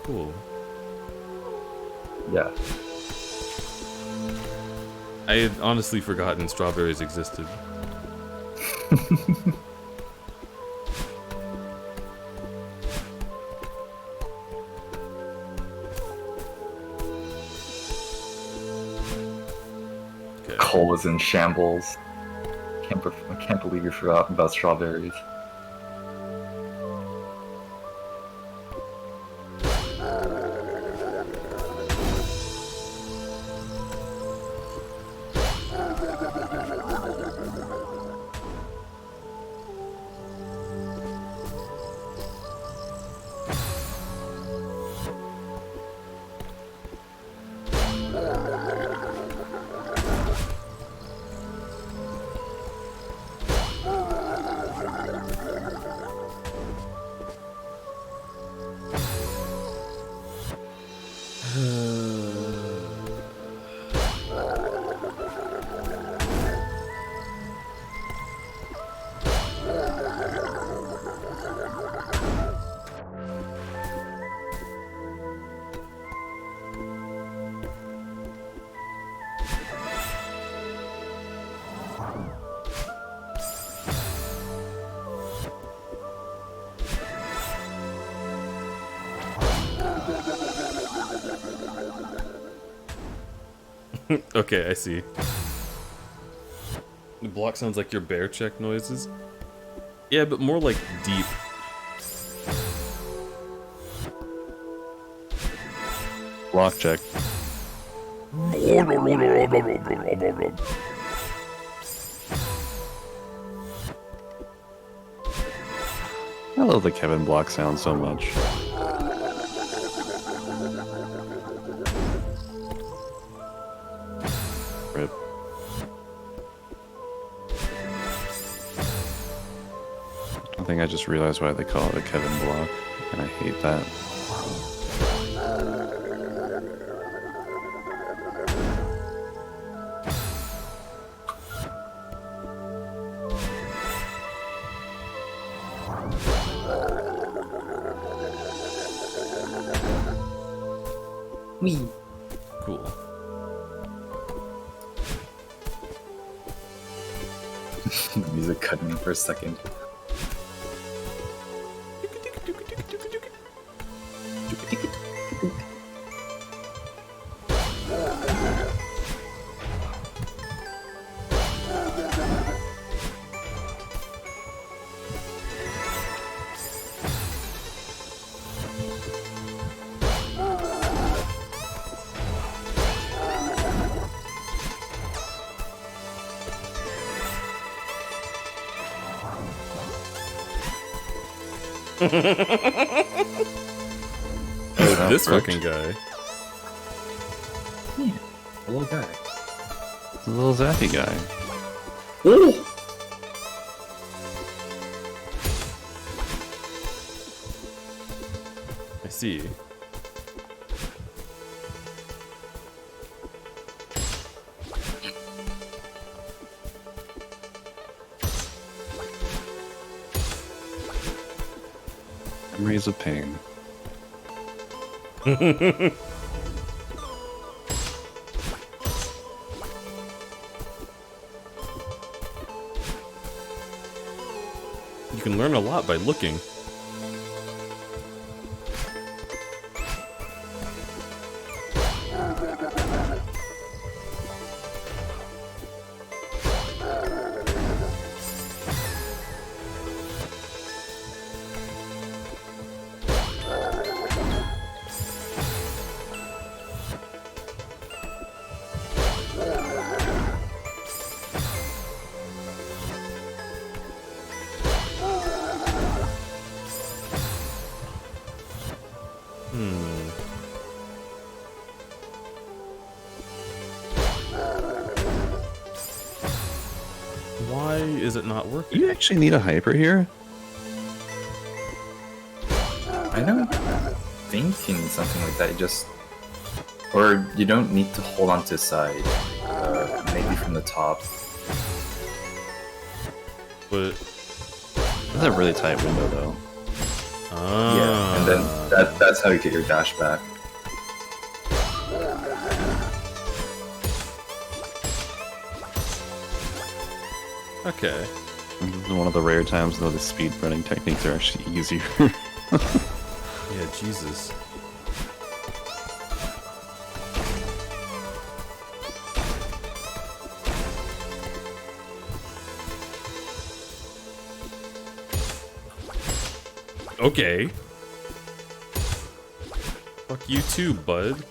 S2: Cool.
S5: Yeah.
S2: I had honestly forgotten strawberries existed. Okay.
S5: Cole is in shambles. I can't believe you forgot about strawberries.
S2: Okay, I see. The block sounds like your bear check noises. Yeah, but more like deep.
S3: Block check. I love the Kevin block sound so much. Rip. I think I just realized why they call it a Kevin block, and I hate that.
S2: Cool.
S5: The music cut in for a second.
S2: This fucking guy.
S5: A little guy.
S3: The little zappy guy.
S2: I see.
S3: Memories of pain.
S2: You can learn a lot by looking. Why is it not working?
S3: You actually need a hyper here?
S5: I don't think you need something like that. You just, or you don't need to hold on to the side. Maybe from the top.
S2: But
S3: That's a really tight window, though.
S5: Yeah, and then that's how you get your dash back.
S2: okay.
S3: This is one of the rare times, though, the speed running techniques are actually easier.
S2: Yeah, Jesus. Okay. Fuck you too, bud.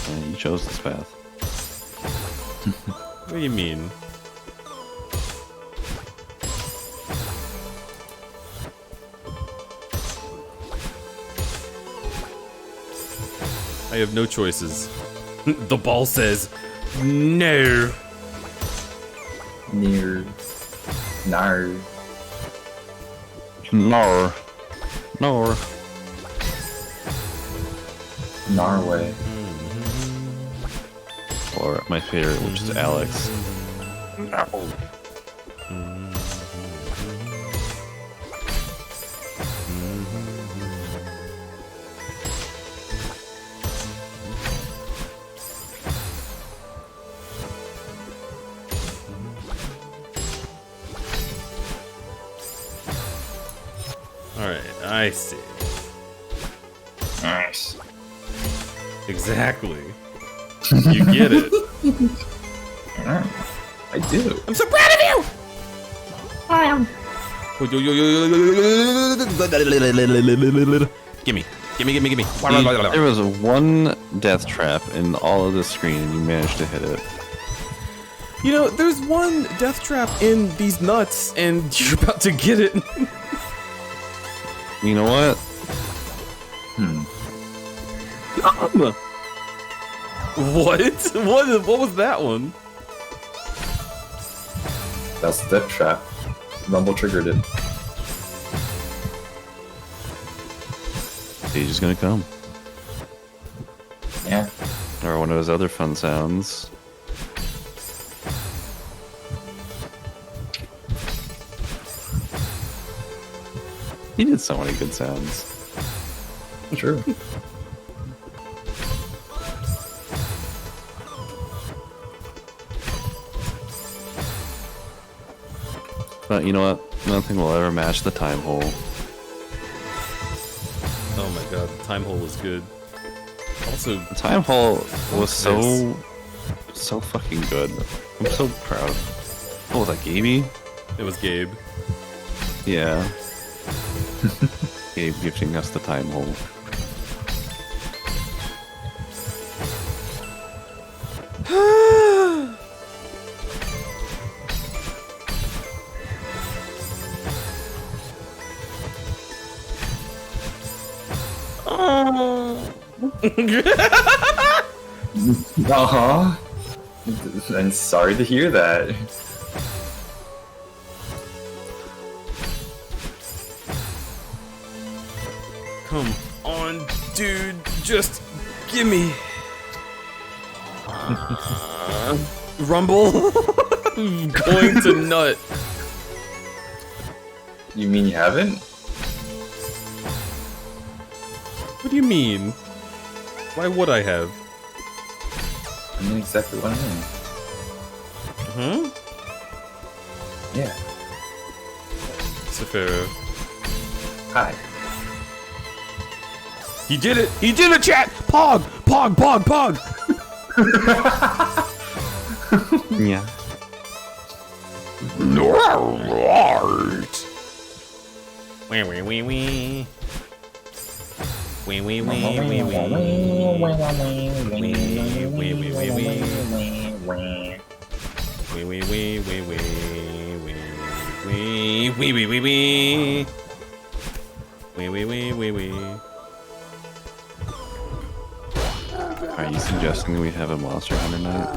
S3: Yeah, you chose this path.
S2: What do you mean? I have no choices. The ball says no.
S5: Near. Nar.
S3: Nor. Nor.
S5: Norway.
S3: Or my favorite, which is Alex.
S2: Alright, I see.
S5: Nice.
S2: Exactly. You get it.
S5: I do.
S1: I'm so proud of you!
S2: Gimme. Gimme.
S3: There was one death trap in all of the screen, and you managed to hit it.
S2: You know, there's one death trap in these nuts, and you're about to get it.
S3: You know what?
S2: What was that one?
S5: That's the death trap. Rumble triggered it.
S3: Sage is gonna come.
S5: Yeah.
S3: Or one of those other fun sounds. He did so many good sounds.
S5: True.
S3: But you know what? Nothing will ever match the time hole.
S2: Oh my god, the time hole was good. Also,
S3: The time hole was so fucking good. I'm so proud. Oh, was that Gaby?
S2: it was Gabe.
S3: Yeah. Gabe gifting us the time hole.
S5: Uh-huh. I'm sorry to hear that.
S2: Come on, dude, just gimme. Rumble. Going to nut.
S5: You mean you haven't?
S2: What do you mean? Why would I have?
S5: I mean exactly what I mean. Yeah.
S2: Safara.
S5: Hi.
S1: He did it! He did it, chat! Pog! Pog, pog, pog!
S3: Yeah.
S1: Wee wee wee wee. Wee wee wee wee wee. Wee wee wee wee wee. Wee wee wee wee wee. Wee wee wee wee wee. Wee wee wee wee wee.
S3: Are you suggesting we have a Monster Hunter night?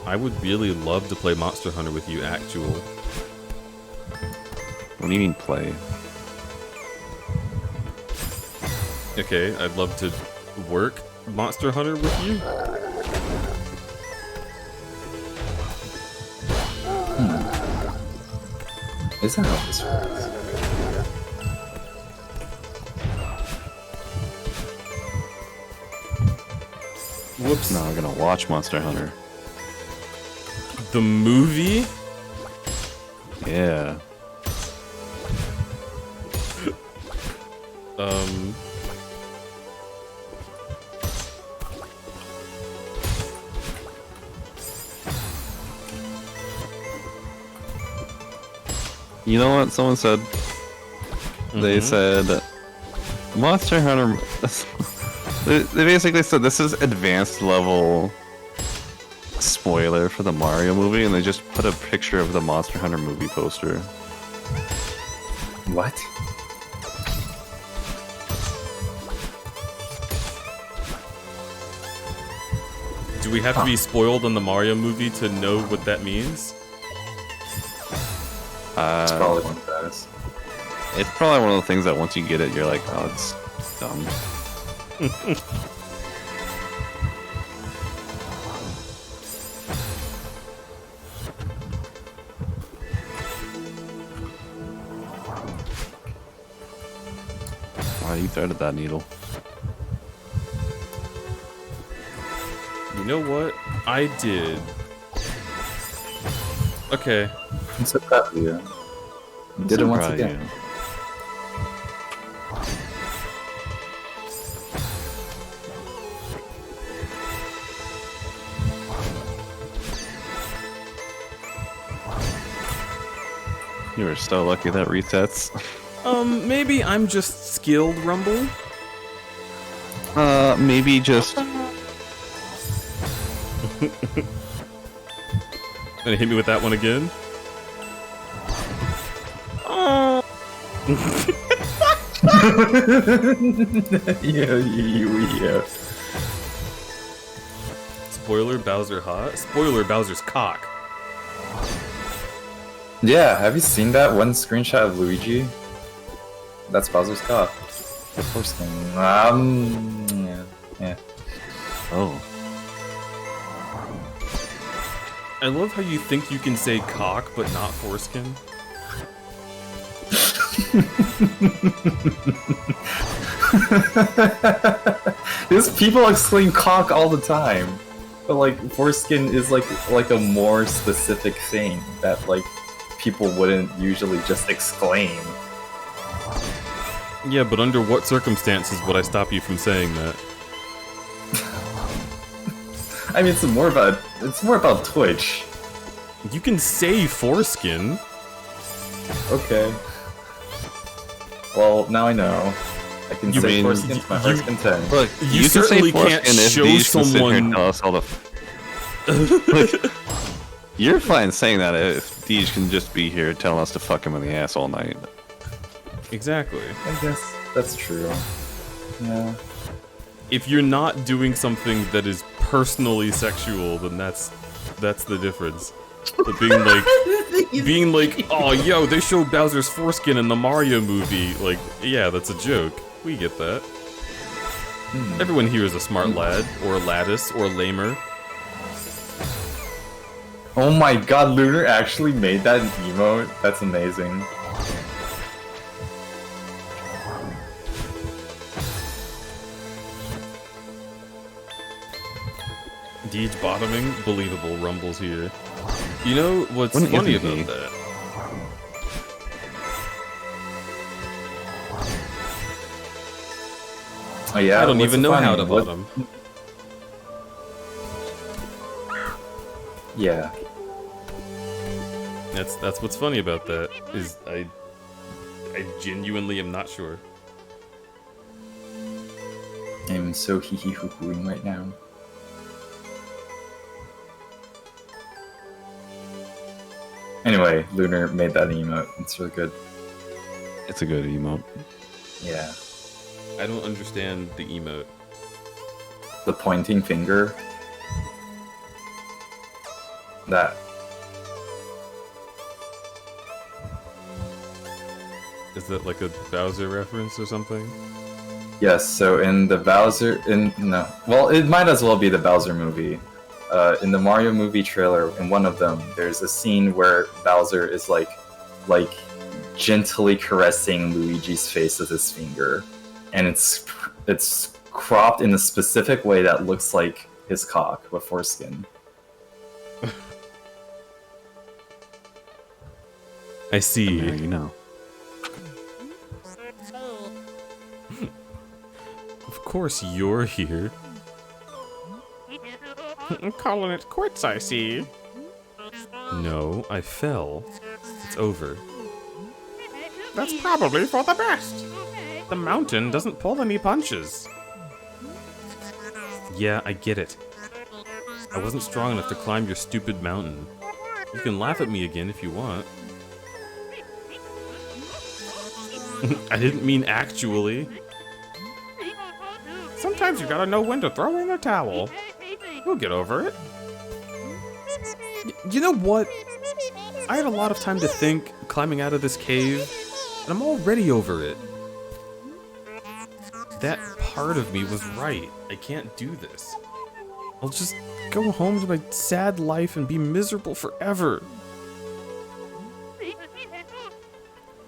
S2: I would really love to play Monster Hunter with you, actual.
S3: What do you mean play?
S2: Okay, I'd love to work Monster Hunter with you.
S5: Is that how this works?
S2: Whoops.
S3: No, we're gonna watch Monster Hunter.
S2: The movie?
S3: Yeah. You know what someone said? They said Monster Hunter. They basically said this is advanced level spoiler for the Mario movie, and they just put a picture of the Monster Hunter movie poster.
S4: What?
S2: Do we have to be spoiled on the Mario movie to know what that means?
S4: It's probably one of those.
S3: It's probably one of the things that once you get it, you're like, oh, it's dumb. Wow, you threaded that needle.
S2: You know what? I did. Okay.
S4: I'm so proud of you. You did it once again.
S3: You were so lucky that resets.
S2: Maybe I'm just skilled, Rumble?
S3: Maybe just...
S2: Gonna hit me with that one again?
S4: Yeah.
S2: Spoiler, Bowser hot? Spoiler, Bowser's cock.
S4: Yeah, have you seen that one screenshot of Luigi? That's Bowser's cock. The foreskin. Yeah.
S3: Oh.
S2: I love how you think you can say cock, but not foreskin.
S4: These people exclaim cock all the time. But like foreskin is like a more specific thing that like people wouldn't usually just exclaim.
S2: Yeah, but under what circumstances would I stop you from saying that?
S4: I mean, it's more about Twitch.
S2: You can say foreskin.
S4: Okay. Well, now I know. I can
S3: You
S4: say
S3: mean-
S4: foreskin to my heart's content.
S3: Look,
S2: You
S3: can say
S2: certainly can't
S3: foreskin if
S2: show
S3: these can sit here and
S2: someone-
S3: tell us all the... Look, you're fine saying that if Deej can just be here telling us to fuck him in the ass all night.
S2: Exactly.
S4: I guess that's true. Yeah.
S2: If you're not doing something that is personally sexual, then that's the difference. But being like, oh yo, they showed Bowser's foreskin in the Mario movie, like, yeah, that's a joke. We get that. Everyone here is a smart lad, or lattice, or lamer.
S4: Oh my god, Lunar actually made that emote? That's amazing.
S2: Deej bottoming, believable. Rumble's here. You know what's
S3: Wouldn't
S2: funny
S3: it be?
S2: about that?
S4: Oh yeah,
S2: I don't
S4: what's
S2: even know
S4: funny?
S2: how to
S4: What-
S2: bottom.
S4: Yeah.
S2: That's what's funny about that, is I genuinely am not sure.
S4: I'm so hee hoo hooing right now. Anyway, Lunar made that emote. It's really good.
S3: It's a good emote.
S4: Yeah.
S2: I don't understand the emote.
S4: The pointing finger. That.
S2: Is that like a Bowser reference or something?
S4: Yes, so in the Bowser... Well, it might as well be the Bowser movie. In the Mario movie trailer, in one of them, there's a scene where Bowser is like gently caressing Luigi's face with his finger, and it's cropped in a specific way that looks like his cock with foreskin.
S2: I see.
S3: Yeah, you know.
S2: Of course you're here.
S1: I'm calling it quits, I see.
S2: No, I fell. It's over.
S1: That's probably for the best. The mountain doesn't pull any punches.
S2: Yeah, I get it. I wasn't strong enough to climb your stupid mountain. You can laugh at me again if you want. I didn't mean actually.
S1: Sometimes you gotta know when to throw in the towel. We'll get over it.
S2: You know what? I had a lot of time to think climbing out of this cave, and I'm already over it. That part of me was right. I can't do this. I'll just go home to my sad life and be miserable forever.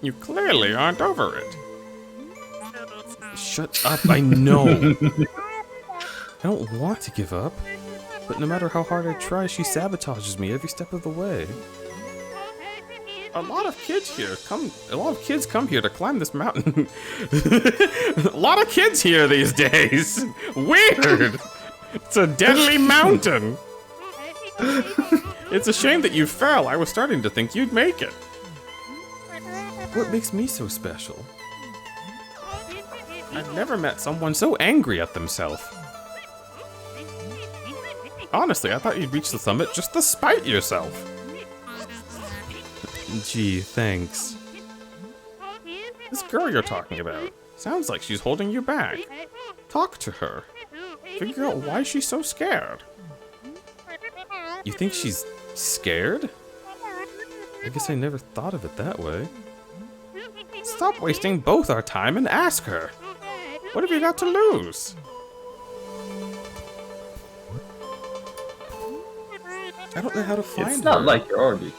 S1: You clearly aren't over it.
S2: Shut up, I know. I don't want to give up, but no matter how hard I try, she sabotages me every step of the way.
S1: A lot of kids come here to climb this mountain. A lot of kids here these days. Weird. It's a deadly mountain. It's a shame that you fell. I was starting to think you'd make it.
S2: What makes me so special?
S1: I've never met someone so angry at themselves. Honestly, I thought you'd reach the summit just to spite yourself.
S2: Gee, thanks.
S1: This girl you're talking about sounds like she's holding you back. Talk to her. Figure out why she's so scared.
S2: You think she's scared? I guess I never thought of it that way.
S1: Stop wasting both our time and ask her. What have you got to lose?
S2: I don't know how to find her.
S5: It's not like you're already.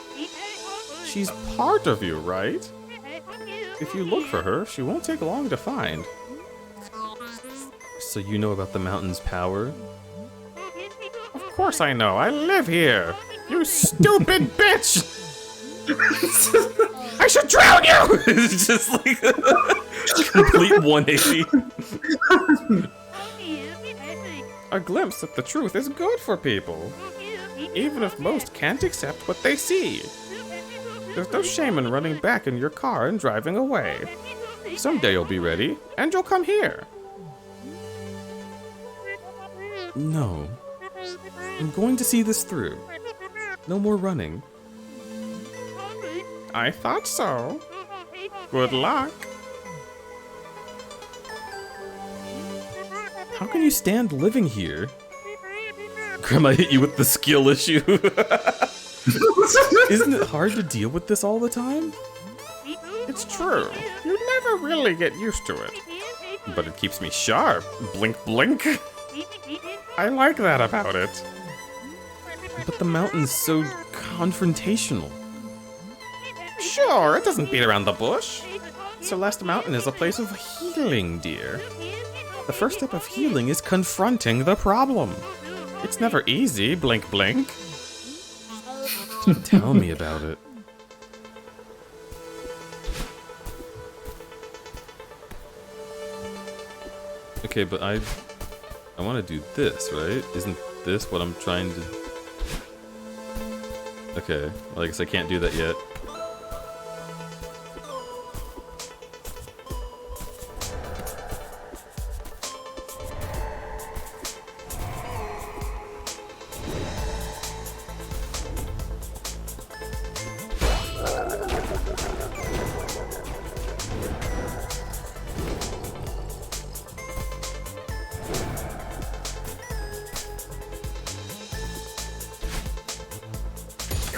S1: She's part of you, right? If you look for her, she won't take long to find.
S2: So you know about the mountain's power?
S1: Of course I know. I live here. You stupid bitch! I should drown you!
S2: It's just like a complete 180.
S1: A glimpse at the truth is good for people. Even if most can't accept what they see. There's no shame in running back in your car and driving away. Someday you'll be ready, and you'll come here.
S2: No. I'm going to see this through. No more running.
S1: I thought so. Good luck.
S2: How can you stand living here? Grandma hit you with the skill issue. Isn't it hard to deal with this all the time?
S1: It's true. You never really get used to it. But it keeps me sharp. Blink, blink. I like that about it.
S2: But the mountain's so confrontational.
S1: Sure, it doesn't beat around the bush. Celeste Mountain is a place of healing, dear. The first step of healing is confronting the problem. It's never easy, blink, blink.
S2: Tell me about it. Okay, but I want to do this, right? Isn't this what I'm trying to... Okay, well, I guess I can't do that yet.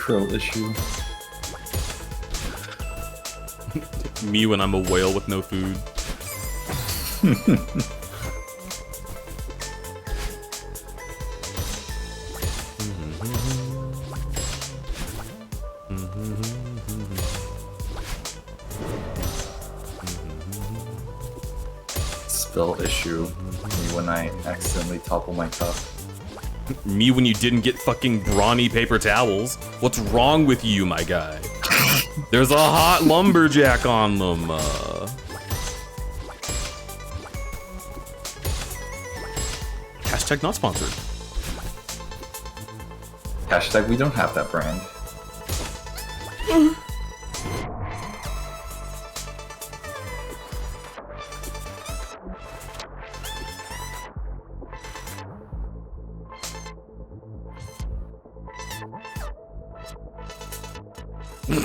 S5: Krill issue.
S2: Me when I'm a whale with no food.
S5: Spell issue. Me when I accidentally topple my cup.
S2: Me when you didn't get fucking brawny paper towels. What's wrong with you, my guy? There's a hot lumberjack on them. Hashtag not sponsored.
S5: Hashtag we don't have that brand.
S4: You're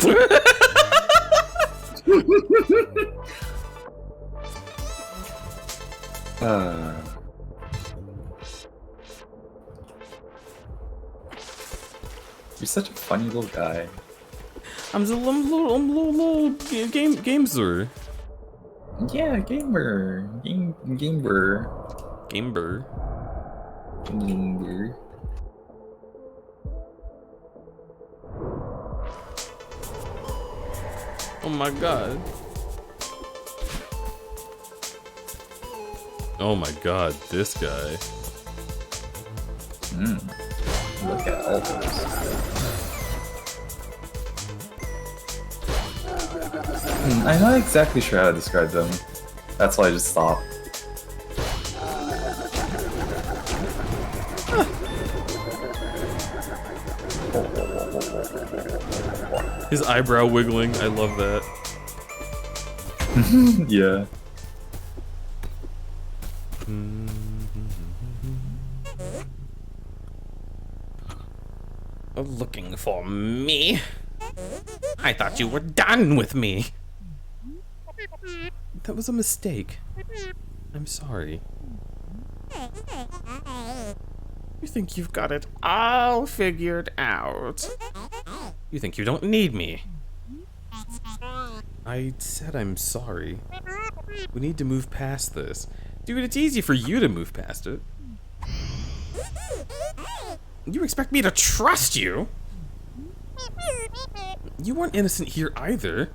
S4: such a funny little guy.
S2: I'm a little gameser.
S4: Yeah, gamer. Gamer.
S2: Gamer.
S4: Gamer.
S2: Oh my god. Oh my god, this guy.
S4: Look at all those. I'm not exactly sure how to describe them. That's why I just stopped.
S2: His eyebrow wiggling, I love that.
S4: Yeah.
S1: Looking for me? I thought you were done with me.
S2: That was a mistake. I'm sorry.
S1: You think you've got it all figured out? You think you don't need me?
S2: I said I'm sorry. We need to move past this. Dude, it's easy for you to move past it.
S1: You expect me to trust you?
S2: You weren't innocent here either.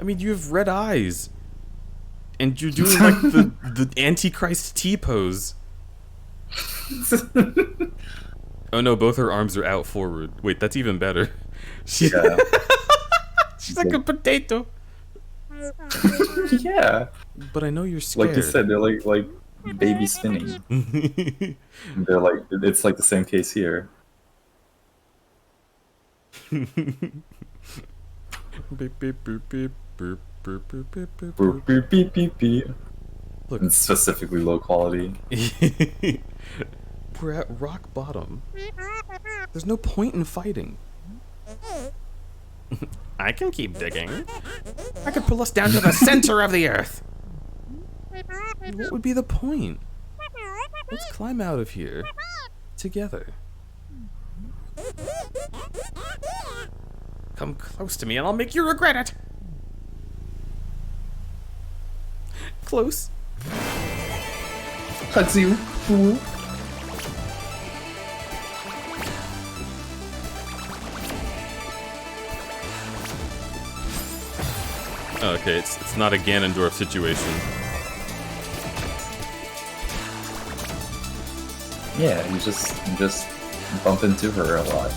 S2: I mean, you have red eyes. And you're doing like the Antichrist T-pose. Oh no, both her arms are out forward. Wait, that's even better.
S4: Yeah.
S1: She's like a potato.
S4: Yeah.
S2: But I know you're scared.
S4: Like you said, they're like baby spinning. They're like, it's like the same case here.
S2: Beep, beep, boop, beep, boop, boop, boop, beep, boop,
S4: Boop, beep, beep, beep, beep.
S2: Look.
S4: And specifically low quality.
S2: We're at rock bottom. There's no point in fighting.
S1: I can keep digging. I could pull us down to the center of the earth.
S2: What would be the point? Let's climb out of here. Together.
S1: Come close to me and I'll make you regret it.
S2: Close.
S4: Hugs you. Ooh.
S2: Okay, it's not a Ganondorf situation.
S4: Yeah, you just bump into her a lot.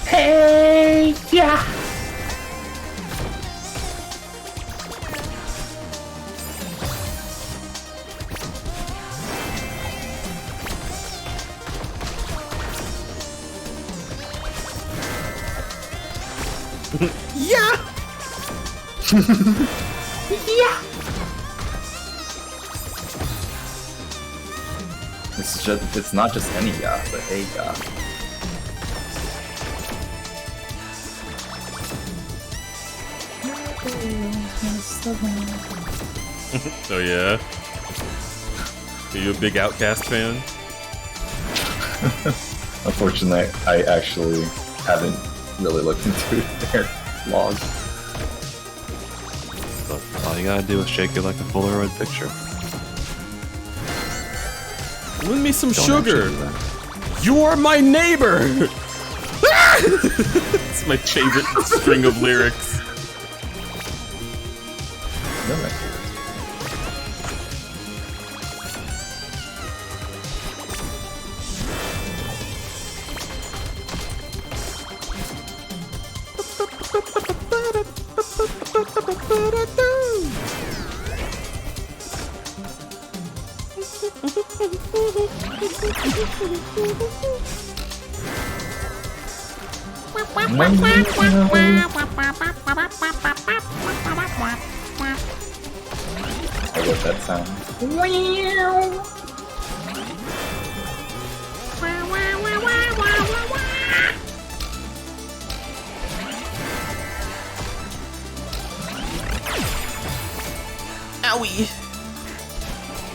S7: Hey, yeah.
S1: Yeah!
S7: Yeah.
S4: It's not just any guy, but a guy.
S2: Oh yeah? Are you a big Outcast fan?
S4: Unfortunately, I actually haven't really looked into their log.
S3: But all you gotta do is shake it like a Polaroid picture.
S2: Lend me some
S3: Don't
S2: sugar!
S3: actually do that.
S2: You're my neighbor! It's my favorite string of lyrics.
S4: No, my favorite. I get that sound.
S7: Owie!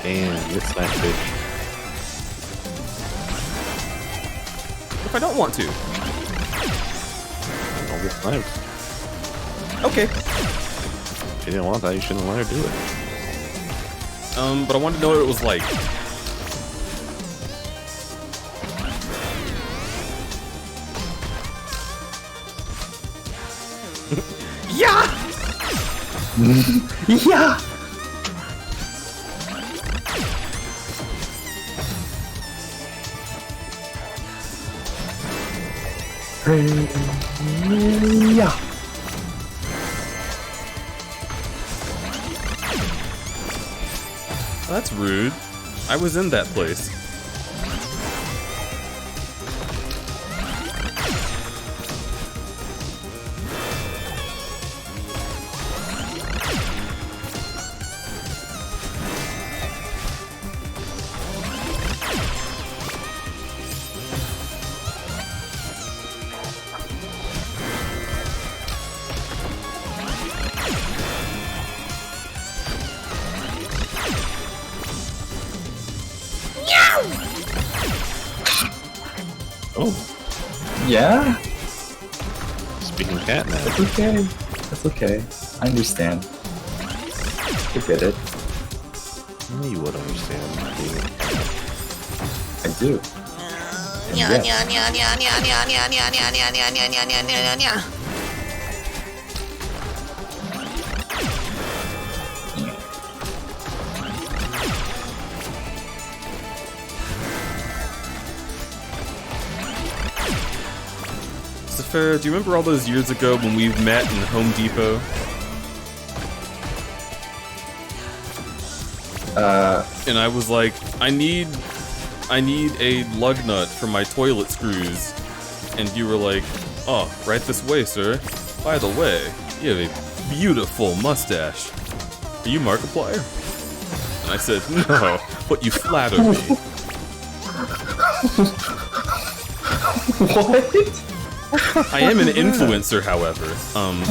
S3: And get smacked, bitch.
S2: If I don't want to.
S3: Don't get sniped.
S2: Okay.
S3: If you didn't want that, you shouldn't let her do it.
S2: But I wanted to know what it was like.
S7: Yeah!
S4: Yeah! Yeah!
S2: That's rude. I was in that place.
S3: Oh,
S4: Yeah?
S3: speaking cat now.
S4: That's okay. That's okay. I understand. I get it.
S3: You would understand. Being a cat.
S4: I do. And yes.
S2: Zephyr, do you remember all those years ago when we met in Home Depot? And I was like, I need a lug nut for my toilet screws. And you were like, oh, right this way, sir. By the way, you have a beautiful mustache. Are you Markiplier? And I said, no, but you flatter me.
S4: What?
S2: I am an influencer, however.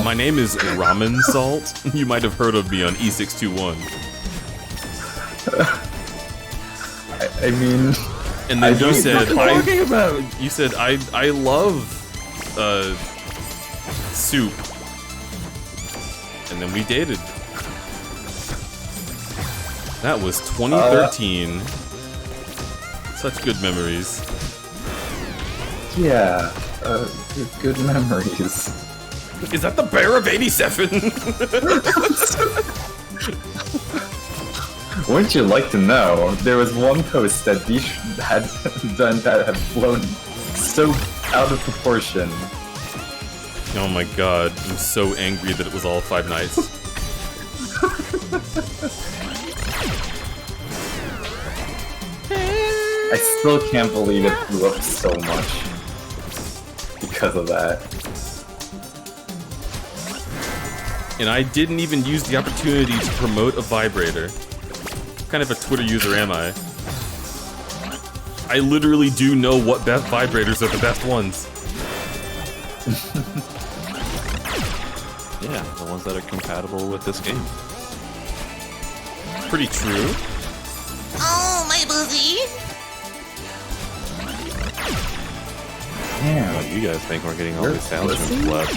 S2: My name is Ramen Salt. You might have heard of me on E621.
S4: I mean...
S2: And then you said,
S4: about?
S2: you said, I love, soup. And then we dated. That was 2013. Such good memories.
S4: Yeah, good memories.
S2: Is that the bear of 87?
S4: Wouldn't you like to know, there was one post that Deesh had done that had blown so out of proportion.
S2: Oh my god, I'm so angry that it was all 5 nights.
S4: I still can't believe it blew up so much because of that.
S2: And I didn't even use the opportunity to promote a vibrator. What kind of a Twitter user am I? I literally do know what best vibrators are the best ones.
S3: Yeah, the ones that are compatible with this game.
S2: Pretty true.
S7: Oh, my boozy!
S4: Damn.
S3: What do you guys think we're getting all these talismans left?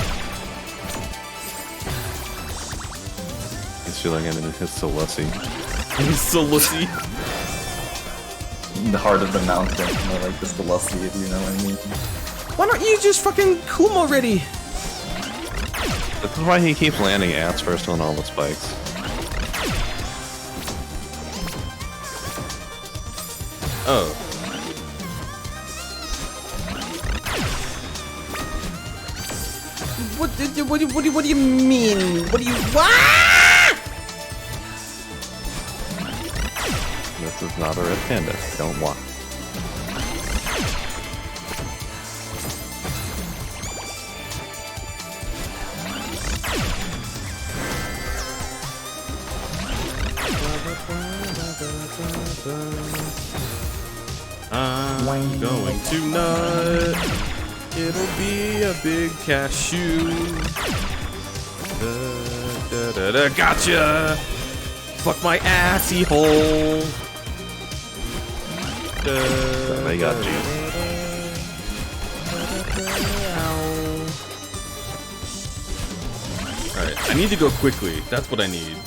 S3: He's feeling it in his Celeste.
S2: So lussy.
S4: The heart of the mountain, more like the Celeste, if you know what I mean.
S7: Why don't you just fucking cool him already?
S3: This is why he keeps landing ass first on all the spikes.
S2: Oh.
S7: What do you mean? What do you... What?
S3: This is not a red panda. Don't want.
S2: I'm going to nut. It'll be a big cashew. Gotcha! Fuck my assy hole.
S3: They got you.
S2: Alright, I need to go quickly. That's what I need.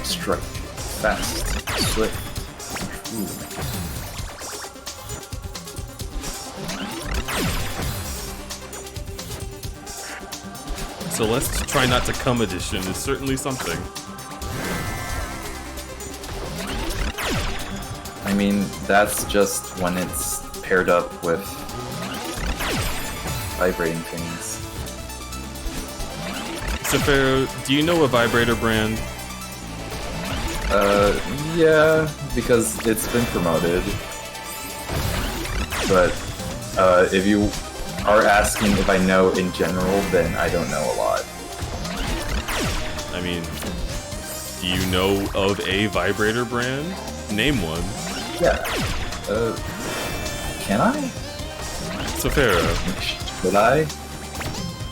S4: Strike. Fast. Swift. Ooh.
S2: Celeste Try Not to Come edition is certainly something.
S4: I mean, that's just when it's paired up with vibrating things.
S2: Safaro, do you know a vibrator brand?
S4: Yeah, because it's been promoted. But, if you are asking if I know in general, then I don't know a lot.
S2: I mean, do you know of a vibrator brand? Name one.
S4: Yeah. Can I?
S2: Safaro,
S4: Should I?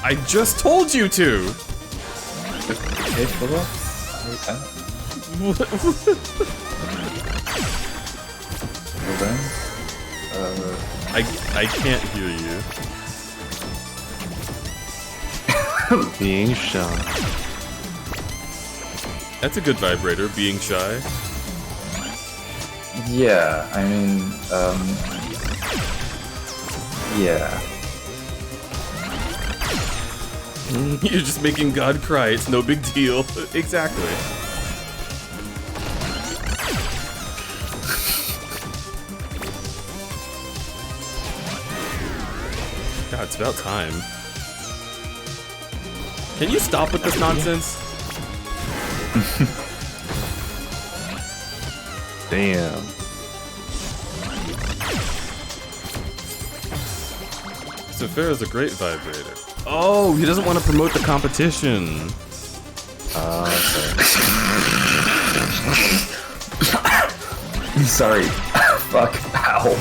S2: I just told you to!
S4: Okay, Phillips? I don't... Well then,
S2: I can't hear you.
S3: Being shy.
S2: That's a good vibrator, being shy.
S4: yeah, I mean, yeah.
S2: You're just making God cry, it's no big deal. Exactly. God, it's about time. Can you stop with this nonsense?
S3: Damn.
S2: Safaro's a great vibrator. Oh, he doesn't want to promote the competition.
S4: I'm sorry. Fuck. Ow.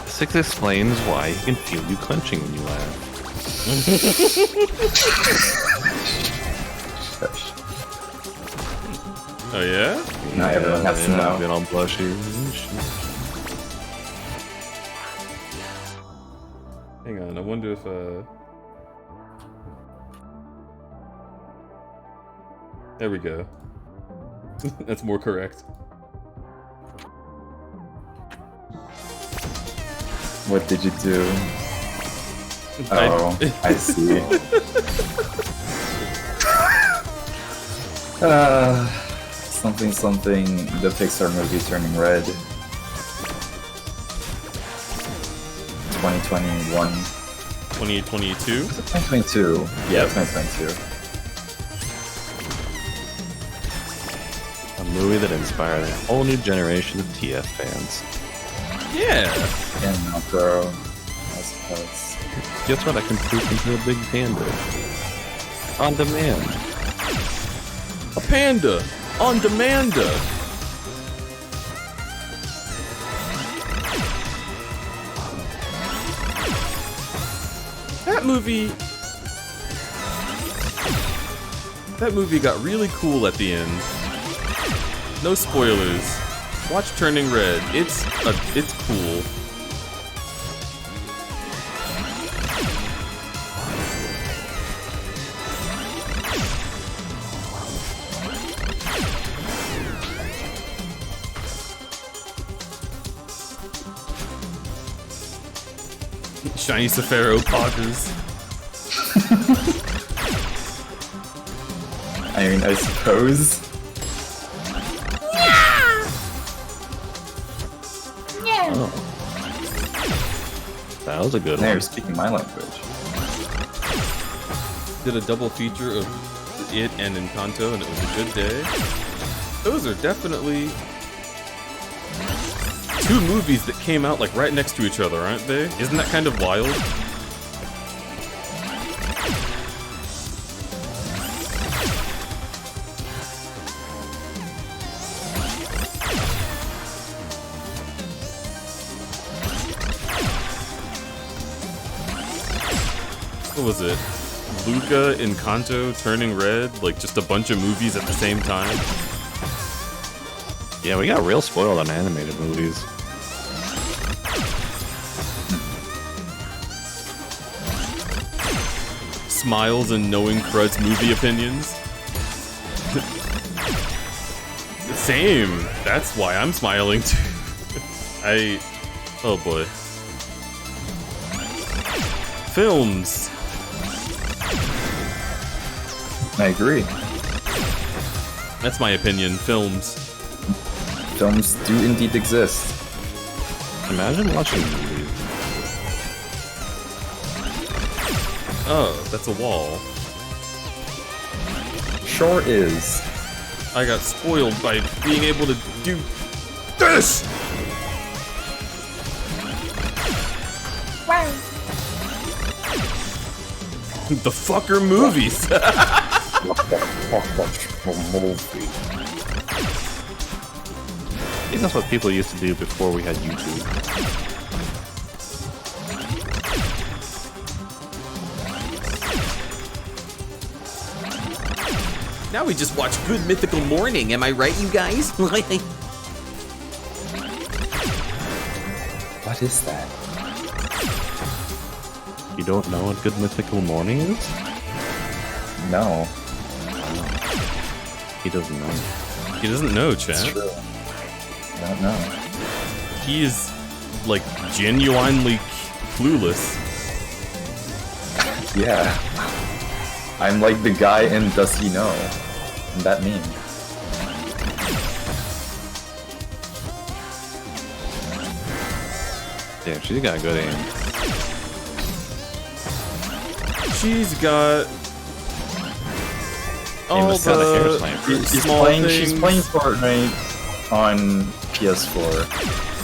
S3: This explains why he can feel you clenching when you laugh.
S2: Oh yeah?
S4: Now everyone has to know.
S3: Been all blushy.
S2: Hang on, I wonder if there we go. That's more correct.
S4: What did you do? Oh, I see. Something something, the Pixar movie Turning Red. 2021.
S2: 2022?
S4: 2022. Yeah, 2022.
S3: A movie that inspired a whole new generation of TF fans.
S2: Yeah.
S4: And Macro, I suppose.
S3: Guess what? I can poop into a big panda. On demand.
S2: A panda on demanda. That movie got really cool at the end. No spoilers. Watch Turning Red. It's cool. Shiny Safaro poggers.
S4: I mean, I suppose.
S3: Oh. That was a good
S4: Now
S3: one.
S4: you're speaking my language.
S2: Did a double feature of it and Encanto, and it was a good day. Those are definitely two movies that came out like right next to each other, aren't they? Isn't that kind of wild? what was it? Luca and Kanto turning red, like just a bunch of movies at the same time.
S3: Yeah, we got real spoiled on animated movies.
S2: Smiles and knowing Crud's movie opinions. Same. That's why I'm smiling too. Oh boy. Films.
S5: I agree.
S2: That's my opinion. Films.
S5: Films do indeed exist.
S3: Imagine watching movies.
S2: Oh, that's a wall.
S5: Sure is.
S2: I got spoiled by being able to do this! The fucker movies!
S3: I think that's what people used to do before we had YouTube.
S7: Now we just watch Good Mythical Morning, am I right, you guys?
S4: What is that?
S3: You don't know what Good Mythical Morning is?
S5: No.
S3: He doesn't know.
S2: He doesn't know,
S5: It's
S2: chat.
S5: true. I don't know.
S2: He is, like, genuinely clueless.
S5: Yeah. I'm like the guy in Does He Know? And that meme.
S3: Yeah, she's got good aim.
S2: She's got all
S3: was kinda
S2: the
S3: hair
S2: small things.
S5: She's playing Fortnite on PS4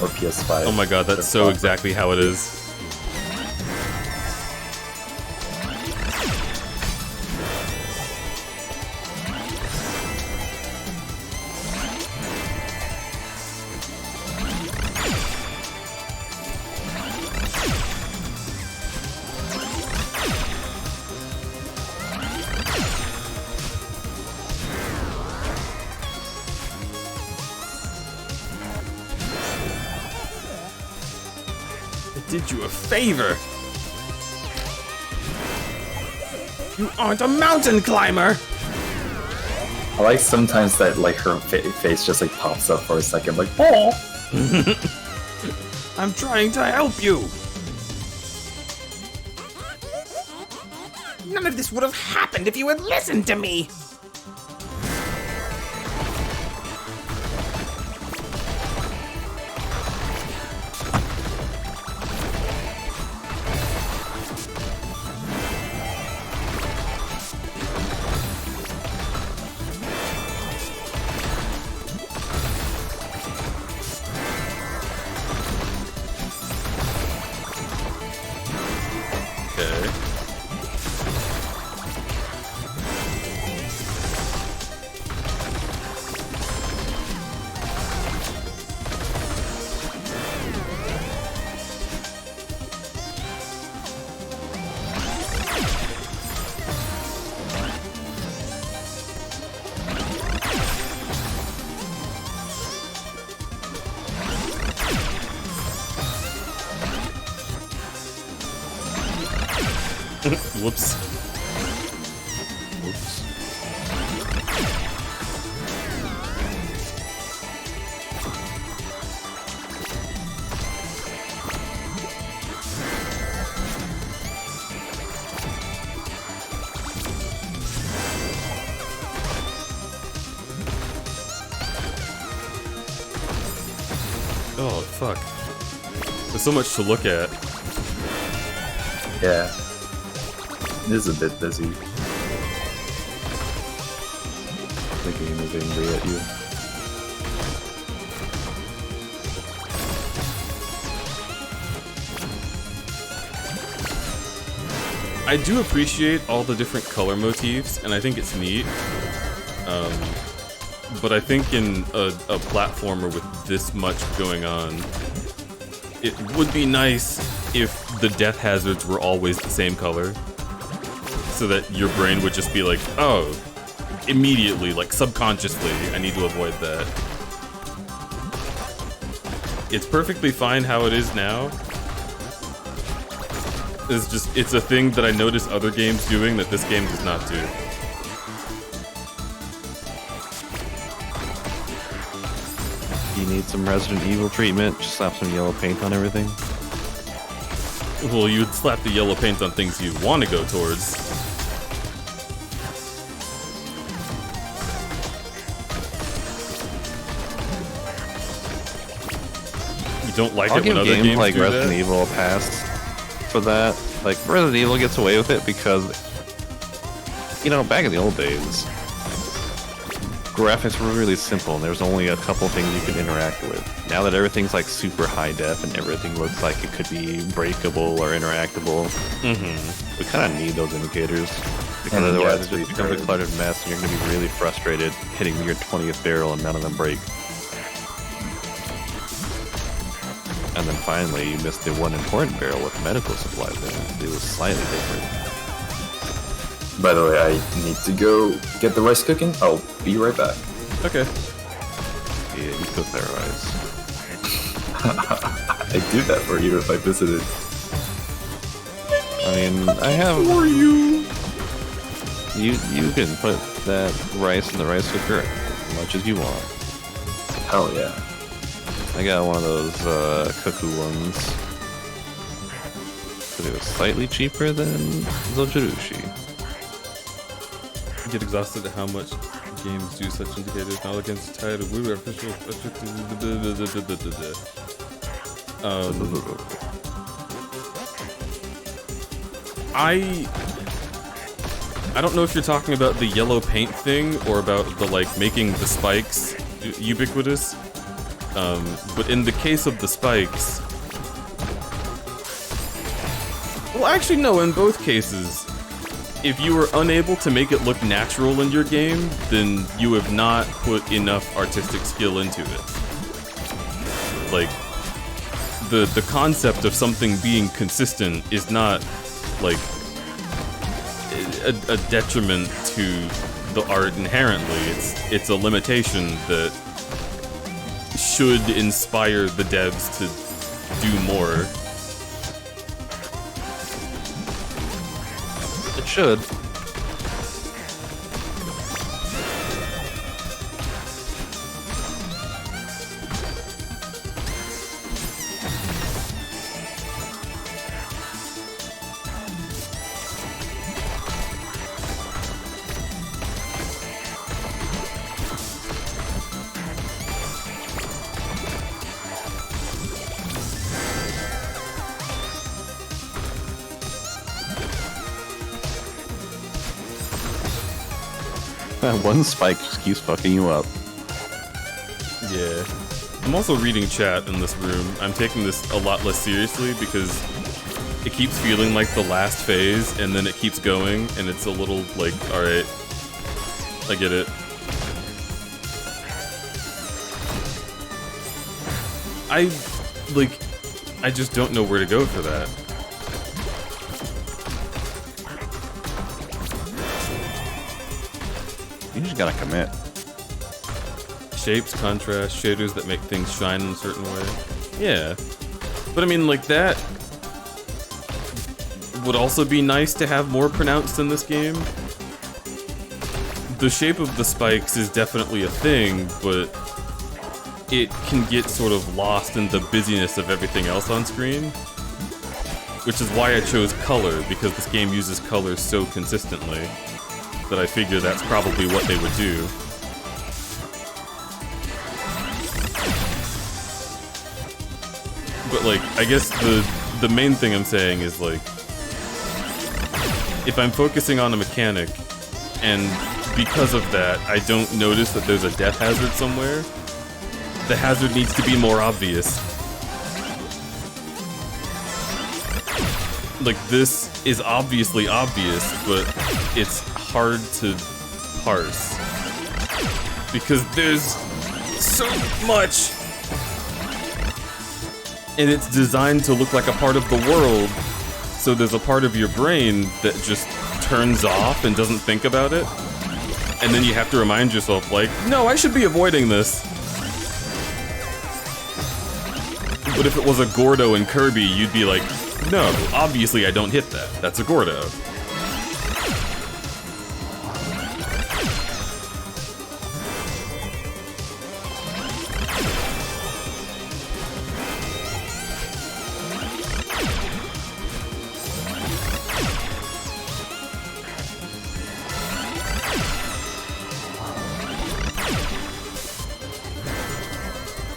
S5: or PS5.
S2: Oh my god, that's so exactly how it is. I did you a favor. You aren't a mountain climber.
S5: I like sometimes that like her face just like pops up for a second, like oh.
S2: I'm trying to help you.
S7: None of this would have happened if you had listened to me!
S2: Okay. Whoops.
S3: Whoops.
S2: Oh, fuck. There's so much to look at.
S5: Yeah. It is a bit busy.
S3: The game is angry at you.
S2: I do appreciate all the different color motifs, and I think it's neat. But I think in a platformer with this much going on, it would be nice if the death hazards were always the same color. so that your brain would just be like, oh, immediately, like subconsciously, I need to avoid that. It's perfectly fine how it is now. It's a thing that I notice other games doing that this game does not do.
S3: You need some Resident Evil treatment, just slap some yellow paint on everything.
S2: Well, you'd slap the yellow paint on things you'd want to go towards. You don't like
S3: I'll
S2: it when
S3: give
S2: other
S3: games
S2: games
S3: like
S2: do
S3: Resident
S2: that?
S3: Evil a pass for that. Like, Resident Evil gets away with it because, you know, back in the old days, graphics were really simple and there's only a couple things you could interact with. Now that everything's like super high def and everything looks like it could be breakable or interactable, we kind of need those indicators. Because otherwise it just becomes a cluttered mess and you're going to be really frustrated hitting your 20th barrel and none of them break. And then finally you missed the one important barrel with medical supplies in it. It was slightly different.
S5: By the way, I need to go get the rice cooking. I'll be right back.
S2: Okay.
S3: Yeah, you cook that rice.
S5: I do that for you if I visited.
S3: I mean, I have...
S2: For you!
S3: You can put that rice in the rice cooker as much as you want.
S5: Hell yeah.
S3: I got one of those cuckoo ones. But it was slightly cheaper than Zojirushi.
S2: Get exhausted at how much games do such indicators. Now against tired of weird official. I don't know if you're talking about the yellow paint thing or about the like making the spikes ubiquitous. But in the case of the spikes, well, actually no. In both cases, if you are unable to make it look natural in your game, then you have not put enough artistic skill into it. Like, the concept of something being consistent is not, like, a detriment to the art inherently. It's a limitation that should inspire the devs to do more.
S3: It should. That one spike just keeps fucking you up.
S2: Yeah. I'm also reading chat in this room. I'm taking this a lot less seriously because it keeps feeling like the last phase and then it keeps going and it's a little like, alright, I get it. I just don't know where to go for that.
S3: You just gotta commit.
S2: Shapes, contrast, shaders that make things shine in a certain way. Yeah. But I mean, like, that would also be nice to have more pronounced in this game. The shape of the spikes is definitely a thing, but it can get sort of lost in the busyness of everything else on screen. Which is why I chose color, because this game uses color so consistently that I figure that's probably what they would do. But like, I guess the main thing I'm saying is like, if I'm focusing on a mechanic, and because of that, I don't notice that there's a death hazard somewhere, the hazard needs to be more obvious. Like, this is obviously obvious, but it's hard to parse. Because there's so much! And it's designed to look like a part of the world, so there's a part of your brain that just turns off and doesn't think about it. And then you have to remind yourself, like, no, I should be avoiding this. But if it was a Gordo in Kirby, you'd be like, no, obviously I don't hit that. That's a Gordo.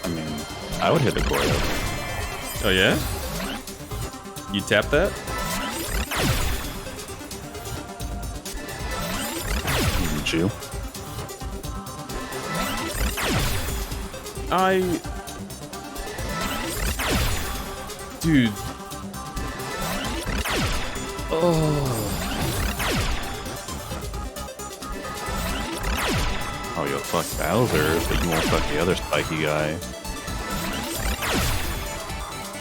S3: I mean, I would hit a Gordo.
S2: Oh yeah? You tap that?
S3: Wouldn't you?
S2: Dude.
S3: Oh, you'll fuck Bowser, but you won't fuck the other spiky guy.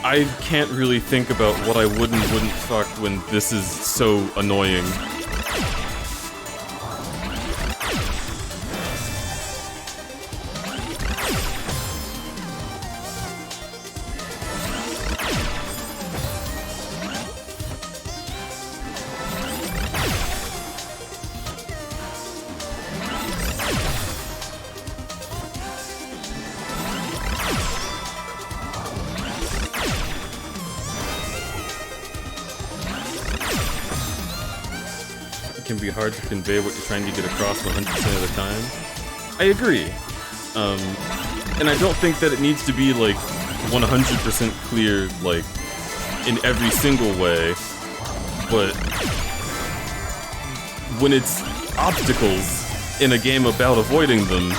S2: I can't really think about what I wouldn't fuck when this is so annoying. It can be hard to convey what you're trying to get across 100% of the time. I agree. And I don't think that it needs to be like 100% clear, like in every single way, but when it's obstacles in a game about avoiding them,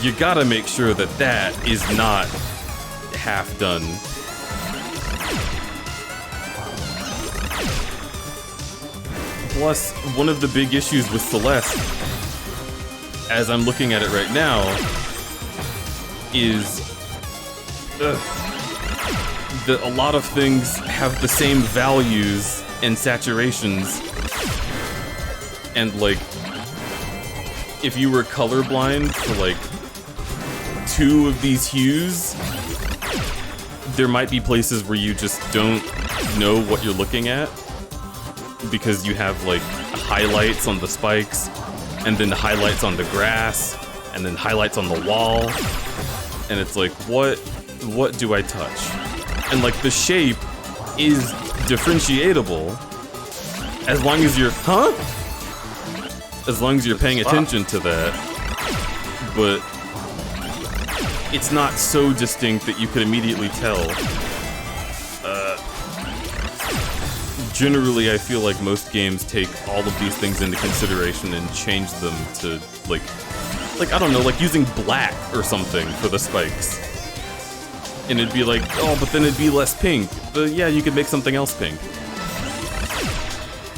S2: you gotta make sure that that is not half done. Plus, one of the big issues with Celeste, as I'm looking at it right now, is that a lot of things have the same values and saturations. And like, if you were colorblind for like 2 of these hues, there might be places where you just don't know what you're looking at, because you have like highlights on the spikes, and then highlights on the grass, and then highlights on the wall, and it's like, what do I touch? And like, the shape is differentiatable as long as you're as long as you're paying attention to that, but it's not so distinct that you could immediately tell. Generally, I feel like most games take all of these things into consideration and change them to, like, I don't know, like using black or something for the spikes. And it'd be like, oh, but then it'd be less pink. But yeah, you could make something else pink.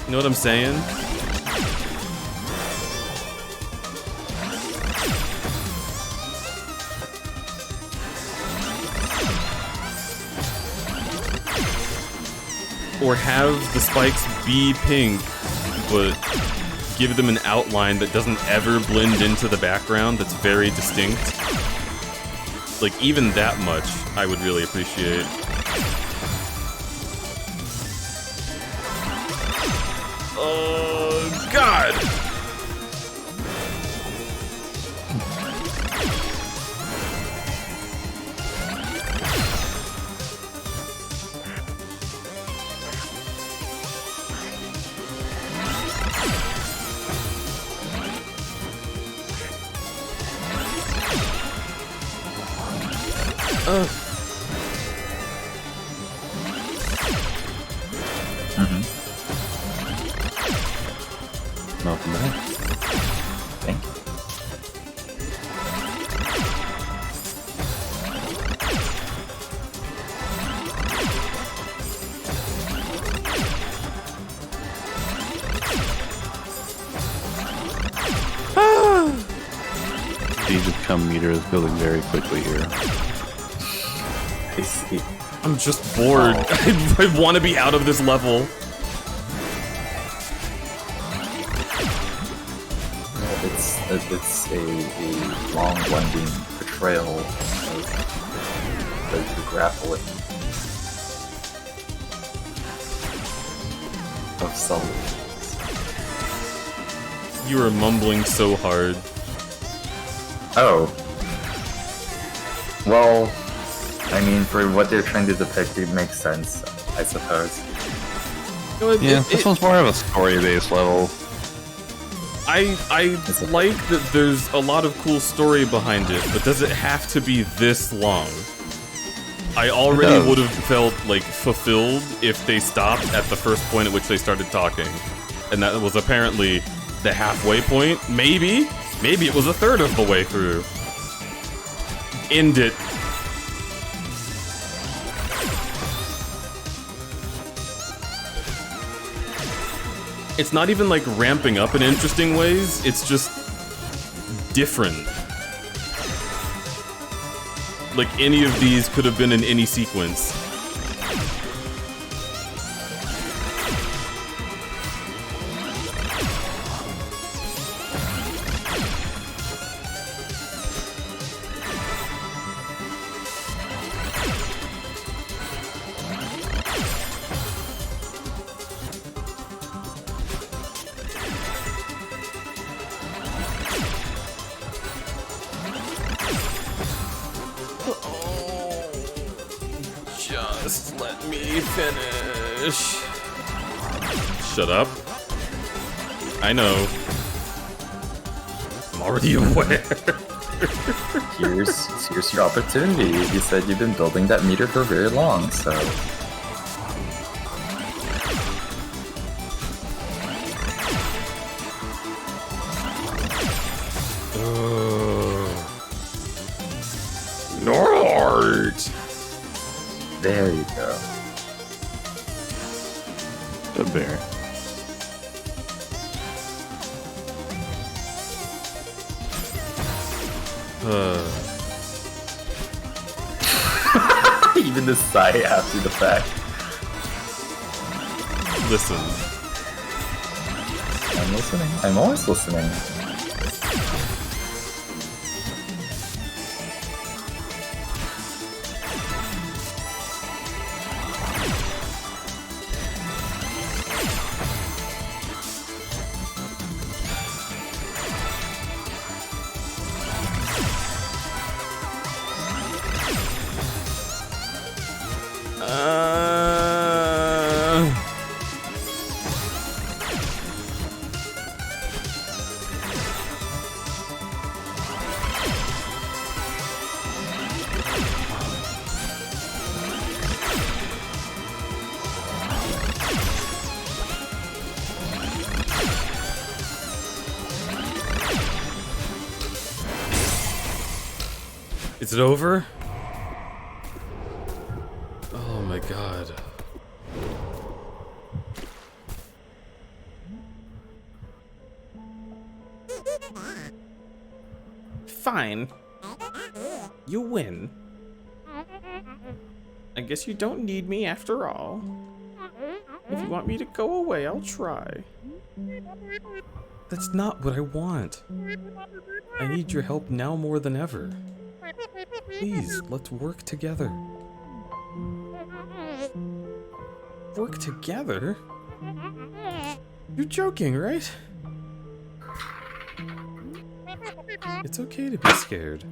S2: You know what I'm saying? Or have the spikes be pink, but give them an outline that doesn't ever blend into the background, that's very distinct. Like, even that much, I would really appreciate. Oh, God!
S3: Welcome back.
S5: Thank you.
S3: The age of cum meter is building very quickly here.
S5: I see.
S2: I'm just bored. I want to be out of this level.
S5: it's a long winding portrayal of the grappling of Celeste.
S2: You were mumbling so hard.
S5: Oh. Well, I mean, for what they're trying to depict, it makes sense, I suppose.
S3: Yeah, this one's more of a story-based level.
S2: I like that there's a lot of cool story behind it, but does it have to be this long? I already would have felt, like, fulfilled if they stopped at the first point at which they started talking. And that was apparently the halfway point. Maybe it was a third of the way through. End it. It's not even like ramping up in interesting ways, it's just different. Like any of these could have been in any sequence. Just let me finish. Shut up. I know. I'm already aware.
S5: Here's your opportunity. You said you've been building that meter for very long, so...
S2: Nord!
S5: There you go.
S3: The bear.
S5: Even the sigh after the fact.
S2: Listen.
S5: I'm listening. I'm always listening.
S2: Is it over? Oh my god. Fine. You win. I guess you don't need me after all. If you want me to go away, I'll try. That's not what I want. I need your help now more than ever. Please, let's work together. Work together? You're joking, right? It's okay to be scared.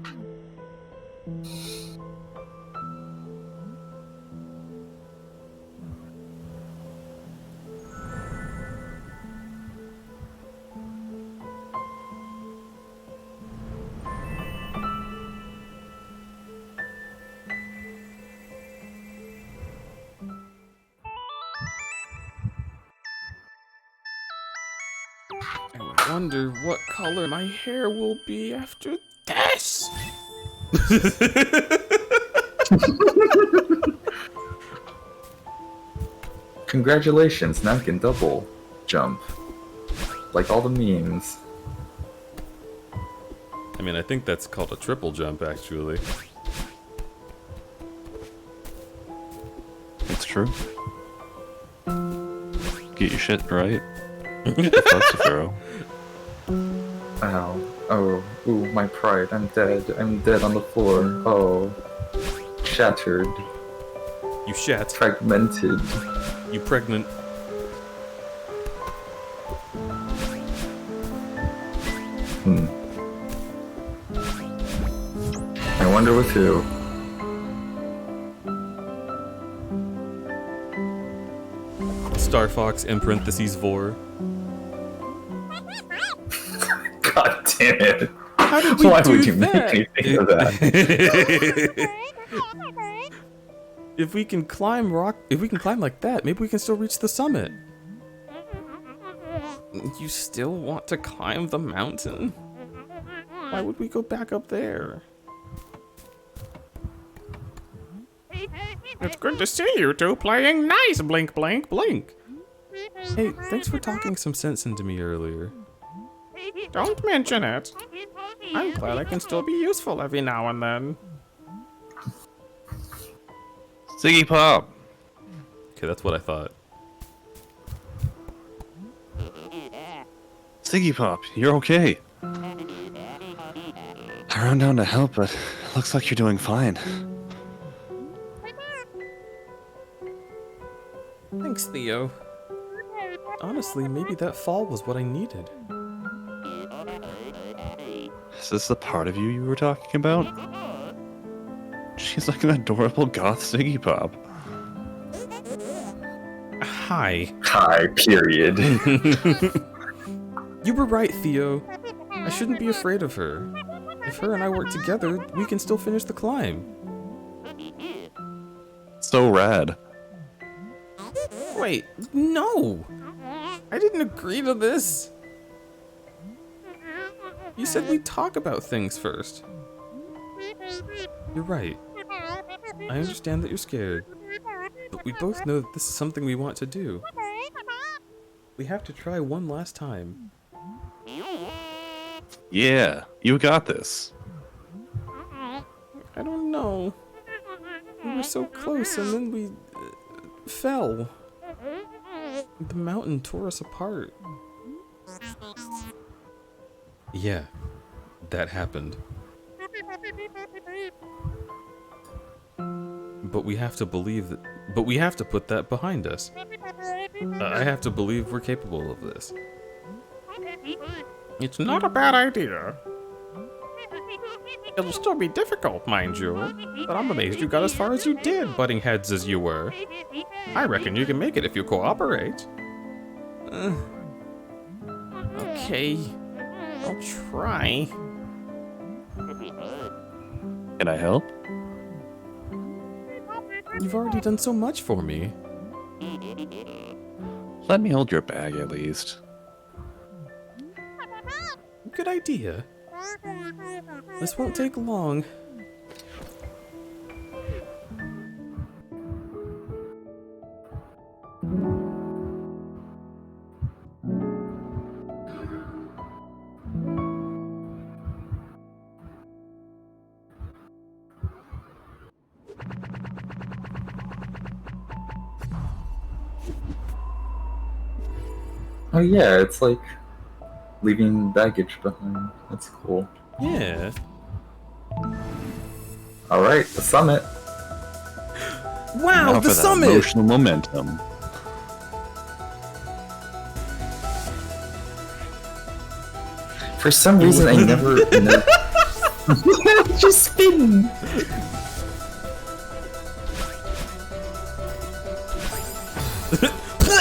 S2: I wonder what color my hair will be after this.
S5: Congratulations, now you can double jump. Like all the memes.
S2: I mean, I think that's called a triple jump, actually.
S3: It's true. Get your shit right. That's a pharaoh.
S5: Ow. Oh, ooh, my pride. I'm dead. I'm dead on the floor. Oh. Shattered.
S2: You shat.
S5: Fragmented.
S2: You pregnant.
S5: I wonder with who.
S2: Star Fox in parentheses vor.
S5: God damn it.
S2: How did we
S5: Why
S2: do
S5: would you
S2: that?
S5: make me think of that?
S2: If we can climb like that, maybe we can still reach the summit. You still want to climb the mountain? Why would we go back up there?
S1: It's good to see you two playing nice, blink, blink, blink.
S2: Hey, thanks for talking some sense into me earlier.
S1: Don't mention it. I'm glad I can still be useful every now and then.
S3: Ziggy Pop!
S2: Okay, that's what I thought.
S3: Ziggy Pop, you're okay. I ran down to help, but it looks like you're doing fine.
S2: Thanks, Theo. Honestly, maybe that fall was what I needed.
S3: Is this the part of you were talking about? She's like an adorable goth Ziggy Pop.
S2: Hi.
S5: Hi, period.
S2: You were right, Theo. I shouldn't be afraid of her. If her and I work together, we can still finish the climb.
S3: So rad.
S2: Wait, no! I didn't agree to this. You said we'd talk about things first. You're right. I understand that you're scared. But we both know that this is something we want to do. We have to try one last time.
S3: Yeah, you got this.
S2: I don't know. We were so close and then we fell. The mountain tore us apart. Yeah, that happened. But we have to believe that. But we have to put that behind us. I have to believe we're capable of this.
S1: It's not a bad idea. It'll still be difficult, mind you, but I'm amazed you got as far as you did, butting heads as you were. I reckon you can make it if you cooperate.
S2: Okay, I'll try.
S3: Can I help?
S2: You've already done so much for me.
S3: Let me hold your bag at least.
S2: Good idea. This won't take long.
S5: Oh yeah, it's like leaving baggage behind. That's cool.
S2: Yeah.
S5: Alright, the summit.
S2: Wow,
S3: Now
S2: the
S3: for that
S2: summit!
S3: emotional momentum.
S5: For some reason, I never. Just spin.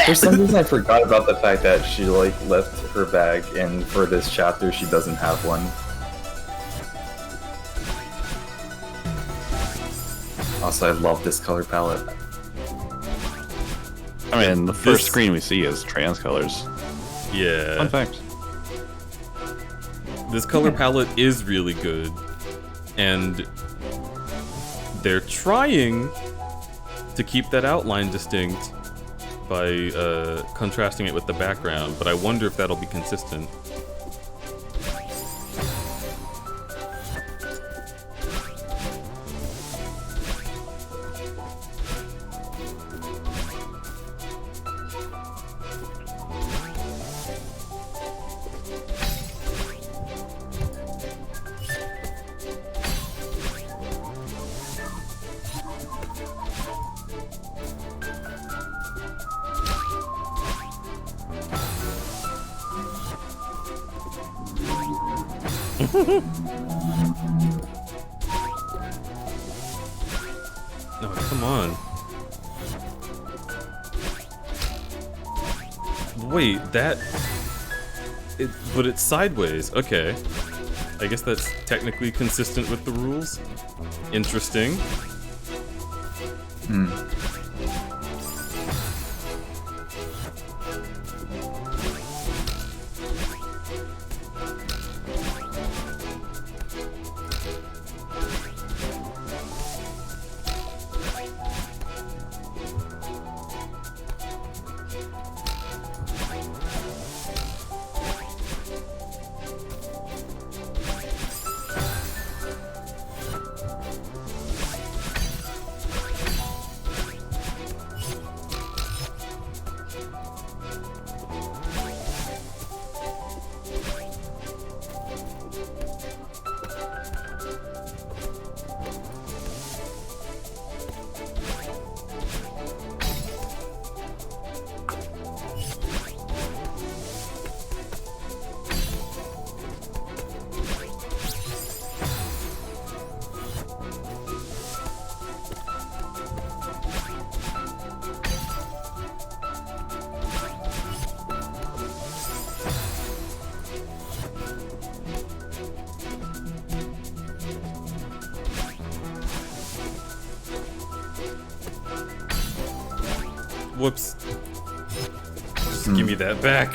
S5: For some reason, I forgot about the fact that she like left her bag, and for this chapter, she doesn't have one. Also, I love this color palette.
S3: I mean, the first
S2: This-
S3: screen we see is trans colors.
S2: Yeah.
S3: Fun fact.
S2: This color palette is really good. And they're trying to keep that outline distinct by contrasting it with the background, but I wonder if that'll be consistent. No, come on. Wait, that... but it's sideways. Okay. I guess that's technically consistent with the rules. Interesting. Whoops. Just give me that back.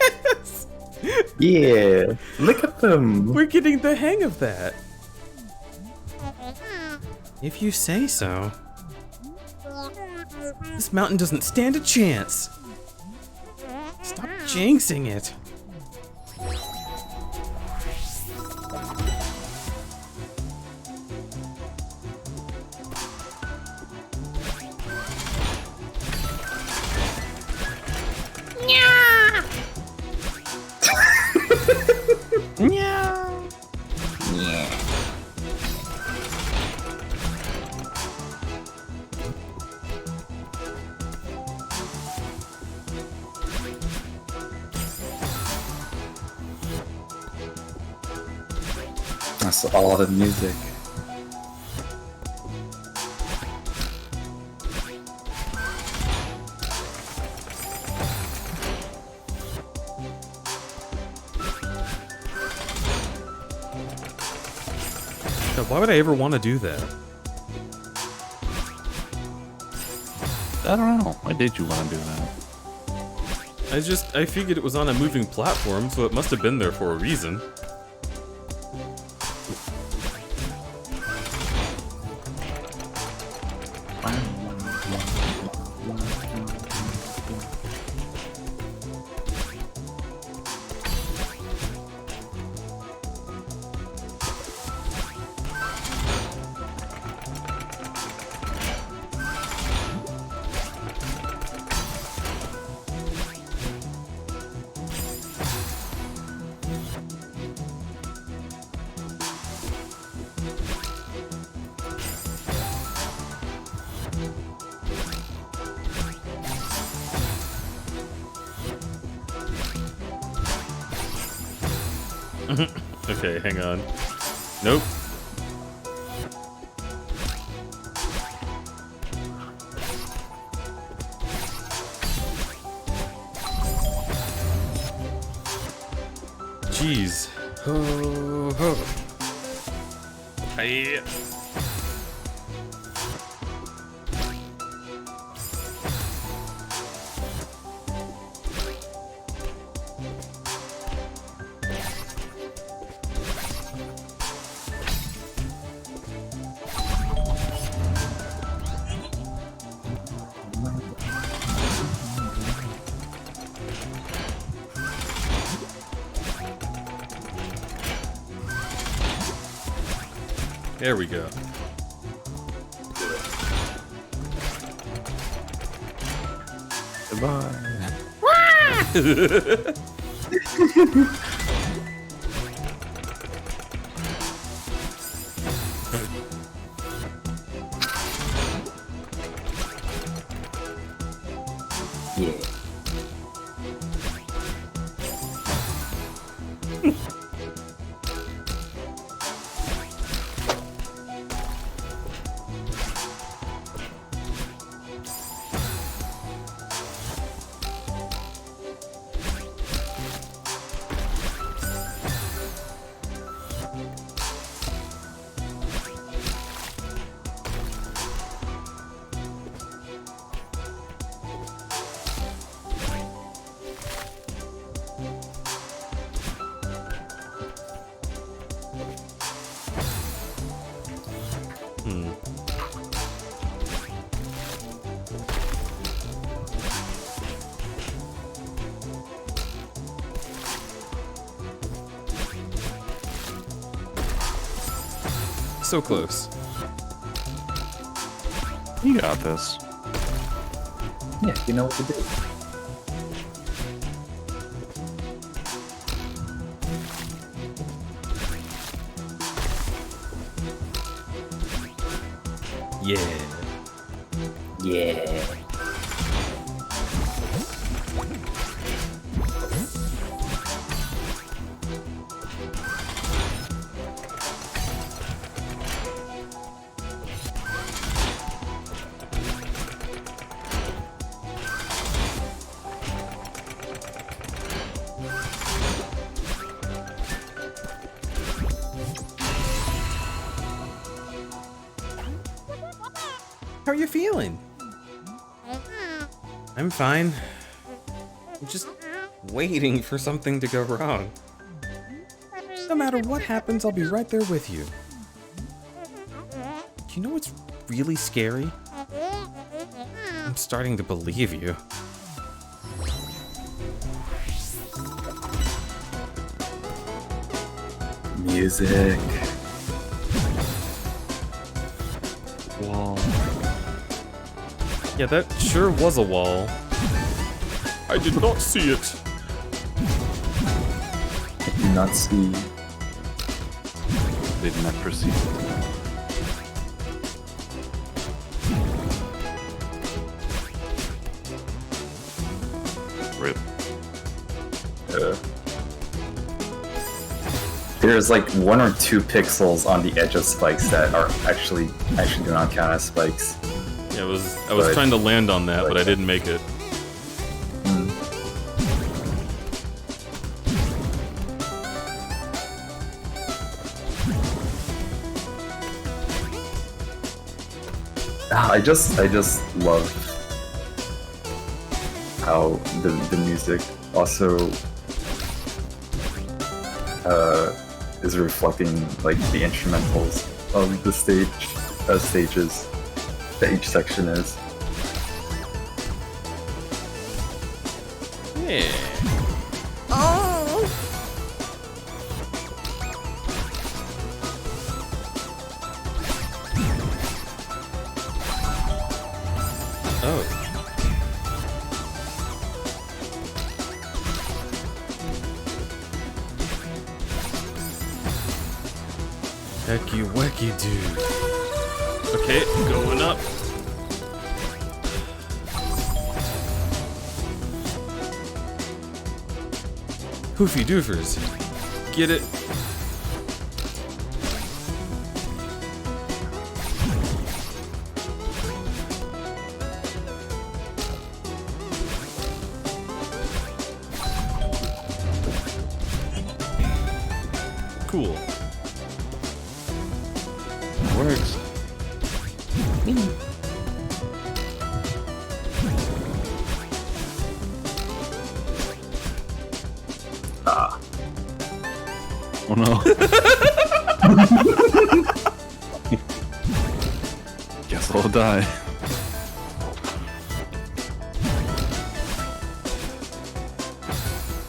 S4: Yes! Yeah, look at them.
S2: We're getting the hang of that. If you say so. This mountain doesn't stand a chance. Stop jinxing it.
S4: That's all the music.
S2: God, why would I ever want to do that?
S3: I don't know. Why did you want to do that?
S2: I figured it was on a moving platform, so it must have been there for a reason. Okay, hang on. Nope. Jeez. Ho, ho. Aye. There we go.
S3: Goodbye.
S4: Yeah.
S2: So close.
S3: You got this.
S5: Yeah, you know what to do.
S2: Yeah.
S4: Yeah.
S2: How are you feeling? I'm fine. I'm just waiting for something to go wrong. No matter what happens, I'll be right there with you. Do you know what's really scary? I'm starting to believe you.
S5: Music.
S3: Wall.
S2: Yeah, that sure was a wall. I did not see it.
S5: Do not see.
S3: Did not perceive. Rip.
S5: There's like 1 or 2 pixels on the edge of spikes that are actually do not count as spikes.
S2: Yeah, I was
S5: But-
S2: trying to land on that, but I didn't make it.
S5: I just love how the music also is reflecting like the instrumentals of the stages that each section is.
S2: Yeah. Oh. Hecky wacky dude. Okay, going up. Hoofy doofers. Get it? Cool.
S3: Works. Oh no. Guess I'll die.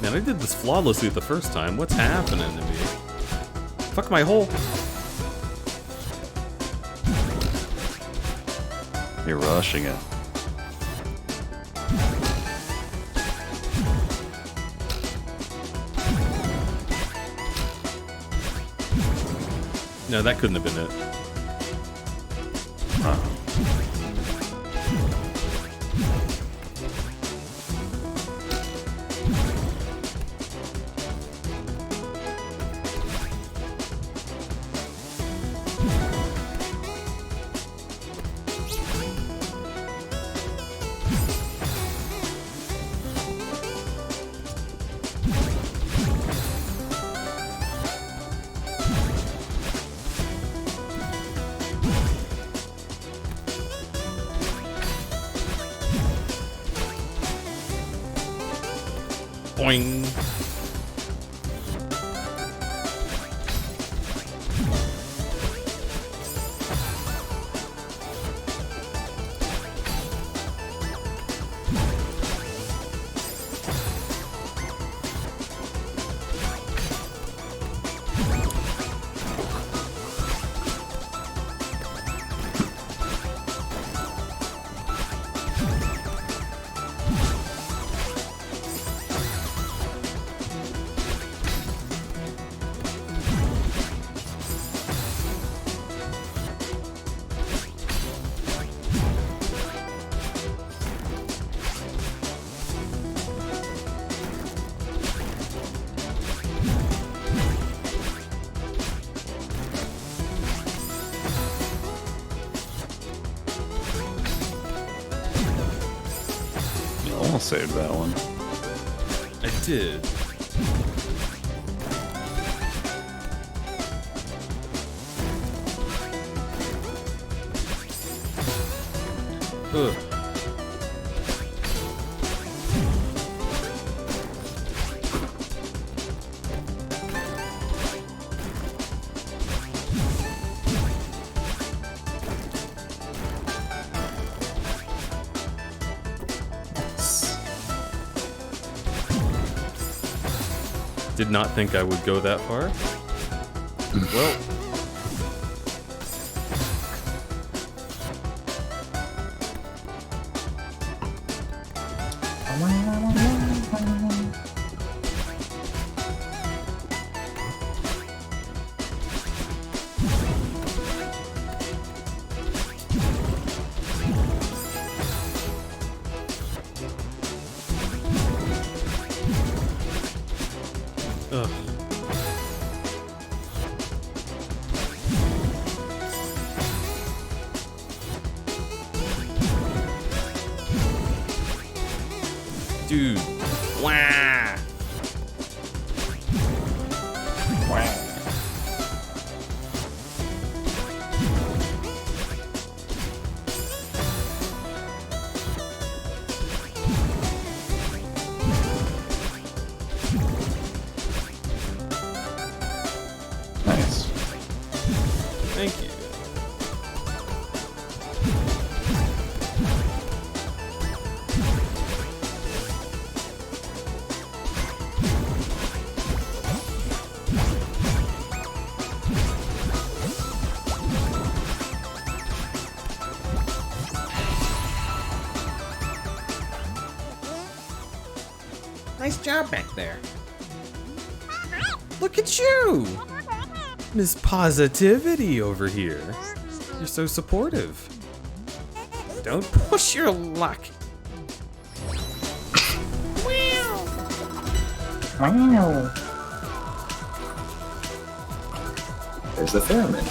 S2: Man, I did this flawlessly the first time. What's happening to me? Fuck my hole.
S3: You're rushing it.
S2: No, that couldn't have been it. Boing.
S3: You almost saved that one.
S2: I did. Ugh. Did not think I would go that far. Well, ugh. Dude. Wah.
S3: Nice.
S2: Thank you.
S1: Nice job back there. Look at you!
S2: Miss Positivity over here. You're so supportive.
S1: Don't push your luck.
S4: There's a theremin.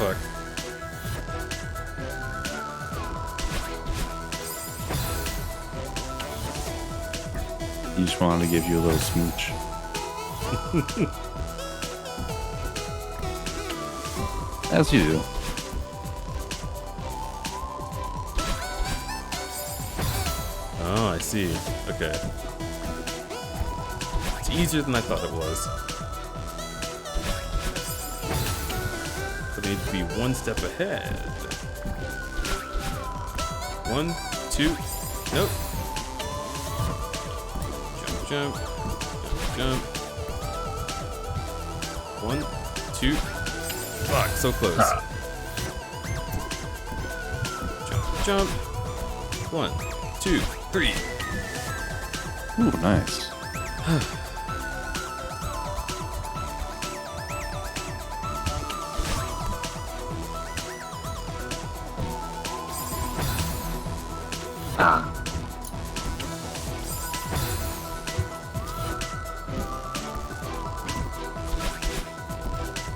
S2: fuck?
S3: He just wanted to give you a little smooch. As you do.
S2: Oh, I see. Okay. It's easier than I thought it was. So I need to be one step ahead. 1, 2, nope. Jump, jump. 1, 2. Fuck, so close. Jump. 1, 2, 3.
S3: Ooh, nice.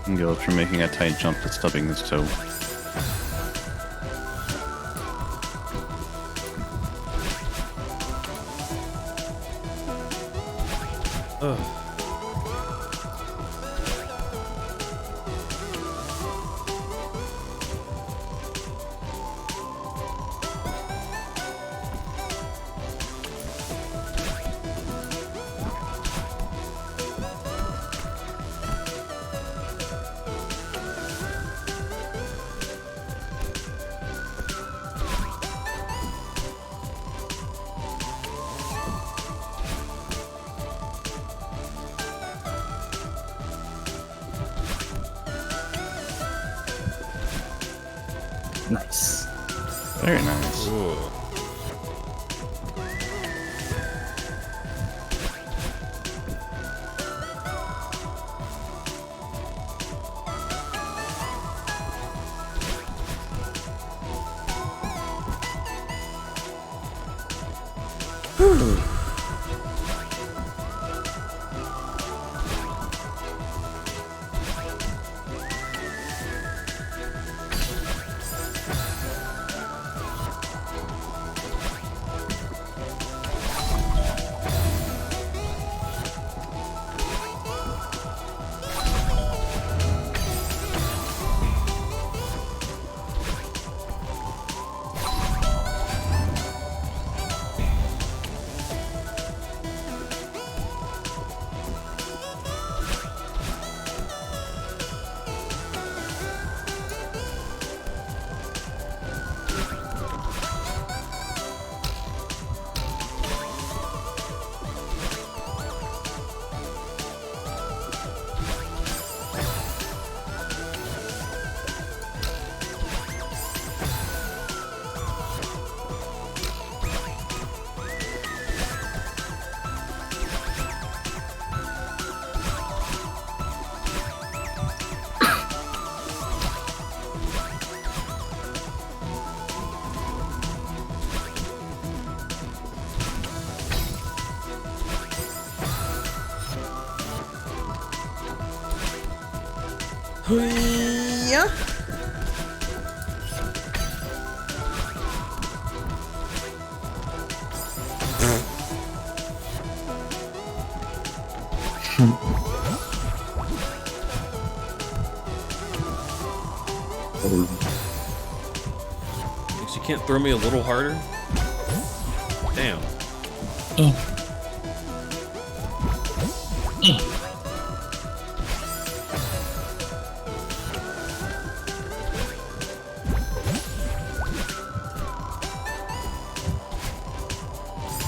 S3: And go from making a tight jump to stubbing his toe.
S2: Ugh.
S4: Nice.
S3: Very nice.
S2: Ooh.
S7: Yeah.
S2: She can't throw me a little harder? Damn.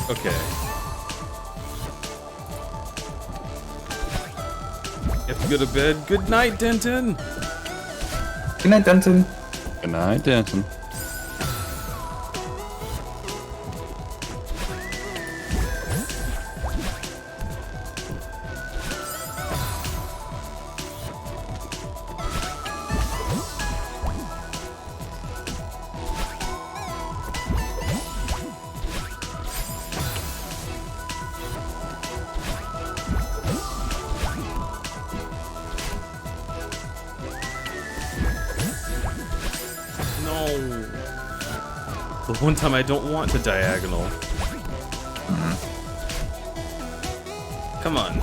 S2: Okay. You have to go to bed. Good night, Denton.
S4: Good night, Denton.
S3: Good night, Denton.
S2: one time I don't want to diagonal. Come on.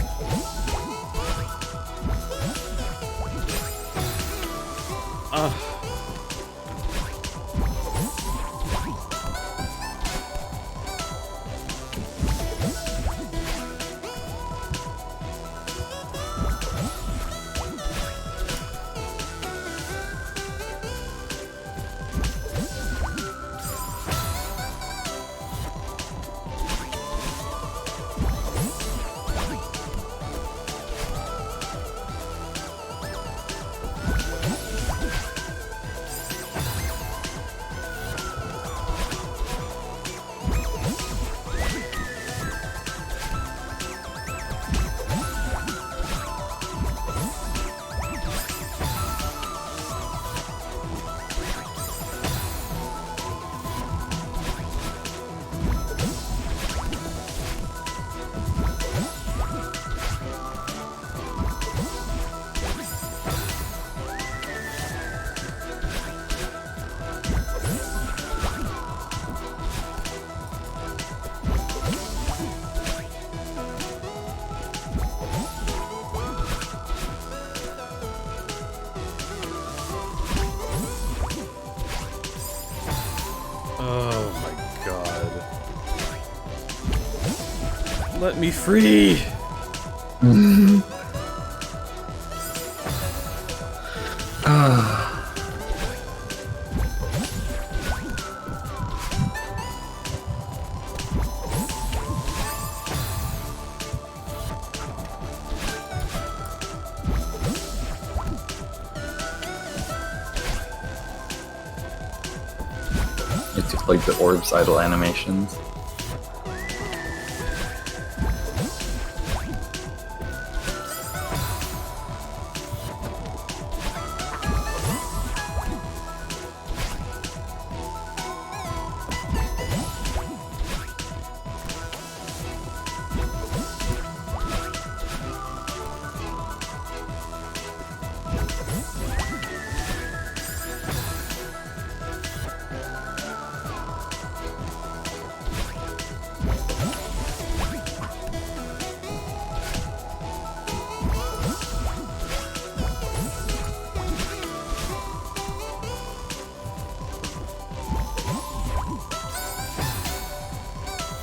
S2: Oh my god. Let me free!
S5: It's just like the orbs idle animations.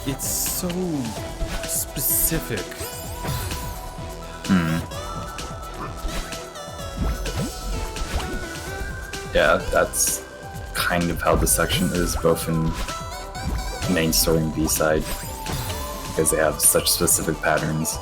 S2: It's so specific.
S5: Yeah, that's kind of how the section is, both in main story and B-side, because they have such specific patterns.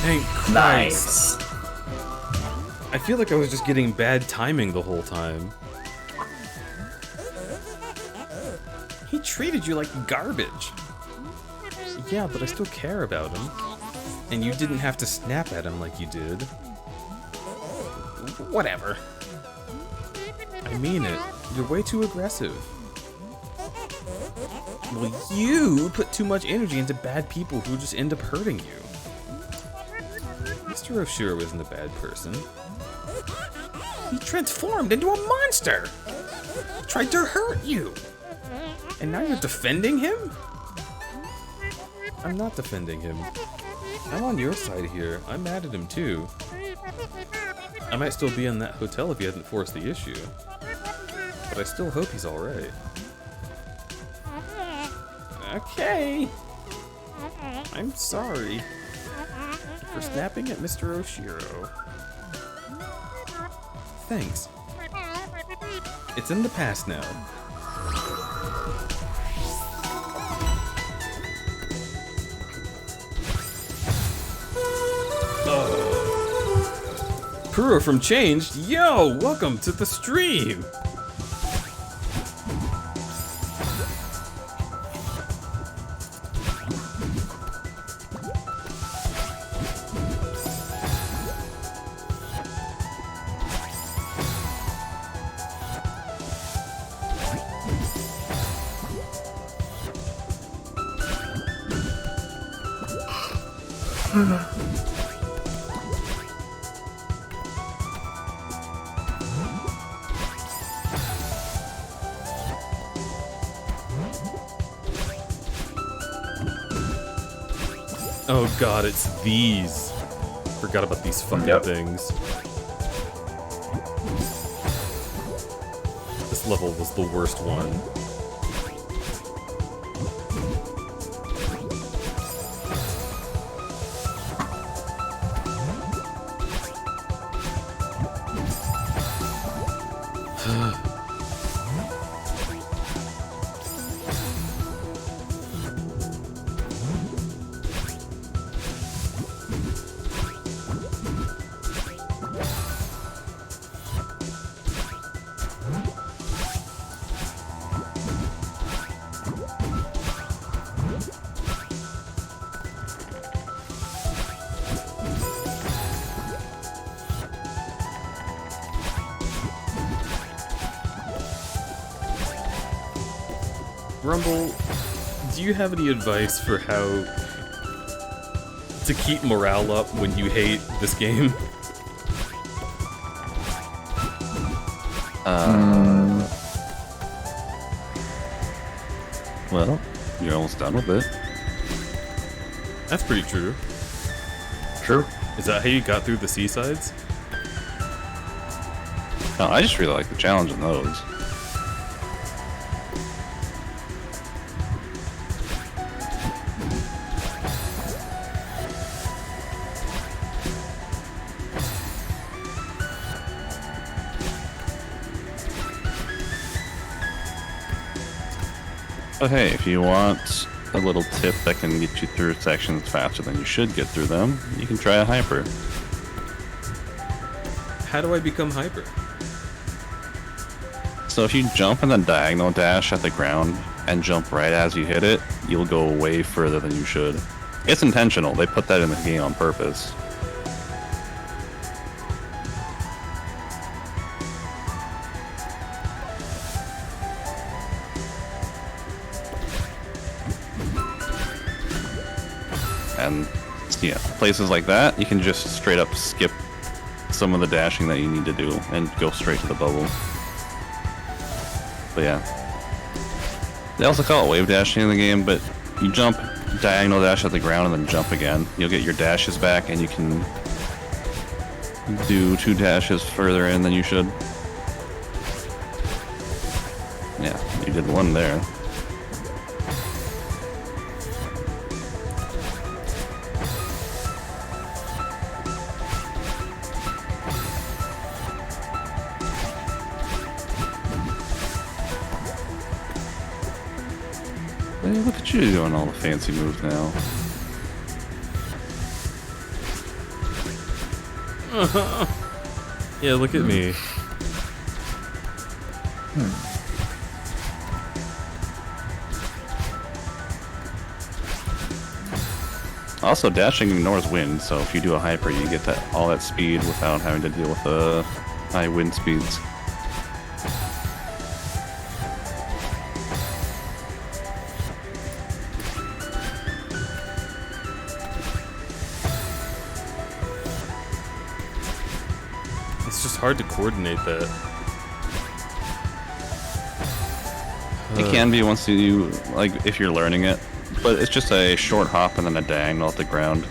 S2: Thank Christ.
S5: Nice!
S2: I feel like I was just getting bad timing the whole time. He treated you like garbage. Yeah, but I still care about him. And you didn't have to snap at him like you did. Whatever. I mean it. You're way too aggressive. Well, you put too much energy into bad people who just end up hurting you. Mr. Oshiro isn't a bad person. He transformed into a monster! He tried to hurt you! And now you're defending him? I'm not defending him. I'm on your side here. I'm mad at him too. I might still be in that hotel if he hadn't forced the issue. But I still hope he's alright. Okay. I'm sorry for snapping at Mr. Oshiro. Thanks. It's in the past now. Puro from Changed, yo, welcome to the stream. Oh god, it's these. Forgot about these fucking things. This level was the worst one. Rumble, do you have any advice for how to keep morale up when you hate this game?
S3: Well, you're almost done with it.
S2: That's pretty true.
S5: True.
S2: Is that how you got through the seasides?
S3: No, I just really like the challenge in those. But hey, if you want a little tip that can get you through sections faster than you should get through them, you can try a hyper.
S2: How do I become hyper?
S3: So if you jump and then diagonal dash at the ground and jump right as you hit it, you'll go way further than you should. It's intentional. They put that in the game on purpose. And yeah, places like that, you can just straight up skip some of the dashing that you need to do and go straight to the bubble. But yeah. They also call it wave dashing in the game, but you jump, diagonal dash at the ground, and then jump again. You'll get your dashes back, and you can do 2 dashes further in than you should. Yeah, you did 1 there. Hey, look at you doing all the fancy moves now.
S2: Yeah, look at me.
S3: Also, dashing ignores wind, so if you do a hyper, you get all that speed without having to deal with the high wind speeds.
S2: It's just hard to coordinate that.
S3: It can be once you, like, if you're learning it, but it's just a short hop and then a diagonal at the ground.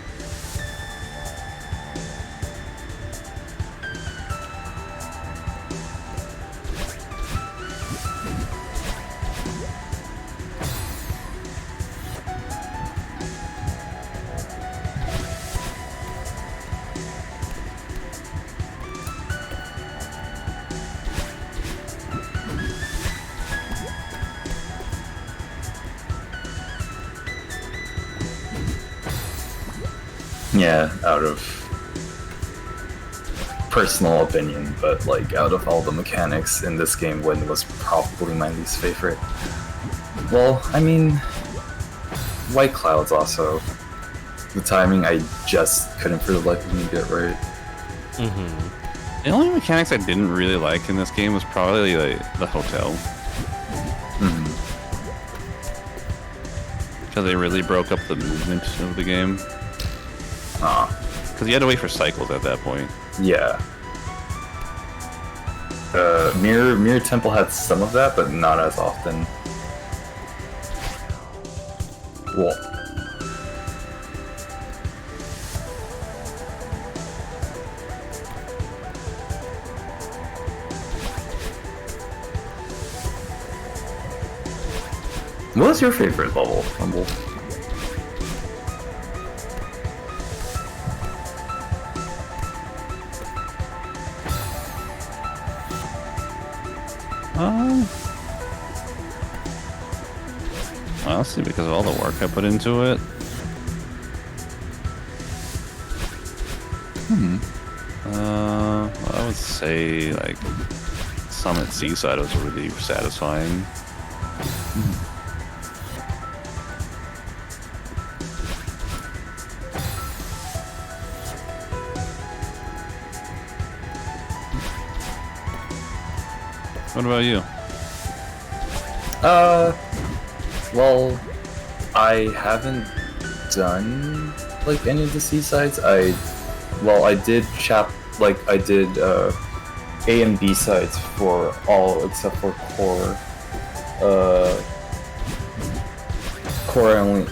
S5: Yeah, out of personal opinion, but like out of all the mechanics in this game, Wind was probably my least favorite. Well, I mean, White Clouds also. The timing, I just couldn't for the life of me get right.
S2: Mm-hmm.
S3: The only mechanics I didn't really like in this game was probably like, the hotel.
S5: Mm-hmm.
S3: Because they really broke up the movement of the game. Because you had to wait for cycles at that point.
S5: Yeah. Mirror Temple had some of that, but not as often. Well, what's your favorite level, Rumble?
S3: Honestly, because of all the work I put into it. I would say like Summit Seaside was really satisfying. What about you?
S5: Well, I haven't done like any of the seasides. I did A and B sides for all except for Core. Core I only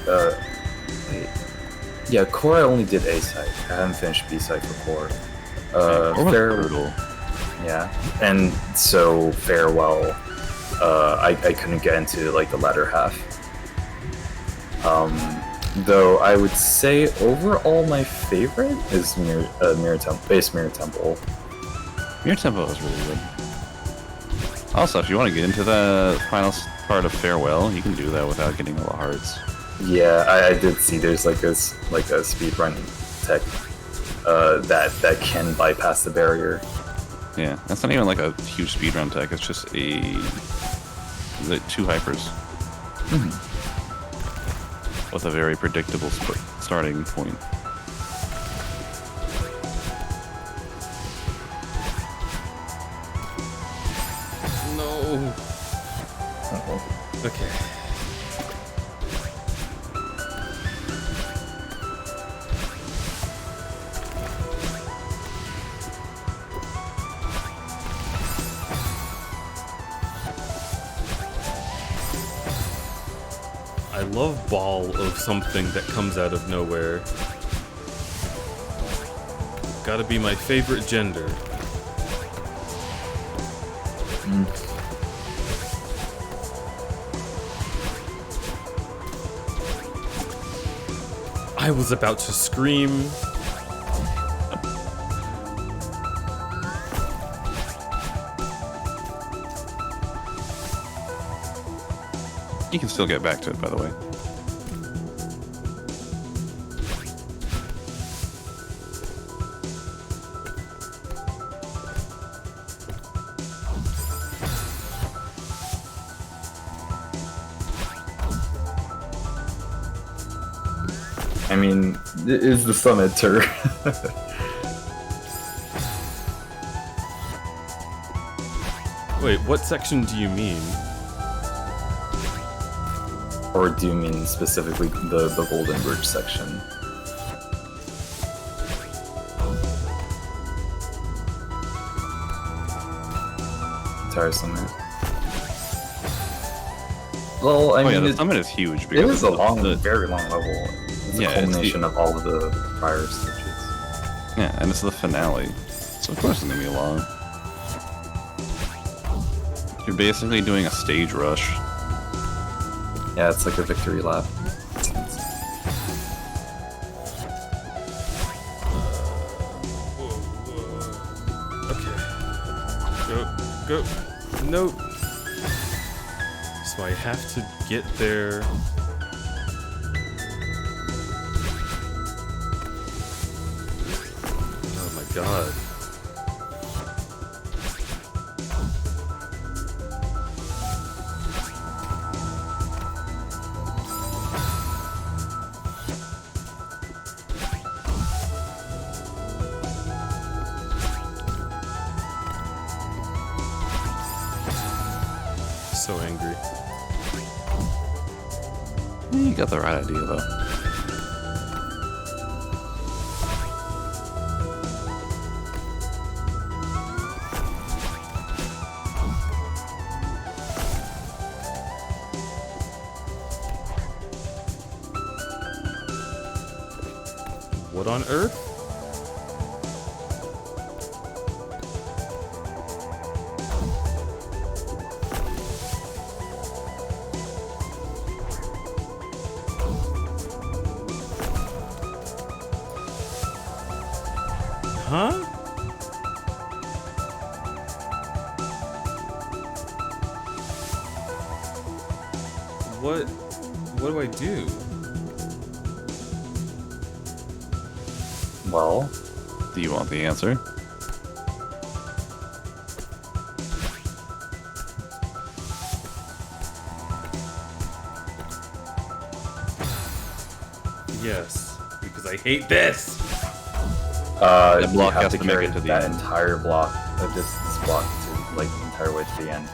S5: Core I only did A side. I haven't finished B side for Core.
S3: Brutal.
S5: Yeah, and so Farewell, I couldn't get into like the latter half. Though I would say overall my favorite is Mirror Temple.
S3: Mirror Temple was really good. Also, if you want to get into the final part of Farewell, you can do that without getting all the hearts.
S5: Yeah, I did see there's like a speedrun tech that can bypass the barrier.
S3: Yeah, that's not even like a huge speedrun tech, it's just two hypers. With a very predictable starting point.
S2: No. Okay. I love ball of something that comes out of nowhere. Gotta be my favorite gender. I was about to scream.
S3: You can still get back to it, by the way.
S5: I mean, it is the summit tour.
S2: Wait, what section do you mean?
S5: Or do you mean specifically the Golden Bridge section? Entire summit. Well, I mean,
S3: the summit is huge.
S5: It
S3: Because
S5: is a very long level. It's a culmination of all of the prior stages.
S3: Yeah, and it's the finale. So of course it's gonna be long. You're basically doing a stage rush.
S5: Yeah, it's like a victory lap.
S2: Okay. Go. No. So I have to get there. Oh my god. So angry.
S3: You got the right idea, though.
S2: What on earth? Huh? What do I do?
S4: Well,
S3: Do you want the answer?
S2: Yes, because I hate this.
S3: That block
S4: you have
S3: has
S4: to
S3: to make
S4: carry
S3: it to the
S4: that
S3: end.
S4: entire block of this block to like the entire way to the end.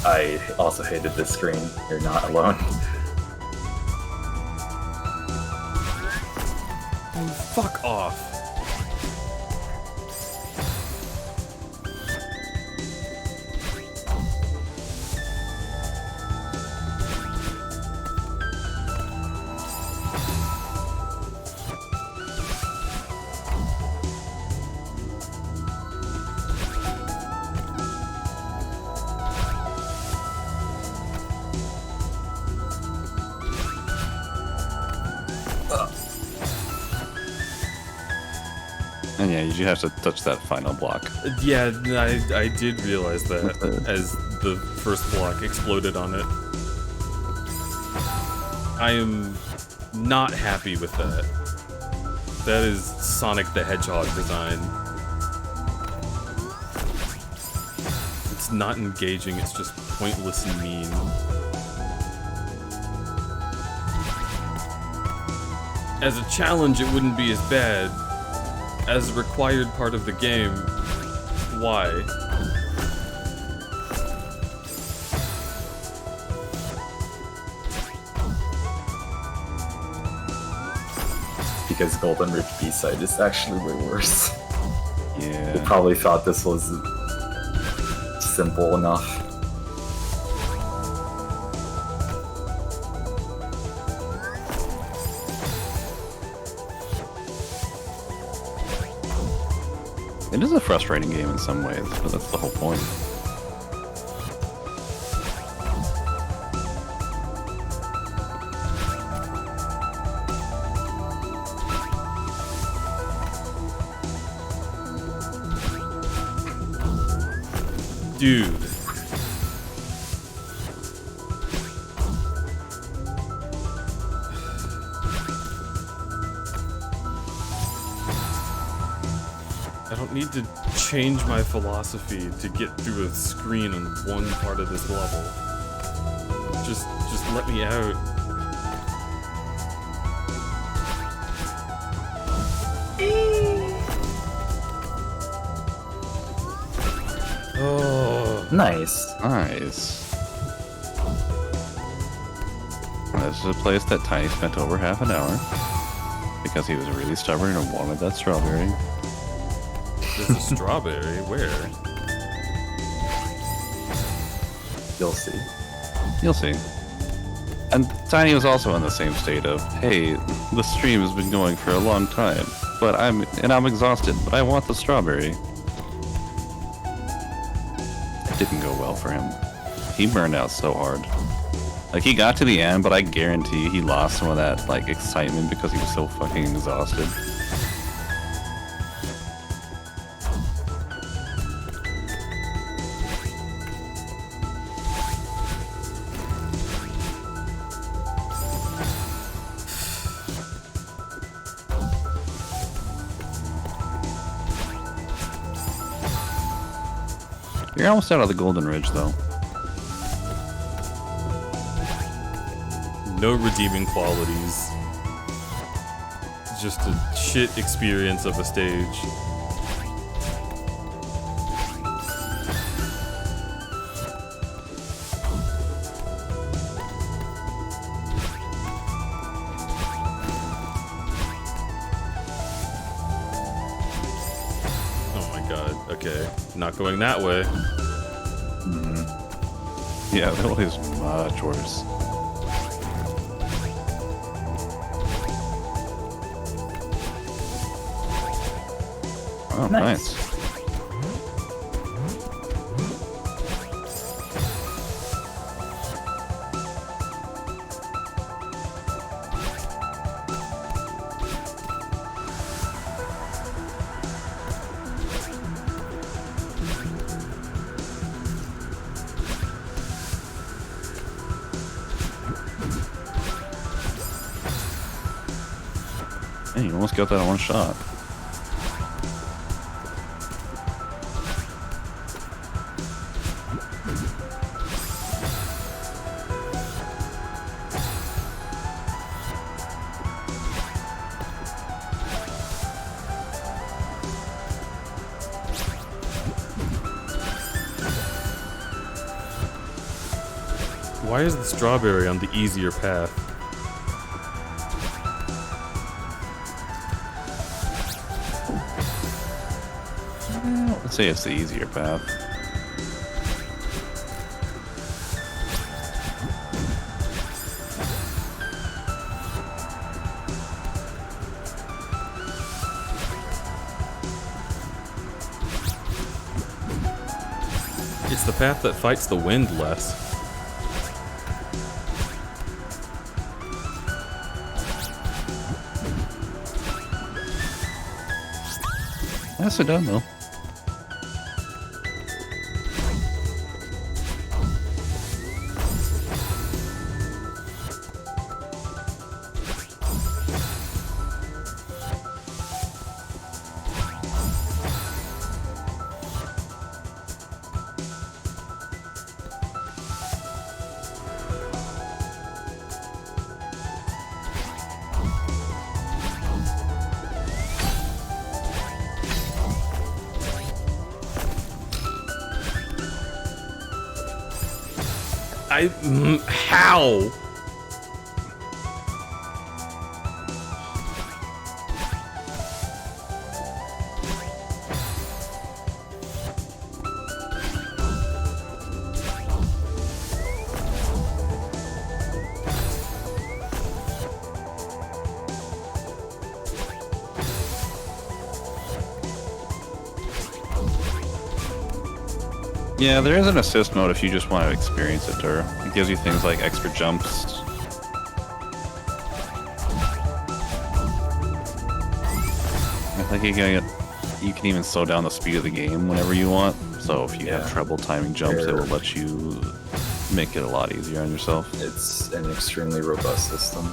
S4: I also hated this screen. You're not alone.
S2: Oh, fuck off.
S3: And yeah, you do have to touch that final block.
S2: Yeah, I did realize that as the first block exploded on it. I am not happy with that. That is Sonic the Hedgehog design. It's not engaging, it's just pointless and mean. As a challenge, it wouldn't be as bad. As a required part of the game, why?
S4: Because Golden Ridge B-side is actually way worse. They
S3: Yeah.
S4: probably thought this was simple enough.
S3: It is a frustrating game in some ways, but that's the whole point.
S2: Dude. I don't need to change my philosophy to get through a screen on one part of this level. Just let me out. Oh.
S4: Nice.
S3: Nice. This is a place that Tiny spent over half an hour because he was really stubborn and wanted that strawberry.
S2: There's a strawberry. Where?
S4: You'll see.
S3: You'll see. And Tiny was also in the same state of, hey, the stream has been going for a long time, but I'm exhausted, but I want the strawberry. It didn't go well for him. He burned out so hard. Like, he got to the end, but I guarantee he lost some of that, like, excitement because he was so fucking exhausted. You're almost out of the Golden Ridge, though.
S2: No redeeming qualities. Just a shit experience of a stage. Oh my god, okay. Not going that way.
S3: Yeah, that one is much worse. Oh, nice. Hey, you almost got that in one shot.
S2: Why is the strawberry on the easier path?
S3: Let's say it's the easier path.
S2: It's the path that fights the wind less.
S3: Nicely done, though.
S2: How?
S3: Yeah, there is an assist mode if you just want to experience it, or it gives you things like extra jumps. I think you can even slow down the speed of the game whenever you want. So if you have trouble timing jumps, it will let you make it a lot easier on yourself.
S5: It's an extremely robust system.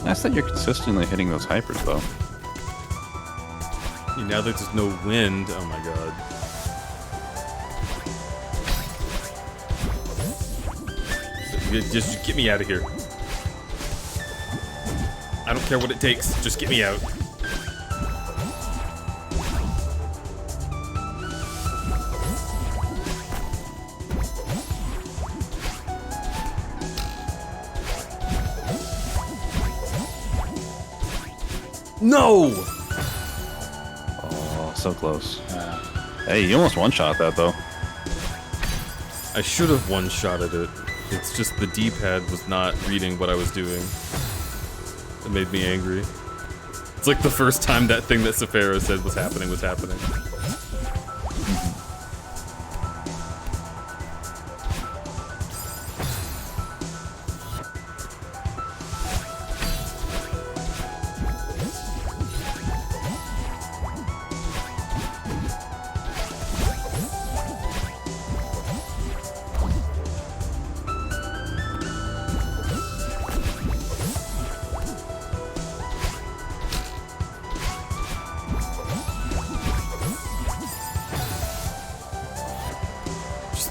S3: Nice that you're consistently hitting those hypers, though.
S2: Now that there's no wind, oh my god. Just get me out of here. I don't care what it takes, just get me out. No!
S3: Oh, so close. Hey, you almost one-shot that, though.
S2: I should have one-shotted it. It's just the D-pad was not reading what I was doing. It made me angry. It's like the first time that thing that Sephara said was happening was happening.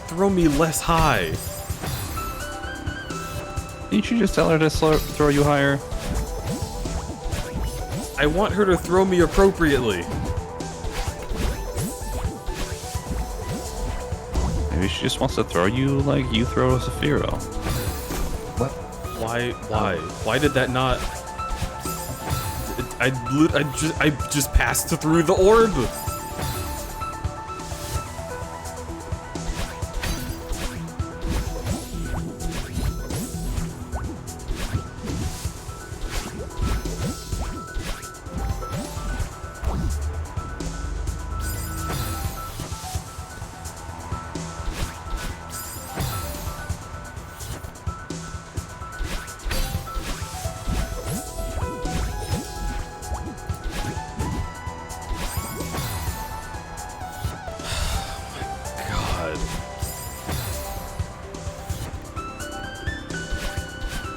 S2: Throw me less high.
S3: Didn't you just tell her to throw you higher?
S2: I want her to throw me appropriately.
S3: Maybe she just wants to throw you like you throw Zafiro.
S4: What?
S2: Why did that not? I just passed through the orb.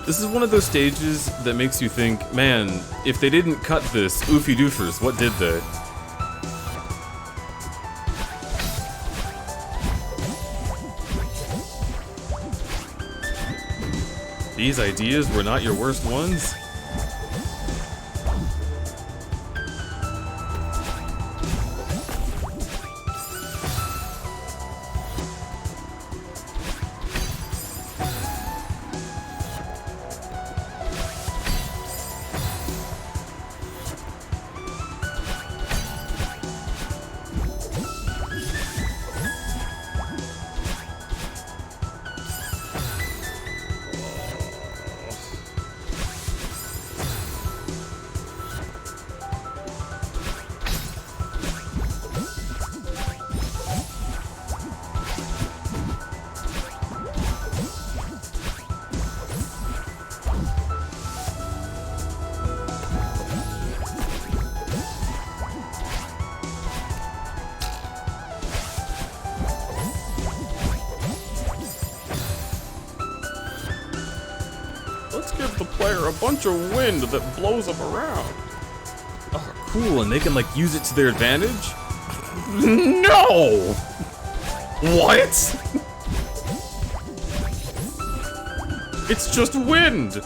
S2: This is one of those stages that makes you think, man, if they didn't cut this, oofy doofers, what did they? These ideas were not your worst ones? Let's give the player a bunch of wind that blows them around. Oh, cool, and they can, like, use it to their advantage? No! What? It's just wind!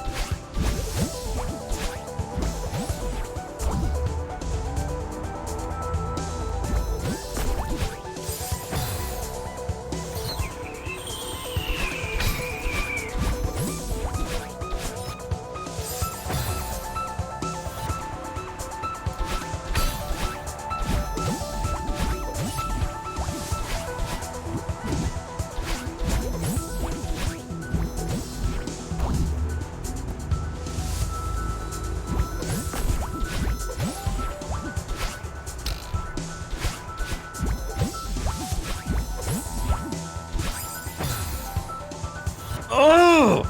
S2: Oh!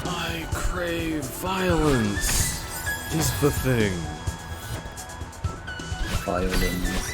S2: I crave violence is the thing.
S4: Violins.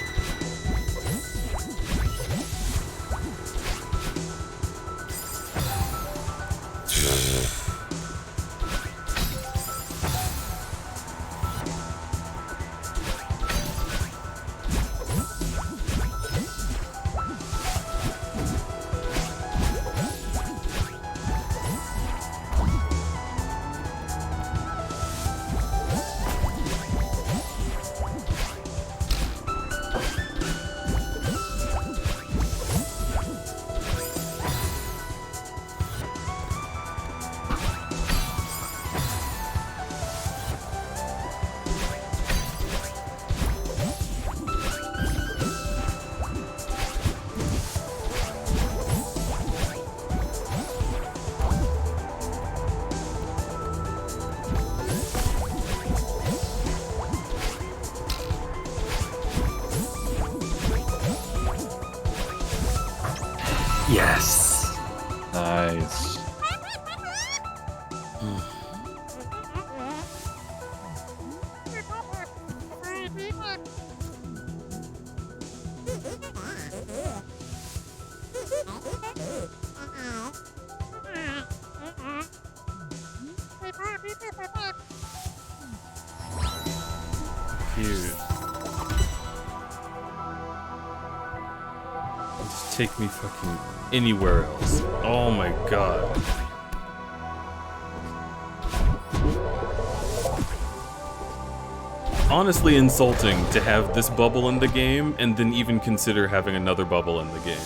S5: Yes.
S3: Nice.
S2: Here. Just take me fucking anywhere else. Oh my god. Honestly insulting to have this bubble in the game and then even consider having another bubble in the game.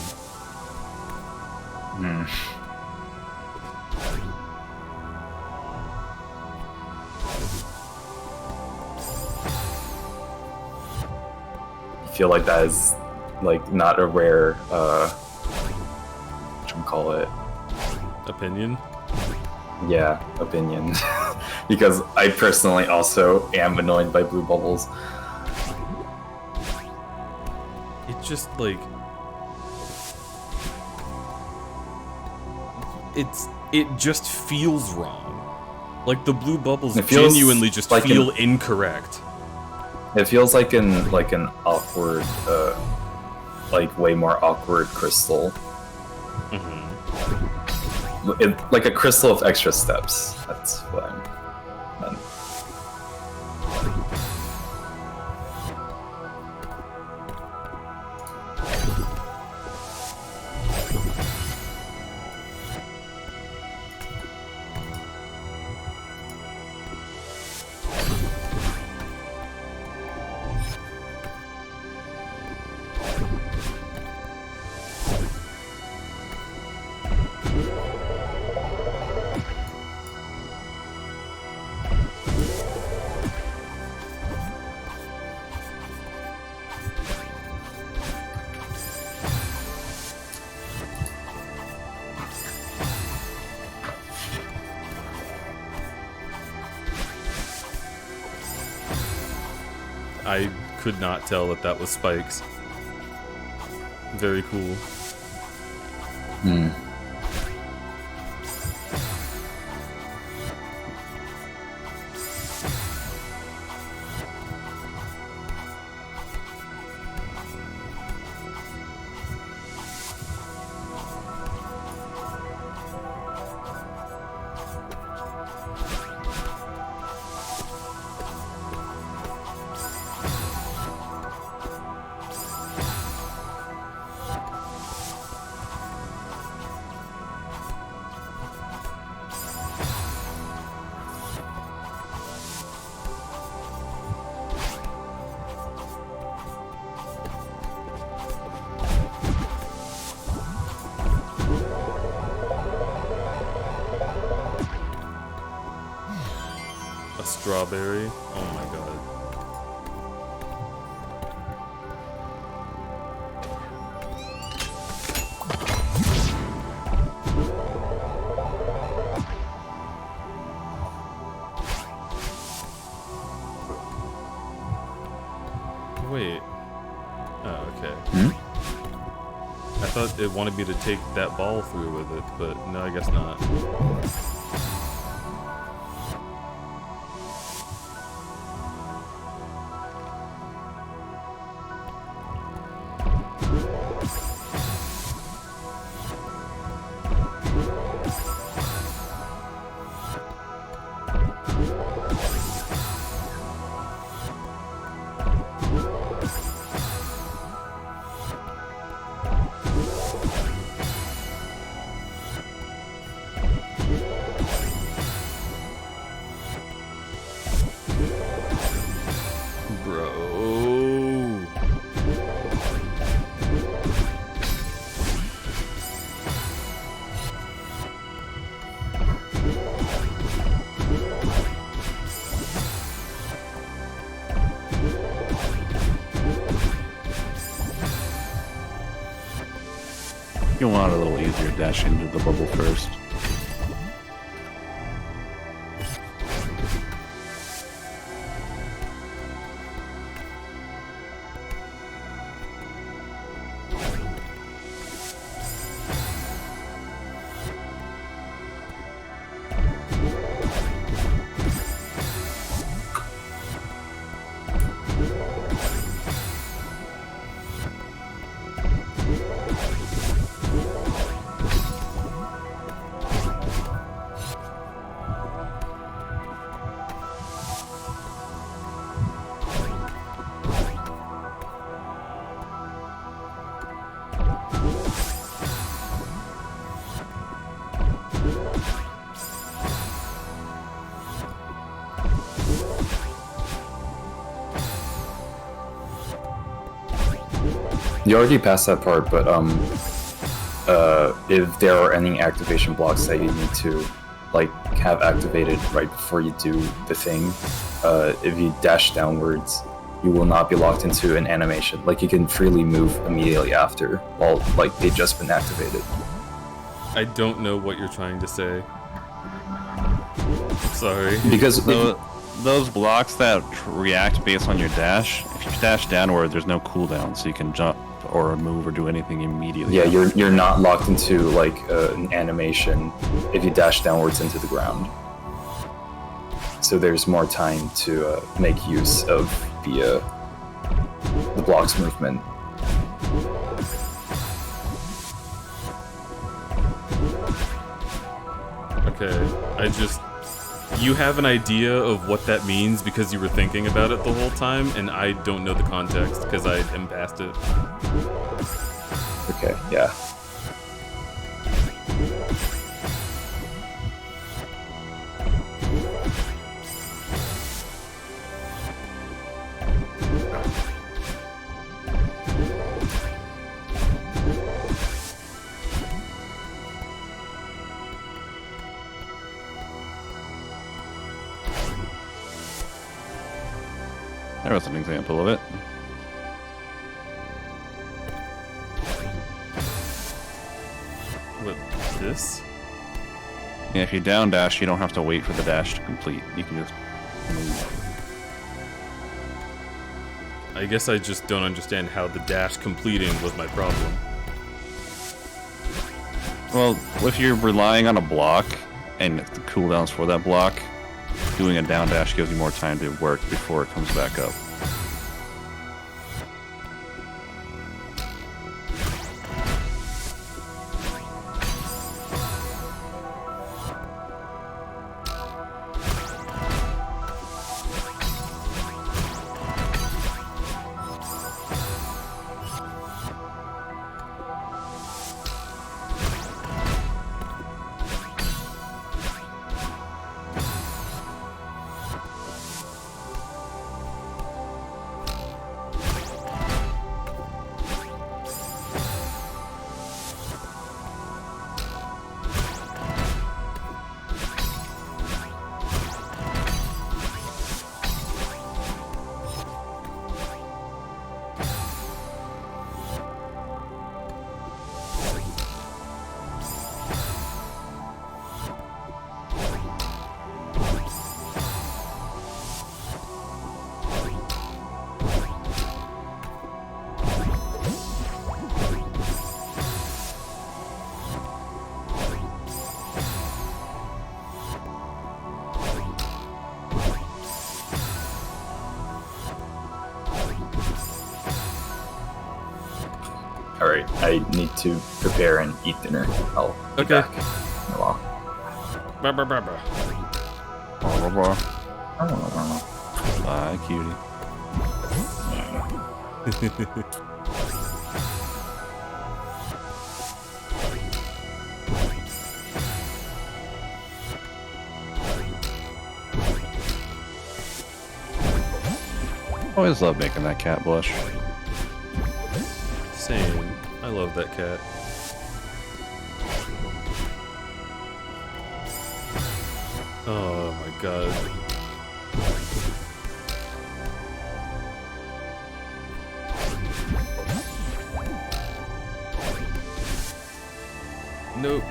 S5: I feel like that is like not a rare whatchamacallit.
S2: Opinion?
S5: Yeah, opinion. Because I personally also am annoyed by blue bubbles.
S2: It just like it just feels wrong. Like the blue bubbles
S5: It feels
S2: genuinely just
S5: like
S2: feel incorrect.
S5: It feels like an awkward, like way more awkward crystal. Like a crystal of extra steps. That's what I'm.
S2: I could not tell that that was spikes. Very cool. Strawberry. Oh my god. Wait. Oh, okay. I thought it wanted me to take that ball through with it, but no, I guess not.
S3: You want it a little easier dashing into the bubble first.
S5: You already passed that part, but if there are any activation blocks that you need to like have activated right before you do the thing, if you dash downwards, you will not be locked into an animation. Like you can freely move immediately after, while like they've just been activated.
S2: I don't know what you're trying to say. Sorry.
S5: Because
S3: Those blocks that react based on your dash, if you dash downward, there's no cooldown, so you can jump or move or do anything immediately.
S5: yeah, you're not locked into like an animation if you dash downwards into the ground. So there's more time to make use of the block's movement.
S2: Okay, you have an idea of what that means because you were thinking about it the whole time, and I don't know the context because I am past it.
S5: Okay, yeah.
S3: There was an example of it.
S2: What, this?
S3: Yeah, if you down dash, you don't have to wait for the dash to complete. You can just move.
S2: I guess I just don't understand how the dash completing was my problem.
S3: Well, if you're relying on a block and the cooldowns for that block, doing a down dash gives you more time to work before it comes back up.
S5: Alright, I need to prepare and eat dinner. I'll be
S2: Okay.
S5: back in a while.
S2: Bah, bah, bah, bah.
S3: Blah, blah, blah. Bye, cutie. Always love making that cat blush.
S2: Same. I love that cat. Oh my god. Nope.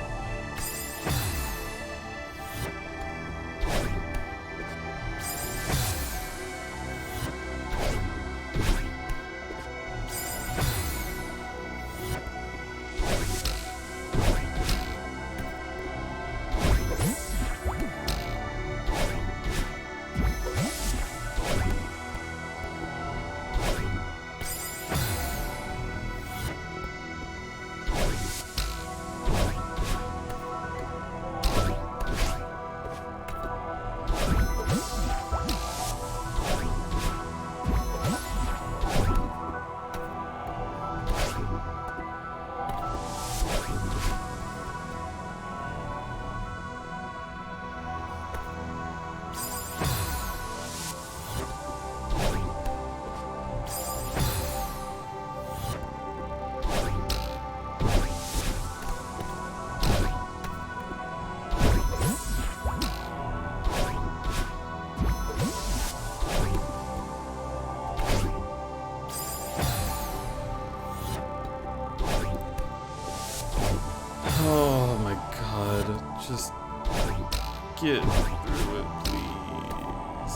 S2: get through it, please.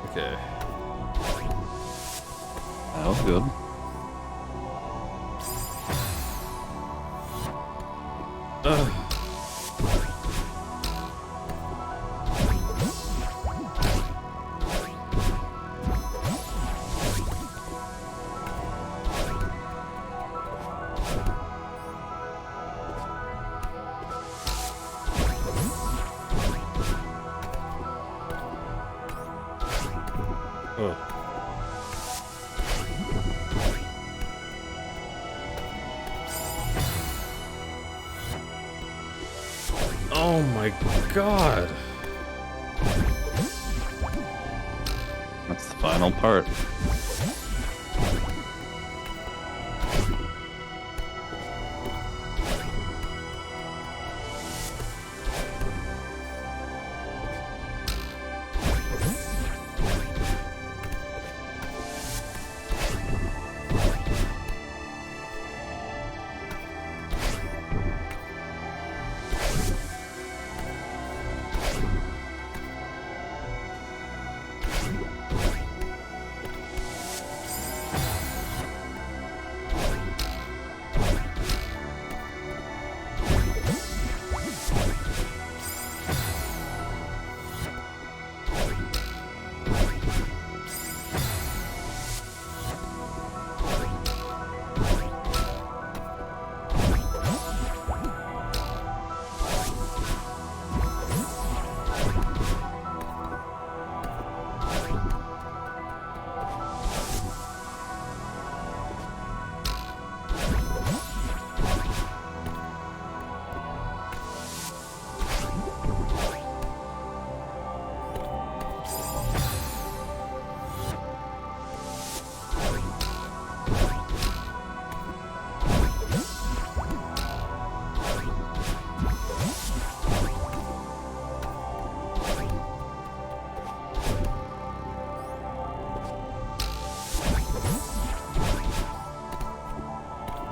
S2: Okay.
S3: That was good.
S2: Ugh. Oh. Oh my god.
S3: That's the final part.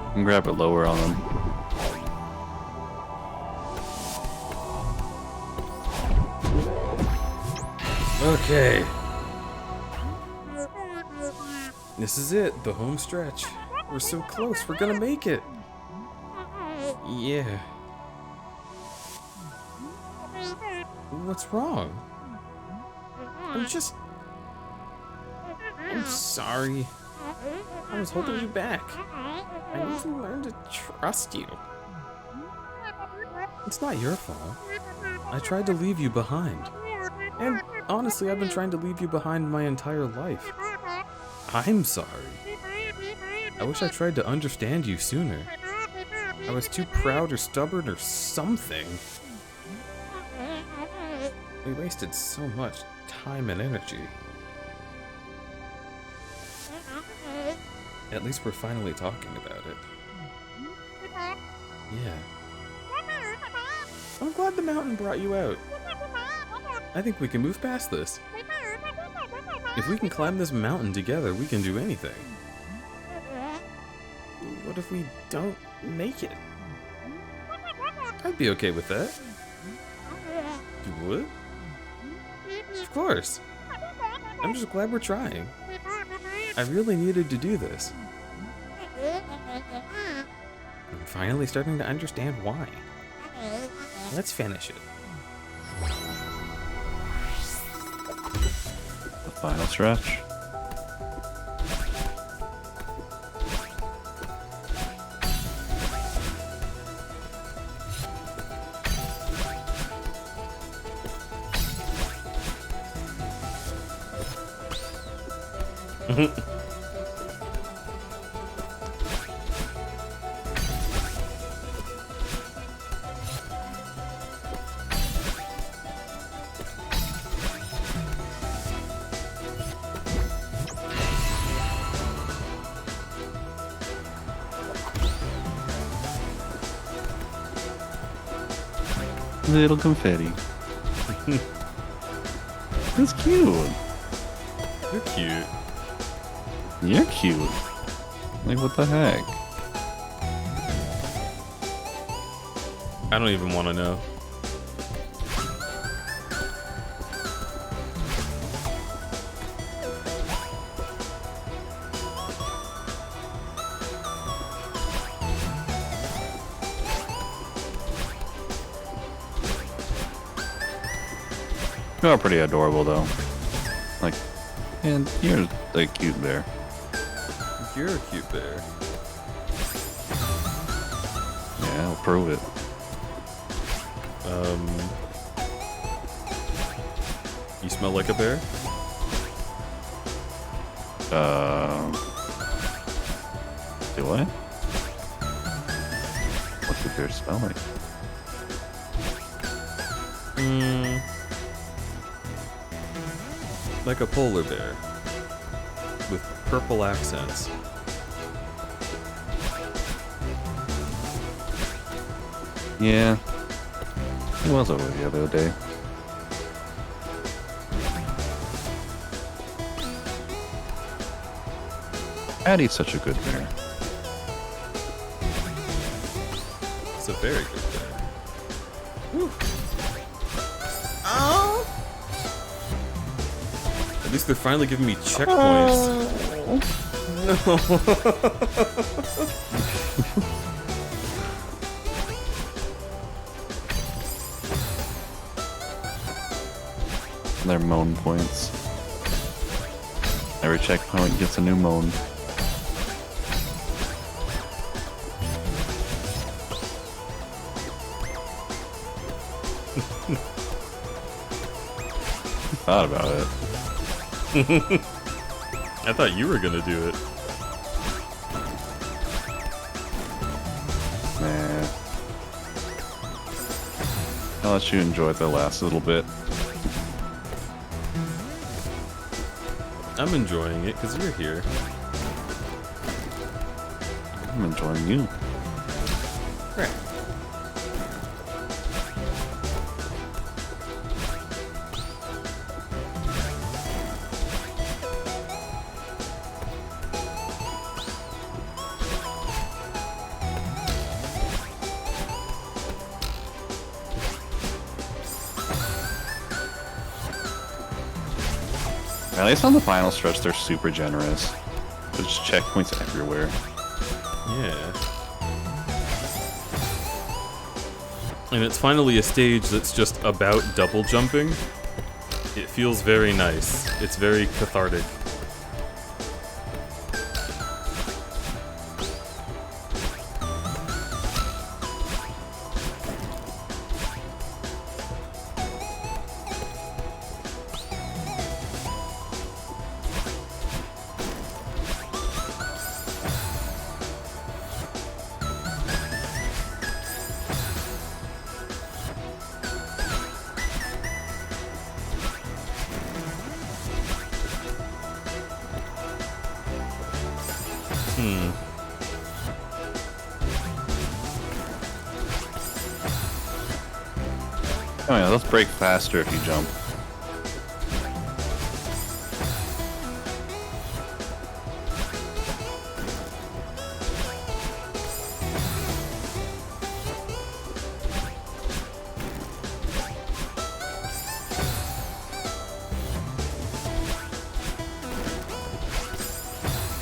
S3: You can grab it lower on them.
S2: Okay. This is it, the home stretch. We're so close, we're gonna make it. Yeah. What's wrong? I'm sorry. I was holding you back. I need to learn to trust you. It's not your fault. I tried to leave you behind. And honestly, I've been trying to leave you behind my entire life. I'm sorry. I wish I tried to understand you sooner. I was too proud or stubborn or something. We wasted so much time and energy. At least we're finally talking about it. Yeah. I'm glad the mountain brought you out. I think we can move past this. If we can climb this mountain together, we can do anything. What if we don't make it? I'd be okay with that. You would? Of course. I'm just glad we're trying. I really needed to do this. I'm finally starting to understand why. Let's finish it.
S3: The final stretch. Little confetti. That's cute.
S2: You're cute.
S3: You're cute. Like, what the heck?
S2: I don't even want to know.
S3: You are pretty adorable, though. Like, and you're a cute bear.
S2: You're a cute bear.
S3: Yeah, I'll prove it.
S2: You smell like a bear?
S3: Do I? What do bears smell like?
S2: Like a polar bear. With purple accents.
S3: Yeah. He was over the other day. Addie's such a good bear.
S2: It's a very good bear.
S7: Oh.
S2: At least they're finally giving me checkpoints.
S3: They're moan points. Every checkpoint gets a new moan. Thought about it.
S2: I thought you were gonna do it.
S3: Nah. I'll let you enjoy the last little bit.
S2: I'm enjoying it because you're here.
S3: I'm enjoying you.
S2: Right.
S3: At least on the final stretch, they're super generous. There's checkpoints everywhere.
S2: Yeah. And it's finally a stage that's just about double jumping. It feels very nice. It's very cathartic.
S3: Oh yeah, let's break faster if you jump.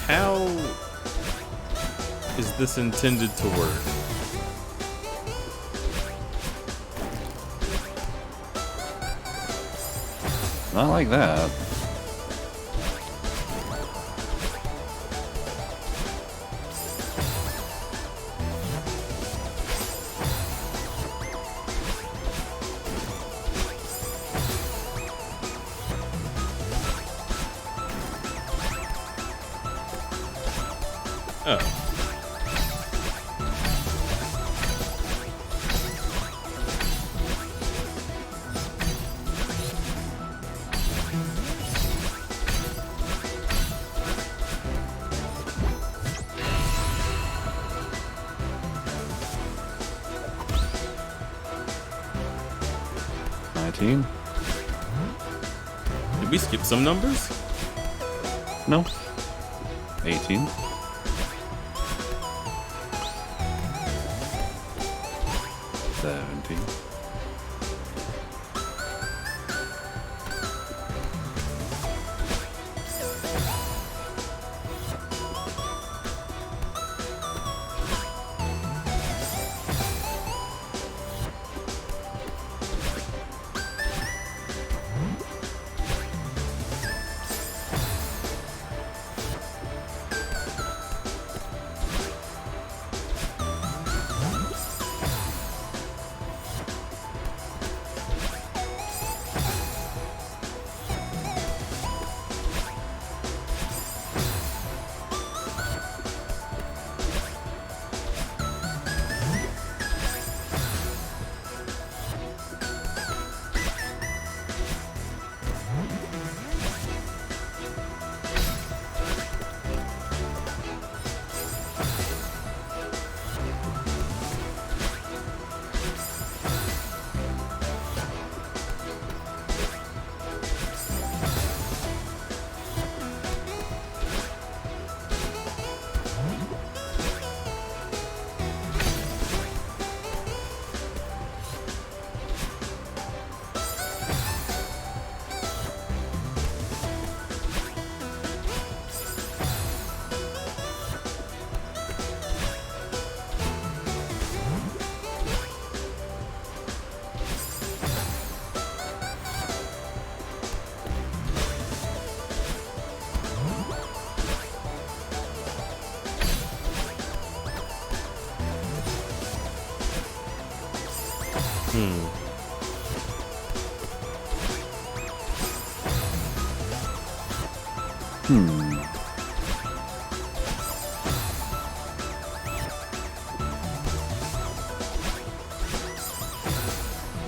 S2: How is this intended to work?
S3: Not like that.
S2: Oh. Did we skip some numbers?
S3: No. 18. XP.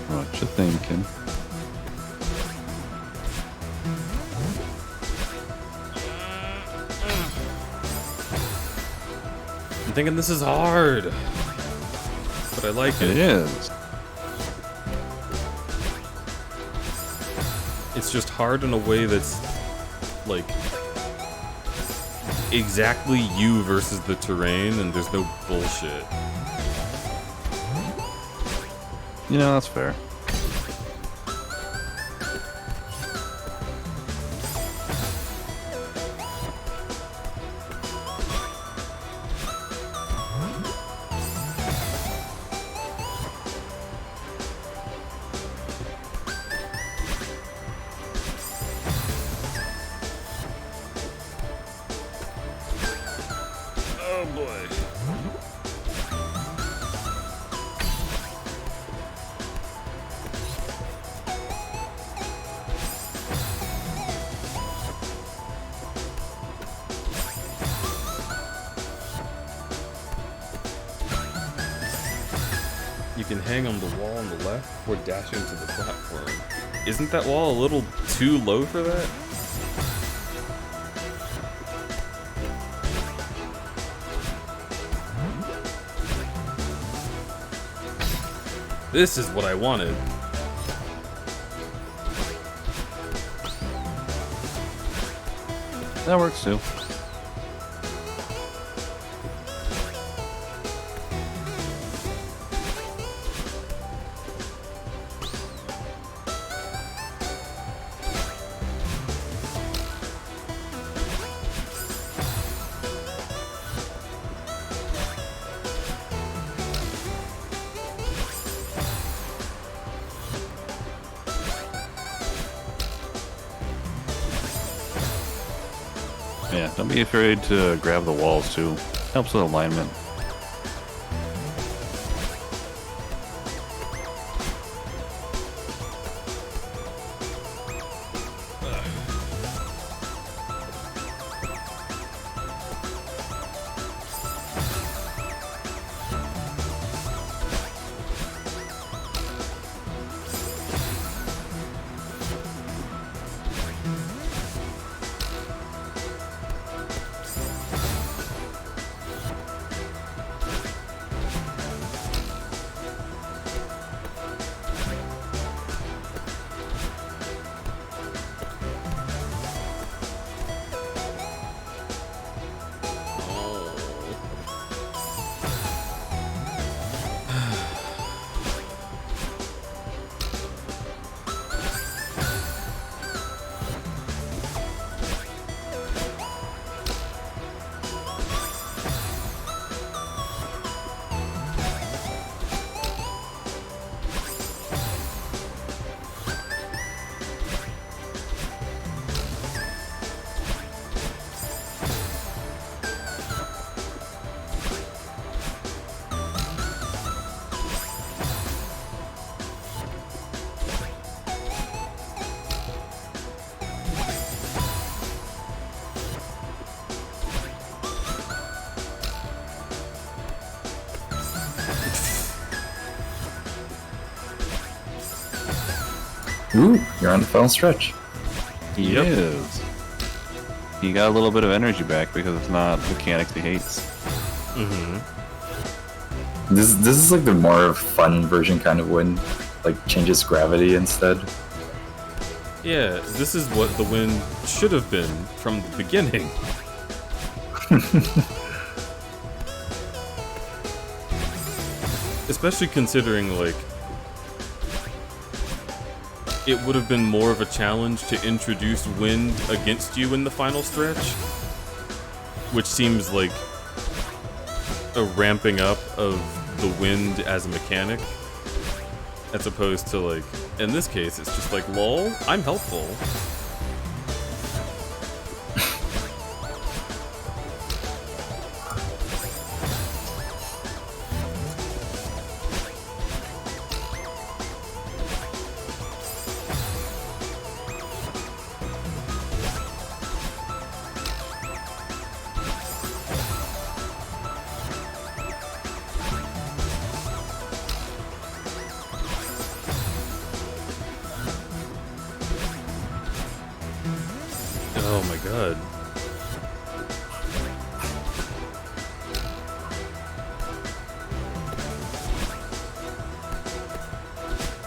S3: What you thinking?
S2: I'm thinking this is hard, but I like
S3: It
S2: it.
S3: is.
S2: It's just hard in a way that's like exactly you versus the terrain, and there's no bullshit.
S3: You know, that's fair.
S2: Oh boy. You can hang on the wall on the left before dashing to the platform. Isn't that wall a little too low for that? This is what I wanted.
S3: That works too. Yeah, don't be afraid to grab the walls too. Helps with alignment.
S5: Ooh, you're on the final stretch.
S3: He is. He got a little bit of energy back because it's not mechanics he hates.
S2: Mm-hmm.
S5: This is like the more fun version kind of wind. Like changes gravity instead.
S2: Yeah, this is what the wind should have been from the beginning. Especially considering, like, it would have been more of a challenge to introduce wind against you in the final stretch, which seems like a ramping up of the wind as a mechanic, as opposed to, like, in this case, it's just like, lol, I'm helpful. Oh my god.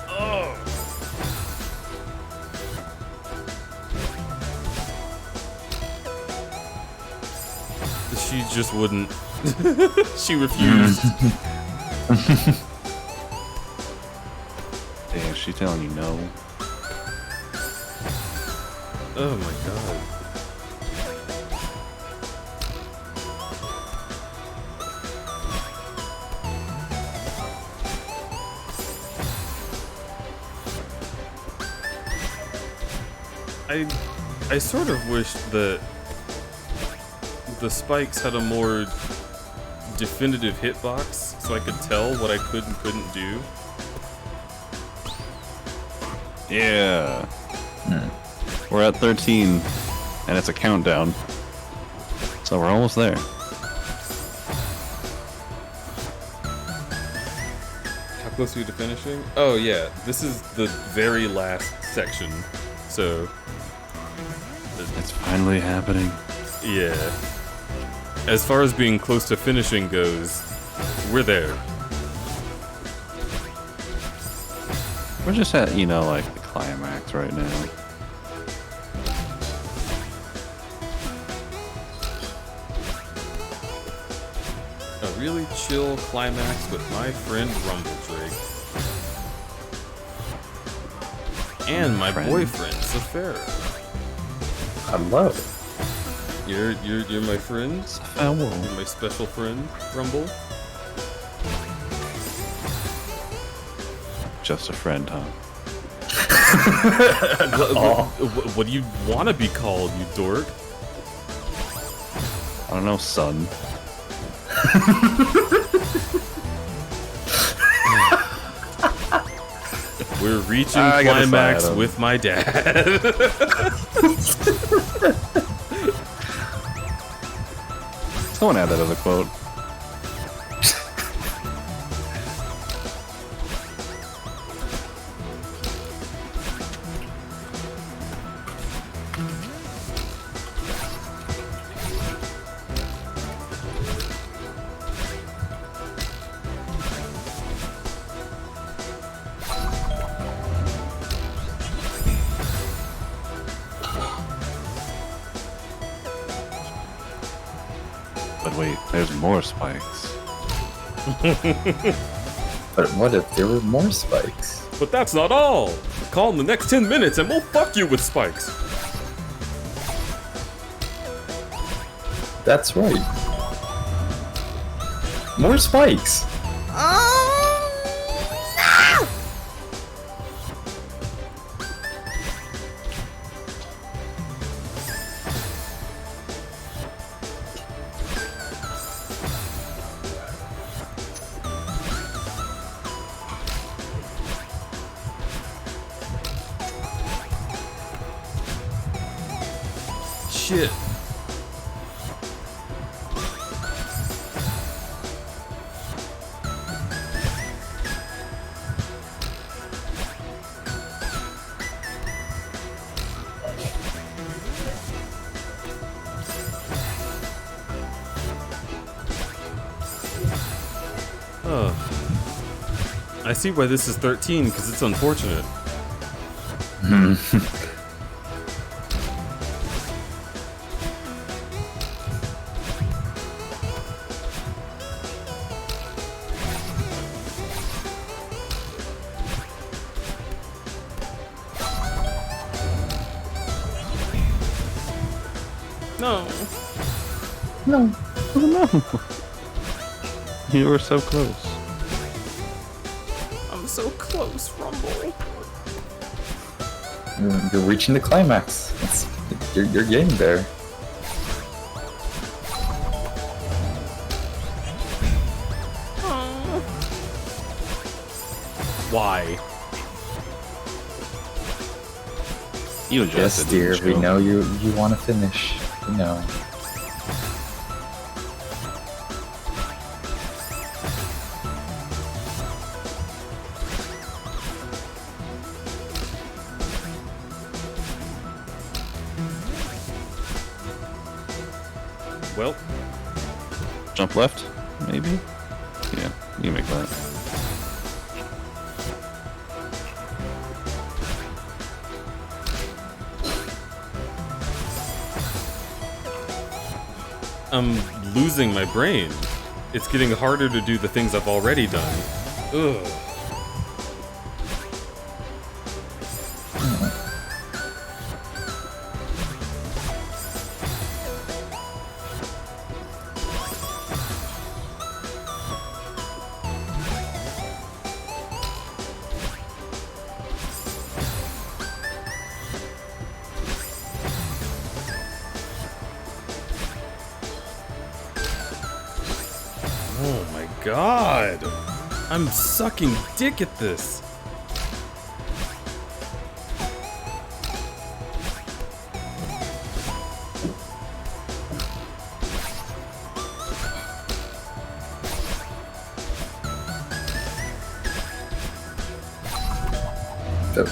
S2: Oh. She just wouldn't. She refused.
S3: Damn, she's telling you no.
S2: Oh my god. I sort of wish that the spikes had a more definitive hitbox so I could tell what I could and couldn't do.
S3: Yeah. We're at 13, and it's a countdown. So we're almost there.
S2: How close are you to finishing? Oh yeah, this is the very last section. So,
S3: It's finally happening.
S2: yeah. As far as being close to finishing goes, we're there.
S3: We're just at, you know, like the climax right now.
S2: A really chill climax with my friend Rumbledrake. And my
S3: Friend.
S2: boyfriend, Safara.
S5: Hello.
S2: You're my friend?
S3: Oh,
S2: You're my special friend, Rumble?
S3: just a friend, huh?
S2: What do you want to be called, you dork?
S3: I don't know, son.
S2: We're reaching
S3: I gotta
S2: climax
S3: slide 'em.
S2: with my dad.
S3: Someone add that as a quote. But wait, there's more spikes.
S5: But what if there were more spikes?
S2: But that's not all. Call in the next 10 minutes and we'll fuck you with spikes.
S5: That's right. More spikes.
S2: Shit. Oh. I see why this is 13, because it's unfortunate. No.
S3: Oh no! You were so close.
S2: I'm so close, Rumble.
S5: You're reaching the climax. You're getting there.
S2: Why?
S3: You
S5: Yes,
S3: adjusted.
S5: dear.
S3: didn't
S5: We
S3: you?
S5: know you want to finish. We know.
S2: Well,
S3: Jump left, maybe? Yeah, you can make that.
S2: I'm losing my brain. It's getting harder to do the things I've already done. Ugh. Oh my god! I'm sucking dick at this!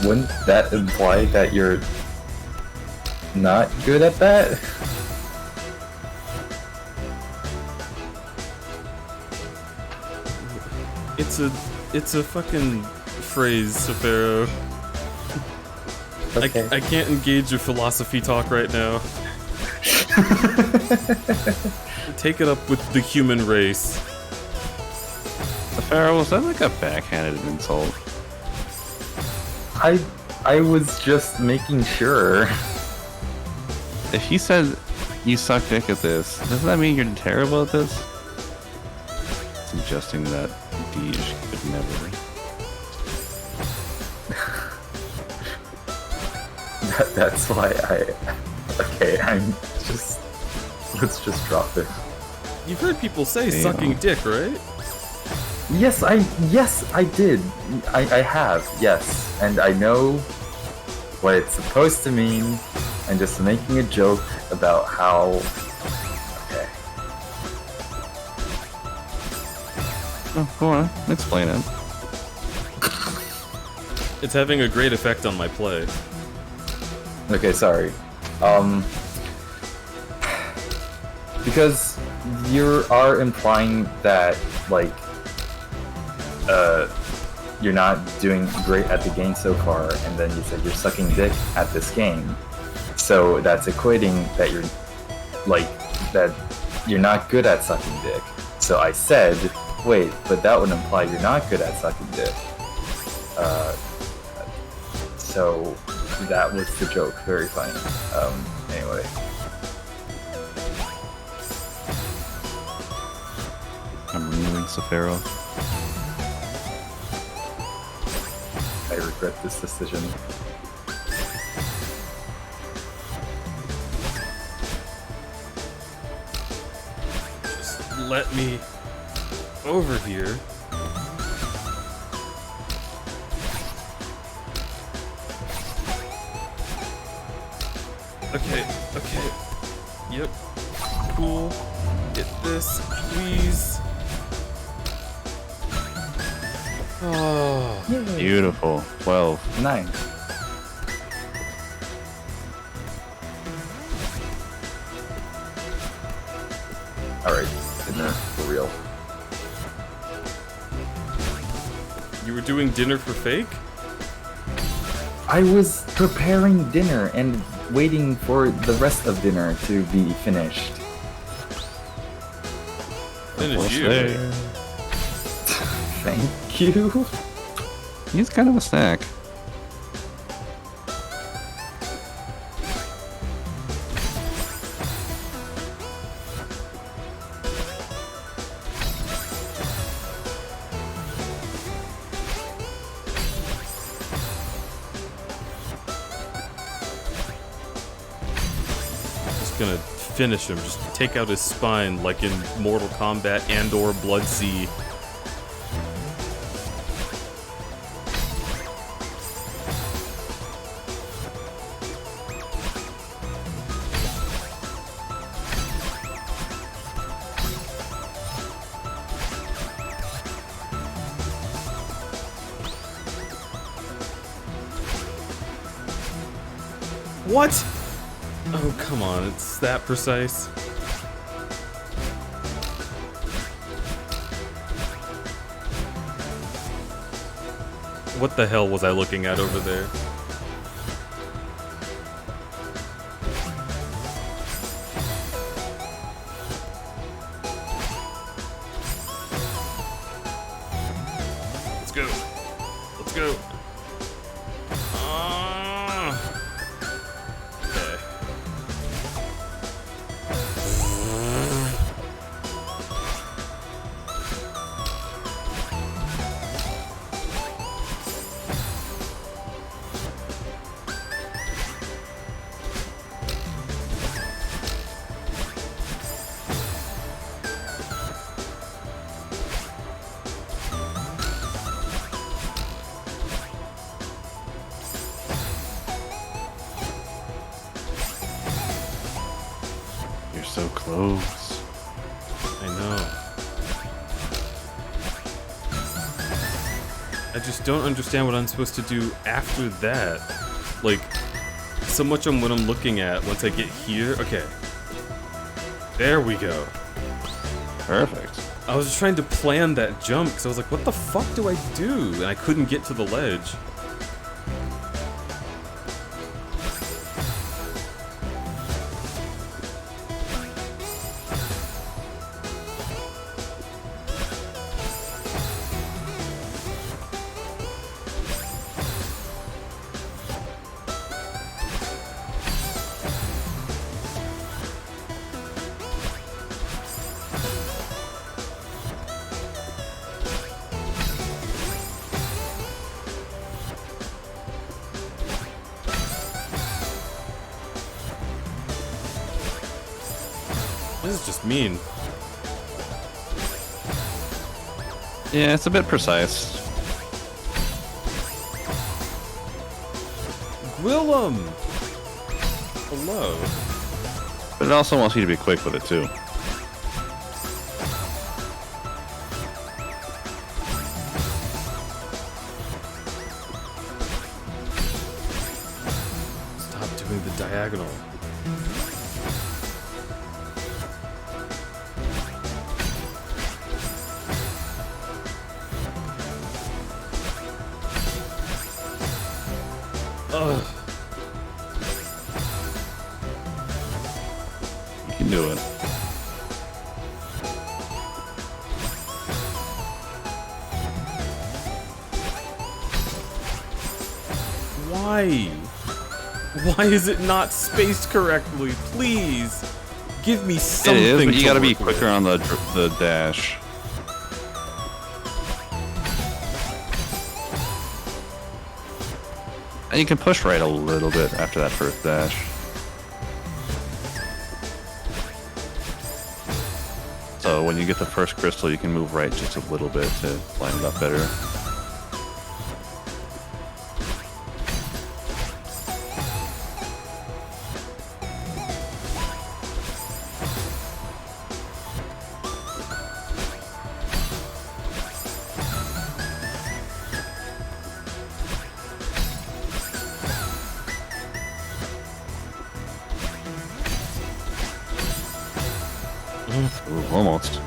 S5: Wouldn't that imply that you're not good at that?
S2: It's a fucking phrase, Safaro.
S5: Okay.
S2: I can't engage your philosophy talk right now. Take it up with the human race.
S3: Pharaoh, was that like a backhanded insult?
S5: I was just making sure.
S3: If he said you suck dick at this, doesn't that mean you're terrible at this? Suggesting that Deej could never.
S5: That's why okay, let's just drop it.
S2: You've heard people say
S3: Damn.
S2: sucking dick, right?
S5: Yes, I did. I have, yes. And I know what it's supposed to mean, and just making a joke about how... Okay.
S3: Oh, go on, explain it.
S2: It's having a great effect on my play.
S5: Okay, sorry. Because you are implying that, like, you're not doing great at the game so far, and then you said you're sucking dick at this game. So that's equating that you're, like, that you're not good at sucking dick. So I said, wait, but that would imply you're not good at sucking dick. So that was the joke. Very funny. Anyway.
S3: I'm removing Safaro.
S5: I regret this decision.
S2: Just let me over here. Okay. Yep. Cool. Get this, please. Oh.
S3: Beautiful. 12.
S5: 9. Alright, in there, for real.
S2: You were doing dinner for fake?
S5: I was preparing dinner and waiting for the rest of dinner to be finished.
S2: Finish you.
S5: Thank you.
S3: He's kind of a snack.
S2: Just gonna finish him. Just take out his spine like in Mortal Kombat and/or Blood Sea. What? Oh, come on, it's that precise. What the hell was I looking at over there? Let's go. Let's go. Okay.
S3: You're so close.
S2: I know. I just don't understand what I'm supposed to do after that. Like, so much on what I'm looking at once I get here. Okay. There we go.
S3: Perfect.
S2: I was just trying to plan that jump because I was like, what the fuck do I do? And I couldn't get to the ledge. This is just mean.
S3: Yeah, it's a bit precise.
S2: Willem! Hello.
S3: But it also wants you to be quick with it too.
S2: Stop doing the diagonal. Ugh.
S3: You can do it.
S2: Why? Why is it not spaced correctly? Please, give me something.
S3: It is, but you
S2: to
S3: gotta be
S2: work with.
S3: quicker on the dash. And you can push right a little bit after that first dash. So when you get the first crystal, you can move right just a little bit to line it up better. Ooh, almost.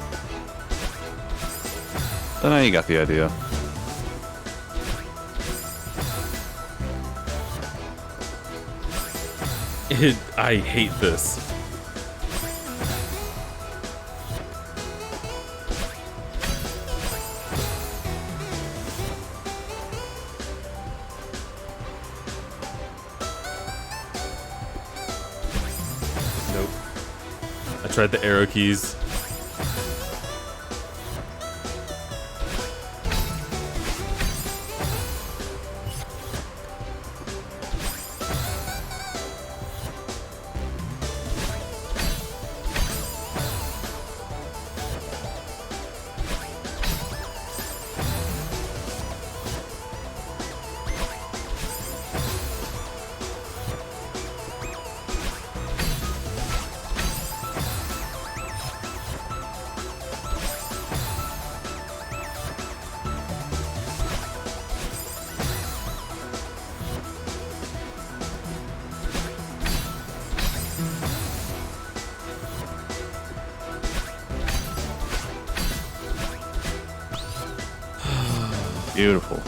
S3: But now you got the idea.
S2: I hate this. Nope. I tried the arrow keys.
S3: Beautiful.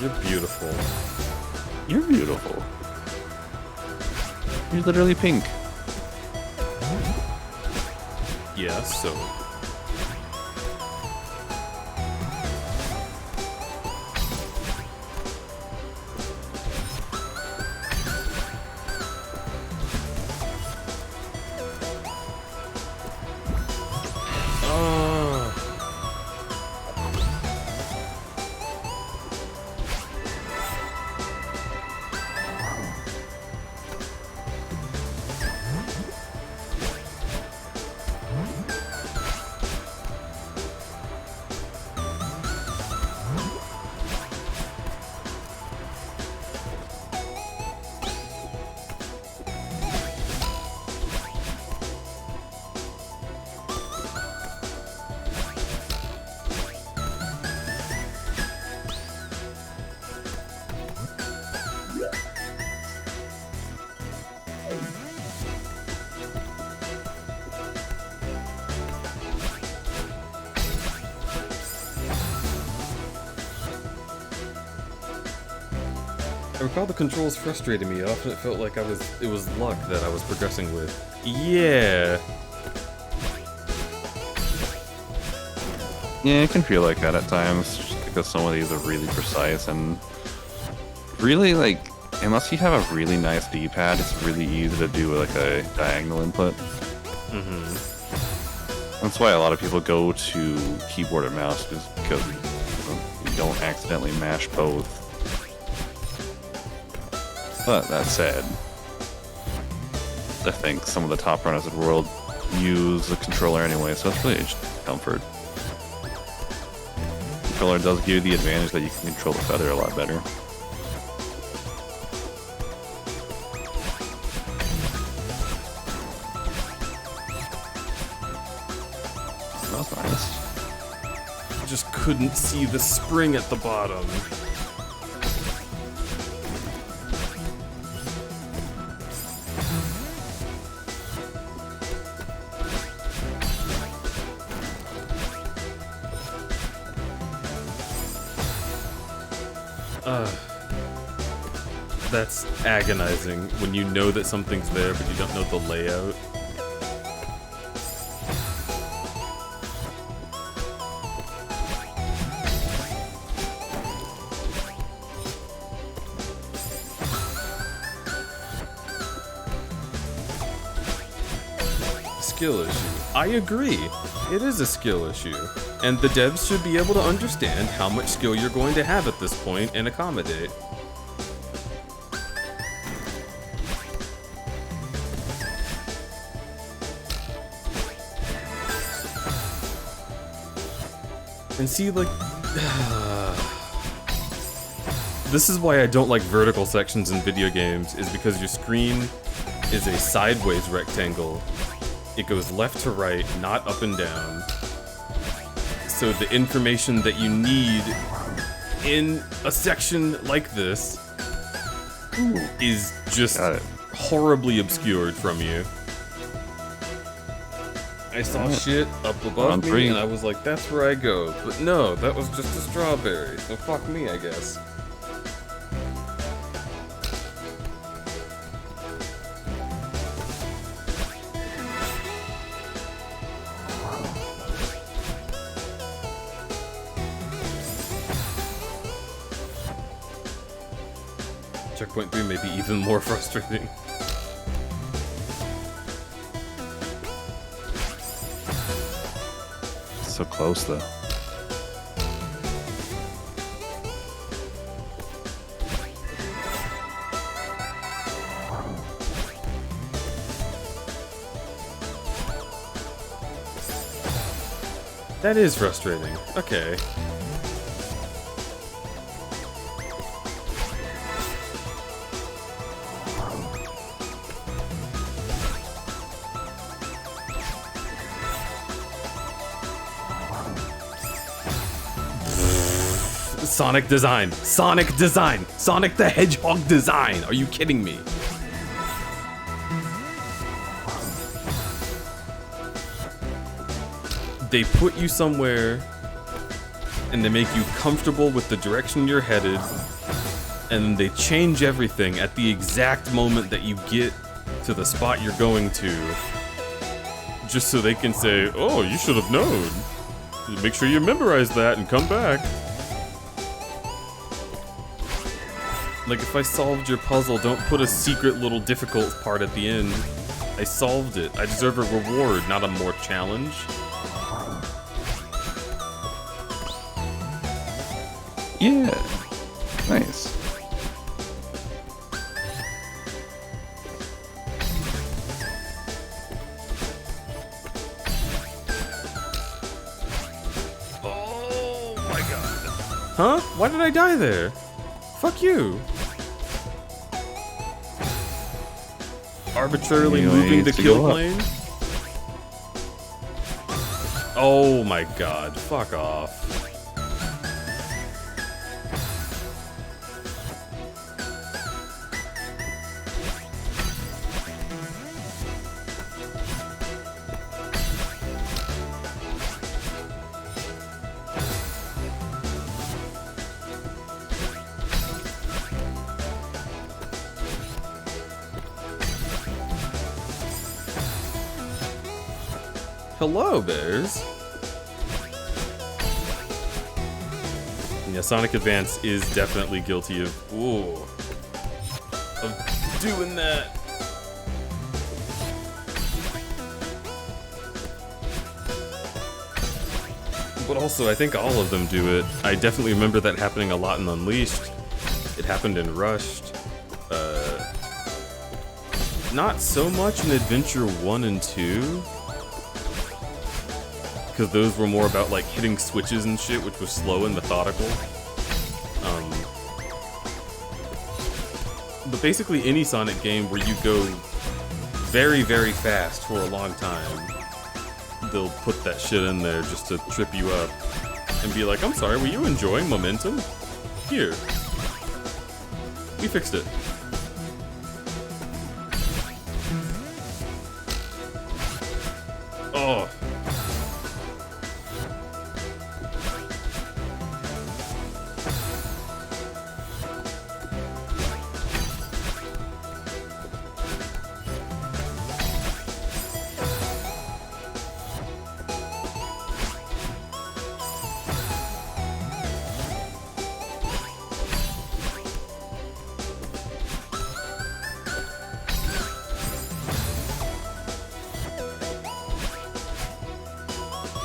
S2: You're beautiful.
S3: You're beautiful. You're literally pink.
S2: Yeah, so. I recall the controls frustrating me. Often it felt like it was luck that I was progressing with. Yeah.
S3: Yeah, it can feel like that at times, just because some of these are really precise and really, like, unless you have a really nice D-pad, it's really easy to do like a diagonal input. That's why a lot of people go to keyboard or mouse, just because you don't accidentally mash both. But that said, I think some of the top runners of the world use the controller anyway, so it's really just comfort. The controller does give you the advantage that you can control the feather a lot better. That was nice.
S2: I just couldn't see the spring at the bottom. That's agonizing when you know that something's there but you don't know the layout. Skill issue. I agree. It is a skill issue. And the devs should be able to understand how much skill you're going to have at this point and accommodate. And see, like, this is why I don't like vertical sections in video games, is because your screen is a sideways rectangle. It goes left to right, not up and down. So the information that you need in a section like this is just horribly obscured from you. I saw shit up above me and I was like, that's where I go. But no, that was just a strawberry, so fuck me, I guess. Checkpoint 3 may be even more frustrating.
S3: So close, though.
S2: That is frustrating. Okay. Sonic design. Sonic design. Sonic the Hedgehog design. Are you kidding me? They put you somewhere and they make you comfortable with the direction you're headed, and then they change everything at the exact moment that you get to the spot you're going to, just so they can say, oh, you should have known. Make sure you memorize that and come back. Like, if I solved your puzzle, don't put a secret little difficult part at the end. I solved it. I deserve a reward, not a more challenge.
S3: Yeah. Nice.
S2: Oh my god. Huh? Why did I die there? Fuck you. Arbitrarily
S3: You
S2: moving
S3: need
S2: the
S3: to
S2: kill
S3: go up.
S2: plane? Oh my god. Fuck off. Hello, bears. Yeah, Sonic Advance is definitely guilty of doing that. But also, I think all of them do it. I definitely remember that happening a lot in Unleashed. It happened in Rushed. Not so much in Adventure 1 and 2. Because those were more about like hitting switches and shit, which was slow and methodical. But basically any Sonic game where you go very, very fast for a long time, they'll put that shit in there just to trip you up and be like, I'm sorry, were you enjoying momentum? Here. We fixed it. Oh.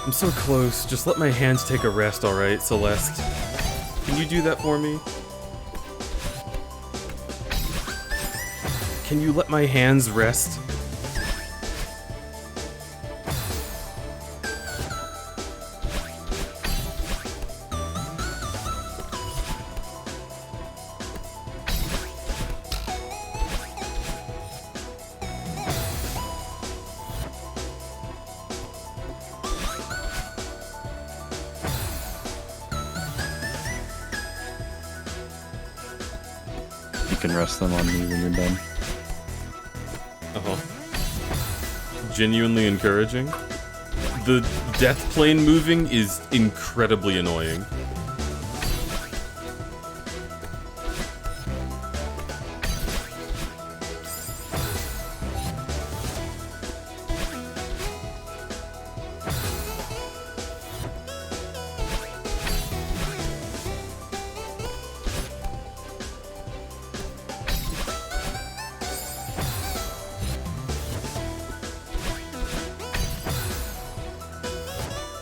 S2: I'm so close. Just let my hands take a rest, alright, Celeste? Can you do that for me? Can you let my hands rest?
S3: You can rest them on me when you're done.
S2: Genuinely encouraging. The death plane moving is incredibly annoying.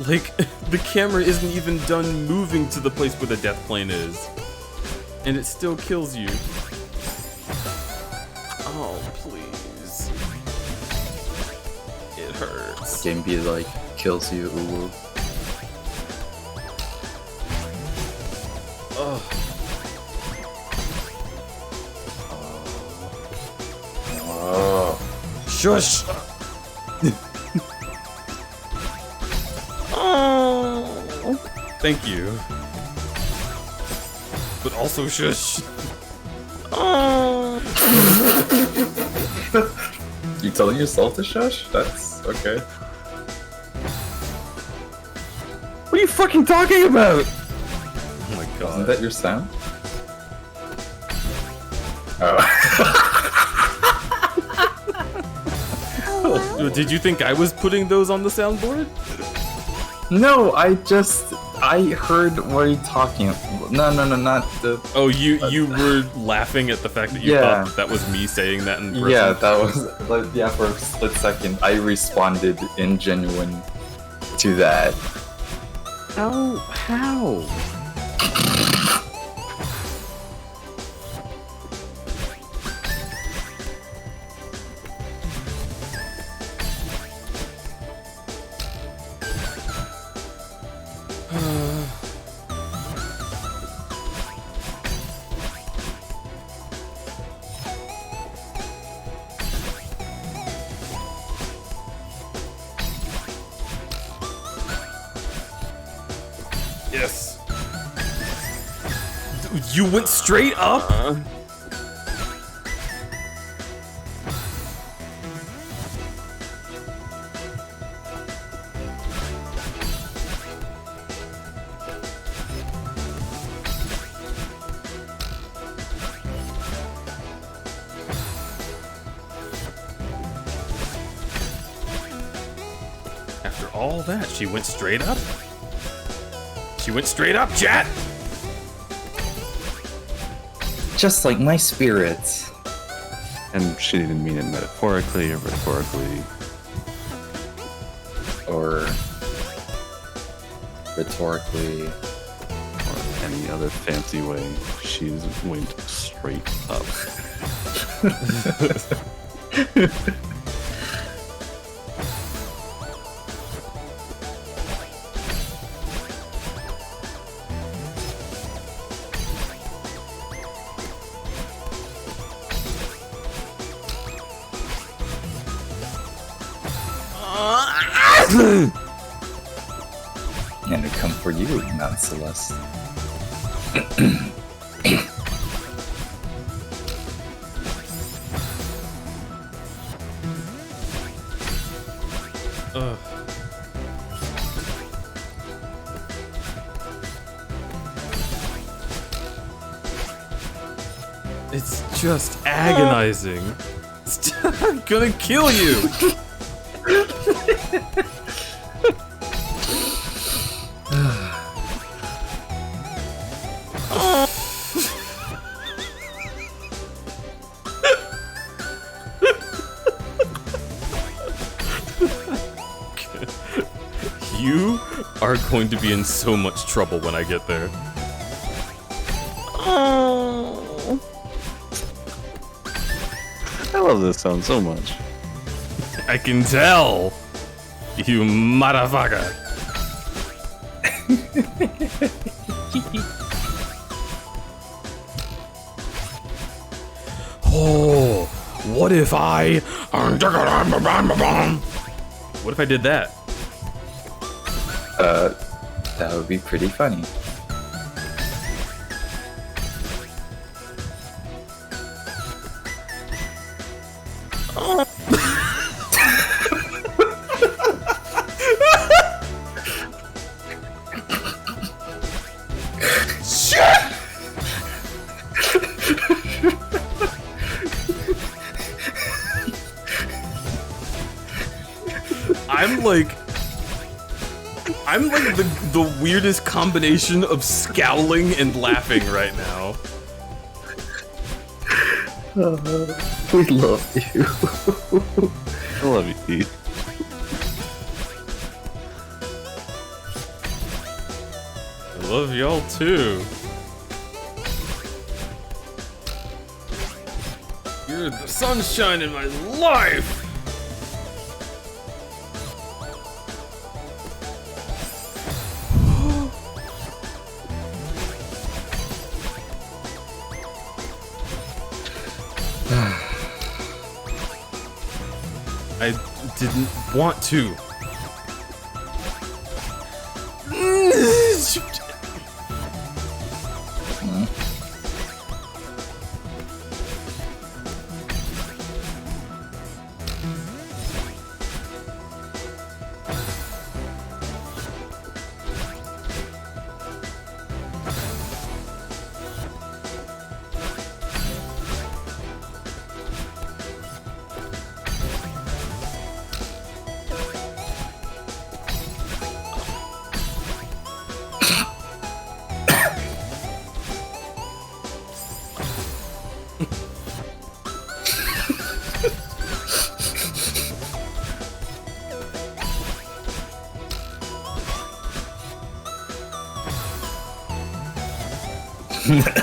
S2: Like, the camera isn't even done moving to the place where the death plane is. And it still kills you. Oh, please. It hurts.
S5: Game be like, kills you, ooh.
S2: Oh.
S5: Oh.
S2: Shush! Oh. Thank you. But also shush. Oh.
S5: You telling yourself to shush? That's okay.
S3: What are you fucking talking about?
S2: Oh my god.
S5: Isn't that your sound? Oh.
S2: Did you think I was putting those on the soundboard?
S5: No, I heard what you talking. No, not the.
S2: Oh, you were laughing at the fact that you
S5: Yeah.
S2: thought that was me saying that in person?
S5: Yeah, that was like, yeah. For a split second, I responded in genuine to that.
S2: How? Yes. You went straight up? After all that, she went straight up? She went straight up, chat!
S5: Just like my spirits.
S3: And she didn't mean it metaphorically or rhetorically.
S5: Or rhetorically.
S3: Or any other fancy way. She went straight up.
S5: And to come for you, Mount Celeste.
S2: Ugh. It's just agonizing. I'm gonna kill you! You are going to be in so much trouble when I get there.
S3: I love this sound so much.
S2: I can tell! You motherfucker! Oh, what if I... What if I did that?
S5: That would be pretty funny.
S2: I'm like the weirdest combination of scowling and laughing right now.
S5: We love you.
S3: I love you, Pete.
S2: chill too. You're the sunshine in my life! I didn't want to.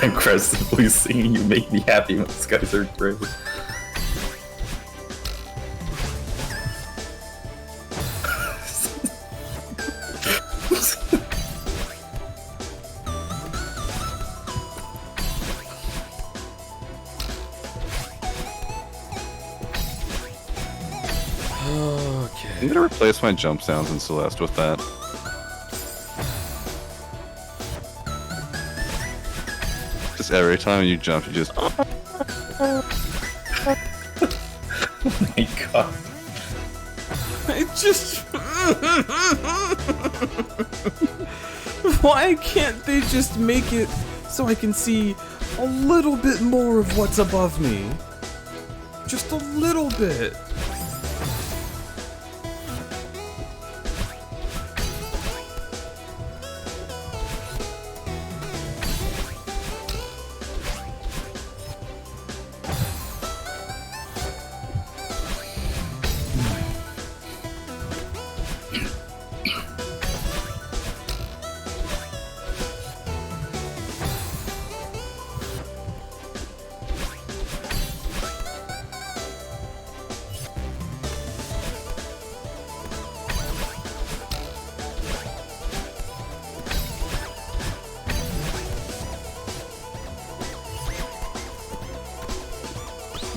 S5: Aggressively singing "You Make Me Happy" when skies are gray.
S3: I'm gonna replace my jump sounds in Celeste with that. Just every time you jump, you just.
S5: Oh my god.
S2: I just. Why can't they just make it so I can see a little bit more of what's above me? Just a little bit.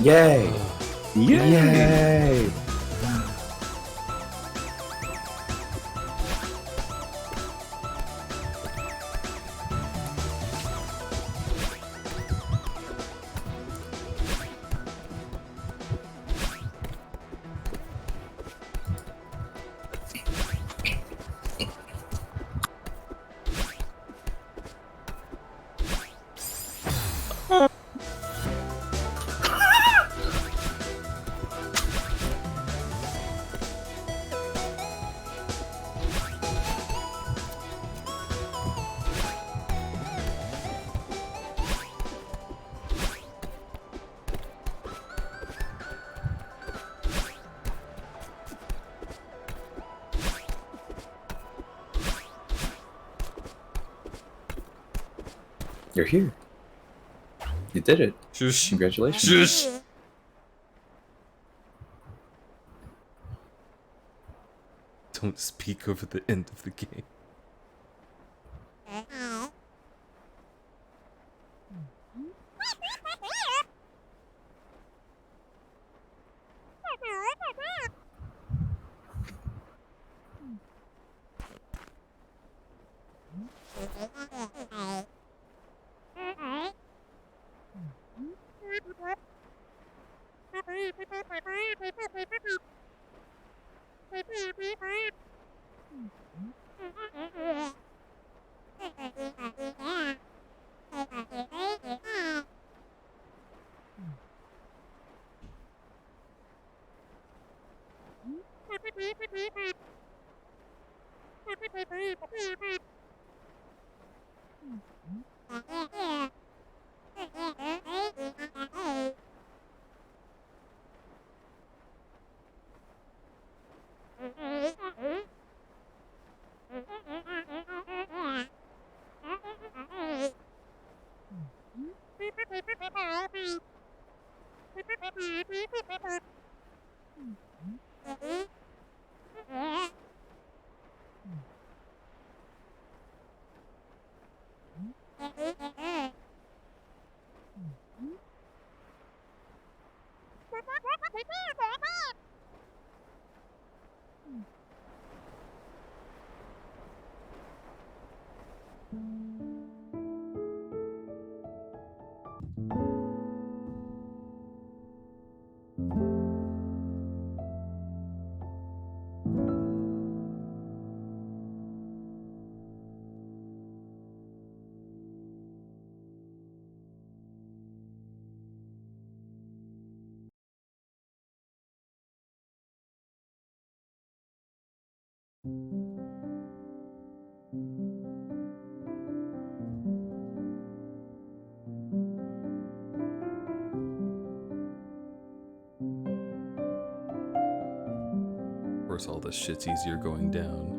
S5: Yay! Yay! You're here. You did it.
S2: Shush.
S5: Congratulations.
S2: Shush. Don't speak over the end of the game. Of course, all this shit's easier going down.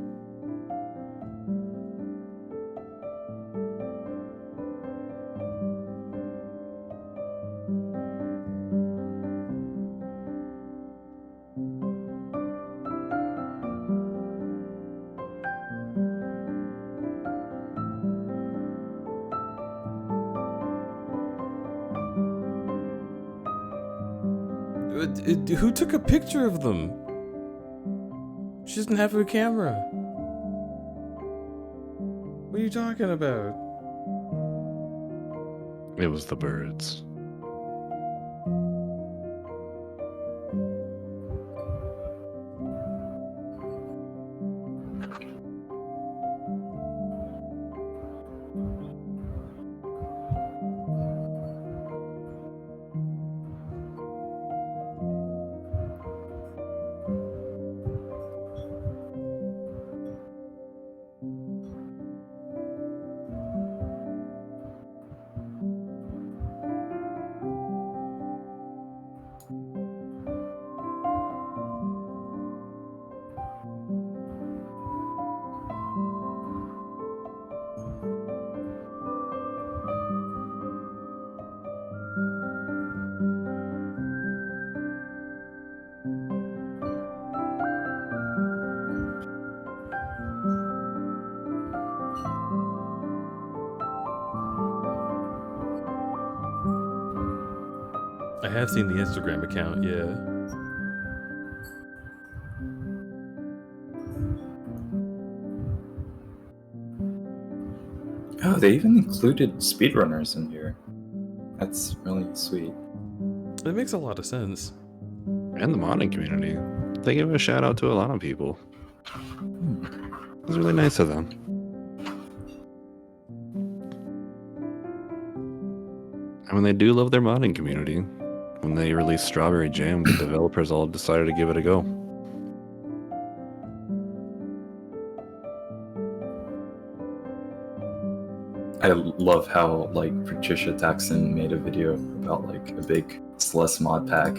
S2: Who took a picture of them? She doesn't have a camera. What are you talking about?
S3: It was the birds.
S2: I have seen the Instagram account, yeah.
S5: Oh, they even included speedrunners in here. That's really sweet.
S2: It makes a lot of sense.
S3: And the modding community. They give a shout out to a lot of people. It's really nice of them. I mean, they do love their modding community. When they released Strawberry Jam, the developers all decided to give it a go.
S5: I love how like Patricia Taxon made a video about like a big Celeste mod pack,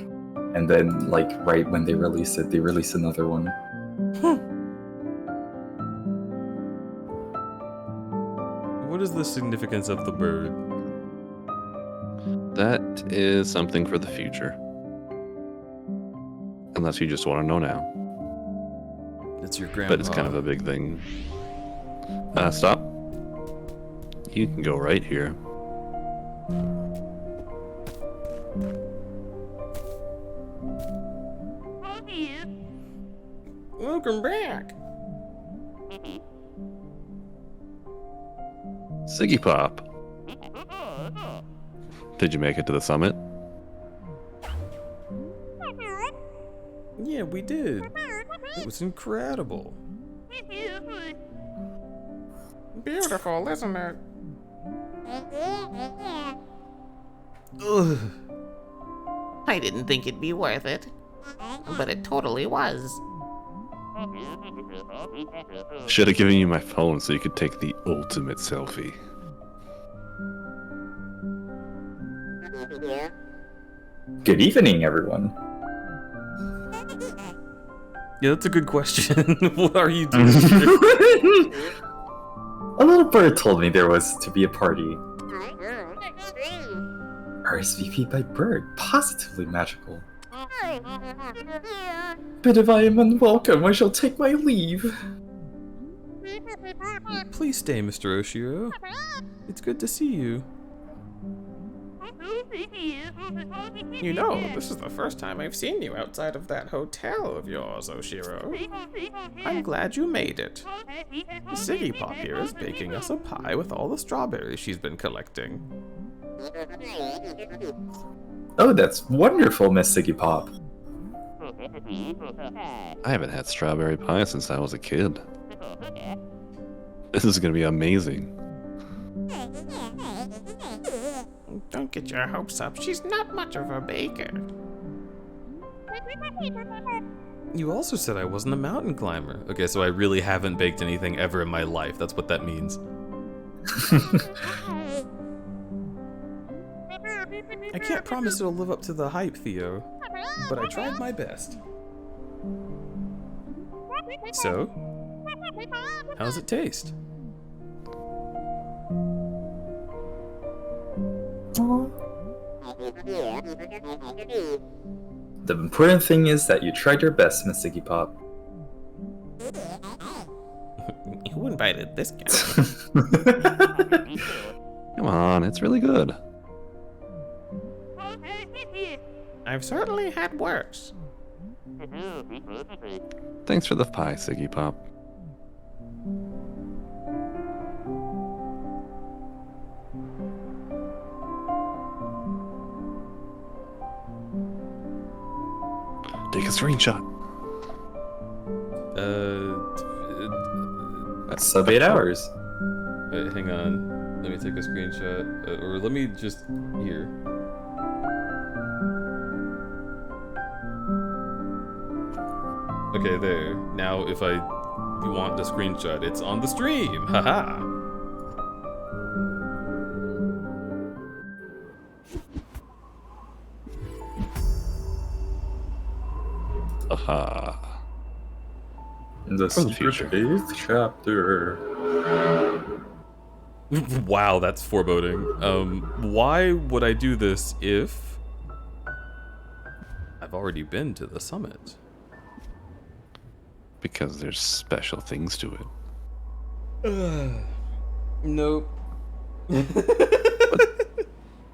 S5: and then like right when they released it, they released another one.
S2: What is the significance of the bird?
S3: That is something for the future. Unless you just want to know now.
S2: It's your grandpa.
S3: But it's kind of a big thing. Stop. You can go right here.
S2: Welcome back.
S3: Siggy Pop. Did you make it to the summit?
S2: Yeah, we did. It was incredible. Beautiful, isn't it? Ugh.
S9: I didn't think it'd be worth it, but it totally was.
S3: Should have given you my phone so you could take the ultimate selfie.
S5: Good evening, everyone.
S2: Yeah, that's a good question. What are you doing?
S5: A little bird told me there was to be a party. RSVP by bird, positively magical. But if I am unwelcome, I shall take my leave.
S2: Please stay, Mr. Oshiro. It's good to see you.
S1: You know, this is the first time I've seen you outside of that hotel of yours, Oshiro. I'm glad you made it. Siggy Pop here is baking us a pie with all the strawberries she's been collecting.
S5: Oh, that's wonderful, Miss Siggy Pop.
S3: I haven't had strawberry pie since I was a kid. This is gonna be amazing.
S1: Don't get your hopes up. She's not much of a baker.
S2: You also said I wasn't a mountain climber. Okay, so I really haven't baked anything ever in my life. That's what that means. I can't promise it'll live up to the hype, Theo, but I tried my best. So, how's it taste?
S5: The important thing is that you tried your best, Miss Iggy Pop.
S1: Who invited this guy?
S3: Come on, it's really good.
S1: I've certainly had worse.
S3: Thanks for the pie, Siggy Pop. Take a screenshot.
S5: Sub 8 hours.
S2: Hang on. Let me take a screenshot. Or let me just... Here. Okay, there. Now, if I want the screenshot, it's on the stream. Haha.
S3: Aha.
S5: The
S3: For the
S5: secret
S3: future.
S5: 8th chapter.
S2: Wow, that's foreboding. Why would I do this if I've already been to the summit?
S3: Because there's special things to it.
S2: Nope.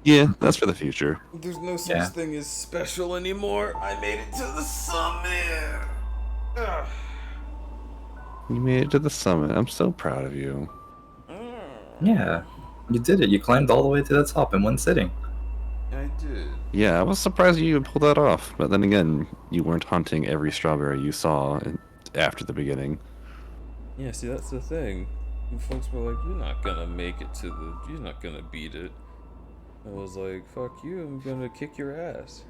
S3: Yeah, that's for the future.
S2: There's no such
S5: Yeah.
S2: thing as special anymore. I made it to the summit. Ugh.
S3: You made it to the summit. I'm so proud of you.
S5: Yeah, you did it. You climbed all the way to the top in one sitting.
S2: I did.
S3: Yeah, I was surprised you pulled that off. But then again, you weren't hunting every strawberry you saw after the beginning.
S2: Yeah, see, that's the thing. Folks were like, you're not gonna make it to the... You're not gonna beat it. I was like, fuck you, I'm gonna kick your ass.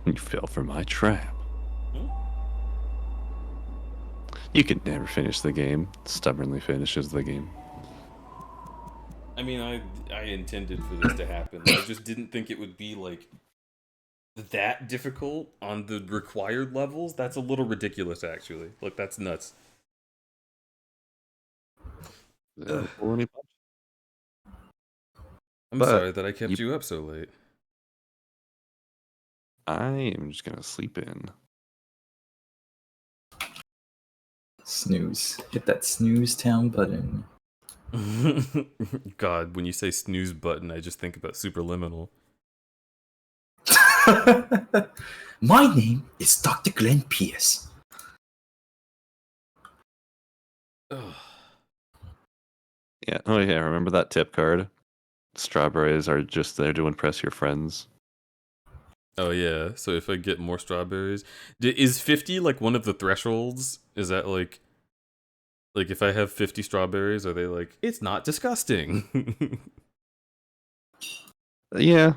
S3: You fell for my trap. You could never finish the game. Stubbornly finishes the game.
S2: I mean, I intended for this to happen. I just didn't think it would be, like, that difficult on the required levels. That's a little ridiculous, actually. Like, that's nuts.
S3: Ugh.
S2: I'm
S3: But
S2: sorry that I kept you up so late.
S3: I am just gonna sleep in.
S5: Snooze. Hit that snooze town button.
S2: God, when you say snooze button, I just think about Superliminal.
S5: My name is Dr. Glenn Pierce.
S2: Ugh.
S3: Yeah. Oh yeah. Remember that tip card? Strawberries are just there to impress your friends.
S2: Oh yeah, so if I get more strawberries... Is 50 like one of the thresholds? Is that like if I have 50 strawberries, are they like, it's not disgusting?
S3: Yeah.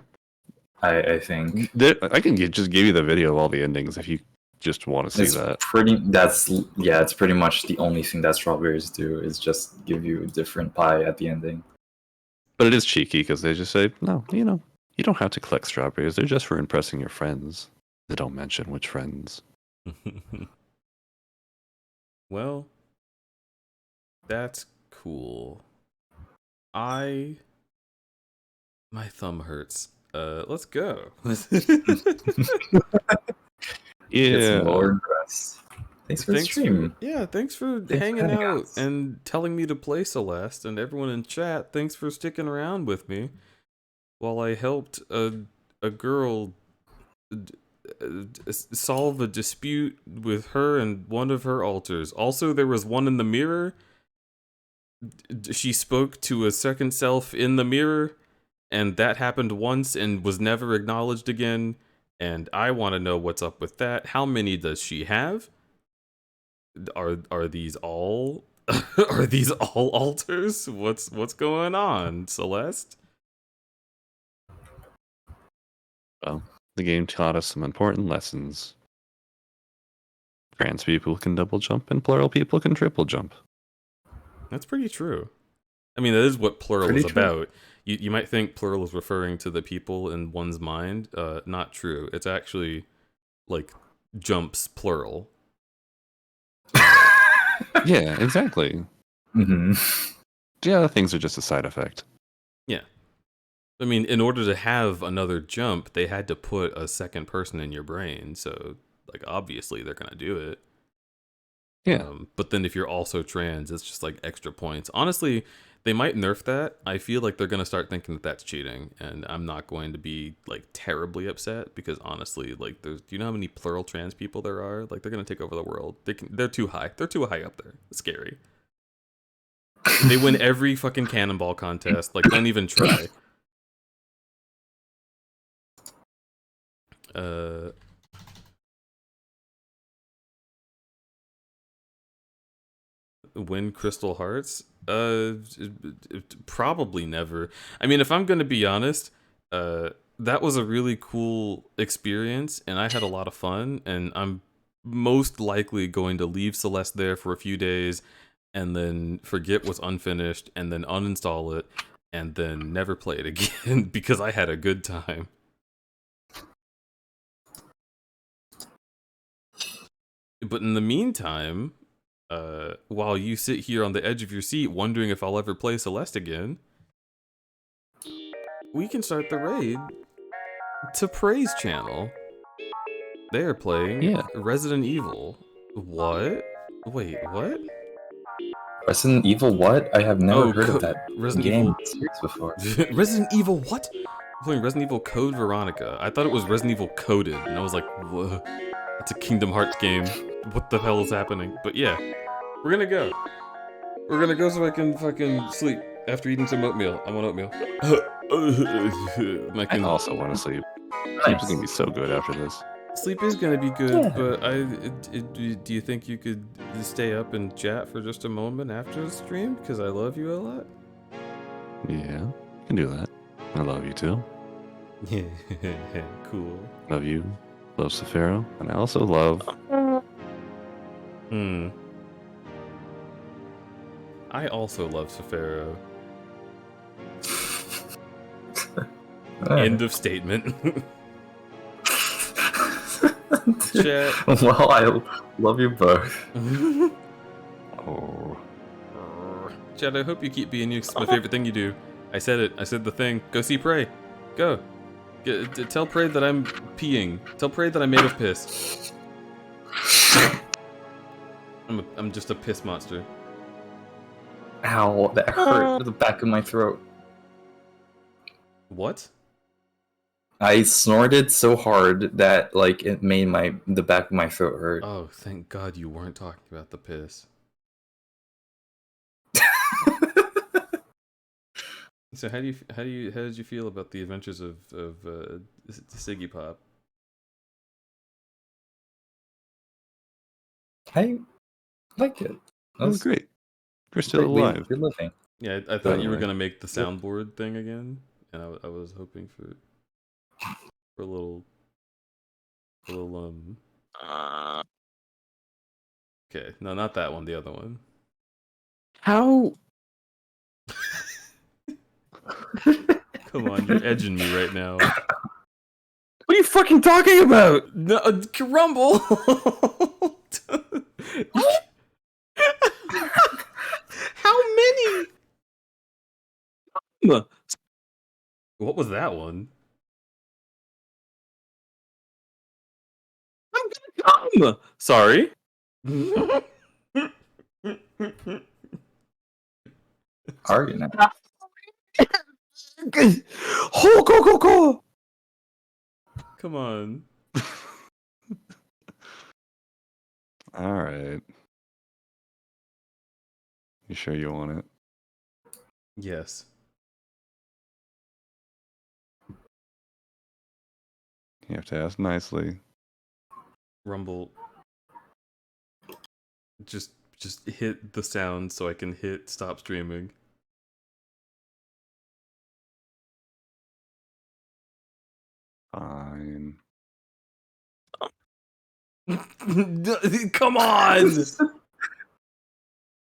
S5: I think
S3: I can just give you the video of all the endings if you just want to see
S5: it's
S3: that.
S5: it's pretty much the only thing that strawberries do is just give you a different pie at the ending.
S3: But it is cheeky because they just say, no, you don't have to collect strawberries. They're just for impressing your friends. They don't mention which friends.
S2: Well, that's cool. My thumb hurts. Let's go.
S5: Get some
S3: Yeah.
S5: more rest. Thanks for the stream.
S2: Thanks for
S5: Thanks for
S2: hanging
S5: having
S2: out
S5: us.
S2: and telling me to play Celeste, and everyone in chat, thanks for sticking around with me while I helped a girl solve a dispute with her and one of her alters. Also, there was one in the mirror. She spoke to a second self in the mirror, and that happened once and was never acknowledged again. And I want to know what's up with that. How many does she have? Are these all are these all alters? What's going on, Celeste?
S3: Well, the game taught us some important lessons. Trans people can double jump and plural people can triple jump.
S2: That's pretty true. I mean, that is what plural
S4: Pretty
S2: is
S4: true.
S2: about. You might think plural is referring to the people in one's mind. Not true. It's actually like jumps plural.
S3: Yeah, exactly.
S4: hmm
S3: The other things are just a side effect.
S2: Yeah. I mean, in order to have another jump, they had to put a second person in your brain. So, like, obviously they're gonna do it.
S3: Yeah.
S2: But then if you're also trans, it's just like extra points. Honestly, they might nerf that. I feel like they're gonna start thinking that that's cheating, and I'm not going to be like terribly upset because honestly, like, do you know how many plural trans people there are? Like, they're gonna take over the world. They're too high. They're too high up there. It's scary. They win every fucking cannonball contest. Like, don't even try. Win Crystal Hearts? Probably never. I mean, if I'm gonna be honest, that was a really cool experience, and I had a lot of fun. And I'm most likely going to leave Celeste there for a few days, and then forget what's unfinished, and then uninstall it, and then never play it again because I had a good time. But in the meantime, while you sit here on the edge of your seat wondering if I'll ever play Celeste again, we can start the raid to Praise Channel. They are playing
S3: Yeah.
S2: Resident Evil. What? Wait, what?
S4: Resident Evil what? I have never heard of that
S2: Resident
S4: game
S2: Evil.
S4: series before.
S2: Resident Evil what? I'm playing Resident Evil Code Veronica. I thought it was Resident Evil Coded, and I was like, whoa, that's a Kingdom Hearts game. What the hell is happening? But yeah, we're gonna go. We're gonna go so I can fucking sleep after eating some oatmeal. I want oatmeal.
S3: I also want to sleep. Sleep's gonna be so good after this.
S2: Sleep is gonna be good,
S4: Yeah.
S2: but do you think you could stay up and chat for just a moment after the stream? Because I love you a lot.
S3: Yeah, you can do that. I love you too.
S2: Yeah, cool.
S3: Love you. Love Safaro. And I also love...
S2: I also love Safaro. End of statement. Chat.
S4: Well, I love you both.
S3: Oh.
S2: Chad, I hope you keep being you. It's my favorite thing you do. I said it. I said the thing. Go see Prey. Go. Tell Prey that I'm peeing. Tell Prey that I'm made of piss. I'm just a piss monster.
S4: Ow, that hurt the back of my throat.
S2: What?
S4: I snorted so hard that like it made the back of my throat hurt.
S2: Oh, thank God you weren't talking about the piss. So how did you feel about the adventures of Siggy Pop?
S4: I liked it.
S3: That was great. We're still alive.
S4: We're living.
S2: Yeah, I thought you were gonna make the soundboard thing again, and I was hoping for a little. Okay, no, not that one. The other one.
S3: How?
S2: Come on, you're edging me right now.
S3: What are you fucking talking about?
S2: No, Rumble. How many? What was that one?
S3: I'm gonna come.
S2: Sorry.
S4: Are you now?
S3: Go.
S2: Come on.
S3: All right. You sure you want it?
S2: Yes.
S3: You have to ask nicely.
S2: Rumble. Just hit the sound so I can hit stop streaming.
S3: Fine.
S2: Come on!